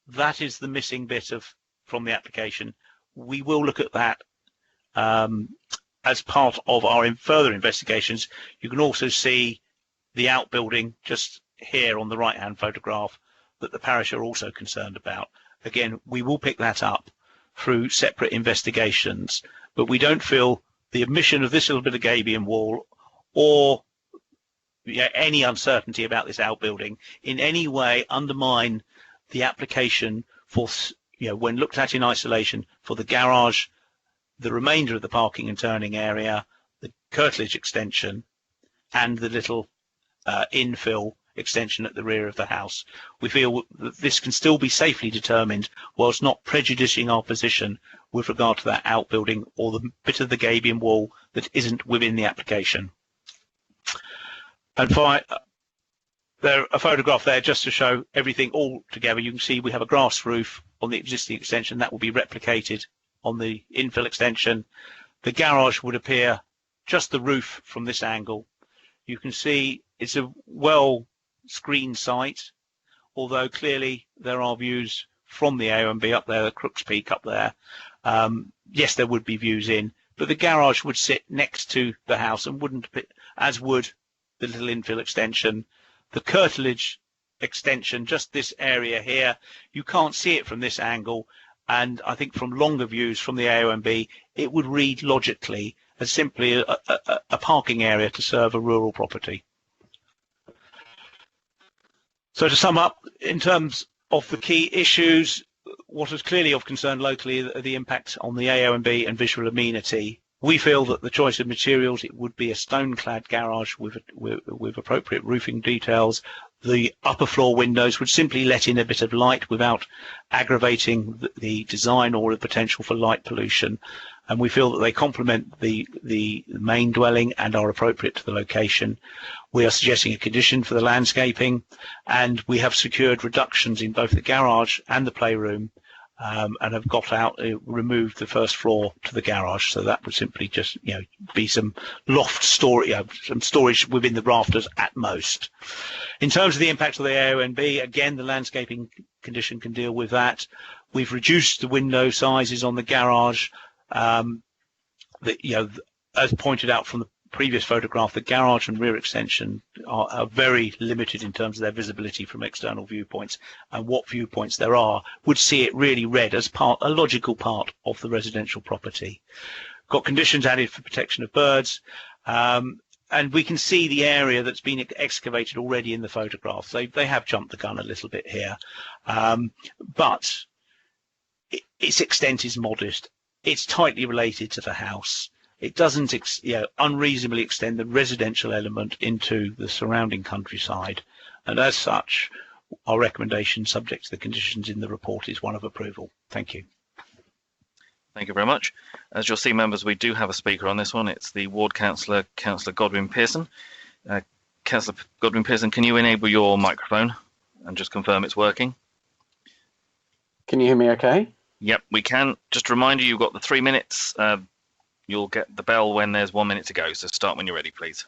that is the missing bit from the application. We will look at that as part of our further investigations. You can also see the outbuilding just here on the right-hand photograph that the parish are also concerned about. Again, we will pick that up through separate investigations, but we don't feel the omission of this little bit of gabion wall or any uncertainty about this outbuilding in any way undermine the application for, when looked at in isolation, for the garage, the remainder of the parking and turning area, the curtilage extension, and the little infill extension at the rear of the house. We feel that this can still be safely determined whilst not prejudicing our position with regard to that outbuilding or the bit of the gabion wall that isn't within the application. And a photograph there just to show everything all together. You can see we have a grass roof on the existing extension that will be replicated on the infill extension. The garage would appear just the roof from this angle. You can see it's a well screened site, although clearly there are views from the AONB up there, the Crooks Peak up there. Yes, there would be views in, but the garage would sit next to the house and wouldn't, as would the little infill extension. The curtilage extension, just this area here, you can't see it from this angle, and I think from longer views from the AONB, it would read logically as simply a parking area to serve a rural property. So to sum up, in terms of the key issues, what is clearly of concern locally are the impact on the AONB and visual amenity. We feel that the choice of materials, it would be a stone-clad garage with appropriate roofing details. The upper floor windows would simply let in a bit of light without aggravating the design or the potential for light pollution. And we feel that they complement the main dwelling and are appropriate to the location. We are suggesting a condition for the landscaping, and we have secured reductions in both the garage and the playroom and have got out, removed the first floor to the garage. So that would simply just, be some loft storage, some storage within the rafters at most. In terms of the impact of the AONB, again, the landscaping condition can deal with that. We've reduced the window sizes on the garage. As pointed out from the previous photograph, the garage and rear extension are very limited in terms of their visibility from external viewpoints, and what viewpoints there are would see it really red as a logical part of the residential property. Got conditions added for protection of birds, and we can see the area that's been excavated already in the photographs. They have jumped the gun a little bit here, but its extent is modest. It's tightly related to the house. It doesn't unreasonably extend the residential element into the surrounding countryside, and as such, our recommendation, subject to the conditions in the report, is one of approval. Thank you. Thank you very much. As you'll see, members, we do have a speaker on this one. It's the Ward Councillor, Councillor Godwin Pearson. Councillor Godwin Pearson, can you enable your microphone and just confirm it's working? Can you hear me okay? Yep, we can. Just a reminder, you've got the 3 minutes. You'll get the bell when there's 1 minute to go, so start when you're ready, please.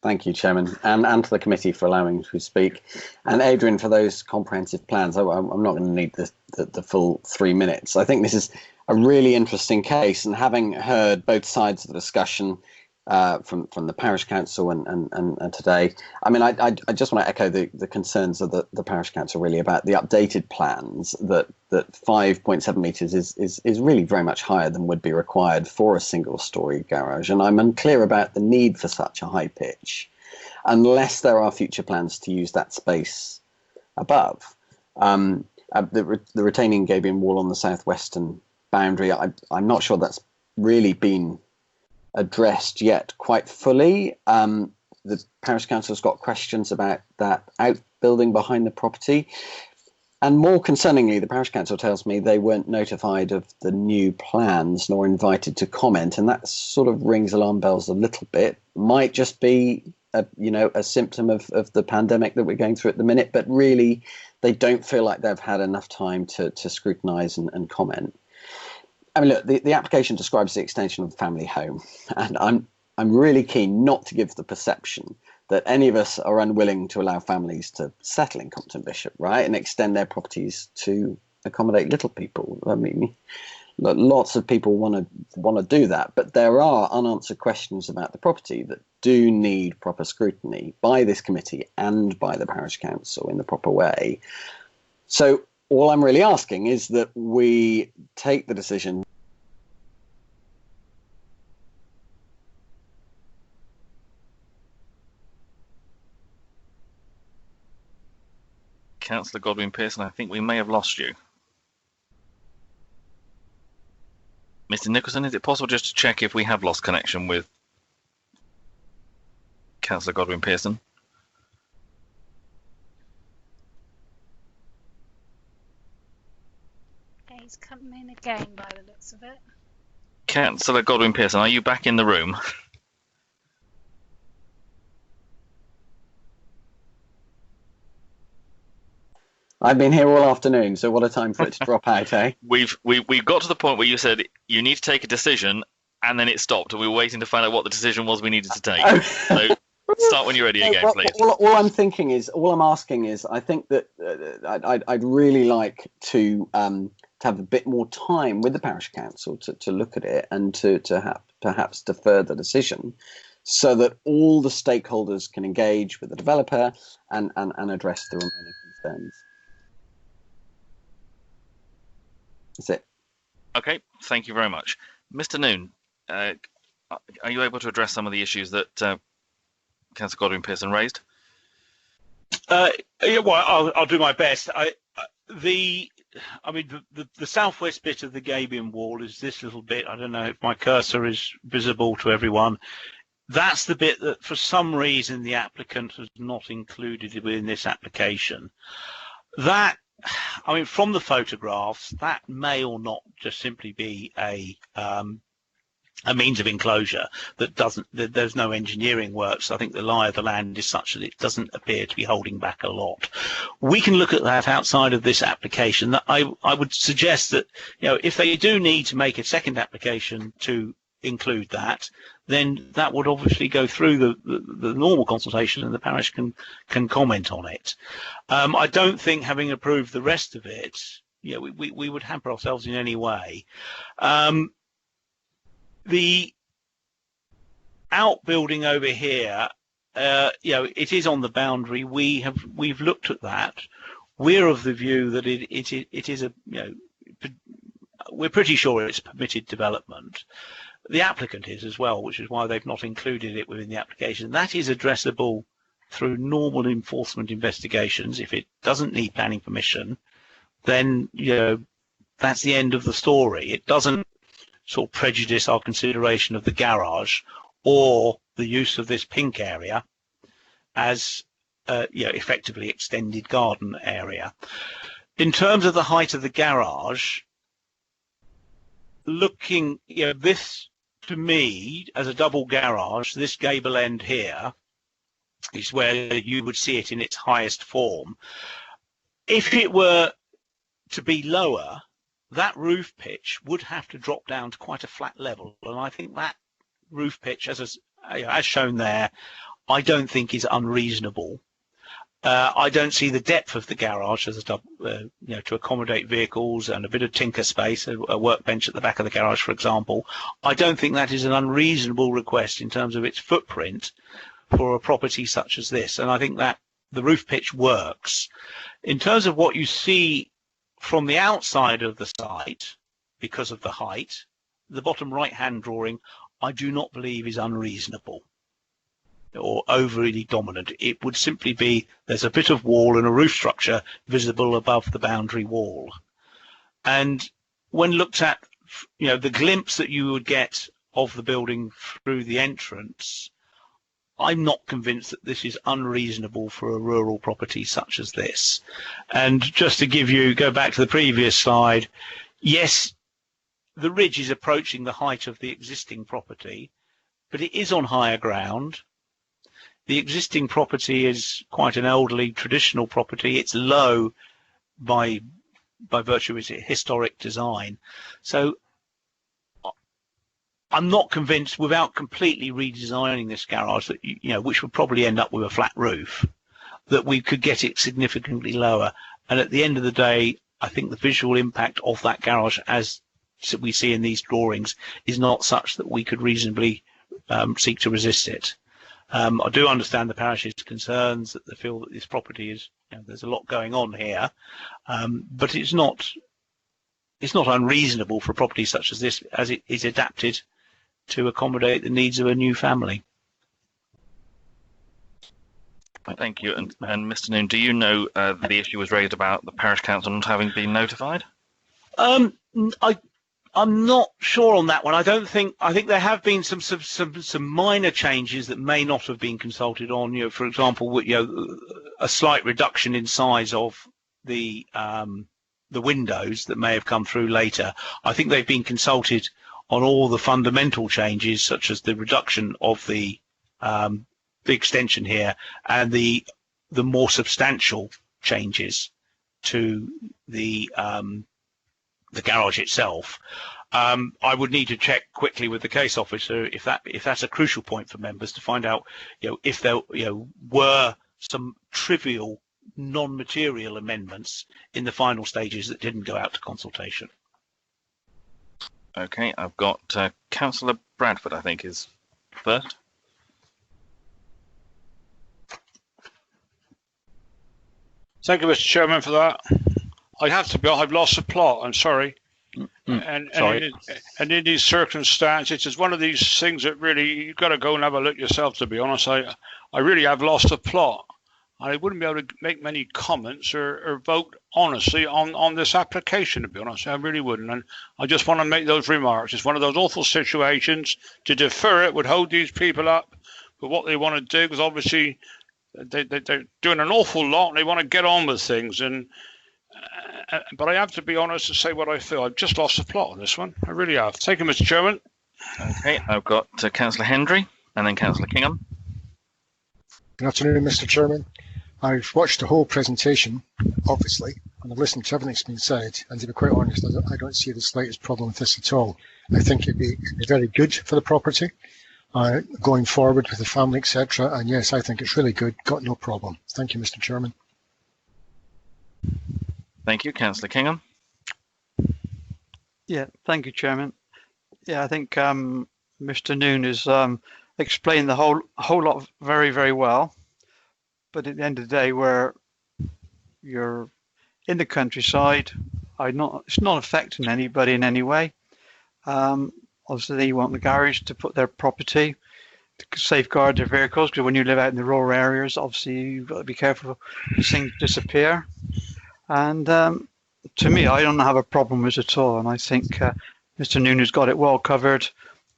Thank you, Chairman, and to the committee for allowing me to speak. And Adrian, for those comprehensive plans. I'm not going to need the full 3 minutes. I think this is a really interesting case, and having heard both sides of the discussion from the parish council and today, I mean, I just want to echo the concerns of the parish council really about the updated plans, that 5.7 metres is really very much higher than would be required for a single story garage, and I'm unclear about the need for such a high pitch unless there are future plans to use that space above. The retaining gabion wall on the southwestern boundary, I'm not sure that's really been addressed yet quite fully. The parish council's got questions about that outbuilding behind the property, and more concerningly, the parish council tells me they weren't notified of the new plans nor invited to comment, and that sort of rings alarm bells a little bit. Might just be a symptom of the pandemic that we're going through at the minute, but really they don't feel like they've had enough time to scrutinise and comment. I mean, look, the application describes the extension of the family home, and I'm really keen not to give the perception that any of us are unwilling to allow families to settle in Compton Bishop, right, and extend their properties to accommodate little people. I mean, lots of people want to do that, but there are unanswered questions about the property that do need proper scrutiny by this committee and by the parish council in the proper way. So all I'm really asking is that we take the decision. Councillor Godwin Pearson, I think we may have lost you. Mr. Nicholson, is it possible just to check if we have lost connection with Councillor Godwin Pearson? He's coming in again by the looks of it. Councillor Godwin Pearson, are you back in the room? I've been here all afternoon, so what a time for it to drop out, eh? We've got to the point where you said you need to take a decision, and then it stopped, and we were waiting to find out what the decision was we needed to take. So start when you're ready again, please. All I'm asking is, I think that I'd really like to have a bit more time with the parish council to look at it and to perhaps defer the decision, so that all the stakeholders can engage with the developer and address the remaining concerns. That's it. Okay, thank you very much. Mr. Noon, are you able to address some of the issues that Councillor Godwin Pearson raised? Yeah, well, I'll do my best. The southwest bit of the gabion wall is this little bit. I don't know if my cursor is visible to everyone. That's the bit that, for some reason, the applicant has not included within this application. That, I mean, from the photographs, that may or not just simply be a a means of enclosure that there's no engineering work. So I think the lie of the land is such that it doesn't appear to be holding back a lot. We can look at that outside of this application. That I would suggest that, if they do need to make a second application to include that, then that would obviously go through the normal consultation, and the parish can comment on it. I don't think, having approved the rest of it, we would hamper ourselves in any way. The outbuilding over here, it is on the boundary. We've looked at that. We're of the view that it is a, we're pretty sure it's permitted development. The applicant is as well, which is why they've not included it within the application. That is addressable through normal enforcement investigations. If it doesn't need planning permission, then that's the end of the story. It doesn't sort of prejudice our consideration of the garage or the use of this pink area as effectively extended garden area. In terms of the height of the garage, looking, this to me as a double garage, this gable end here is where you would see it in its highest form. If it were to be lower, that roof pitch would have to drop down to quite a flat level, and I think that roof pitch, as shown there, I don't think is unreasonable. I don't see the depth of the garage as to accommodate vehicles and a bit of tinker space, a workbench at the back of the garage, for example. I don't think that is an unreasonable request in terms of its footprint for a property such as this, and I think that the roof pitch works. In terms of what you see from the outside of the site, because of the height, the bottom right-hand drawing, I do not believe is unreasonable or overly dominant. It would simply be there's a bit of wall and a roof structure visible above the boundary wall. And when looked at, the glimpse that you would get of the building through the entrance, I'm not convinced that this is unreasonable for a rural property such as this. And just to go back to the previous slide, yes, the ridge is approaching the height of the existing property, but it is on higher ground. The existing property is quite an elderly, traditional property. It's low by virtue of its historic design. So I'm not convinced, without completely redesigning this garage, that which would probably end up with a flat roof, that we could get it significantly lower. And at the end of the day, I think the visual impact of that garage, as we see in these drawings, is not such that we could reasonably seek to resist it. I do understand the parish's concerns, that they feel that this property is, there's a lot going on here, but it's not unreasonable for a property such as this, as it is adapted to accommodate the needs of a new family. Thank you. And Mr. Noon, do you know that the issue was raised about the parish council not having been notified? I'm not sure on that one. I think there have been some minor changes that may not have been consulted on. For example, a slight reduction in size of the windows that may have come through later. I think they've been consulted on all the fundamental changes, such as the reduction of the extension here and the more substantial changes to the garage itself. I would need to check quickly with the case officer if that's a crucial point for members, to find out if there were some trivial non-material amendments in the final stages that didn't go out to consultation. Okay, I've got Councillor Bradford, I think, is first. Thank you, Mr. Chairman, for that. I have to be. I've lost the plot. I'm sorry. And in these circumstances, it's one of these things that really you've got to go and have a look yourself. To be honest, I really have lost the plot. I wouldn't be able to make many comments or vote honestly on this application, to be honest. I really wouldn't. And I just want to make those remarks. It's one of those awful situations. To defer it would hold these people up with what they want to do, because obviously they're doing an awful lot and they want to get on with things. But I have to be honest and say what I feel. I've just lost the plot on this one. I really have. Thank you, Mr. Chairman. Okay, I've got Councillor Hendry and then Councillor Kingham. Good afternoon, Mr. Chairman. I've watched the whole presentation, obviously, and I've listened to everything that's been said, and to be quite honest, I don't see the slightest problem with this at all. I think it'd be very good for the property, going forward with the family, etc. And yes, I think it's really good, got no problem. Thank you, Mr. Chairman. Thank you, Councillor Kingham. Yeah, thank you, Chairman. Yeah, I think Mr. Noon has explained the whole lot very, very well. But at the end of the day, where you're in the countryside, it's not affecting anybody in any way. Obviously, they want the garage to put their property to safeguard their vehicles, because when you live out in the rural areas, obviously you've got to be careful these things disappear. And to me, I don't have a problem with it at all, and I think Mr. Noon has got it well covered,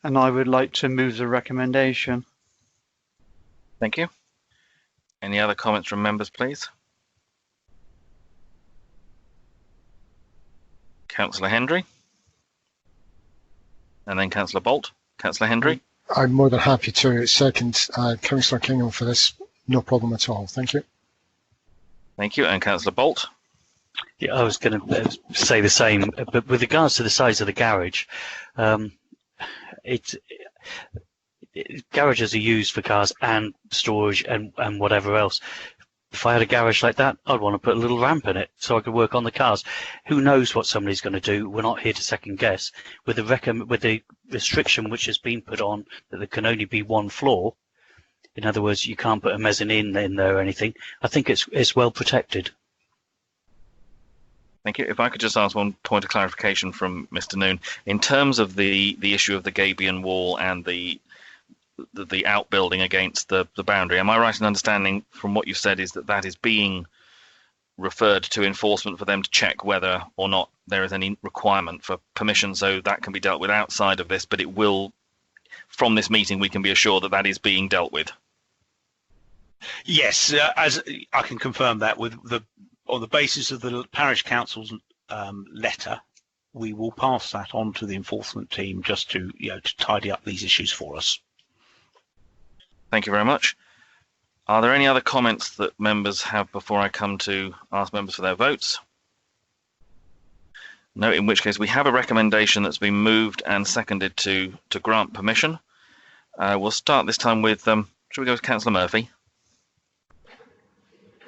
and I would like to move the recommendation. Thank you. Any other comments from members, please? Councillor Hendry. And then Councillor Bolt. Councillor Hendry. I'm more than happy to second Councillor Kingham for this. No problem at all. Thank you. Thank you. And Councillor Bolt. Yeah, I was going to say the same, but with regards to the size of the garage, garages are used for cars and storage and whatever else. If I had a garage like that, I'd want to put a little ramp in it so I could work on the cars. Who knows what somebody's going to do? We're not here to second guess. With the restriction which has been put on that there can only be one floor, in other words, you can't put a mezzanine in there or anything, I think it's well protected. Thank you. If I could just ask one point of clarification from Mr. Noon. In terms of the issue of the gabion wall and the outbuilding against the boundary, am I right in understanding from what you said is that is being referred to enforcement for them to check whether or not there is any requirement for permission, so that can be dealt with outside of this, but it will, from this meeting, we can be assured that is being dealt with? Yes, as I can confirm that on the basis of the parish council's letter, we will pass that on to the enforcement team just to tidy up these issues for us. Thank you very much. Are there any other comments that members have before I come to ask members for their votes? No, in which case we have a recommendation that's been moved and seconded to grant permission. We'll start this time with, should we go with Councillor Murphy?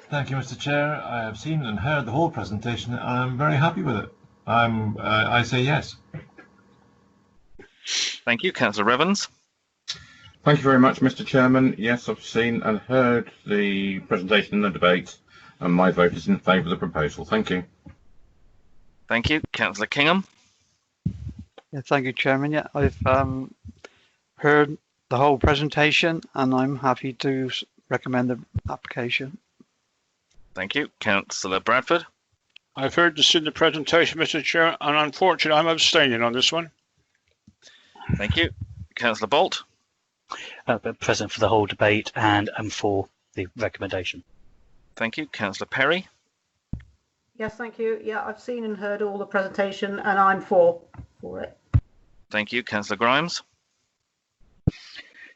Thank you, Mr. Chair. I have seen and heard the whole presentation and I'm very happy with it. I say yes. Thank you. Councillor Evans. Thank you very much, Mr. Chairman. Yes, I've seen and heard the presentation and the debate, and my vote is in favour of the proposal. Thank you. Thank you. Councillor Kingham. Yeah, thank you, Chairman. Yeah, I've heard the whole presentation, and I'm happy to recommend the application. Thank you. Councillor Bradford. I've heard this in the presentation, Mr. Chair, and unfortunately, I'm abstaining on this one. Thank you. Councillor Bolt. Present for the whole debate and for the recommendation. Thank you. Councillor Perry. Yes, thank you. Yeah, I've seen and heard all the presentation and I'm for it. Thank you. Councillor Grimes.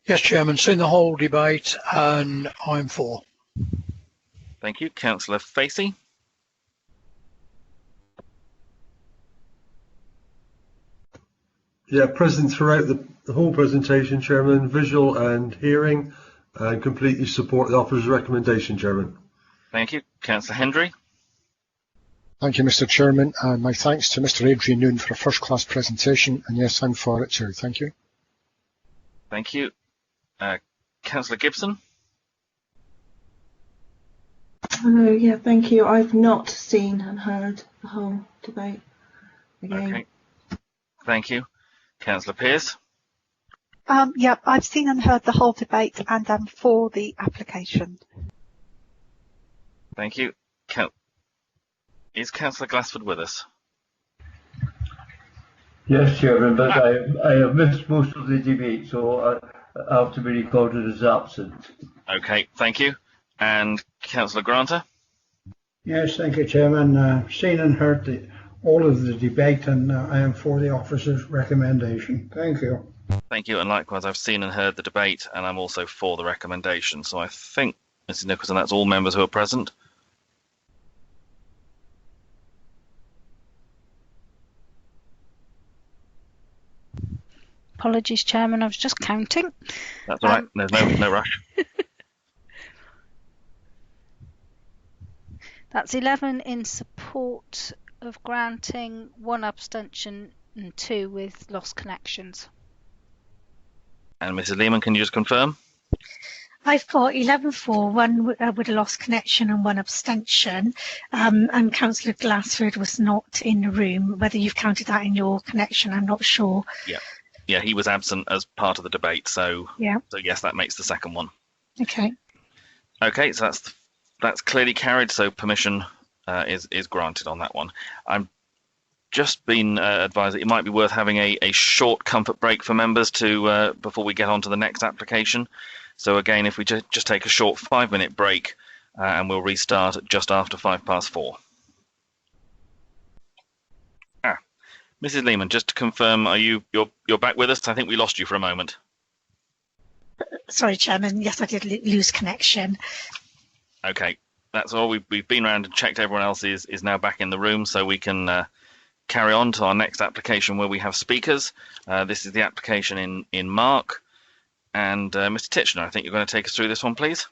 Yes, Chairman, seen the whole debate and I'm for. Thank you. Councillor Facey. Yeah, present throughout the whole presentation, Chairman, visual and hearing, and completely support the officer's recommendation, Chairman. Thank you. Councillor Hendry. Thank you, Mr. Chairman, and my thanks to Mr. Adrian Noon for a first-class presentation, and yes, I'm for it too. Thank you. Thank you. Councillor Gibson. Hello, yeah, thank you. I've not seen and heard the whole debate again. Okay. Thank you. Councillor Pearce. Yeah, I've seen and heard the whole debate and am for the application. Thank you. Is Councillor Glassford with us? Yes, Chairman, but I have missed most of the debate, so I have to be recorded as absent. Okay, thank you. And Councillor Granter? Yes, thank you, Chairman. Seen and heard all of the debate, and I am for the officer's recommendation. Thank you. Thank you, and likewise, I've seen and heard the debate, and I'm also for the recommendation. So I think, Mrs. Nicholson, that's all members who are present. Apologies, Chairman, I was just counting. That's all right. There's no rush. That's 11 in support of granting, 1 abstention and 2 with lost connections. And Mrs. Lehman, can you just confirm? I've got 11 for, 1 with a lost connection and 1 abstention. And Councillor Glassford was not in the room. Whether you've counted that in your connection, I'm not sure. Yeah, he was absent as part of the debate, so yes, that makes the second one. Okay. Okay, so that's clearly carried, so permission is granted on that one. I'm just been advised that it might be worth having a short comfort break for members to before we get on to the next application. So again, if we just take a short 5-minute break, and we'll restart at just after 4:05. Mrs. Lehman, just to confirm, you're back with us? I think we lost you for a moment. Sorry, Chairman. Yes, I did lose connection. Okay, that's all. We've been around and checked everyone else is now back in the room, so we can carry on to our next application where we have speakers. This is the application in Mark. And Mr. Titchener, I think you're going to take us through this one, please.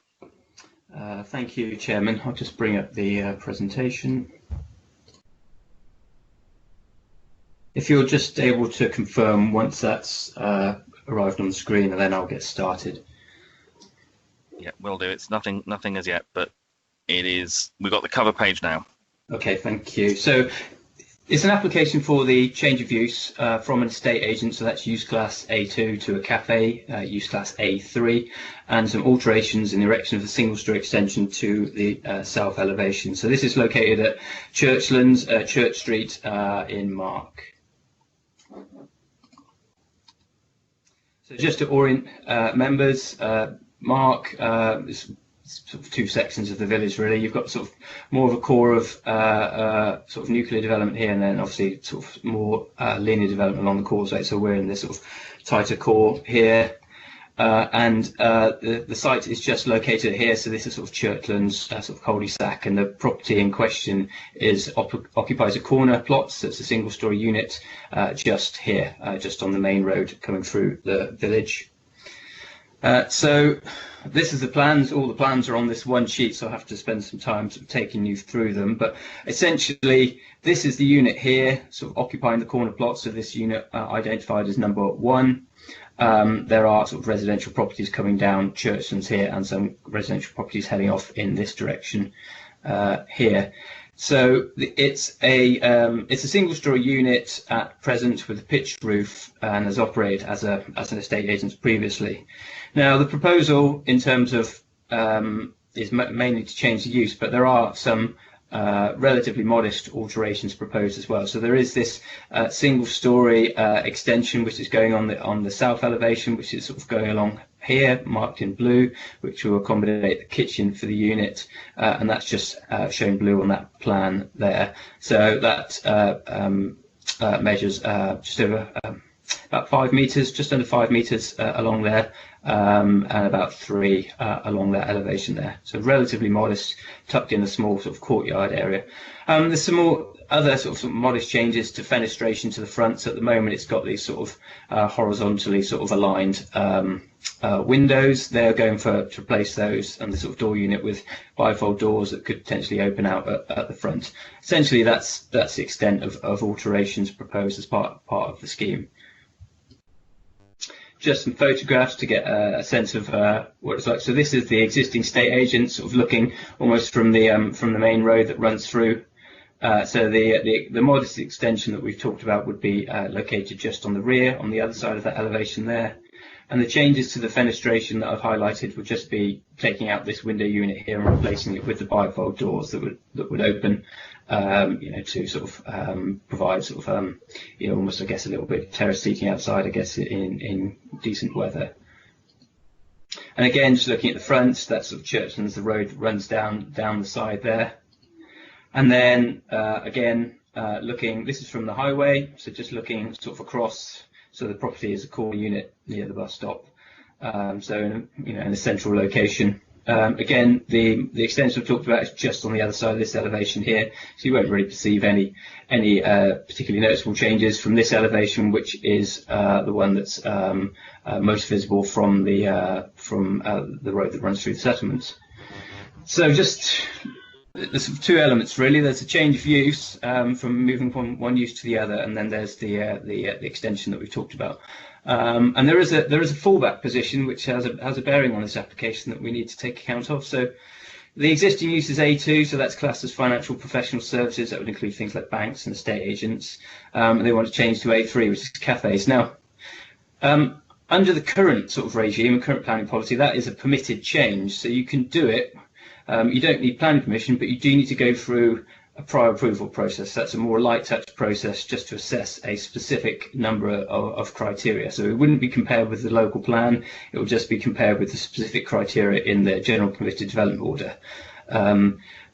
Thank you, Chairman. I'll just bring up the presentation. If you're just able to confirm once that's arrived on the screen, and then I'll get started. Yeah, will do. It's nothing as yet, but it is. We've got the cover page now. Okay, thank you. So it's an application for the change of use from an estate agent, so that's use class A2 to a cafe, use class A3, and some alterations in the erection of a single-story extension to the south elevation. So this is located at Churchlands, Church Street in Mark. So just to orient members, Mark is sort of 2 sections of the village really. You've got sort of more of a core of sort of nuclear development here, and then obviously sort of more linear development along the causeway. So we're in this sort of tighter core here, and the site is just located here. So this is sort of Churchlands sort of cul-de-sac, and the property in question is occupies a corner plot. So it's a single-story unit just here, just on the main road coming through the village. So this is the plans. All the plans are on this one sheet, so I have to spend some time sort of taking you through them. But essentially, this is the unit here, sort of occupying the corner plot. So this unit identified as number 1. There are sort of residential properties coming down Churchlands here, and some residential properties heading off in this direction here. So it's a single-story unit at present with a pitched roof, and has operated as an estate agent previously. Now the proposal in terms of is mainly to change the use, but there are some relatively modest alterations proposed as well. So there is this single-story extension which is going on the south elevation, which is sort of going along here, marked in blue, which will accommodate the kitchen for the unit, and that's just shown blue on that plan there. So that measures just over about 5 meters, just under 5 meters along there, and about 3 along that elevation there. So relatively modest, tucked in a small sort of courtyard area. There's some more other sort of modest changes to fenestration to the front. So at the moment it's got these sort of horizontally sort of aligned windows. They're going to replace those, and the sort of door unit with bifold doors that could potentially open out at the front. Essentially that's the extent of alterations proposed as part of the scheme. Just some photographs to get a sense of what it's like. So this is the existing estate agent, sort of looking almost from the main road that runs through. So the modest extension that we've talked about would be located just on the rear, on the other side of that elevation there. And the changes to the fenestration that I've highlighted would just be taking out this window unit here and replacing it with the bifold doors that would open, to sort of provide sort of almost, I guess, a little bit of terrace seating outside, I guess, in decent weather. And again, just looking at the front, that's sort of Churchlands, the road runs down the side there. And then again, looking, this is from the highway, so just looking sort of across So the property is a core unit near the bus stop, so in a central location. Again, the extension I've talked about is just on the other side of this elevation here, so you won't really perceive any particularly noticeable changes from this elevation, which is the one that's most visible from the road that runs through the settlements. So just there's two elements really. There's a change of use from moving from one use to the other, and then there's the extension that we've talked about. And there is a fallback position which has a bearing on this application that we need to take account of. So the existing use is A2, so that's classed as financial professional services. That would include things like banks and estate agents. And they want to change to A3, which is cafes. Now, under the current sort of regime and current planning policy, that is a permitted change. So you can do it. You don't need planning permission, but you do need to go through a prior approval process. That's a more light touch process just to assess a specific number of criteria. So it wouldn't be compared with the local plan, it will just be compared with the specific criteria in the general permitted development order.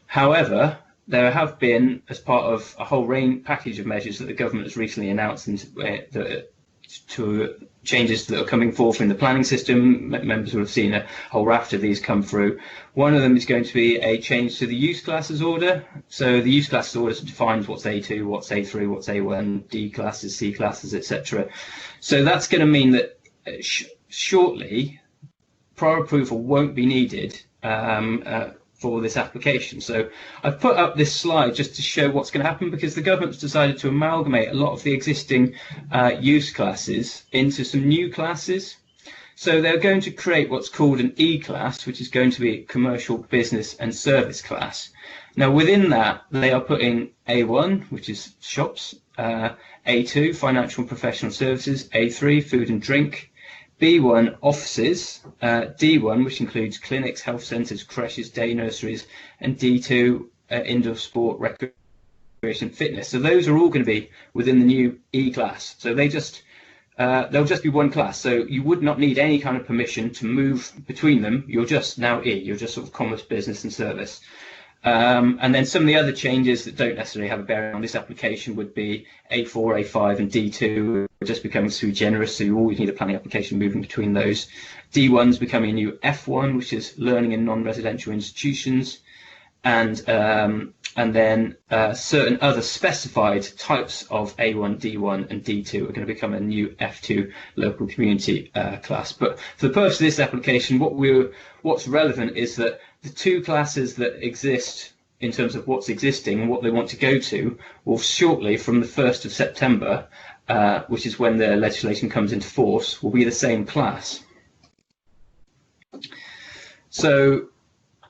However, there have been, as part of a whole package of measures that the government has recently announced to changes that are coming forth in the planning system. Members will have seen a whole raft of these come through. One of them is going to be a change to the use classes order. So the use classes order defines what's A2, what's A3, what's A1, D classes, C classes, etc. So that's going to mean that shortly prior approval won't be needed for this application. So I've put up this slide just to show what's going to happen, because the government's decided to amalgamate a lot of the existing use classes into some new classes. So they're going to create what's called an E class, which is going to be commercial, business and service class. Now within that they are putting A1, which is shops, A2, financial and professional services, A3, food and drink, B1 offices, D1 which includes clinics, health centres, creches, day nurseries, and D2 indoor sport, recreation, fitness. So those are all going to be within the new E class. So they'll just be one class. So you would not need any kind of permission to move between them. You're just now E. You're just sort of commerce, business, and service. And then some of the other changes that don't necessarily have a bearing on this application would be A4, A5 and D2 just becoming sui generis, so you always need a planning application moving between those. D1's becoming a new F1, which is learning in non-residential institutions, and then certain other specified types of A1, D1 and D2 are going to become a new F2 local community class. But for the purpose of this application, what's relevant is that the two classes that exist in terms of what's existing and what they want to go to will shortly, from the 1st of September, which is when the legislation comes into force, will be the same class. So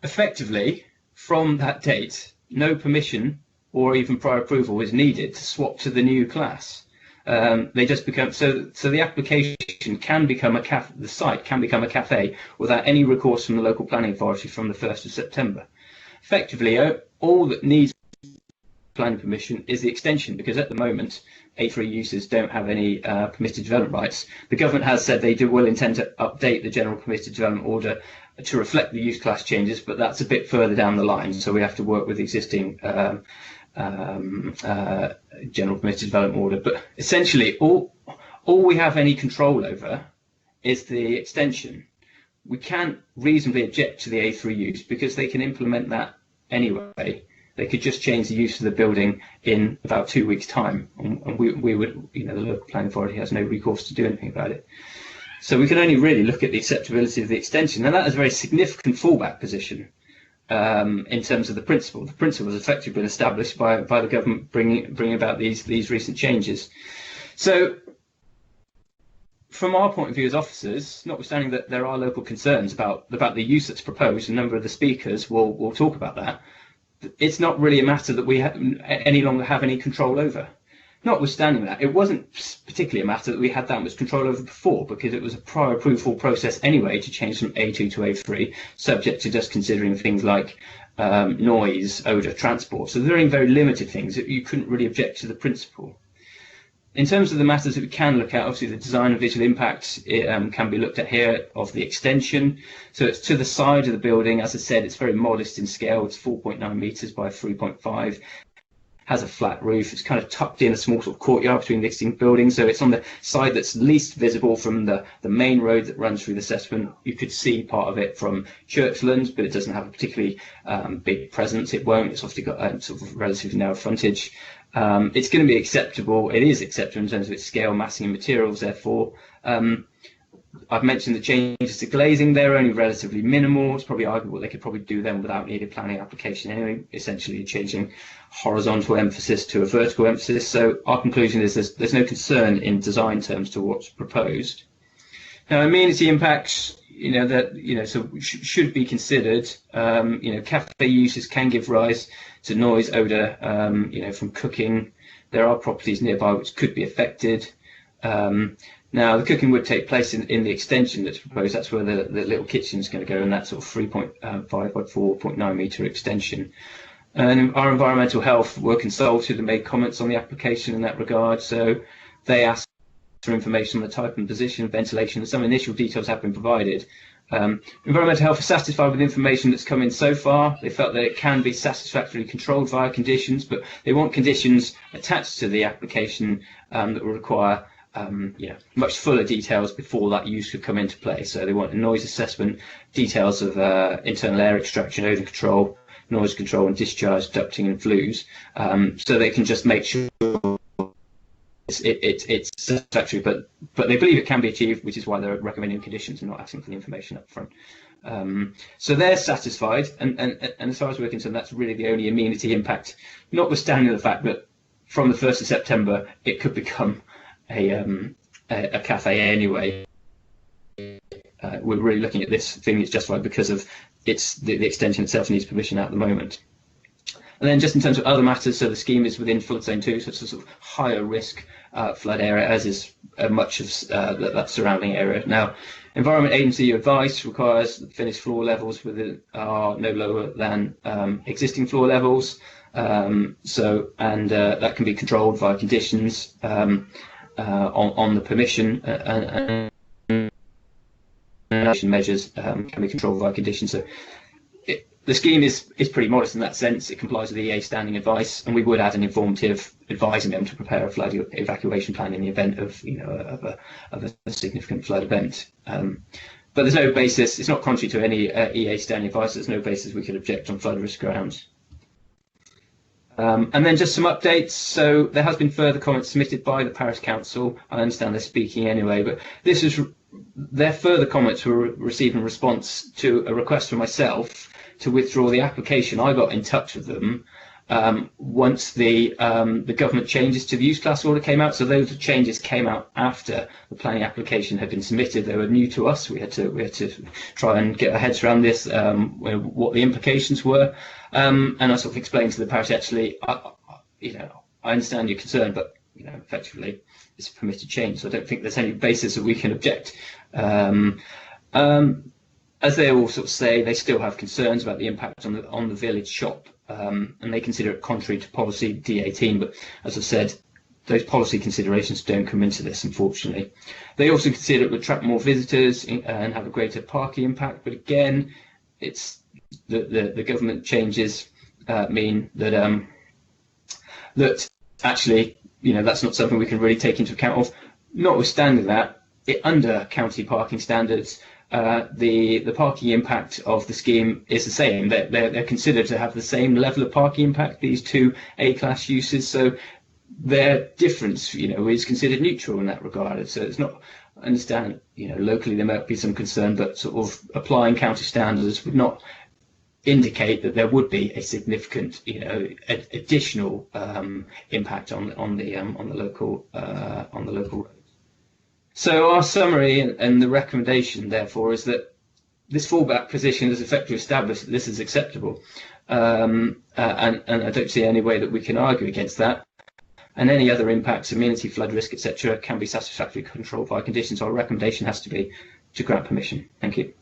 effectively, from that date, no permission or even prior approval is needed to swap to the new class. They just become so the application can become the site can become a cafe without any recourse from the local planning authority from the 1st of September. Effectively, all that needs planning permission is the extension, because at the moment A3 uses don't have any permitted development rights. The government has said they will intend to update the general permitted development order to reflect the use class changes, but that's a bit further down the line, so we have to work with the existing general permitted development order. But essentially all we have any control over is the extension. We can't reasonably object to the A3 use because they can implement that anyway. They could just change the use of the building in about 2 weeks' time, and we would, the local planning authority has no recourse to do anything about it. So we can only really look at the acceptability of the extension, and that is a very significant fallback position in terms of the principle. The principle has effectively been established by the government bringing about these recent changes. So from our point of view as officers, notwithstanding that there are local concerns about the use that's proposed, a number of the speakers will talk about that, it's not really a matter that we any longer have any control over. Notwithstanding that, it wasn't particularly a matter that we had that much control over before, because it was a prior approval process anyway to change from A2 to A3, subject to just considering things like noise, odour, transport. So there are very limited things that you couldn't really object to the principle. In terms of the matters that we can look at, obviously the design and visual impact can be looked at here of the extension. So it's to the side of the building. As I said, it's very modest in scale. It's 4.9 metres by 3.5. has a flat roof. It's kind of tucked in a small sort of courtyard between the existing buildings, so it's on the side that's least visible from the main road that runs through the assessment. You could see part of it from Churchland, but it doesn't have a particularly big presence. It won't. It's obviously got a sort of relatively narrow frontage. It's going to be acceptable. It is acceptable in terms of its scale, massing, and materials. Therefore, I've mentioned the changes to glazing. They're only relatively minimal. It's probably arguable they could probably do them without needing planning application anyway, essentially changing horizontal emphasis to a vertical emphasis. So our conclusion is there's no concern in design terms to what's proposed. Now, amenity impacts, should be considered. Cafe uses can give rise to noise, odour, from cooking. There are properties nearby which could be affected. Now, the cooking would take place in the extension that's proposed. That's where the little kitchen's going to go, in that sort of 3.5 by 4.9 metre extension. And our environmental health were consulted and made comments on the application in that regard. So they asked for information on the type and position of ventilation, and some initial details have been provided. Environmental health is satisfied with the information that's come in so far. They felt that it can be satisfactorily controlled via conditions, but they want conditions attached to the application that will require much fuller details before that use could come into play. So they want a noise assessment, details of internal air extraction, odour control, noise control and discharge, ducting and flues, so they can just make sure it's satisfactory, but they believe it can be achieved, which is why they're recommending conditions and not asking for the information up front. So they're satisfied, and as far as we're concerned, that's really the only amenity impact, notwithstanding the fact that from the 1st of September it could become a cafe anyway. We're really looking at this thing that's justified because of the extension itself needs permission at the moment. And then just in terms of other matters, so the scheme is within flood zone 2, so it's a sort of higher risk flood area, as is much of that surrounding area. Now, Environment Agency advice requires that finished floor levels are no lower than existing floor levels. That can be controlled via conditions on the permission, and measures can be controlled via conditions. So the scheme is pretty modest in that sense. It complies with the EA standing advice, and we would add an informative advising them to prepare a flood evacuation plan in the event of a significant flood event. But there's no basis. It's not contrary to any EA standing advice. There's no basis we could object on flood risk grounds. And then just some updates. So there has been further comments submitted by the Parish Council. I understand they're speaking anyway, but their further comments were received in response to a request from myself to withdraw the application. I got in touch with them once the government changes to the use class order came out. So those changes came out after the planning application had been submitted. They were new to us. We had to try and get our heads around this, what the implications were. And I sort of explained to the parish, actually, I understand your concern, but effectively it's a permitted change, so I don't think there's any basis that we can object. As they all sort of say, they still have concerns about the impact on the village shop, and they consider it contrary to policy D18. But as I've said, those policy considerations don't come into this, unfortunately. They also consider it would attract more visitors and have a greater parking impact. But again, it's the government changes mean that that actually, that's not something we can really take into account of. Notwithstanding that, under county parking standards, the parking impact of the scheme is the same. They're considered to have the same level of parking impact, these two A-class uses, so their difference, is considered neutral in that regard. So it's not, I understand, locally there might be some concern, but sort of applying county standards would not indicate that there would be a significant, additional impact on the local road. So our summary and the recommendation, therefore, is that this fallback position has effectively established that this is acceptable, and I don't see any way that we can argue against that. And any other impacts, amenity, flood risk, etc., can be satisfactorily controlled by conditions. Our recommendation has to be to grant permission. Thank you.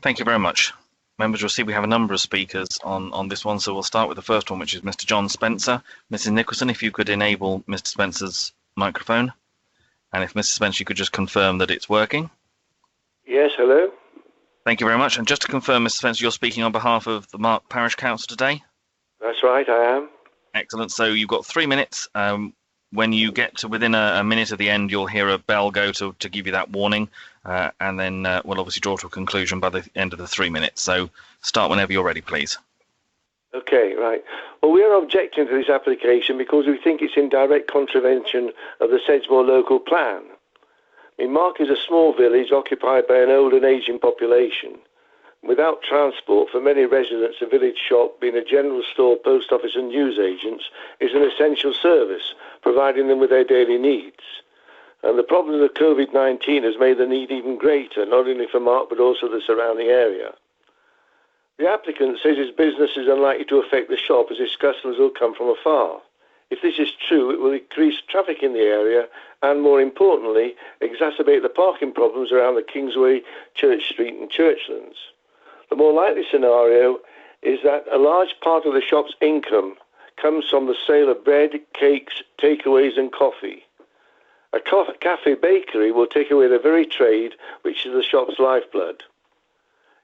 Thank you very much. Members will see we have a number of speakers on this one, so we'll start with the first one, which is Mr. John Spencer. Mrs. Nicholson, if you could enable Mr. Spencer's microphone. And if Mrs. Spencer, you could just confirm that it's working. Yes, hello. Thank you very much. And just to confirm, Mr. Spencer, you're speaking on behalf of the Mark Parish Council today? That's right, I am. Excellent. So you've got 3 minutes. When you get to within a minute of the end, you'll hear a bell go to give you that warning, and then we'll obviously draw to a conclusion by the end of the 3 minutes. So start whenever you're ready, please. Okay, right. Well, we are objecting to this application because we think it's in direct contravention of the Sedgemoor local plan. I mean, Mark is a small village occupied by an old and ageing population. Without transport, for many residents, a village shop, being a general store, post office and newsagents, is an essential service, providing them with their daily needs. And the problem of COVID-19 has made the need even greater, not only for Mark but also the surrounding area. The applicant says his business is unlikely to affect the shop as his customers will come from afar. If this is true, it will increase traffic in the area and, more importantly, exacerbate the parking problems around the Kingsway, Church Street and Churchlands. The more likely scenario is that a large part of the shop's income comes from the sale of bread, cakes, takeaways and coffee. A cafe bakery will take away the very trade which is the shop's lifeblood.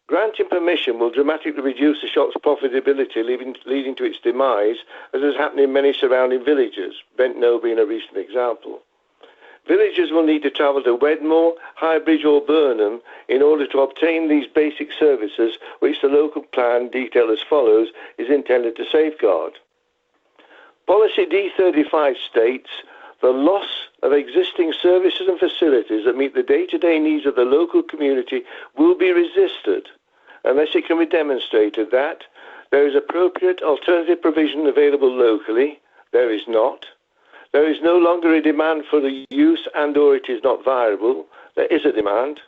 Granting permission will dramatically reduce the shop's profitability, leading to its demise, as has happened in many surrounding villages, Bentnoe being a recent example. Villagers will need to travel to Wedmore, Highbridge or Burnham in order to obtain these basic services which the local plan, detailed as follows, is intended to safeguard. Policy D35 states the loss of existing services and facilities that meet the day-to-day needs of the local community will be resisted unless it can be demonstrated that there is appropriate alternative provision available locally. There is not. There is no longer a demand for the use and/or it is not viable. There is a demand.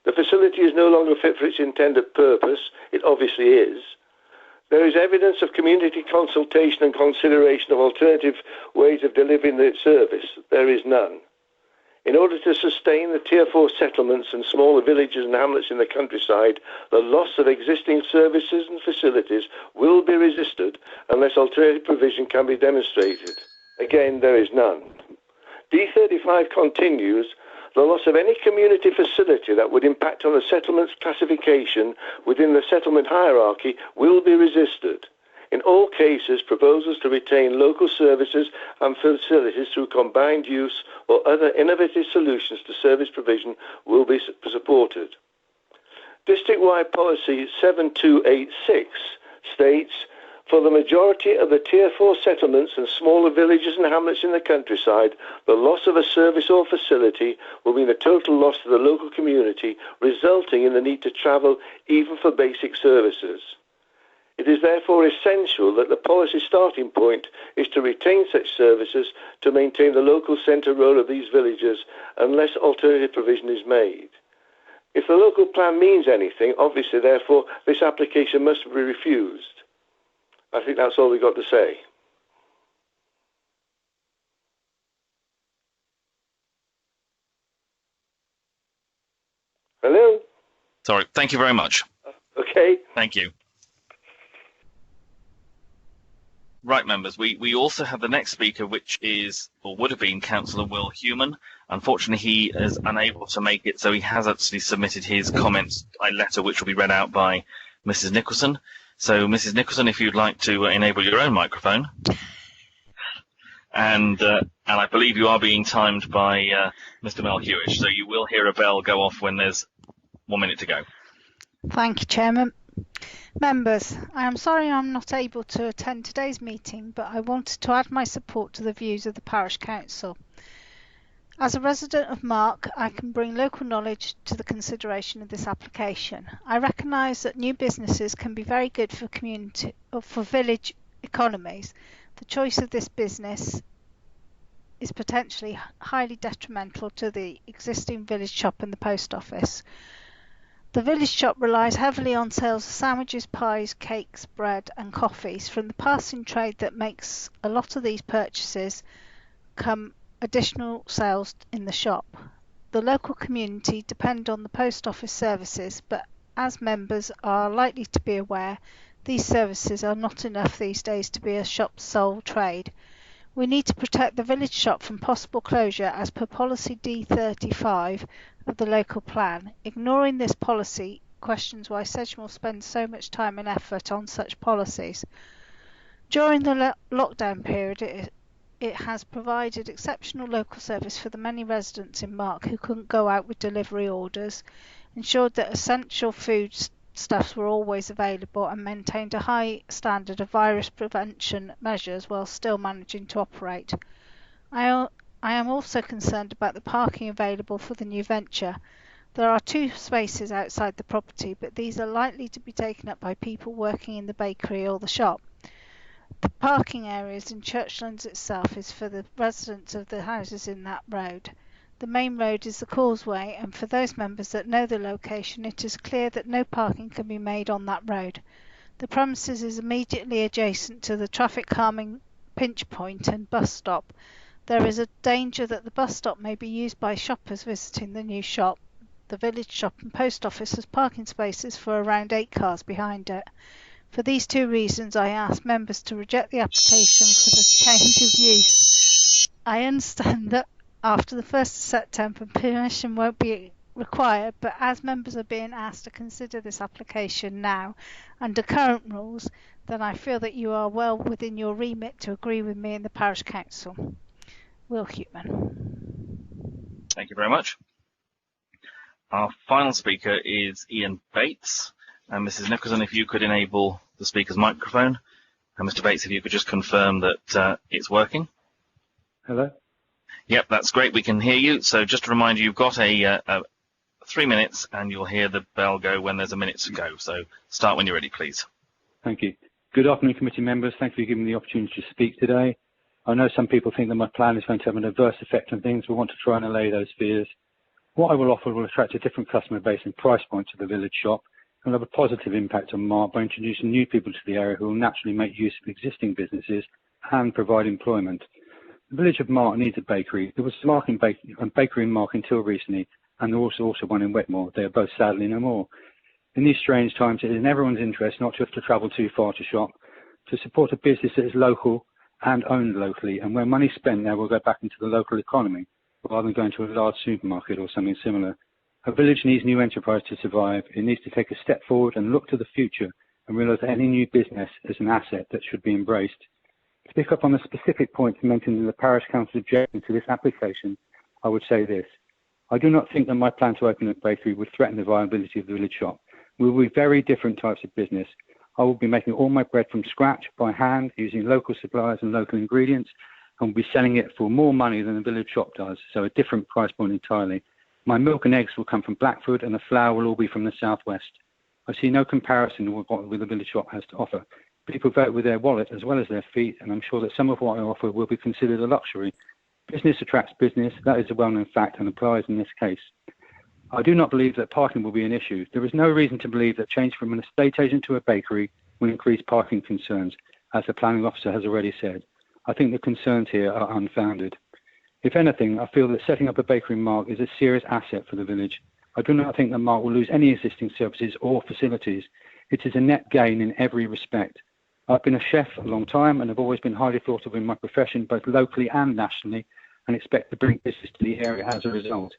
The facility is no longer fit for its intended purpose. It obviously is. There is evidence of community consultation and consideration of alternative ways of delivering the service. There is none. In order to sustain the Tier 4 settlements and smaller villages and hamlets in the countryside, the loss of existing services and facilities will be resisted unless alternative provision can be demonstrated. Again, there is none. D35 continues, the loss of any community facility that would impact on the settlement's classification within the settlement hierarchy will be resisted. In all cases, proposals to retain local services and facilities through combined use or other innovative solutions to service provision will be supported. District-wide policy 7286 states, for the majority of the Tier 4 settlements and smaller villages and hamlets in the countryside, the loss of a service or facility will mean a total loss to the local community, resulting in the need to travel even for basic services. It is therefore essential that the policy starting point is to retain such services to maintain the local centre role of these villages unless alternative provision is made. If the local plan means anything, obviously, therefore, this application must be refused. I think that's all we've got to say. Hello? Sorry, thank you very much. Okay. Thank you. Right, members, we also have the next speaker, which is, or would have been, Councillor Will Human. Unfortunately, he is unable to make it, so he has actually submitted his comments by letter, which will be read out by Mrs. Nicholson. So, Mrs. Nicholson, if you'd like to enable your own microphone. And I believe you are being timed by Mr. Mel Hewish, so you will hear a bell go off when there's 1 minute to go. Thank you, Chairman. Members, I am sorry I'm not able to attend today's meeting, but I wanted to add my support to the views of the Parish Council. As a resident of Mark, I can bring local knowledge to the consideration of this application. I recognise that new businesses can be very good for community or for village economies. The choice of this business is potentially highly detrimental to the existing village shop and the post office. The village shop relies heavily on sales of sandwiches, pies, cakes, bread and coffees. From the passing trade that makes a lot of these purchases come additional sales in the shop. The local community depend on the post office services, but as members are likely to be aware, these services are not enough these days to be a shop's sole trade. We need to protect the village shop from possible closure as per policy D35 of the local plan. Ignoring this policy questions why Sedgemoor spends so much time and effort on such policies. During the lockdown period, it has provided exceptional local service for the many residents in Mark who couldn't go out with delivery orders, ensured that essential foodstuffs were always available, and maintained a high standard of virus prevention measures while still managing to operate. I am also concerned about the parking available for the new venture. There are 2 spaces outside the property, but these are likely to be taken up by people working in the bakery or the shop. The parking areas in Churchlands itself is for the residents of the houses in that road. The main road is the causeway, and for those members that know the location, it is clear that no parking can be made on that road. The premises is immediately adjacent to the traffic calming pinch point and bus stop. There is a danger that the bus stop may be used by shoppers visiting the new shop. The village shop and post office has parking spaces for around 8 cars behind it. For these 2 reasons, I ask members to reject the application for the change of use. I understand that after the 1st of September, permission won't be required, but as members are being asked to consider this application now under current rules, then I feel that you are well within your remit to agree with me and the Parish Council. Will Huteman. Thank you very much. Our final speaker is Ian Bates. And Mrs. Nicholson, if you could enable the speaker's microphone. And Mr. Bates, if you could just confirm that it's working. Hello? Yep, that's great. We can hear you. So just to remind you, you've got a 3 minutes, and you'll hear the bell go when there's a minute to go. So start when you're ready, please. Thank you. Good afternoon, committee members. Thank you for giving me the opportunity to speak today. I know some people think that my plan is going to have an adverse effect on things. We want to try and allay those fears. What I will offer will attract a different customer base and price point to the village shop, and will have a positive impact on Mark by introducing new people to the area who will naturally make use of existing businesses and provide employment. The village of Mark needs a bakery. There was a bakery in Mark until recently, and there was also one in Wetmore. They are both sadly no more. In these strange times, it is in everyone's interest not just to travel too far to shop, to support a business that is local and owned locally, and where money spent there will go back into the local economy, rather than going to a large supermarket or something similar. A village needs new enterprise to survive. It needs to take a step forward and look to the future and realise that any new business is an asset that should be embraced. To pick up on the specific points mentioned in the Parish Council objection to this application, I would say this. I do not think that my plan to open a bakery would threaten the viability of the village shop. We will be very different types of business. I will be making all my bread from scratch, by hand, using local suppliers and local ingredients, and will be selling it for more money than the village shop does, so a different price point entirely. My milk and eggs will come from Blackford, and the flour will all be from the southwest. I see no comparison with what the village shop has to offer. People vote with their wallet as well as their feet, and I'm sure that some of what I offer will be considered a luxury. Business attracts business. That is a well-known fact and applies in this case. I do not believe that parking will be an issue. There is no reason to believe that change from an estate agent to a bakery will increase parking concerns, as the planning officer has already said. I think the concerns here are unfounded. If anything, I feel that setting up a bakery in Mark is a serious asset for the village. I do not think that Mark will lose any existing services or facilities. It is a net gain in every respect. I've been a chef a long time and have always been highly thought of in my profession, both locally and nationally, and expect to bring business to the area as a result.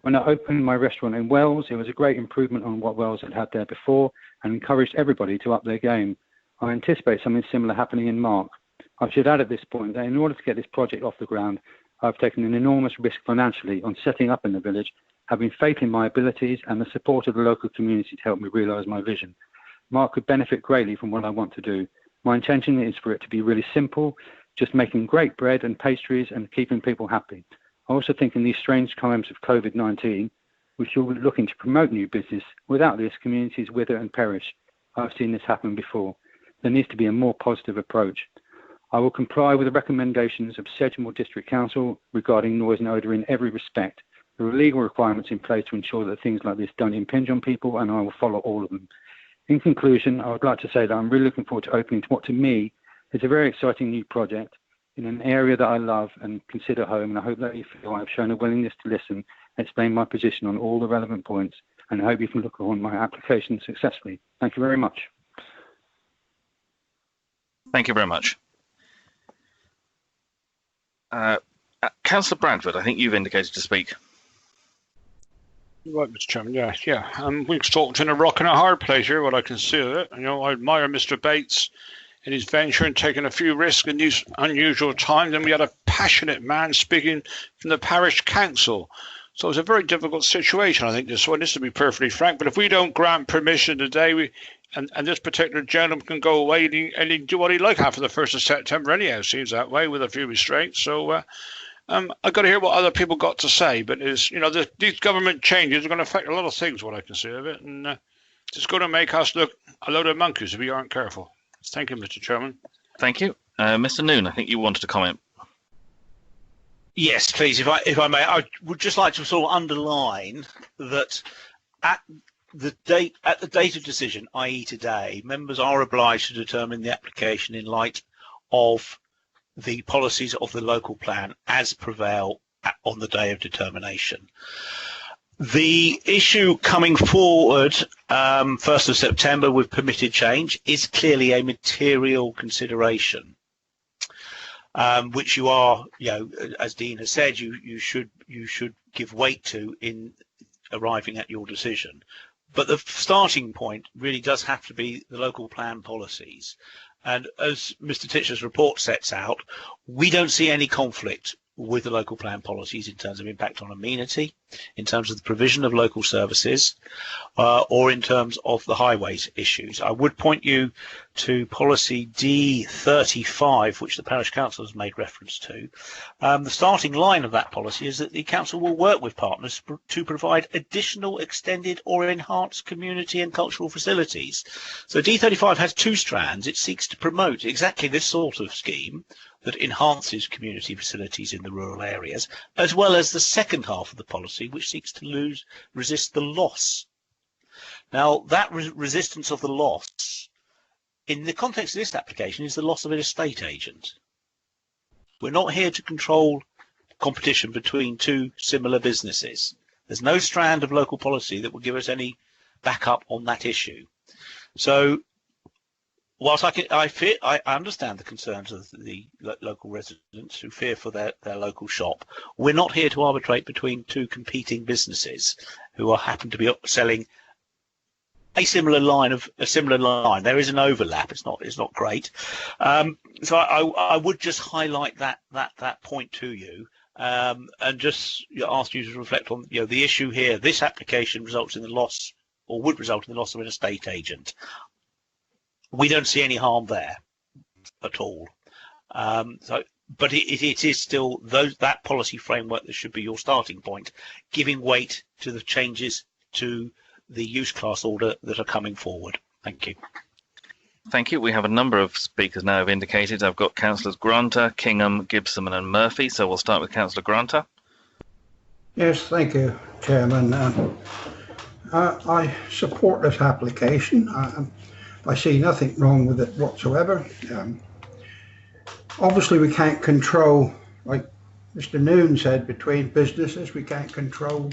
When I opened my restaurant in Wells, it was a great improvement on what Wells had had there before and encouraged everybody to up their game. I anticipate something similar happening in Mark. I should add at this point that in order to get this project off the ground, I've taken an enormous risk financially on setting up in the village, having faith in my abilities and the support of the local community to help me realise my vision. Mark could benefit greatly from what I want to do. My intention is for it to be really simple, just making great bread and pastries and keeping people happy. I also think in these strange times of COVID-19, we should be looking to promote new business. Without this, communities wither and perish. I've seen this happen before. There needs to be a more positive approach. I will comply with the recommendations of Sedgemoor District Council regarding noise and odour in every respect. There are legal requirements in place to ensure that things like this don't impinge on people, and I will follow all of them. In conclusion, I would like to say that I'm really looking forward to opening to what to me is a very exciting new project in an area that I love and consider home, and I hope that you feel I have shown a willingness to listen and explain my position on all the relevant points, and I hope you can look on my application successfully. Thank you very much. Thank you very much. Councillor Bradford, I think you've indicated to speak. Right, Mr. Chairman. Yeah. We've talked in a rock and a hard place here. What I can see of it. I admire Mr. Bates in his venture and taking a few risks in these unusual times. Then we had a passionate man speaking from the parish council. So it's a very difficult situation, I think, this one, this to be perfectly frank. But if we don't grant permission today, and this particular gentleman can go away and he can do what he like after the 1st of September anyhow, it seems that way, with a few restraints. So I've got to hear what other people got to say. But these government changes are going to affect a lot of things, what I can see of it. And it's going to make us look a load of monkeys if we aren't careful. Thank you, Mr. Chairman. Thank you. Mr. Noon, I think you wanted to comment. Yes, please, if I may. I would just like to sort of underline that at the date of decision, i.e. today, members are obliged to determine the application in light of the policies of the local plan as prevail on the day of determination. The issue coming forward 1st of September with permitted change is clearly a material consideration. Which you are, as Dean has said, you should give weight to in arriving at your decision. But the starting point really does have to be the local plan policies. And as Mr. Titcher's report sets out, we don't see any conflict with the local plan policies in terms of impact on amenity, in terms of the provision of local services, or in terms of the highways issues. I would point you to policy D35, which the parish council has made reference to. The starting line of that policy is that the council will work with partners to provide additional extended or enhanced community and cultural facilities. So D35 has two strands. It seeks to promote exactly this sort of scheme that enhances community facilities in the rural areas, as well as the second half of the policy, which seeks to resist the loss. Now, that resistance of the loss, in the context of this application, is the loss of an estate agent. We're not here to control competition between two similar businesses. There's no strand of local policy that will give us any backup on that issue. So, whilst I understand the concerns of the local residents who fear for their local shop, we're not here to arbitrate between two competing businesses who happen to be selling a similar line. There is an overlap. It's not great. So I would just highlight that point to you, and just ask you to reflect on the issue here. This application results in the loss, or would result in the loss of an estate agent. We don't see any harm there at all. But it is still that policy framework that should be your starting point, giving weight to the changes to the use class order that are coming forward. Thank you. Thank you. We have a number of speakers now have indicated. I've got Councillors Granter, Kingham, Gibson and Murphy. So we'll start with Councillor Granter. Yes, thank you, Chairman. I support this application. I see nothing wrong with it whatsoever. Obviously, we can't control, like Mr. Noon said, between businesses. We can't control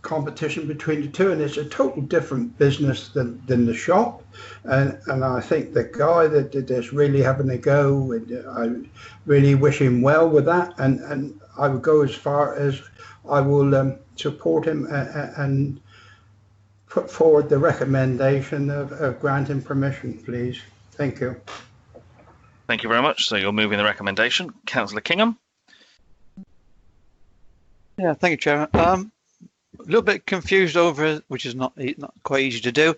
competition between the two, and it's a total different business than the shop. And I think the guy that did this really having a go. I really wish him well with that. And I would go as far as I will support him and put forward the recommendation of granting permission, please. Thank you. Thank you very much. So you're moving the recommendation. Councillor Kingham. Yeah, thank you, Chairman. A little bit confused over, which is not quite easy to do.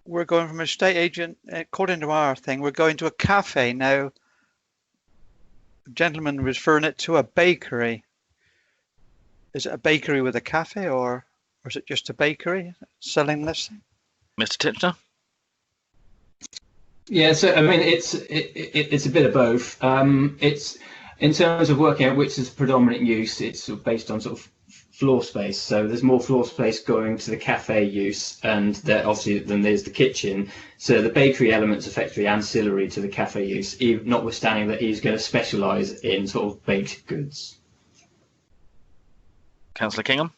We're going from a estate agent, according to our thing, we're going to a cafe now. The gentleman referring it to a bakery. Is it a bakery with a cafe, or is it just a bakery selling this thing? Mr. Titchener? Yeah, so I mean, it's a bit of both. It's in terms of working out which is predominant use. It's sort of based on sort of floor space. So there's more floor space going to the cafe use, and there obviously then there's the kitchen. So the bakery element's effectively ancillary to the cafe use, notwithstanding that he's going to specialise in sort of baked goods. Councillor Kingham?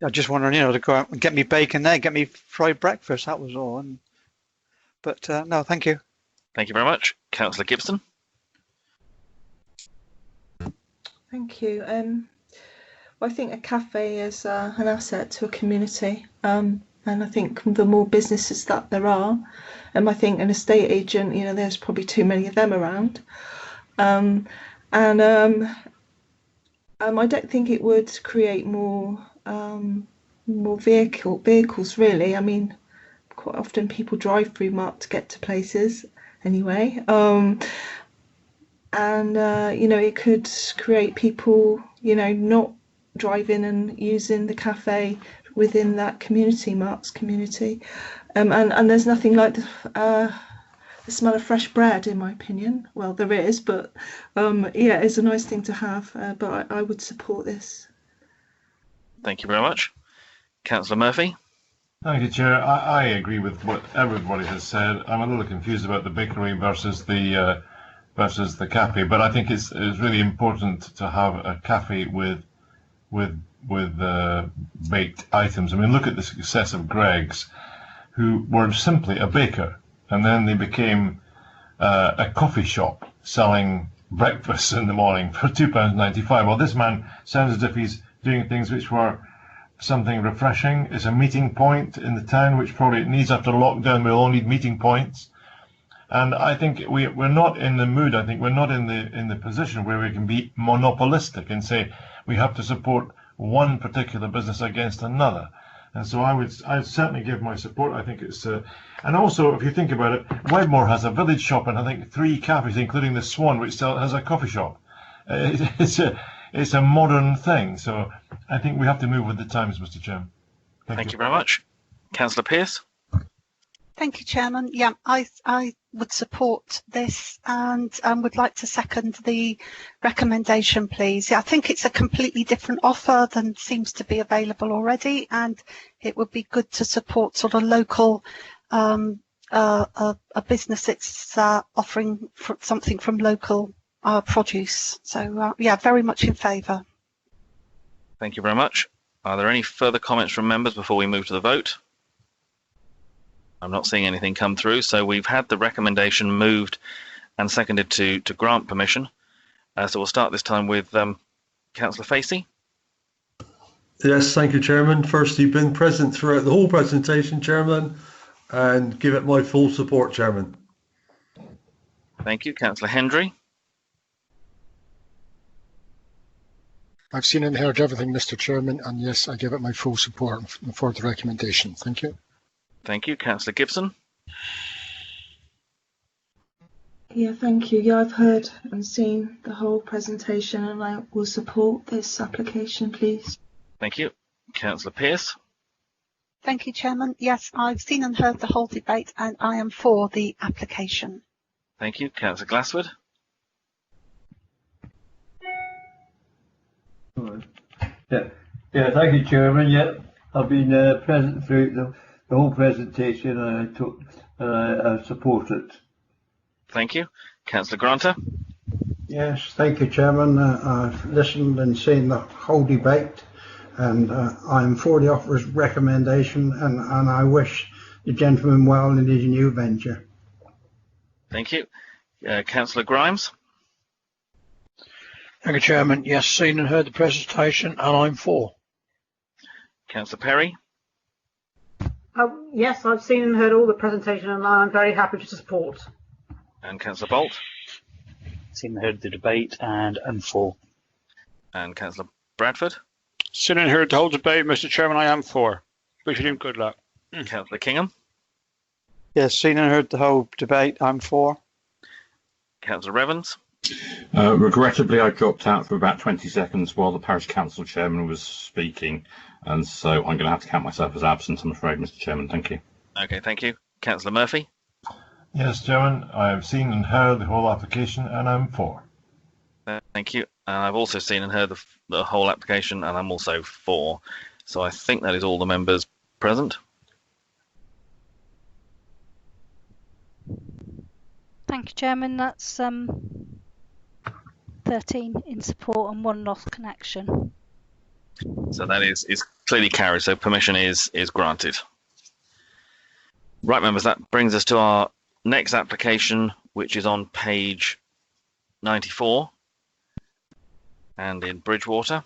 I just wondering, to go out and get me bacon there, get me fried breakfast. That was all. But no, thank you. Thank you very much. Councillor Gibson? Thank you. I think a cafe is an asset to a community. And I think the more businesses that there are, I think an estate agent, there's probably too many of them around. I don't think it would create more vehicles really. I mean, quite often people drive through Mark to get to places anyway. It could create people, not driving and using the cafe within that community, Mark's community. And there's nothing like the smell of fresh bread, in my opinion. Well, there is, but yeah, it's a nice thing to have. But I would support this. Thank you very much. Councillor Murphy. Thank you, Chair. I agree with what everybody has said. I'm a little confused about the bakery versus the cafe, but I think it's really important to have a cafe with baked items. I mean, look at the success of Greg's, who were simply a baker, and then they became a coffee shop selling breakfast in the morning for £2.95. Well, this man sounds as if he's doing things which were something refreshing. It's a meeting point in the town, which probably it needs after lockdown. We'll all need meeting points. And I think we're not in the mood. I think we're not in the position where we can be monopolistic and say we have to support one particular business against another. And so I'd certainly give my support. I think it's and also if you think about it, Wedmore has a village shop and I think 3 cafes, including the Swan, which still has a coffee shop. It's a modern thing. So I think we have to move with the times, Mr. Chairman. Thank you very much. Councillor Pearce. Thank you, Chairman. Yeah, I would support this and would like to second the recommendation, please. Yeah, I think it's a completely different offer than seems to be available already, and it would be good to support sort of local a business that's offering something from local produce. So yeah, very much in favour. Thank you very much. Are there any further comments from members before we move to the vote? I'm not seeing anything come through, so we've had the recommendation moved and seconded to grant permission. So we'll start this time with Councillor Facey. Yes, thank you, Chairman. Firstly, been present throughout the whole presentation, Chairman, and give it my full support, Chairman. Thank you. Councillor Hendry. I've seen and heard everything, Mr. Chairman, and yes, I give it my full support for the recommendation. Thank you. Thank you. Councillor Gibson. Yeah, thank you. Yeah, I've heard and seen the whole presentation and I will support this application, please. Thank you. Councillor Pearce. Thank you, Chairman. Yes, I've seen and heard the whole debate and I am for the application. Thank you. Councillor Glassford. Yeah, thank you, Chairman. Yeah, I've been present through the whole presentation and I support it. Thank you. Councillor Granter. Yes, thank you, Chairman. I've listened and seen the whole debate and I'm for the offerer's recommendation and I wish the gentleman well in his new venture. Thank you. Councillor Grimes. Thank you, Chairman. Yes, seen and heard the presentation and I'm for. Councillor Perry. Yes, I've seen and heard all the presentation and I'm very happy to support. And Councillor Bolt. Seen and heard the debate and I'm for. And Councillor Bradford. Seen and heard the whole debate, Mr. Chairman, I am for. Wishing him good luck. Councillor Kingham. Yes, seen and heard the whole debate, I'm for. Councillor Revens. Regrettably, I dropped out for about 20 seconds while the parish council chairman was speaking, and so I'm going to have to count myself as absent, I'm afraid, Mr. Chairman. Thank you. Okay, thank you. Councillor Murphy. Yes, Chairman, I have seen and heard the whole application and I'm for. Thank you. I've also seen and heard the whole application and I'm also for. So I think that is all the members present. Thank you, Chairman. That's 13 in support and 1 lost connection. So that is clearly carried. So permission is granted. Right, members, that brings us to our next application, which is on page 94 and in Bridgewater.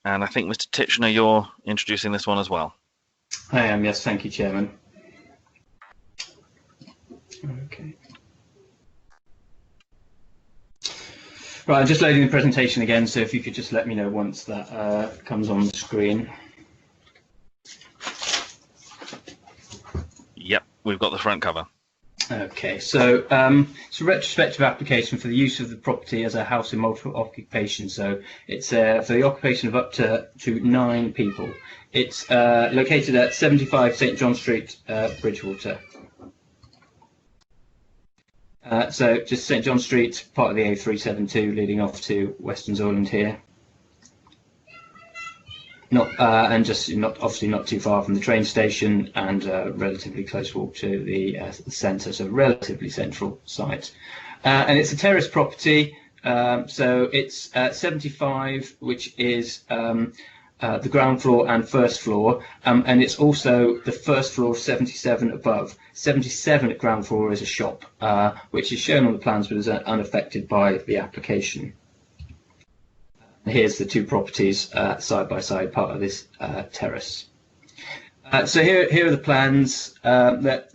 And I think, Mr. Titchener, you're introducing this one as well. I am, yes, thank you, Chairman. Okay. Right, I'm just loading the presentation again, so if you could just let me know once that comes on the screen. Yep, we've got the front cover. Okay, so it's a retrospective application for the use of the property as a house in multiple occupation. So it's for the occupation of up to 9 people. It's located at 75 St John Street, Bridgewater. So just St John Street, part of the A372 leading off to Western Zoyland here. And just obviously not too far from the train station, and relatively close walk to the centre, so relatively central site. And it's a terrace property, so it's 75, which is the ground floor and first floor, and it's also the first floor of 77 above. 77 at ground floor is a shop, which is shown on the plans but is unaffected by the application. Here's the 2 properties side by side, part of this terrace. So here are the plans that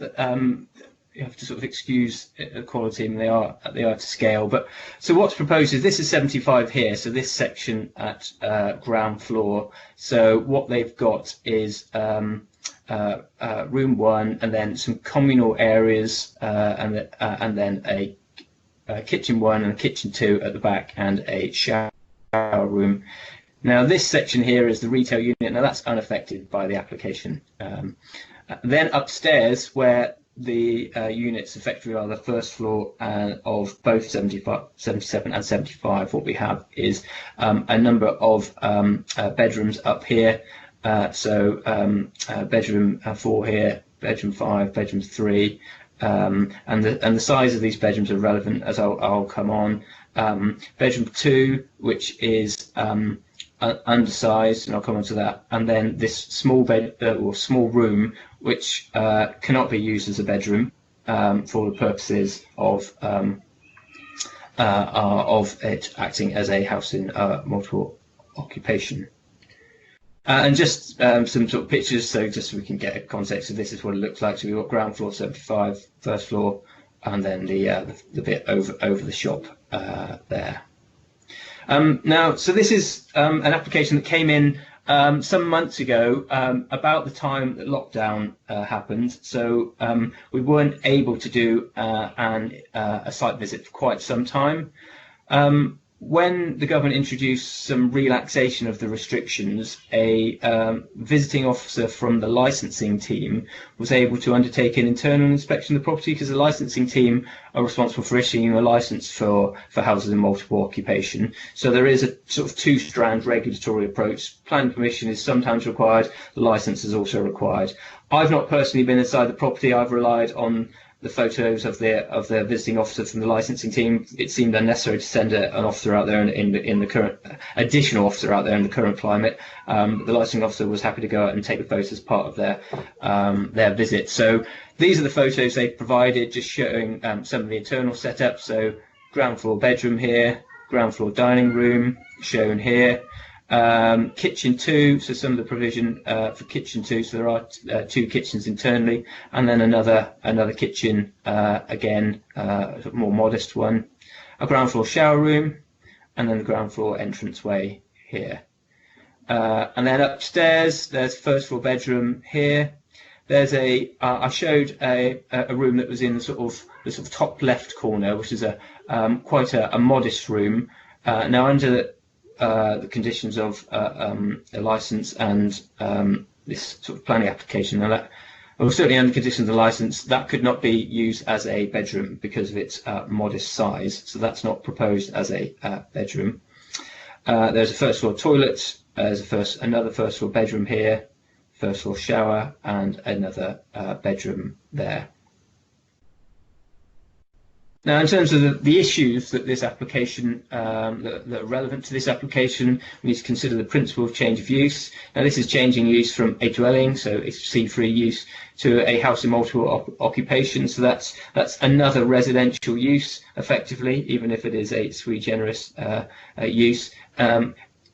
you have to sort of excuse the quality, and they are to scale. But so what's proposed is this is 75 here, so this section at ground floor. So what they've got is room 1, and then some communal areas, and then a kitchen 1 and a kitchen 2 at the back, and a shower room. Now this section here is the retail unit. Now that's unaffected by the application. Then upstairs, where the units effectively are the first floor of both 77 and 75, what we have is a number of bedrooms up here. Bedroom 4 here, bedroom 5, bedroom 3, and the size of these bedrooms are relevant, as I'll come on. Bedroom 2, which is undersized, and I'll come on to that, and then this small bed or small room, which cannot be used as a bedroom for the purposes of it acting as a house in multiple occupation. And just some sort of pictures, so just so we can get a context of this is what it looks like. So we've got ground floor 75, first floor, and then the bit over the shop there. Now, so this is an application that came in some months ago, about the time that lockdown happened. So we weren't able to do a site visit for quite some time. When the government introduced some relaxation of the restrictions, a visiting officer from the licensing team was able to undertake an internal inspection of the property, because the licensing team are responsible for issuing a license for houses in multiple occupation. So there is a sort of 2-strand regulatory approach. Planning permission is sometimes required, the license is also required. I've not personally been inside the property. I've relied on the photos of the visiting officer from the licensing team. It seemed unnecessary to send an officer out there in the current additional officer out there in the current climate. The licensing officer was happy to go out and take the photos as part of their visit. So these are the photos they provided, just showing some of the internal setup. So ground floor bedroom here, ground floor dining room shown here. Kitchen 2, so some of the provision for kitchen 2, so there are 2 kitchens internally, and then another kitchen, again, a more modest one, a ground floor shower room, and then the ground floor entranceway here. And then upstairs, there's first floor bedroom here. There's I showed a room that was in the sort of top left corner, which is quite a modest room. Now under the conditions of a license and this sort of planning application, and certainly under conditions of the license, that could not be used as a bedroom because of its modest size. So that's not proposed as a bedroom. There's a first floor toilet. There's another first floor bedroom here, first floor shower, and another bedroom there. Now, in terms of the issues that this application that are relevant to this application, we need to consider the principle of change of use. Now, this is changing use from a dwelling, so it's C3 use, to a house in multiple occupation. So that's another residential use, effectively, even if it is a sui generis use.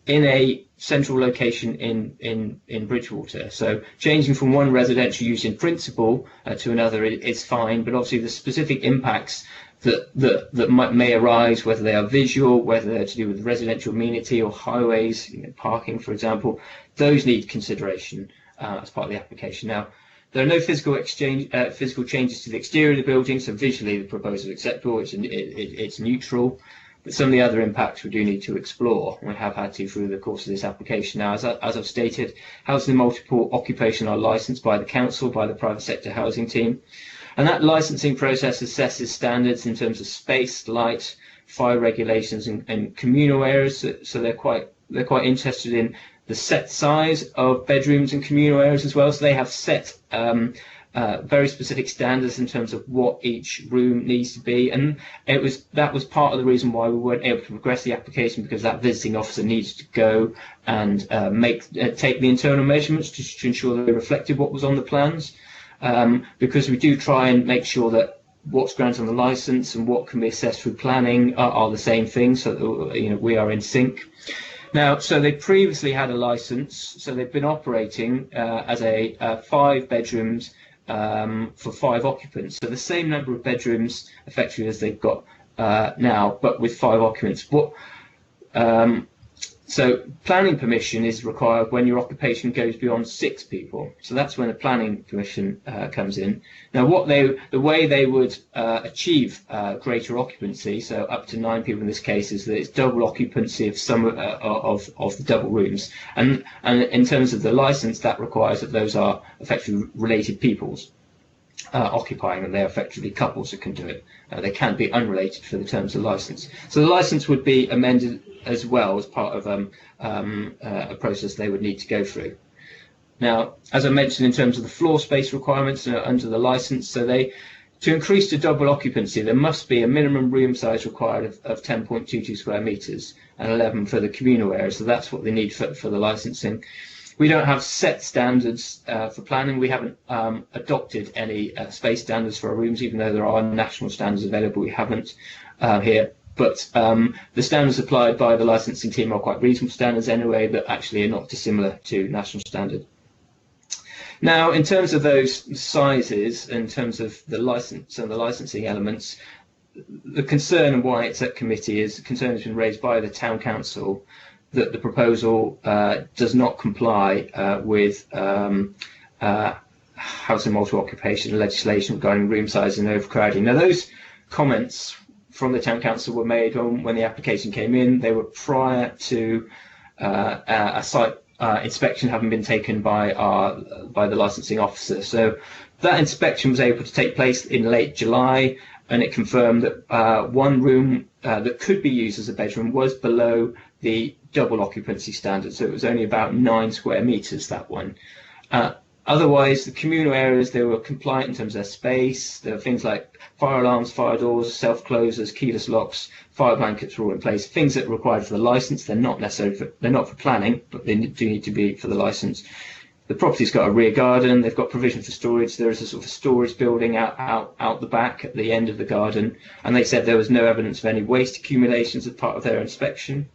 in a central location in Bridgewater. So changing from one residential use in principle to another is fine, but obviously the specific impacts that may arise, whether they are visual, whether they're to do with residential amenity or highways, parking, for example, those need consideration as part of the application. Now, there are no physical changes to the exterior of the building, so visually the proposal is acceptable. It's neutral. But some of the other impacts we do need to explore, and we have had to through the course of this application. Now, as I've stated, housing and multiple occupation are licensed by the council, by the private sector housing team, and that licensing process assesses standards in terms of space, light, fire regulations, and communal areas. So they're quite interested in the set size of bedrooms and communal areas as well. So they have set very specific standards in terms of what each room needs to be, and that was part of the reason why we weren't able to progress the application, because that visiting officer needed to go and take the internal measurements to ensure that they reflected what was on the plans, because we do try and make sure that what's granted on the license and what can be assessed through planning are the same thing, so that we are in sync. Now, so they previously had a license, so they've been operating as a 5 bedrooms for 5 occupants. So the same number of bedrooms effectively as they've got now, but with 5 occupants. So planning permission is required when your occupation goes beyond 6 people. So that's when the planning permission comes in. Now, the way they would achieve greater occupancy, so up to 9 people in this case, is that it's double occupancy of some of the double rooms. And in terms of the license, that requires that those are effectively related peoples occupying, and they're effectively couples who can do it. They can be unrelated for the terms of the license. So the license would be amended as well as part of a process they would need to go through. Now, as I mentioned, in terms of the floor space requirements under the license, so to increase to double occupancy, there must be a minimum room size required of 10.22 square meters and 11 for the communal area. So that's what they need for the licensing. We don't have set standards for planning. We haven't adopted any space standards for our rooms, even though there are national standards available. We haven't here. But the standards applied by the licensing team are quite reasonable standards anyway, that actually are not dissimilar to national standard. Now, in terms of those sizes, in terms of the license and the licensing elements, the concern and why it's at committee is the concern has been raised by the town council that the proposal does not comply with housing multi-occupation legislation regarding room size and overcrowding. Now, those comments from the town council were made when the application came in. They were prior to a site inspection having been taken by the licensing officer. So that inspection was able to take place in late July, and it confirmed that one room that could be used as a bedroom was below the double occupancy standard. So it was only about 9 square meters, that one. Otherwise, the communal areas, they were compliant in terms of their space. There were things like fire alarms, fire doors, self-closers, keyless locks, fire blankets were all in place. Things that are required for the license. They're not necessarily they're not for planning, but they do need to be for the license. The property's got a rear garden. They've got provision for storage. There is a sort of storage building out the back at the end of the garden. And they said there was no evidence of any waste accumulations as part of their inspection.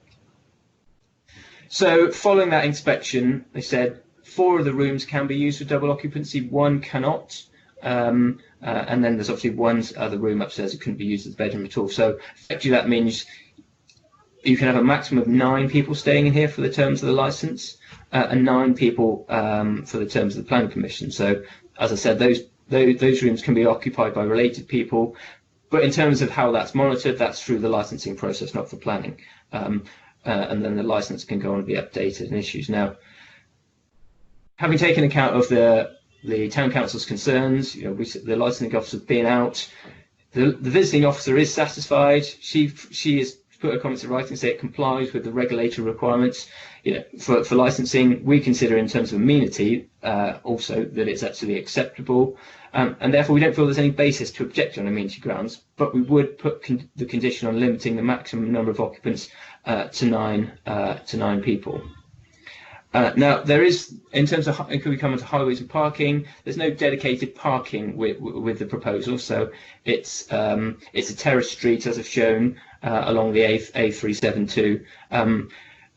So following that inspection, they said 4 of the rooms can be used for double occupancy, 1 cannot. And then there's obviously one other room upstairs that couldn't be used as a bedroom at all. So effectively that means you can have a maximum of 9 people staying in here for the terms of the license, and 9 people for the terms of the planning permission. So as I said, those rooms can be occupied by related people, but in terms of how that's monitored, that's through the licensing process, not for planning. And then the license can go on and be updated and issues. Now, having taken account of the town council's concerns, the licensing officer being out, the visiting officer is satisfied. She has put her comments in writing, say it complies with the regulatory requirements. For licensing, we consider in terms of amenity also that it's absolutely acceptable, and therefore we don't feel there's any basis to object on amenity grounds. But we would put the condition on limiting the maximum number of occupants to 9 people. Now, there is, in terms of, could we come on to highways and parking, there's no dedicated parking with the proposal, so it's a terrace street, as I've shown, along the A372.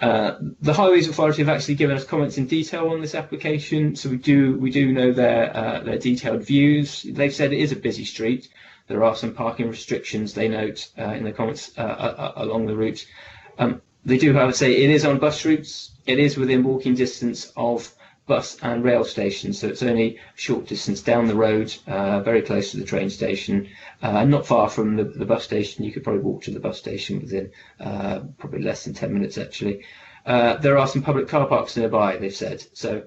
The Highways Authority have actually given us comments in detail on this application, so we do know their detailed views. They've said it is a busy street. There are some parking restrictions, they note in the comments along the route. They do, however, say it is on bus routes. It is within walking distance of bus and rail stations, so it's only a short distance down the road, very close to the train station, not far from the bus station. You could probably walk to the bus station within probably less than 10 minutes, actually. There are some public car parks nearby, they've said. So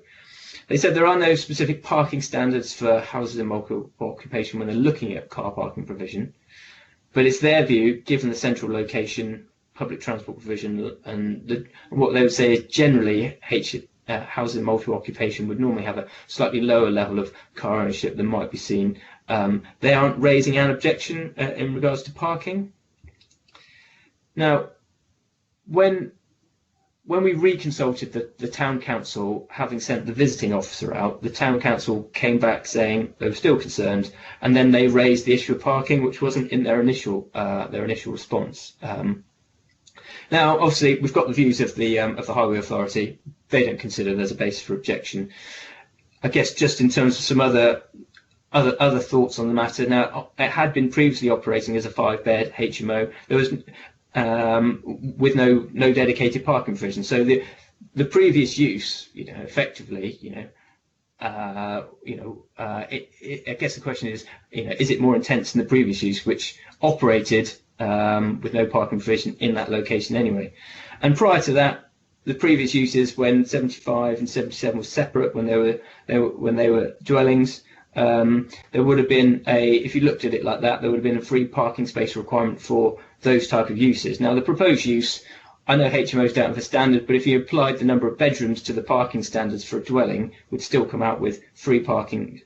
they said there are no specific parking standards for houses in multi-occupation when they're looking at car parking provision, but it's their view, given the central location, public transport provision, and what they would say is generally houses in multi-occupation would normally have a slightly lower level of car ownership than might be seen. They aren't raising an objection in regards to parking. Now, when we reconsulted the town council, having sent the visiting officer out, the town council came back saying they were still concerned, and then they raised the issue of parking, which wasn't in their initial response. Now, obviously, we've got the views of the Highway Authority. They don't consider there's a basis for objection. I guess just in terms of some other thoughts on the matter. Now, it had been previously operating as a 5-bed HMO. There was with no dedicated parking provision. So the previous use, effectively, I guess the question is, is it more intense than the previous use, which operated with no parking provision in that location anyway? And prior to that, the previous uses, when 75 and 77 were separate, when they were dwellings, there would have been if you looked at it like that, there would have been a free parking space requirement for those type of uses. Now, the proposed use, I know HMOs don't have a standard, but if you applied the number of bedrooms to the parking standards for a dwelling, would still come out with free parking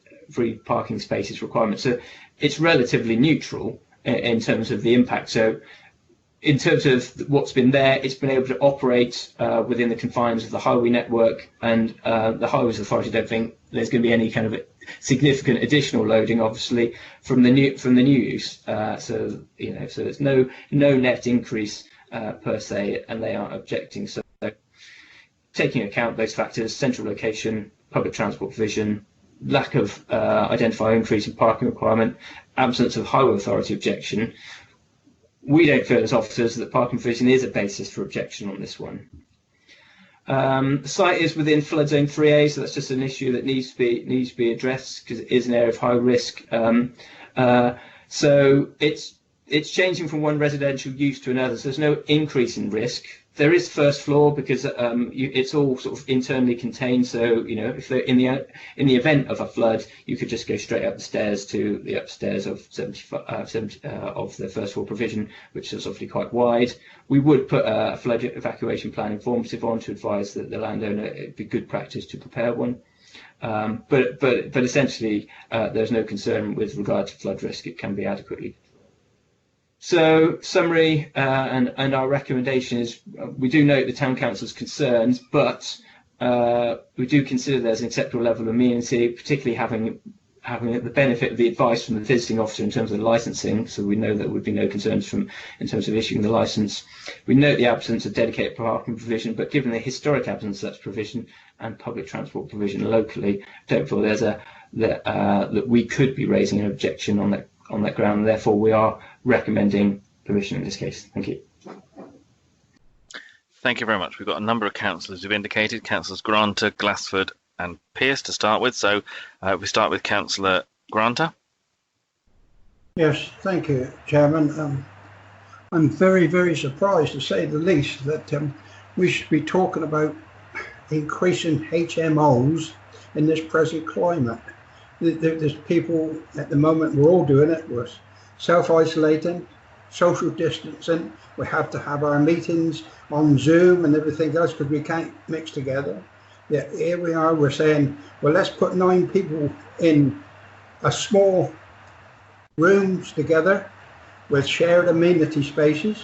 spaces requirement. So it's relatively neutral in terms of the impact. So in terms of what's been there, it's been able to operate within the confines of the highway network, and the Highways Authority don't think there's going to be any kind of significant additional loading, obviously, from the new use. So there's no net increase per se, and they aren't objecting. So taking account those factors: central location, public transport provision, lack of identified increase in parking requirement, absence of Highway Authority objection, we don't feel as officers that parking provision is a basis for objection on this one. The site is within flood zone 3A, so that's just an issue that needs to be addressed because it is an area of high risk. So it's changing from one residential use to another, so there's no increase in risk. There is first floor because it's all sort of internally contained. So if they're in the event of a flood, you could just go straight up the stairs to the upstairs of of the first floor provision, which is obviously quite wide. We would put a flood evacuation plan informative on to advise the landowner it'd be good practice to prepare one. But essentially, there's no concern with regard to flood risk. It can be adequately. So, summary and our recommendation is we do note the Town Council's concerns, but we do consider there's an acceptable level of amenity, particularly having the benefit of the advice from the visiting officer in terms of licensing, so we know there would be no concerns in terms of issuing the license. We note the absence of dedicated parking provision, but given the historic absence of such provision and public transport provision locally, don't feel there's that we could be raising an objection on that ground, and therefore we are recommending permission in this case. Thank you. Thank you very much. We've got a number of councillors who've indicated, Councillors Granter, Glassford and Pearce to start with. So we start with Councillor Granter. Yes, thank you, Chairman. I'm very, very surprised, to say the least, that we should be talking about increasing HMOs in this present climate. There's people at the moment, we're all doing it, we're self-isolating, social distancing, we have to have our meetings on Zoom and everything else because we can't mix together. Yet here we are, we're saying, well, let's put 9 people in a small rooms together with shared amenity spaces.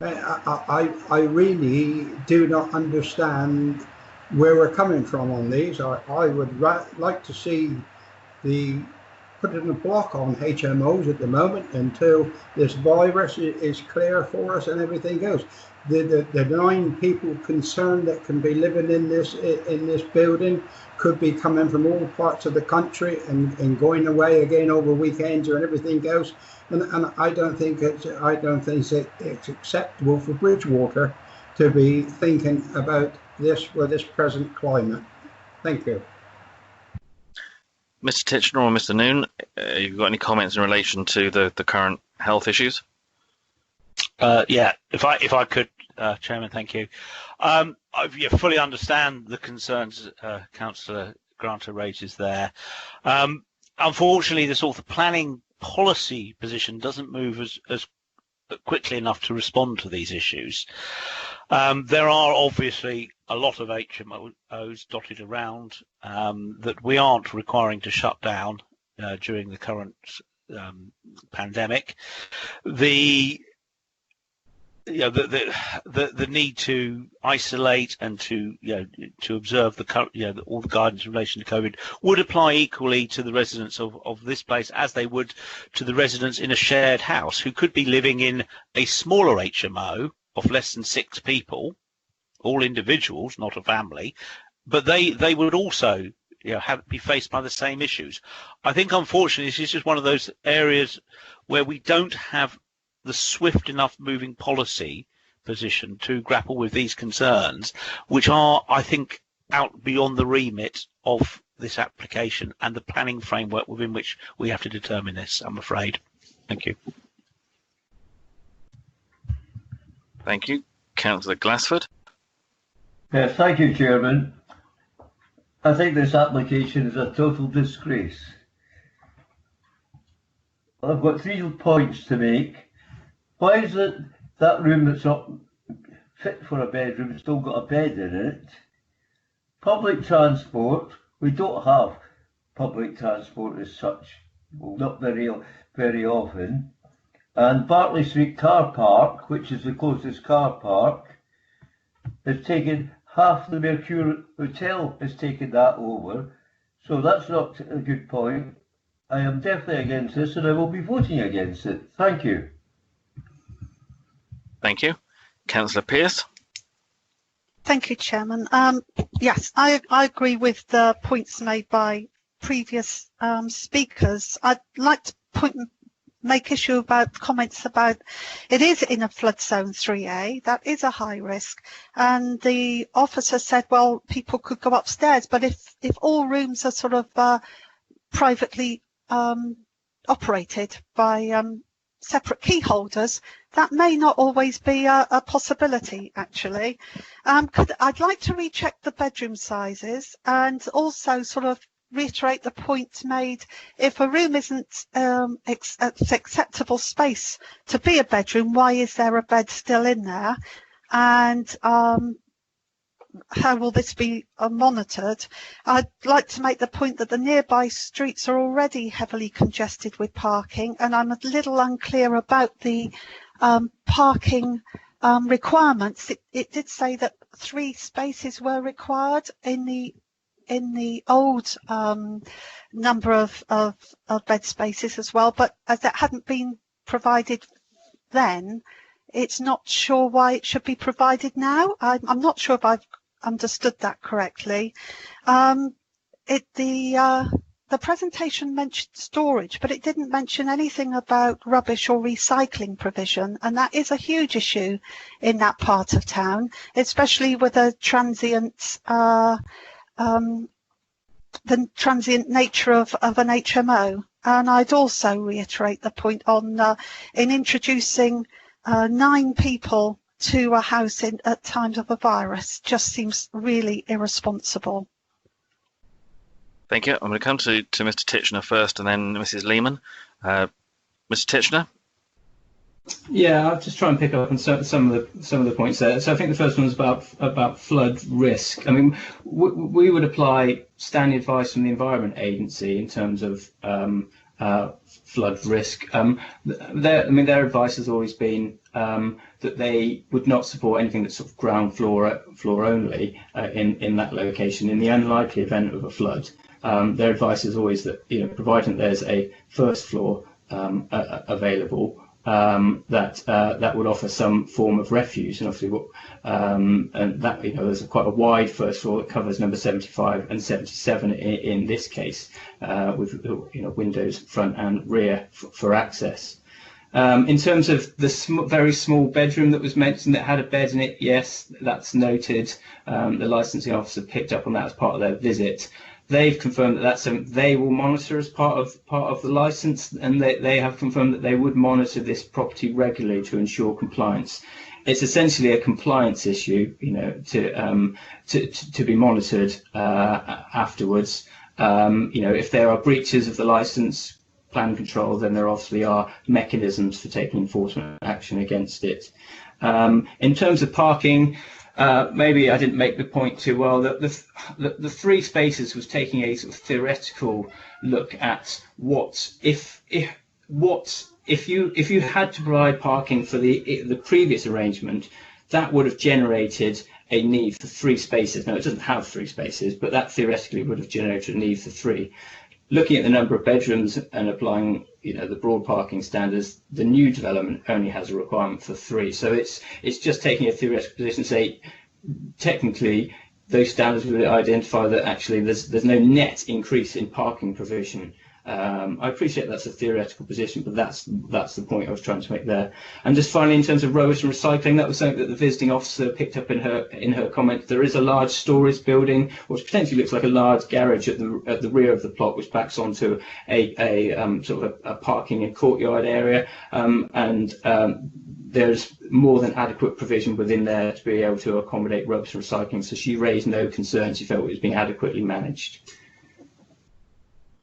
I really do not understand where we're coming from on these. I would like to see putting a block on HMOs at the moment until this virus is clear for us and everything goes. the 9 people concerned that can be living in this building could be coming from all parts of the country and going away again over weekends and everything else. And I don't think it's acceptable for Bridgewater to be thinking about this with this present climate. Thank you. Mr. Titchener or Mr. Noon, have you got any comments in relation to the current health issues? Yeah, if I could, Chairman, thank you. I fully understand the concerns Councillor Granter raises there. Unfortunately, the sort of planning policy position doesn't move as quickly enough to respond to these issues. There are obviously a lot of HMOs dotted around that we aren't requiring to shut down during the current pandemic. The need to isolate and to observe all the guidance in relation to COVID would apply equally to the residents of this place as they would to the residents in a shared house who could be living in a smaller HMO of less than 6 people, all individuals, not a family, but they would also be faced by the same issues. I think unfortunately this is just one of those areas where we don't have the swift enough moving policy position to grapple with these concerns, which are, I think, out beyond the remit of this application and the planning framework within which we have to determine this, I'm afraid. Thank you. Thank you. Councillor Glassford. Yes, thank you, Chairman. I think this application is a total disgrace. I've got 3 points to make. Why is it that room that's not fit for a bedroom still got a bed in it? Public transport, we don't have public transport as such, well, not very often. And Bartley Street car park, which is the closest car park, has taken half the Mercure Hotel has taken that over. So that's not a good point. I am definitely against this and I will be voting against it. Thank you. Thank you. Councillor Pearce. Thank you, Chairman. Yes, I agree with the points made by previous speakers. I'd like to make issue about comments about it is in a flood zone 3A. That is a high risk. And the officer said, well, people could go upstairs. But if all rooms are sort of privately operated by separate key holders, that may not always be a possibility, actually. I'd like to recheck the bedroom sizes and also sort of reiterate the point made. If a room isn't acceptable space to be a bedroom, why is there a bed still in there? And how will this be monitored? I'd like to make the point that the nearby streets are already heavily congested with parking, and I'm a little unclear about the parking requirements. It did say that 3 spaces were required in the old number of bed spaces as well, but as that hadn't been provided then, it's not sure why it should be provided now. I'm not sure if I've understood that correctly. The presentation mentioned storage, but it didn't mention anything about rubbish or recycling provision, and that is a huge issue in that part of town, especially with the transient nature of an HMO. And I'd also reiterate the point on in introducing 9 people to a house at times of a virus just seems really irresponsible. Thank you. I'm going to come to Mr. Titchener first and then Mrs. Lehman. Mr. Titchener? Yeah, I'll just try and pick up on some of the points there. So I think the first one was about flood risk. I mean, we would apply standing advice from the Environment Agency in terms of flood risk. Their advice has always been that they would not support anything that's sort of ground floor only in that location in the unlikely event of a flood. Their advice is always that, providing there's a first floor available, that would offer some form of refuge. And obviously, and that, there's quite a wide first floor that covers number 75 and 77 in this case, with windows front and rear for access. In terms of the very small bedroom that was mentioned that had a bed in it, yes, that's noted. The licensing officer picked up on that as part of their visit. They've confirmed that that's something they will monitor as part of the license, and they have confirmed that they would monitor this property regularly to ensure compliance. It's essentially a compliance issue, to be monitored afterwards. If there are breaches of the license plan control, then there obviously are mechanisms for taking enforcement action against it. In terms of parking, maybe I didn't make the point too well. The 3 spaces was taking a sort of theoretical look at what if you had to provide parking for the previous arrangement, that would have generated a need for 3 spaces. Now, it doesn't have 3 spaces, but that theoretically would have generated a need for 3. Looking at the number of bedrooms and applying, the broad parking standards, the new development only has a requirement for 3. So it's just taking a theoretical position to say, technically, those standards would identify that actually there's no net increase in parking provision. I appreciate that's a theoretical position, but that's the point I was trying to make there. And just finally, in terms of rubbish and recycling, that was something that the visiting officer picked up in her comment. There is a large storage building, which potentially looks like a large garage at the rear of the plot, which backs onto a sort of a parking and courtyard area, there's more than adequate provision within there to be able to accommodate rubbish and recycling. So she raised no concerns. She felt it was being adequately managed.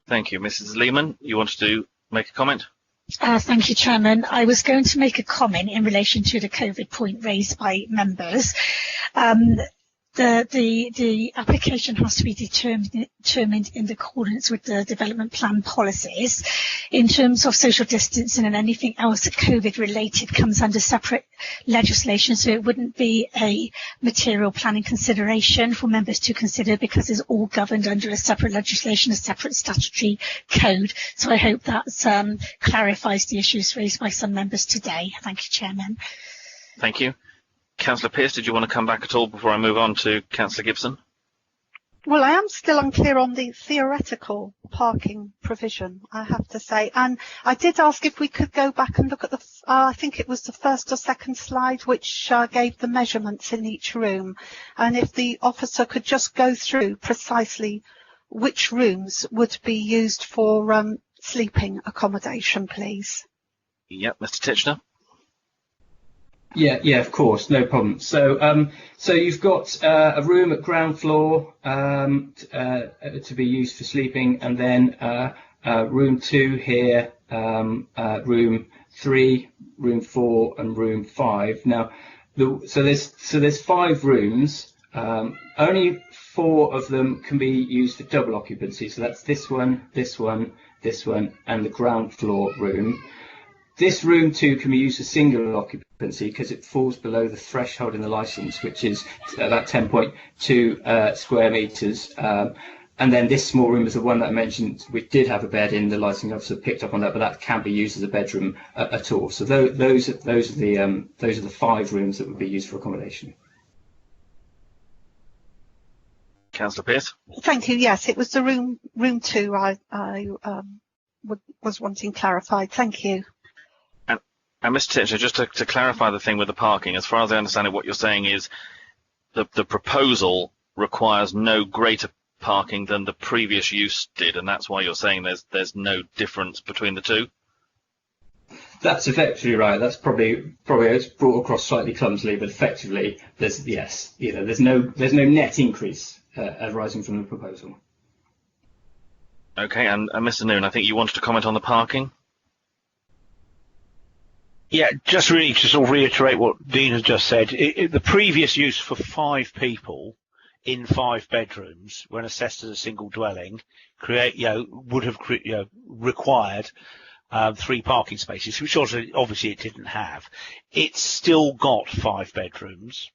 Thank you. Mrs. Lehman, you wanted to make a comment? Thank you, Chairman. I was going to make a comment in relation to the COVID point raised by members. The application has to be determined in accordance with the development plan policies. In terms of social distancing and anything else that COVID related comes under separate legislation, so it wouldn't be a material planning consideration for members to consider because it's all governed under a separate legislation, a separate statutory code. So I hope that clarifies the issues raised by some members today. Thank you, Chairman. Thank you. Councillor Pearce, did you want to come back at all before I move on to Councillor Gibson? Well, I am still unclear on the theoretical parking provision, I have to say. And I did ask if we could go back and look at I think it was the first or second slide, which gave the measurements in each room. And if the officer could just go through precisely which rooms would be used for sleeping accommodation, please. Yep, Mr. Titchener. Yeah, of course, no problem. So, so you've got a room at ground floor to be used for sleeping, and then room 2 here, room 3, room 4, and room 5. Now, so there's 5 rooms. Only 4 of them can be used for double occupancy. So that's this one, this one, this one, and the ground floor room. This room 2 can be used for single occupancy because it falls below the threshold in the licence, which is about 10.2 square metres. And then this small room is the one that I mentioned. We did have a bed in. The licensing officer picked up on that, but that can't be used as a bedroom at all. So those are the 5 rooms that would be used for accommodation. Councillor Pearce. Thank you. Yes, it was the room 2 I was wanting clarified. Thank you. And Mr. Titchener, just to clarify the thing with the parking, as far as I understand it, what you're saying is the proposal requires no greater parking than the previous use did, and that's why you're saying there's no difference between the two? That's effectively right. That's probably it's brought across slightly clumsily, but effectively there's no net increase arising from the proposal. Okay, and Mr. Noon, I think you wanted to comment on the parking? Yeah, just really to sort of reiterate what Dean has just said, the previous use for 5 people in 5 bedrooms, when assessed as a single dwelling, would have required 3 parking spaces, which also obviously it didn't have. It's still got 5 bedrooms.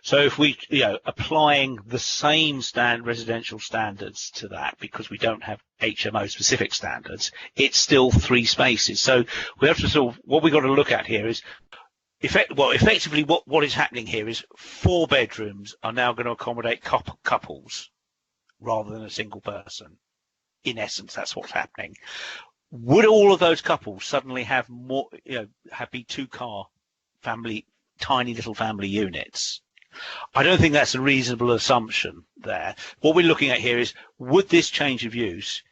So if we, applying the same residential standards to that, because we don't have HMO specific standards, it's still 3 spaces. So we have to what we've got to look at here is, effectively what is happening here is 4 bedrooms are now going to accommodate couples rather than a single person. In essence, that's what's happening. Would all of those couples suddenly have more, be 2-car family, tiny little family units? I don't think that's a reasonable assumption there. What we're looking at here is, would this change of use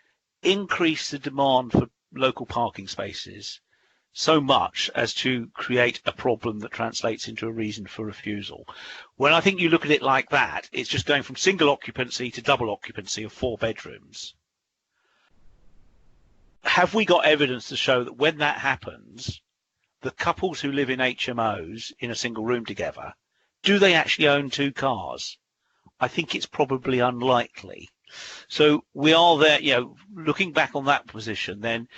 increase the demand for local parking spaces so much as to create a problem that translates into a reason for refusal? When I think you look at it like that, it's just going from single occupancy to double occupancy of 4 bedrooms. Have we got evidence to show that when that happens, the couples who live in HMOs in a single room together, do they actually own 2 cars? I think it's probably unlikely. So we are there, looking back on that position, then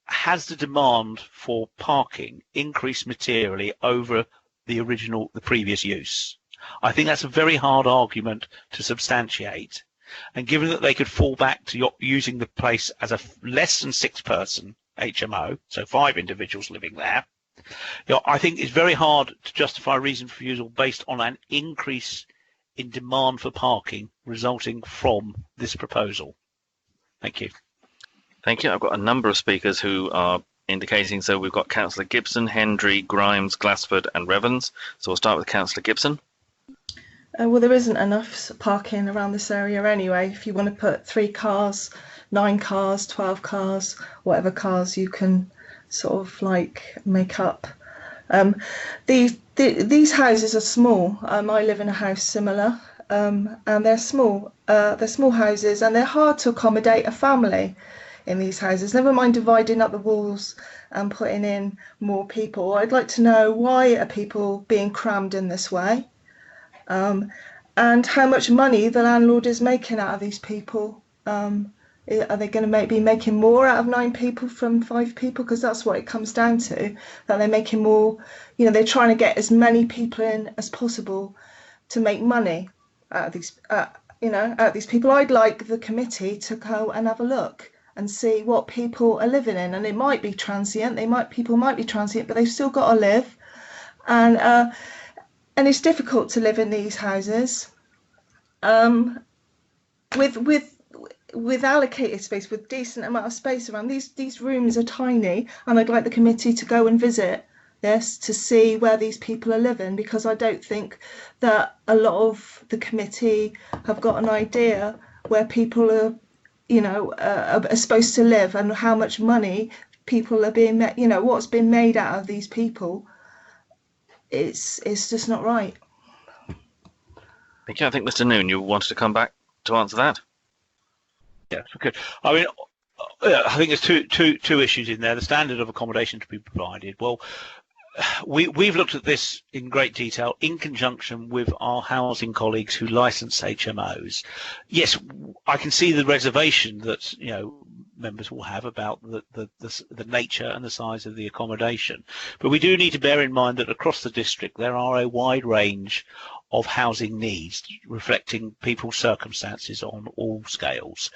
has the demand for parking increased materially over the previous use? I think that's a very hard argument to substantiate. And given that they could fall back to using the place as a less than 6-person HMO, so 5 individuals living there, I think it's very hard to justify reason for refusal based on an increase in demand for parking resulting from this proposal. Thank you. Thank you. I've got a number of speakers who are indicating, so we've got Councillor Gibson, Hendry, Grimes, Glassford and Revens. So we'll start with Councillor Gibson. Well, there isn't enough parking around this area anyway. If you want to put 3 cars, 9 cars, 12 cars, whatever cars you can sort of make up. These houses are small. I live in a house similar, and they're small. They're small houses, and they're hard to accommodate a family in these houses. Never mind dividing up the walls and putting in more people. I'd like to know, why are people being crammed in this way? And how much money the landlord is making out of these people. Are they going to be making more out of 9 people from 5 people? Because that's what it comes down to, that they're making more, they're trying to get as many people in as possible to make money out of these, out of these people. I'd like the committee to go and have a look and see what people are living in. And it might be transient, people might be transient, but they've still got to live. And it's difficult to live in these houses with allocated space, with decent amount of space around. These rooms are tiny, and I'd like the committee to go and visit this to see where these people are living, because I don't think that a lot of the committee have got an idea where people are, are supposed to live, and how much money people are being made, what's been made out of these people. It's just not right. Thank you. I think Mr. Noon, you wanted to come back to answer that. Yeah, okay. I mean, I think there's two issues in there. The standard of accommodation to be provided. Well, we've looked at this in great detail in conjunction with our housing colleagues who license HMOs. Yes, I can see the reservation that members will have about the nature and the size of the accommodation, but we do need to bear in mind that across the district there are a wide range of housing needs reflecting people's circumstances on all scales.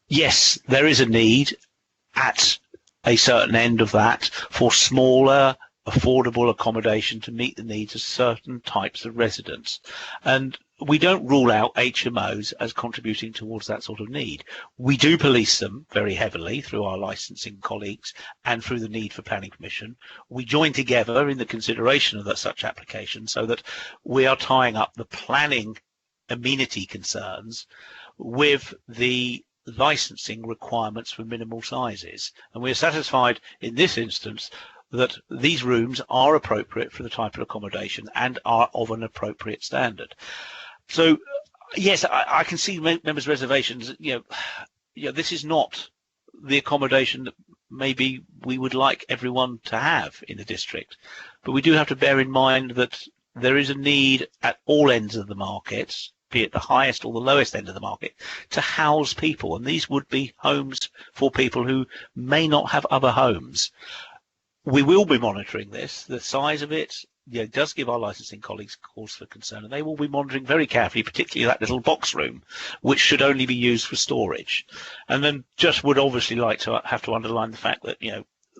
Yes, there is a need at a certain end of that for smaller, affordable accommodation to meet the needs of certain types of residents. And we don't rule out HMOs as contributing towards that sort of need. We do police them very heavily through our licensing colleagues and through the need for planning permission. We join together in the consideration of such applications so that we are tying up the planning amenity concerns with the licensing requirements for minimal sizes. And we are satisfied in this instance that these rooms are appropriate for the type of accommodation and are of an appropriate standard. So, yes, I can see members' reservations. This is not the accommodation that maybe we would like everyone to have in the district. But we do have to bear in mind that there is a need at all ends of the market, be it the highest or the lowest end of the market, to house people. And these would be homes for people who may not have other homes. We will be monitoring this, the size of it, does give our licensing colleagues cause for concern, and they will be monitoring very carefully, particularly that little box room, which should only be used for storage. And then just would obviously like to have to underline the fact that,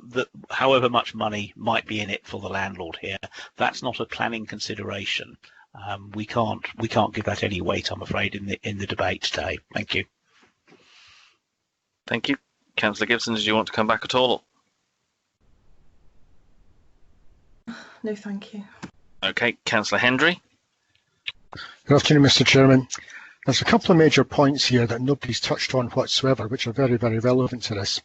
that however much money might be in it for the landlord here, that's not a planning consideration. We can't give that any weight, I'm afraid, in the debate today. Thank you. Thank you. Councillor Gibson, did you want to come back at all? No, thank you. Okay, Councillor Hendry. Good afternoon, Mr. Chairman. There's a couple of major points here that nobody's touched on whatsoever, which are very, very relevant to this.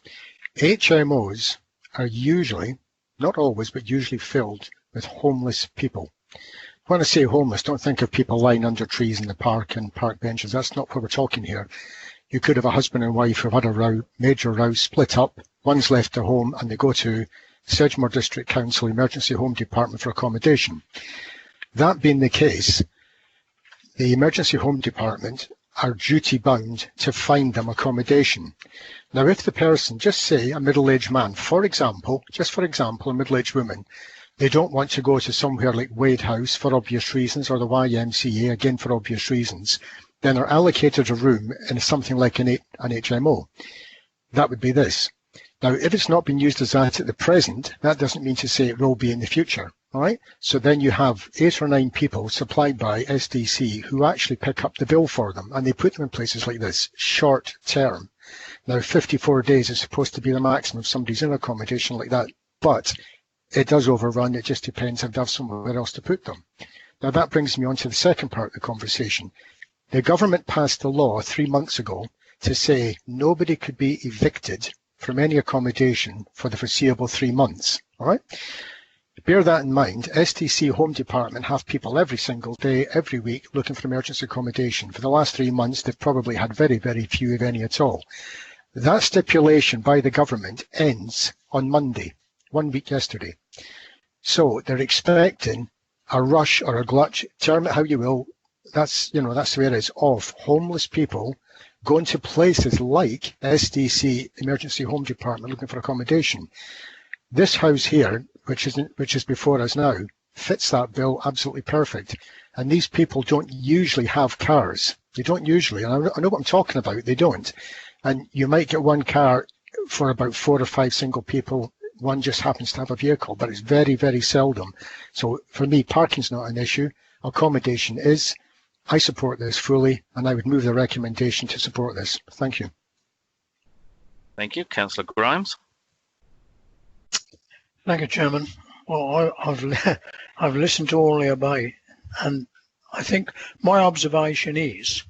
HMOs are usually, not always, but usually filled with homeless people. When I say homeless, don't think of people lying under trees in the park and park benches. That's not what we're talking here. You could have a husband and wife who've had a row, major row, split up, one's left their home and they go to Sedgemoor District Council Emergency Home Department for accommodation. That being the case, the Emergency Home Department are duty bound to find them accommodation. Now, if the person, just say a middle-aged man, for example, a middle-aged woman, they don't want to go to somewhere like Wade House for obvious reasons, or the YMCA, again for obvious reasons, then they're allocated a room in something like an HMO. That would be this. Now, if it's not been used as that at the present, that doesn't mean to say it will be in the future. All right. So then you have 8 or 9 people supplied by SDC who actually pick up the bill for them, and they put them in places like this, short term. Now, 54 days is supposed to be the maximum if somebody's in accommodation like that, but it does overrun. It just depends if they have somewhere else to put them. Now, that brings me on to the second part of the conversation. The government passed a law 3 months ago to say nobody could be evicted from any accommodation for the foreseeable 3 months. All right. Bear that in mind. STC Home Department have people every single day, every week, looking for emergency accommodation. For the last 3 months, they've probably had very, very few, if any at all. That stipulation by the government ends on Monday, 1 week yesterday. So they're expecting a rush or a glut, term it how you will. That's the way it is, of homeless people going to places like SDC Emergency Home Department looking for accommodation. This house here, which is before us now, fits that bill absolutely perfect. And these people don't usually have cars. They don't usually, and I know what I'm talking about, they don't. And you might get one car for about 4 or 5 single people. One just happens to have a vehicle, but it's very, very seldom. So for me, parking's not an issue. Accommodation is. I support this fully, and I would move the recommendation to support this. Thank you. Thank you. Councillor Grimes. Thank you, Chairman. Well, I've listened to all the debate, and I think my observation is,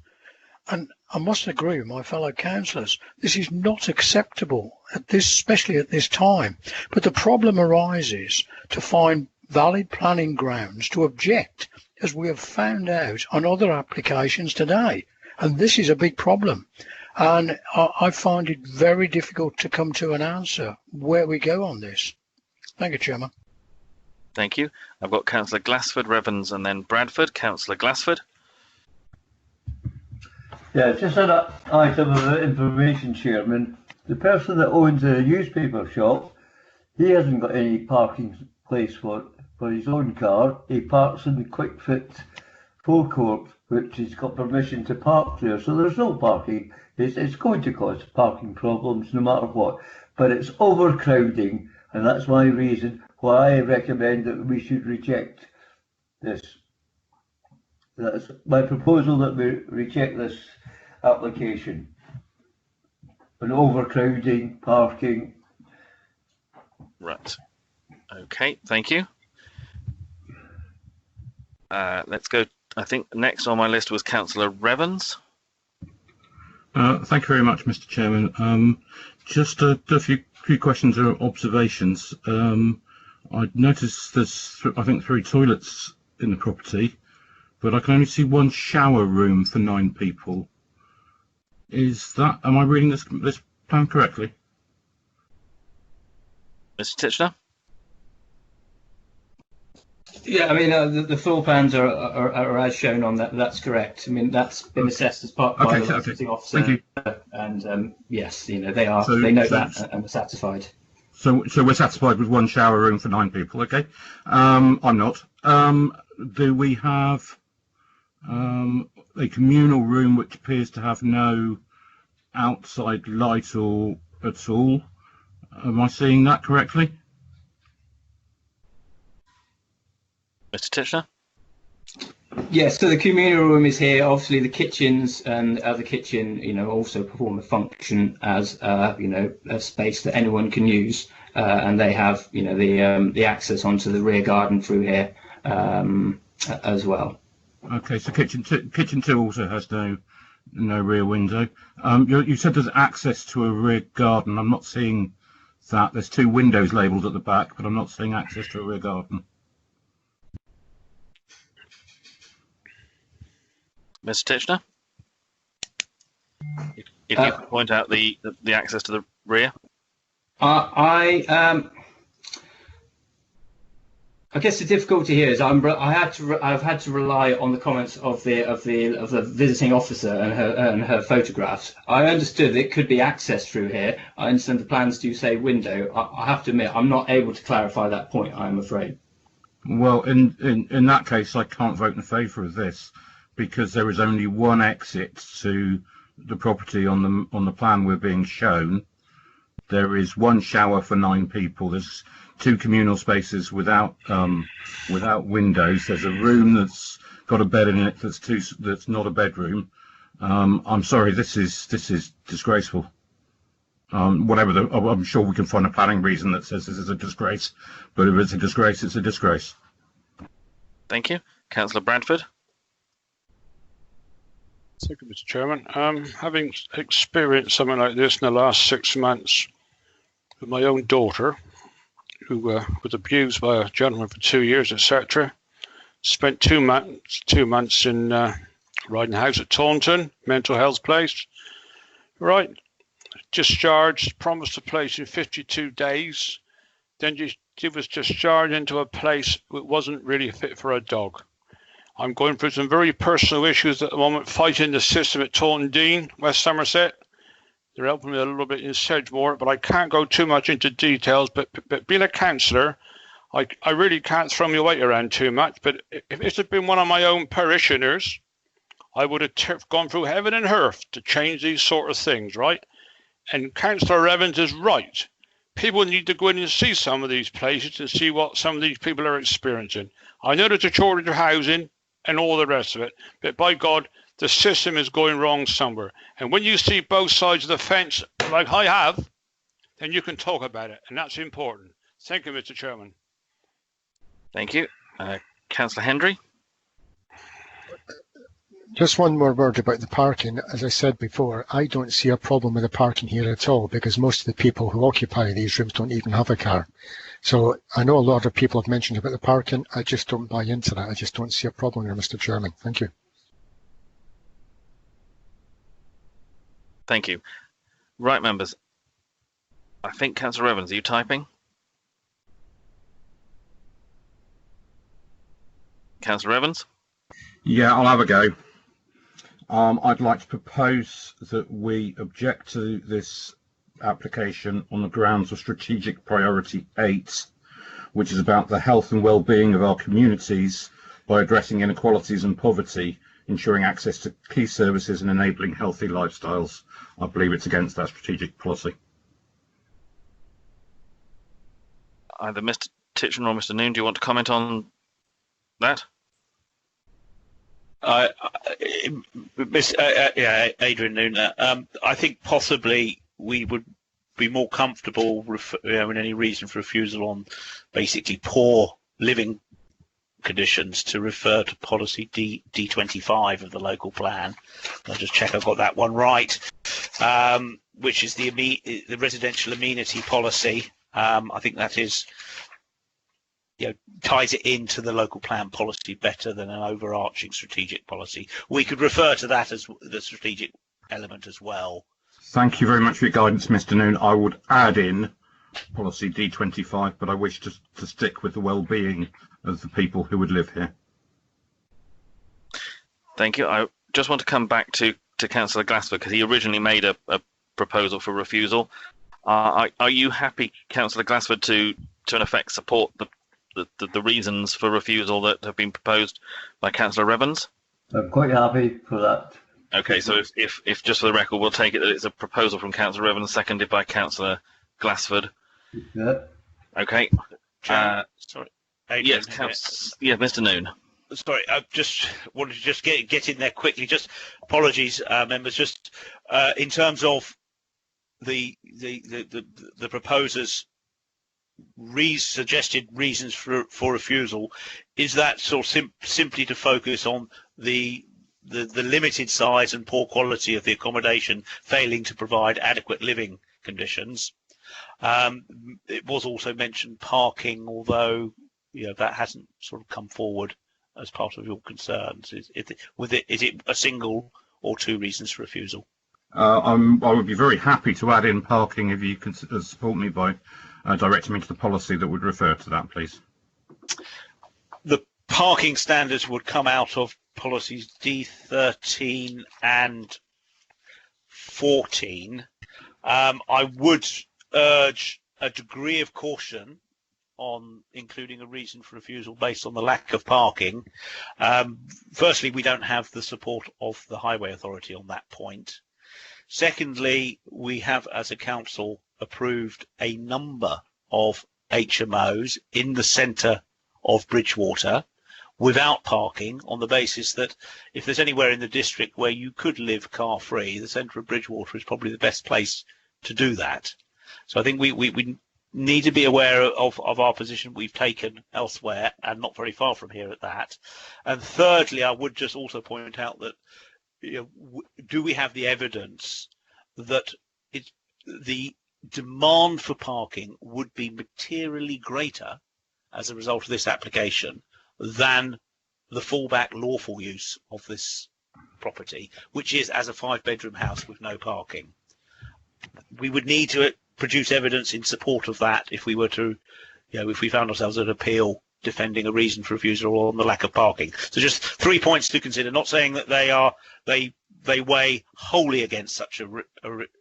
and I must agree with my fellow councillors, this is not acceptable especially at this time. But the problem arises to find valid planning grounds to object, as we have found out on other applications today. And this is a big problem. And I find it very difficult to come to an answer where we go on this. Thank you, Chairman. Thank you. I've got Councillor Glassford, Revens, and then Bradford. Councillor Glassford. Yeah, just an item of information, Chairman. The person that owns a newspaper shop, he hasn't got any parking place for his own car. He parks in the Quick Fit forecourt, which he's got permission to park there. So there's no parking. It's going to cause parking problems no matter what. But it's overcrowding, and that's my reason why I recommend that we should reject this. That's my proposal, that we reject this application. An overcrowding, parking. Right. Okay, thank you. Let's go. I think next on my list was Councillor Revens. Thank you very much, Mr. Chairman. Just a few questions or observations. I noticed there's, I think, 3 toilets in the property, but I can only see 1 shower room for 9 people. Am I reading this plan correctly? Mr. Titchener? Yeah, I mean, the floor plans are as shown on that. That's correct. I mean, that's been assessed as part by the licensing officer. Thank you. And yes, they are. So, they note that and are satisfied. So we're satisfied with one shower room for 9 people, okay? I'm not. Do we have a communal room which appears to have no outside light at all? Am I seeing that correctly? Mr. Titchener? Yes, so the communal room is here. Obviously, the kitchens and the kitchen, also perform a function as, a space that anyone can use, and they have, the access onto the rear garden through here as well. Okay, so kitchen two also has no rear window. You said there's access to a rear garden. I'm not seeing that. There's 2 windows labelled at the back, but I'm not seeing access to a rear garden. Mr. Titchener? If you could point out the access to the rear. I guess the difficulty here is I've had to rely on the comments of the visiting officer and her photographs. I understood it could be accessed through here. I understand the plans do say window. I have to admit I'm not able to clarify that point, I'm afraid. Well, in that case, I can't vote in favour of this, because there is only one exit to the property on the plan we're being shown. There is one shower for 9 people. There's 2 communal spaces without windows. There's a room that's got a bed in it that's not a bedroom. I'm sorry, this is disgraceful. I'm sure we can find a planning reason that says this is a disgrace, but if it's a disgrace, it's a disgrace. Thank you. Councillor Bradford? Thank you, Mr. Chairman. Having experienced something like this in the last 6 months with my own daughter, who was abused by a gentleman for 2 years, etc. Spent 2 months in Riding House at Taunton, mental health place. Right, discharged, promised a place in 52 days. Then she was discharged into a place that wasn't really fit for a dog. I'm going through some very personal issues at the moment, fighting the system at Taunton Dean, West Somerset. They're helping me a little bit in Sedgemoor, but I can't go too much into details. But being a councillor, I really can't throw my weight around too much. But if this had been one of my own parishioners, I would have gone through heaven and earth to change these sort of things, right? And Councillor Evans is right. People need to go in and see some of these places and see what some of these people are experiencing. I know there's a shortage of housing and all the rest of it, but by God, the system is going wrong somewhere. And when you see both sides of the fence, like I have, then you can talk about it, and that's important. Thank you, Mr. Chairman. Thank you. Councillor Hendry? Just one more word about the parking. As I said before, I don't see a problem with the parking here at all, because most of the people who occupy these rooms don't even have a car. So I know a lot of people have mentioned about the parking. I just don't buy into that. I just don't see a problem here, Mr. Chairman. Thank you. Thank you. Right, members. I think Councillor Evans, are you typing? Councillor Evans? Yeah, I'll have a go. I'd like to propose that we object to this application on the grounds of strategic priority 8, which is about the health and well-being of our communities by addressing inequalities and poverty, ensuring access to key services and enabling healthy lifestyles. I believe it's against that strategic policy. Either Mr. Titchener or Mr. Noon, do you want to comment on that? Adrian Noon. I think possibly we would be more comfortable in any reason for refusal on basically poor living conditions to refer to policy D25 of the local plan. I'll just check I've got that one right, which is the residential amenity policy. I think that is, ties it into the local plan policy better than an overarching strategic policy. We could refer to that as the strategic element as well. Thank you very much for your guidance, Mr. Noon. I would add in policy D25, but I wish to stick with the well-being of the people who would live here. Thank you. I just want to come back to Councillor Glassford, because he originally made a proposal for refusal. Are you happy, Councillor Glassford, to in effect support the reasons for refusal that have been proposed by Councillor Revens? I'm quite happy for that. Okay, so if just for the record, we'll take it that it's a proposal from Councillor Revens, seconded by Councillor Glassford. Yeah. Okay. Sorry. Adrian, Yeah, Mr. Noon. Sorry, I just wanted to just get in there quickly. Just apologies, members. Just in terms of the proposers' suggested reasons for refusal, is that sort of simply to focus on the limited size and poor quality of the accommodation, failing to provide adequate living conditions? It was also mentioned parking, although that hasn't sort of come forward as part of your concerns. Is it a single or two reasons for refusal? I would be very happy to add in parking if you can support me by directing me to the policy that would refer to that, please. The parking standards would come out of policies D13 and 14. I would urge a degree of caution on including a reason for refusal based on the lack of parking. Firstly, we don't have the support of the Highway Authority on that point. Secondly, we have, as a council, approved a number of HMOs in the centre of Bridgewater without parking, on the basis that if there's anywhere in the district where you could live car free, the centre of Bridgewater is probably the best place to do that. So I think we need to be aware of our position we've taken elsewhere, and not very far from here at that. And thirdly, I would just also point out that do we have the evidence that the demand for parking would be materially greater as a result of this application than the fallback lawful use of this property, which is as a 5-bedroom house with no parking? We would need to produce evidence in support of that if we were to, if we found ourselves at appeal defending a reason for refusal or on the lack of parking. So just 3 points to consider. Not saying that they weigh wholly against such a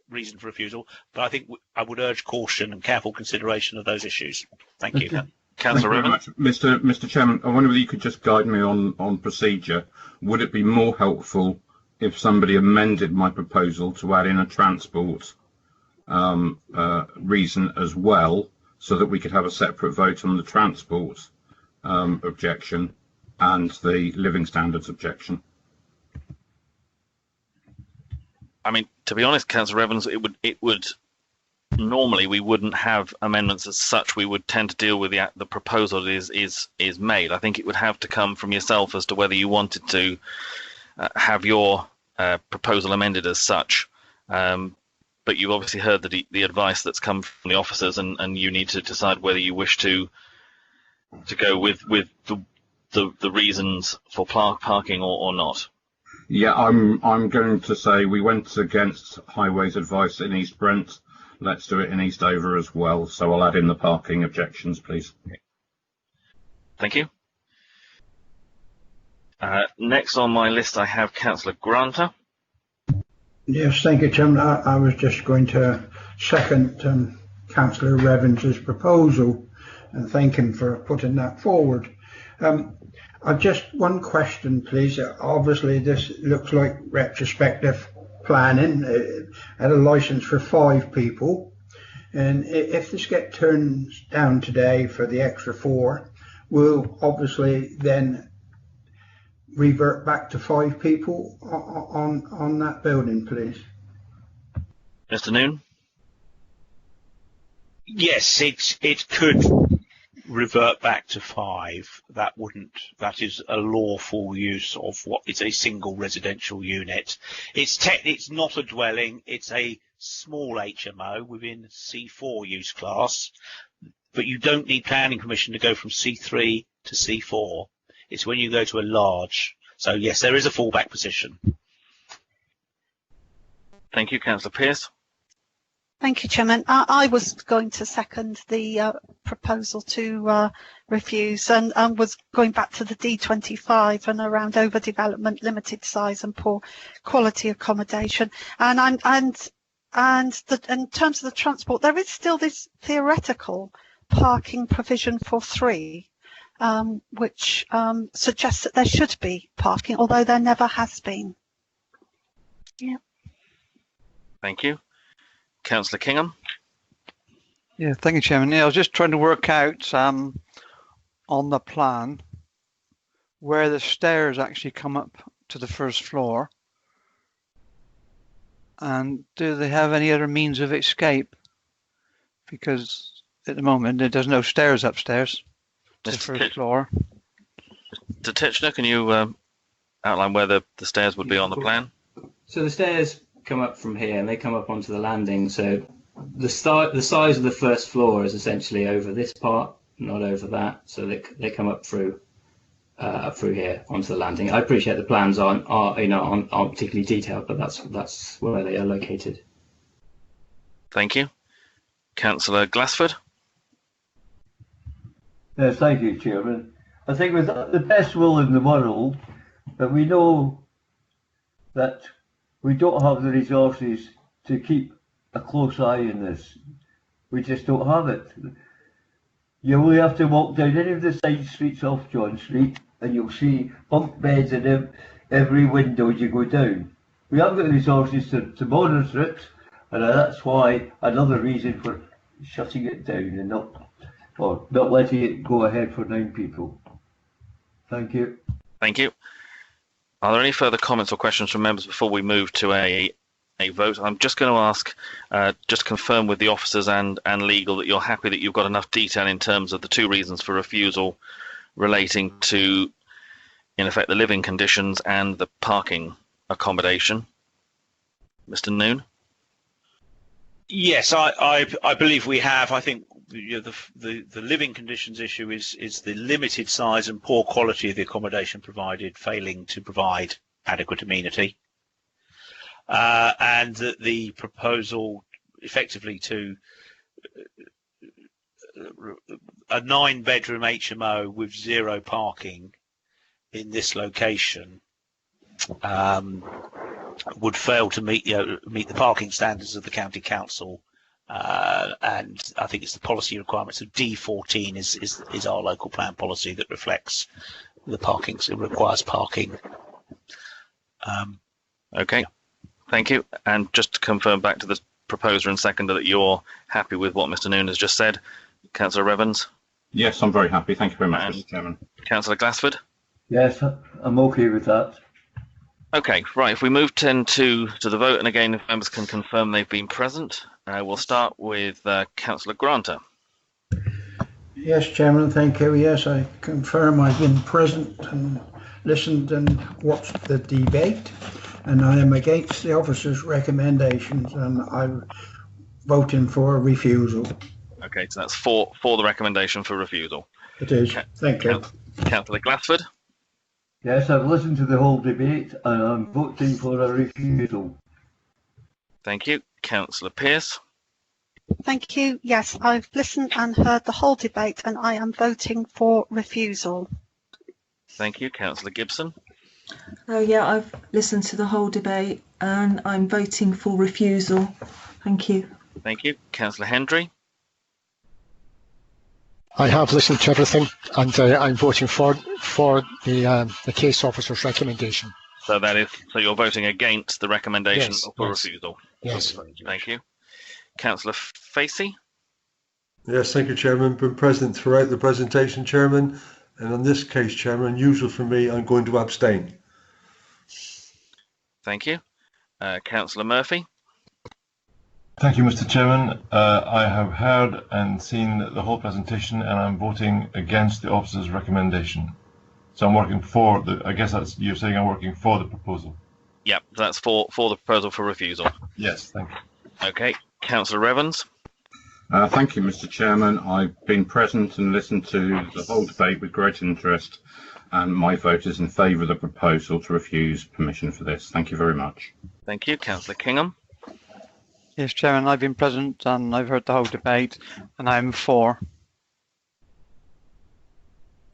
reason for refusal, but I think I would urge caution and careful consideration of those issues. Thank you. Councillor Ribbon. Mr. Chairman, I wonder whether you could just guide me on procedure. Would it be more helpful if somebody amended my proposal to add in a transport reason as well, so that we could have a separate vote on the transport objection and the living standards objection? I mean, to be honest, Councillor Evans, it would normally we wouldn't have amendments as such. We would tend to deal with the proposal that is made. I think it would have to come from yourself as to whether you wanted to have your proposal amended as such. But you've obviously heard the advice that's come from the officers, and you need to decide whether you wish to go with the reasons for parking or not. Yeah, I'm going to say we went against Highways advice in East Brent. Let's do it in East Over as well. So I'll add in the parking objections, please. Thank you. Next on my list, I have Councillor Granter. Yes, thank you, Chairman. I was just going to second Councillor Revens' proposal and thank him for putting that forward. I've just one question, please. Obviously, this looks like retrospective planning. Had a licence for 5 people, and if this gets turned down today for the extra 4, we'll obviously then revert back to 5 people on that building, please. Mr. Noon? Yes, it could revert back to 5. That is a lawful use of what is a single residential unit. It's not a dwelling, it's a small HMO within C4 use class, but you don't need planning permission to go from C3 to C4. It's when you go to a large. So yes, there is a fallback position. Thank you, Councillor Pearce. Thank you, Chairman. I was going to second the proposal to refuse, and was going back to the D25 and around overdevelopment, limited size and poor quality accommodation. And And in terms of the transport, there is still this theoretical parking provision for 3, which suggests that there should be parking, although there never has been. Yeah. Thank you. Councillor Kingham. Yeah, thank you, Chairman. Yeah, I was just trying to work out on the plan where the stairs actually come up to the first floor. And do they have any other means of escape? Because at the moment there's no stairs upstairs to the first floor. Mr. Titchener, can you outline where the stairs would be on the plan? So the stairs come up from here and they come up onto the landing. So the size of the first floor is essentially over this part, not over that. So they come up through here onto the landing. I appreciate the plans aren't particularly detailed, but that's where they are located. Thank you. Councillor Glassford. Yes, thank you, Chairman. I think with the best will in the world, that we know that we don't have the resources to keep a close eye on this. We just don't have it. You only have to walk down any of the side streets off John Street and you'll see bunk beds in every window as you go down. We haven't got the resources to monitor it, and that's why another reason for shutting it down and not letting it go ahead for 9 people. Thank you. Thank you. Are there any further comments or questions from members before we move to a vote? I'm just going to ask, just confirm with the officers and legal that you're happy that you've got enough detail in terms of the 2 reasons for refusal relating to, in effect, the living conditions and the parking accommodation. Mr. Noon? Yes, I believe we have. I think the living conditions issue is the limited size and poor quality of the accommodation provided, failing to provide adequate amenity. And the proposal effectively to a 9-bedroom HMO with 0 parking in this location would fail to meet the parking standards of the county council, and I think it's the policy requirements of D14 is our local plan policy that reflects the parking. So it requires parking. Okay. Thank you. And just to confirm back to the proposer and seconder that you're happy with what Mr. Noon has just said, Councillor Revens? Yes, I'm very happy. Thank you very much, Mr. Chairman. Councillor Glassford? Yes, I'm okay with that. Okay, right. If we move then to the vote, and again, if members can confirm they've been present, we'll start with Councillor Granter. Yes, Chairman, thank you. Yes, I confirm I've been present and listened and watched the debate, and I am against the officer's recommendations, and I'm voting for refusal. Okay, so that's for the recommendation for refusal. It is. Thank you. Councillor Glassford? Yes, I've listened to the whole debate and I'm voting for a refusal. Thank you. Councillor Pearce? Thank you. Yes, I've listened and heard the whole debate and I am voting for refusal. Thank you. Councillor Gibson? Oh yeah, I've listened to the whole debate and I'm voting for refusal. Thank you. Thank you. Councillor Hendry? I have listened to everything, and I'm voting for the case officer's recommendation. So you're voting against the recommendation for refusal. Yes. Thank you. Councillor Facey? Yes, thank you, Chairman. Been present throughout the presentation, Chairman, and on this case, Chairman, unusual for me, I'm going to abstain. Thank you. Councillor Murphy? Thank you, Mr. Chairman. I have heard and seen the whole presentation and I'm voting against the officer's recommendation. So I'm working for I guess that's, you're saying I'm working for the proposal. Yep, that's for the proposal for refusal. Yes, thank you. Okay. Councillor Revens? Thank you, Mr. Chairman. I've been present and listened to the whole debate with great interest, and my vote is in favour of the proposal to refuse permission for this. Thank you very much. Thank you. Councillor Kingham? Yes, Chairman, I've been present and I've heard the whole debate and I'm for.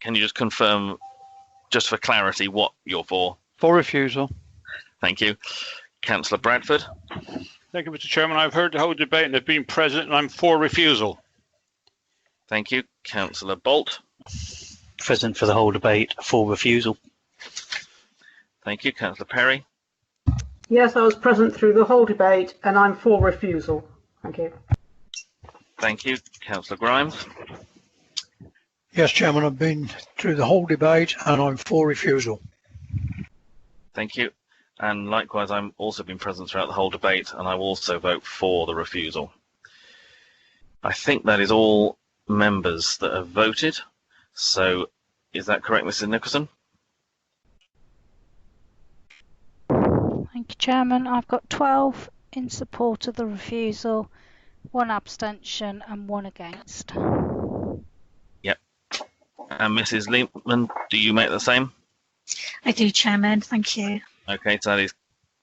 Can you just confirm, just for clarity, what you're for? For refusal. Thank you. Councillor Bradford? Thank you, Mr. Chairman. I've heard the whole debate and have been present, and I'm for refusal. Thank you. Councillor Bolt. Present for the whole debate, for refusal. Thank you. Councillor Perry. Yes, I was present through the whole debate and I'm for refusal. Thank you. Thank you. Councillor Grimes. Yes, Chairman, I've been through the whole debate and I'm for refusal. Thank you. And likewise, I've also been present throughout the whole debate and I will also vote for the refusal. I think that is all members that have voted. So is that correct, Mrs. Nicholson? Thank you, Chairman. I've got 12 in support of the refusal, 1 abstention and 1 against. Yep. And Mrs. Lehman, do you make the same? I do, Chairman. Thank you. Okay, so that is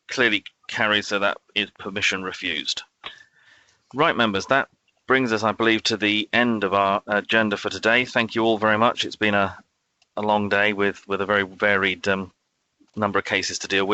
clearly carried, so that is permission refused. Right, members, that brings us, I believe, to the end of our agenda for today. Thank you all very much. It's been a long day with a very varied number of cases to deal with.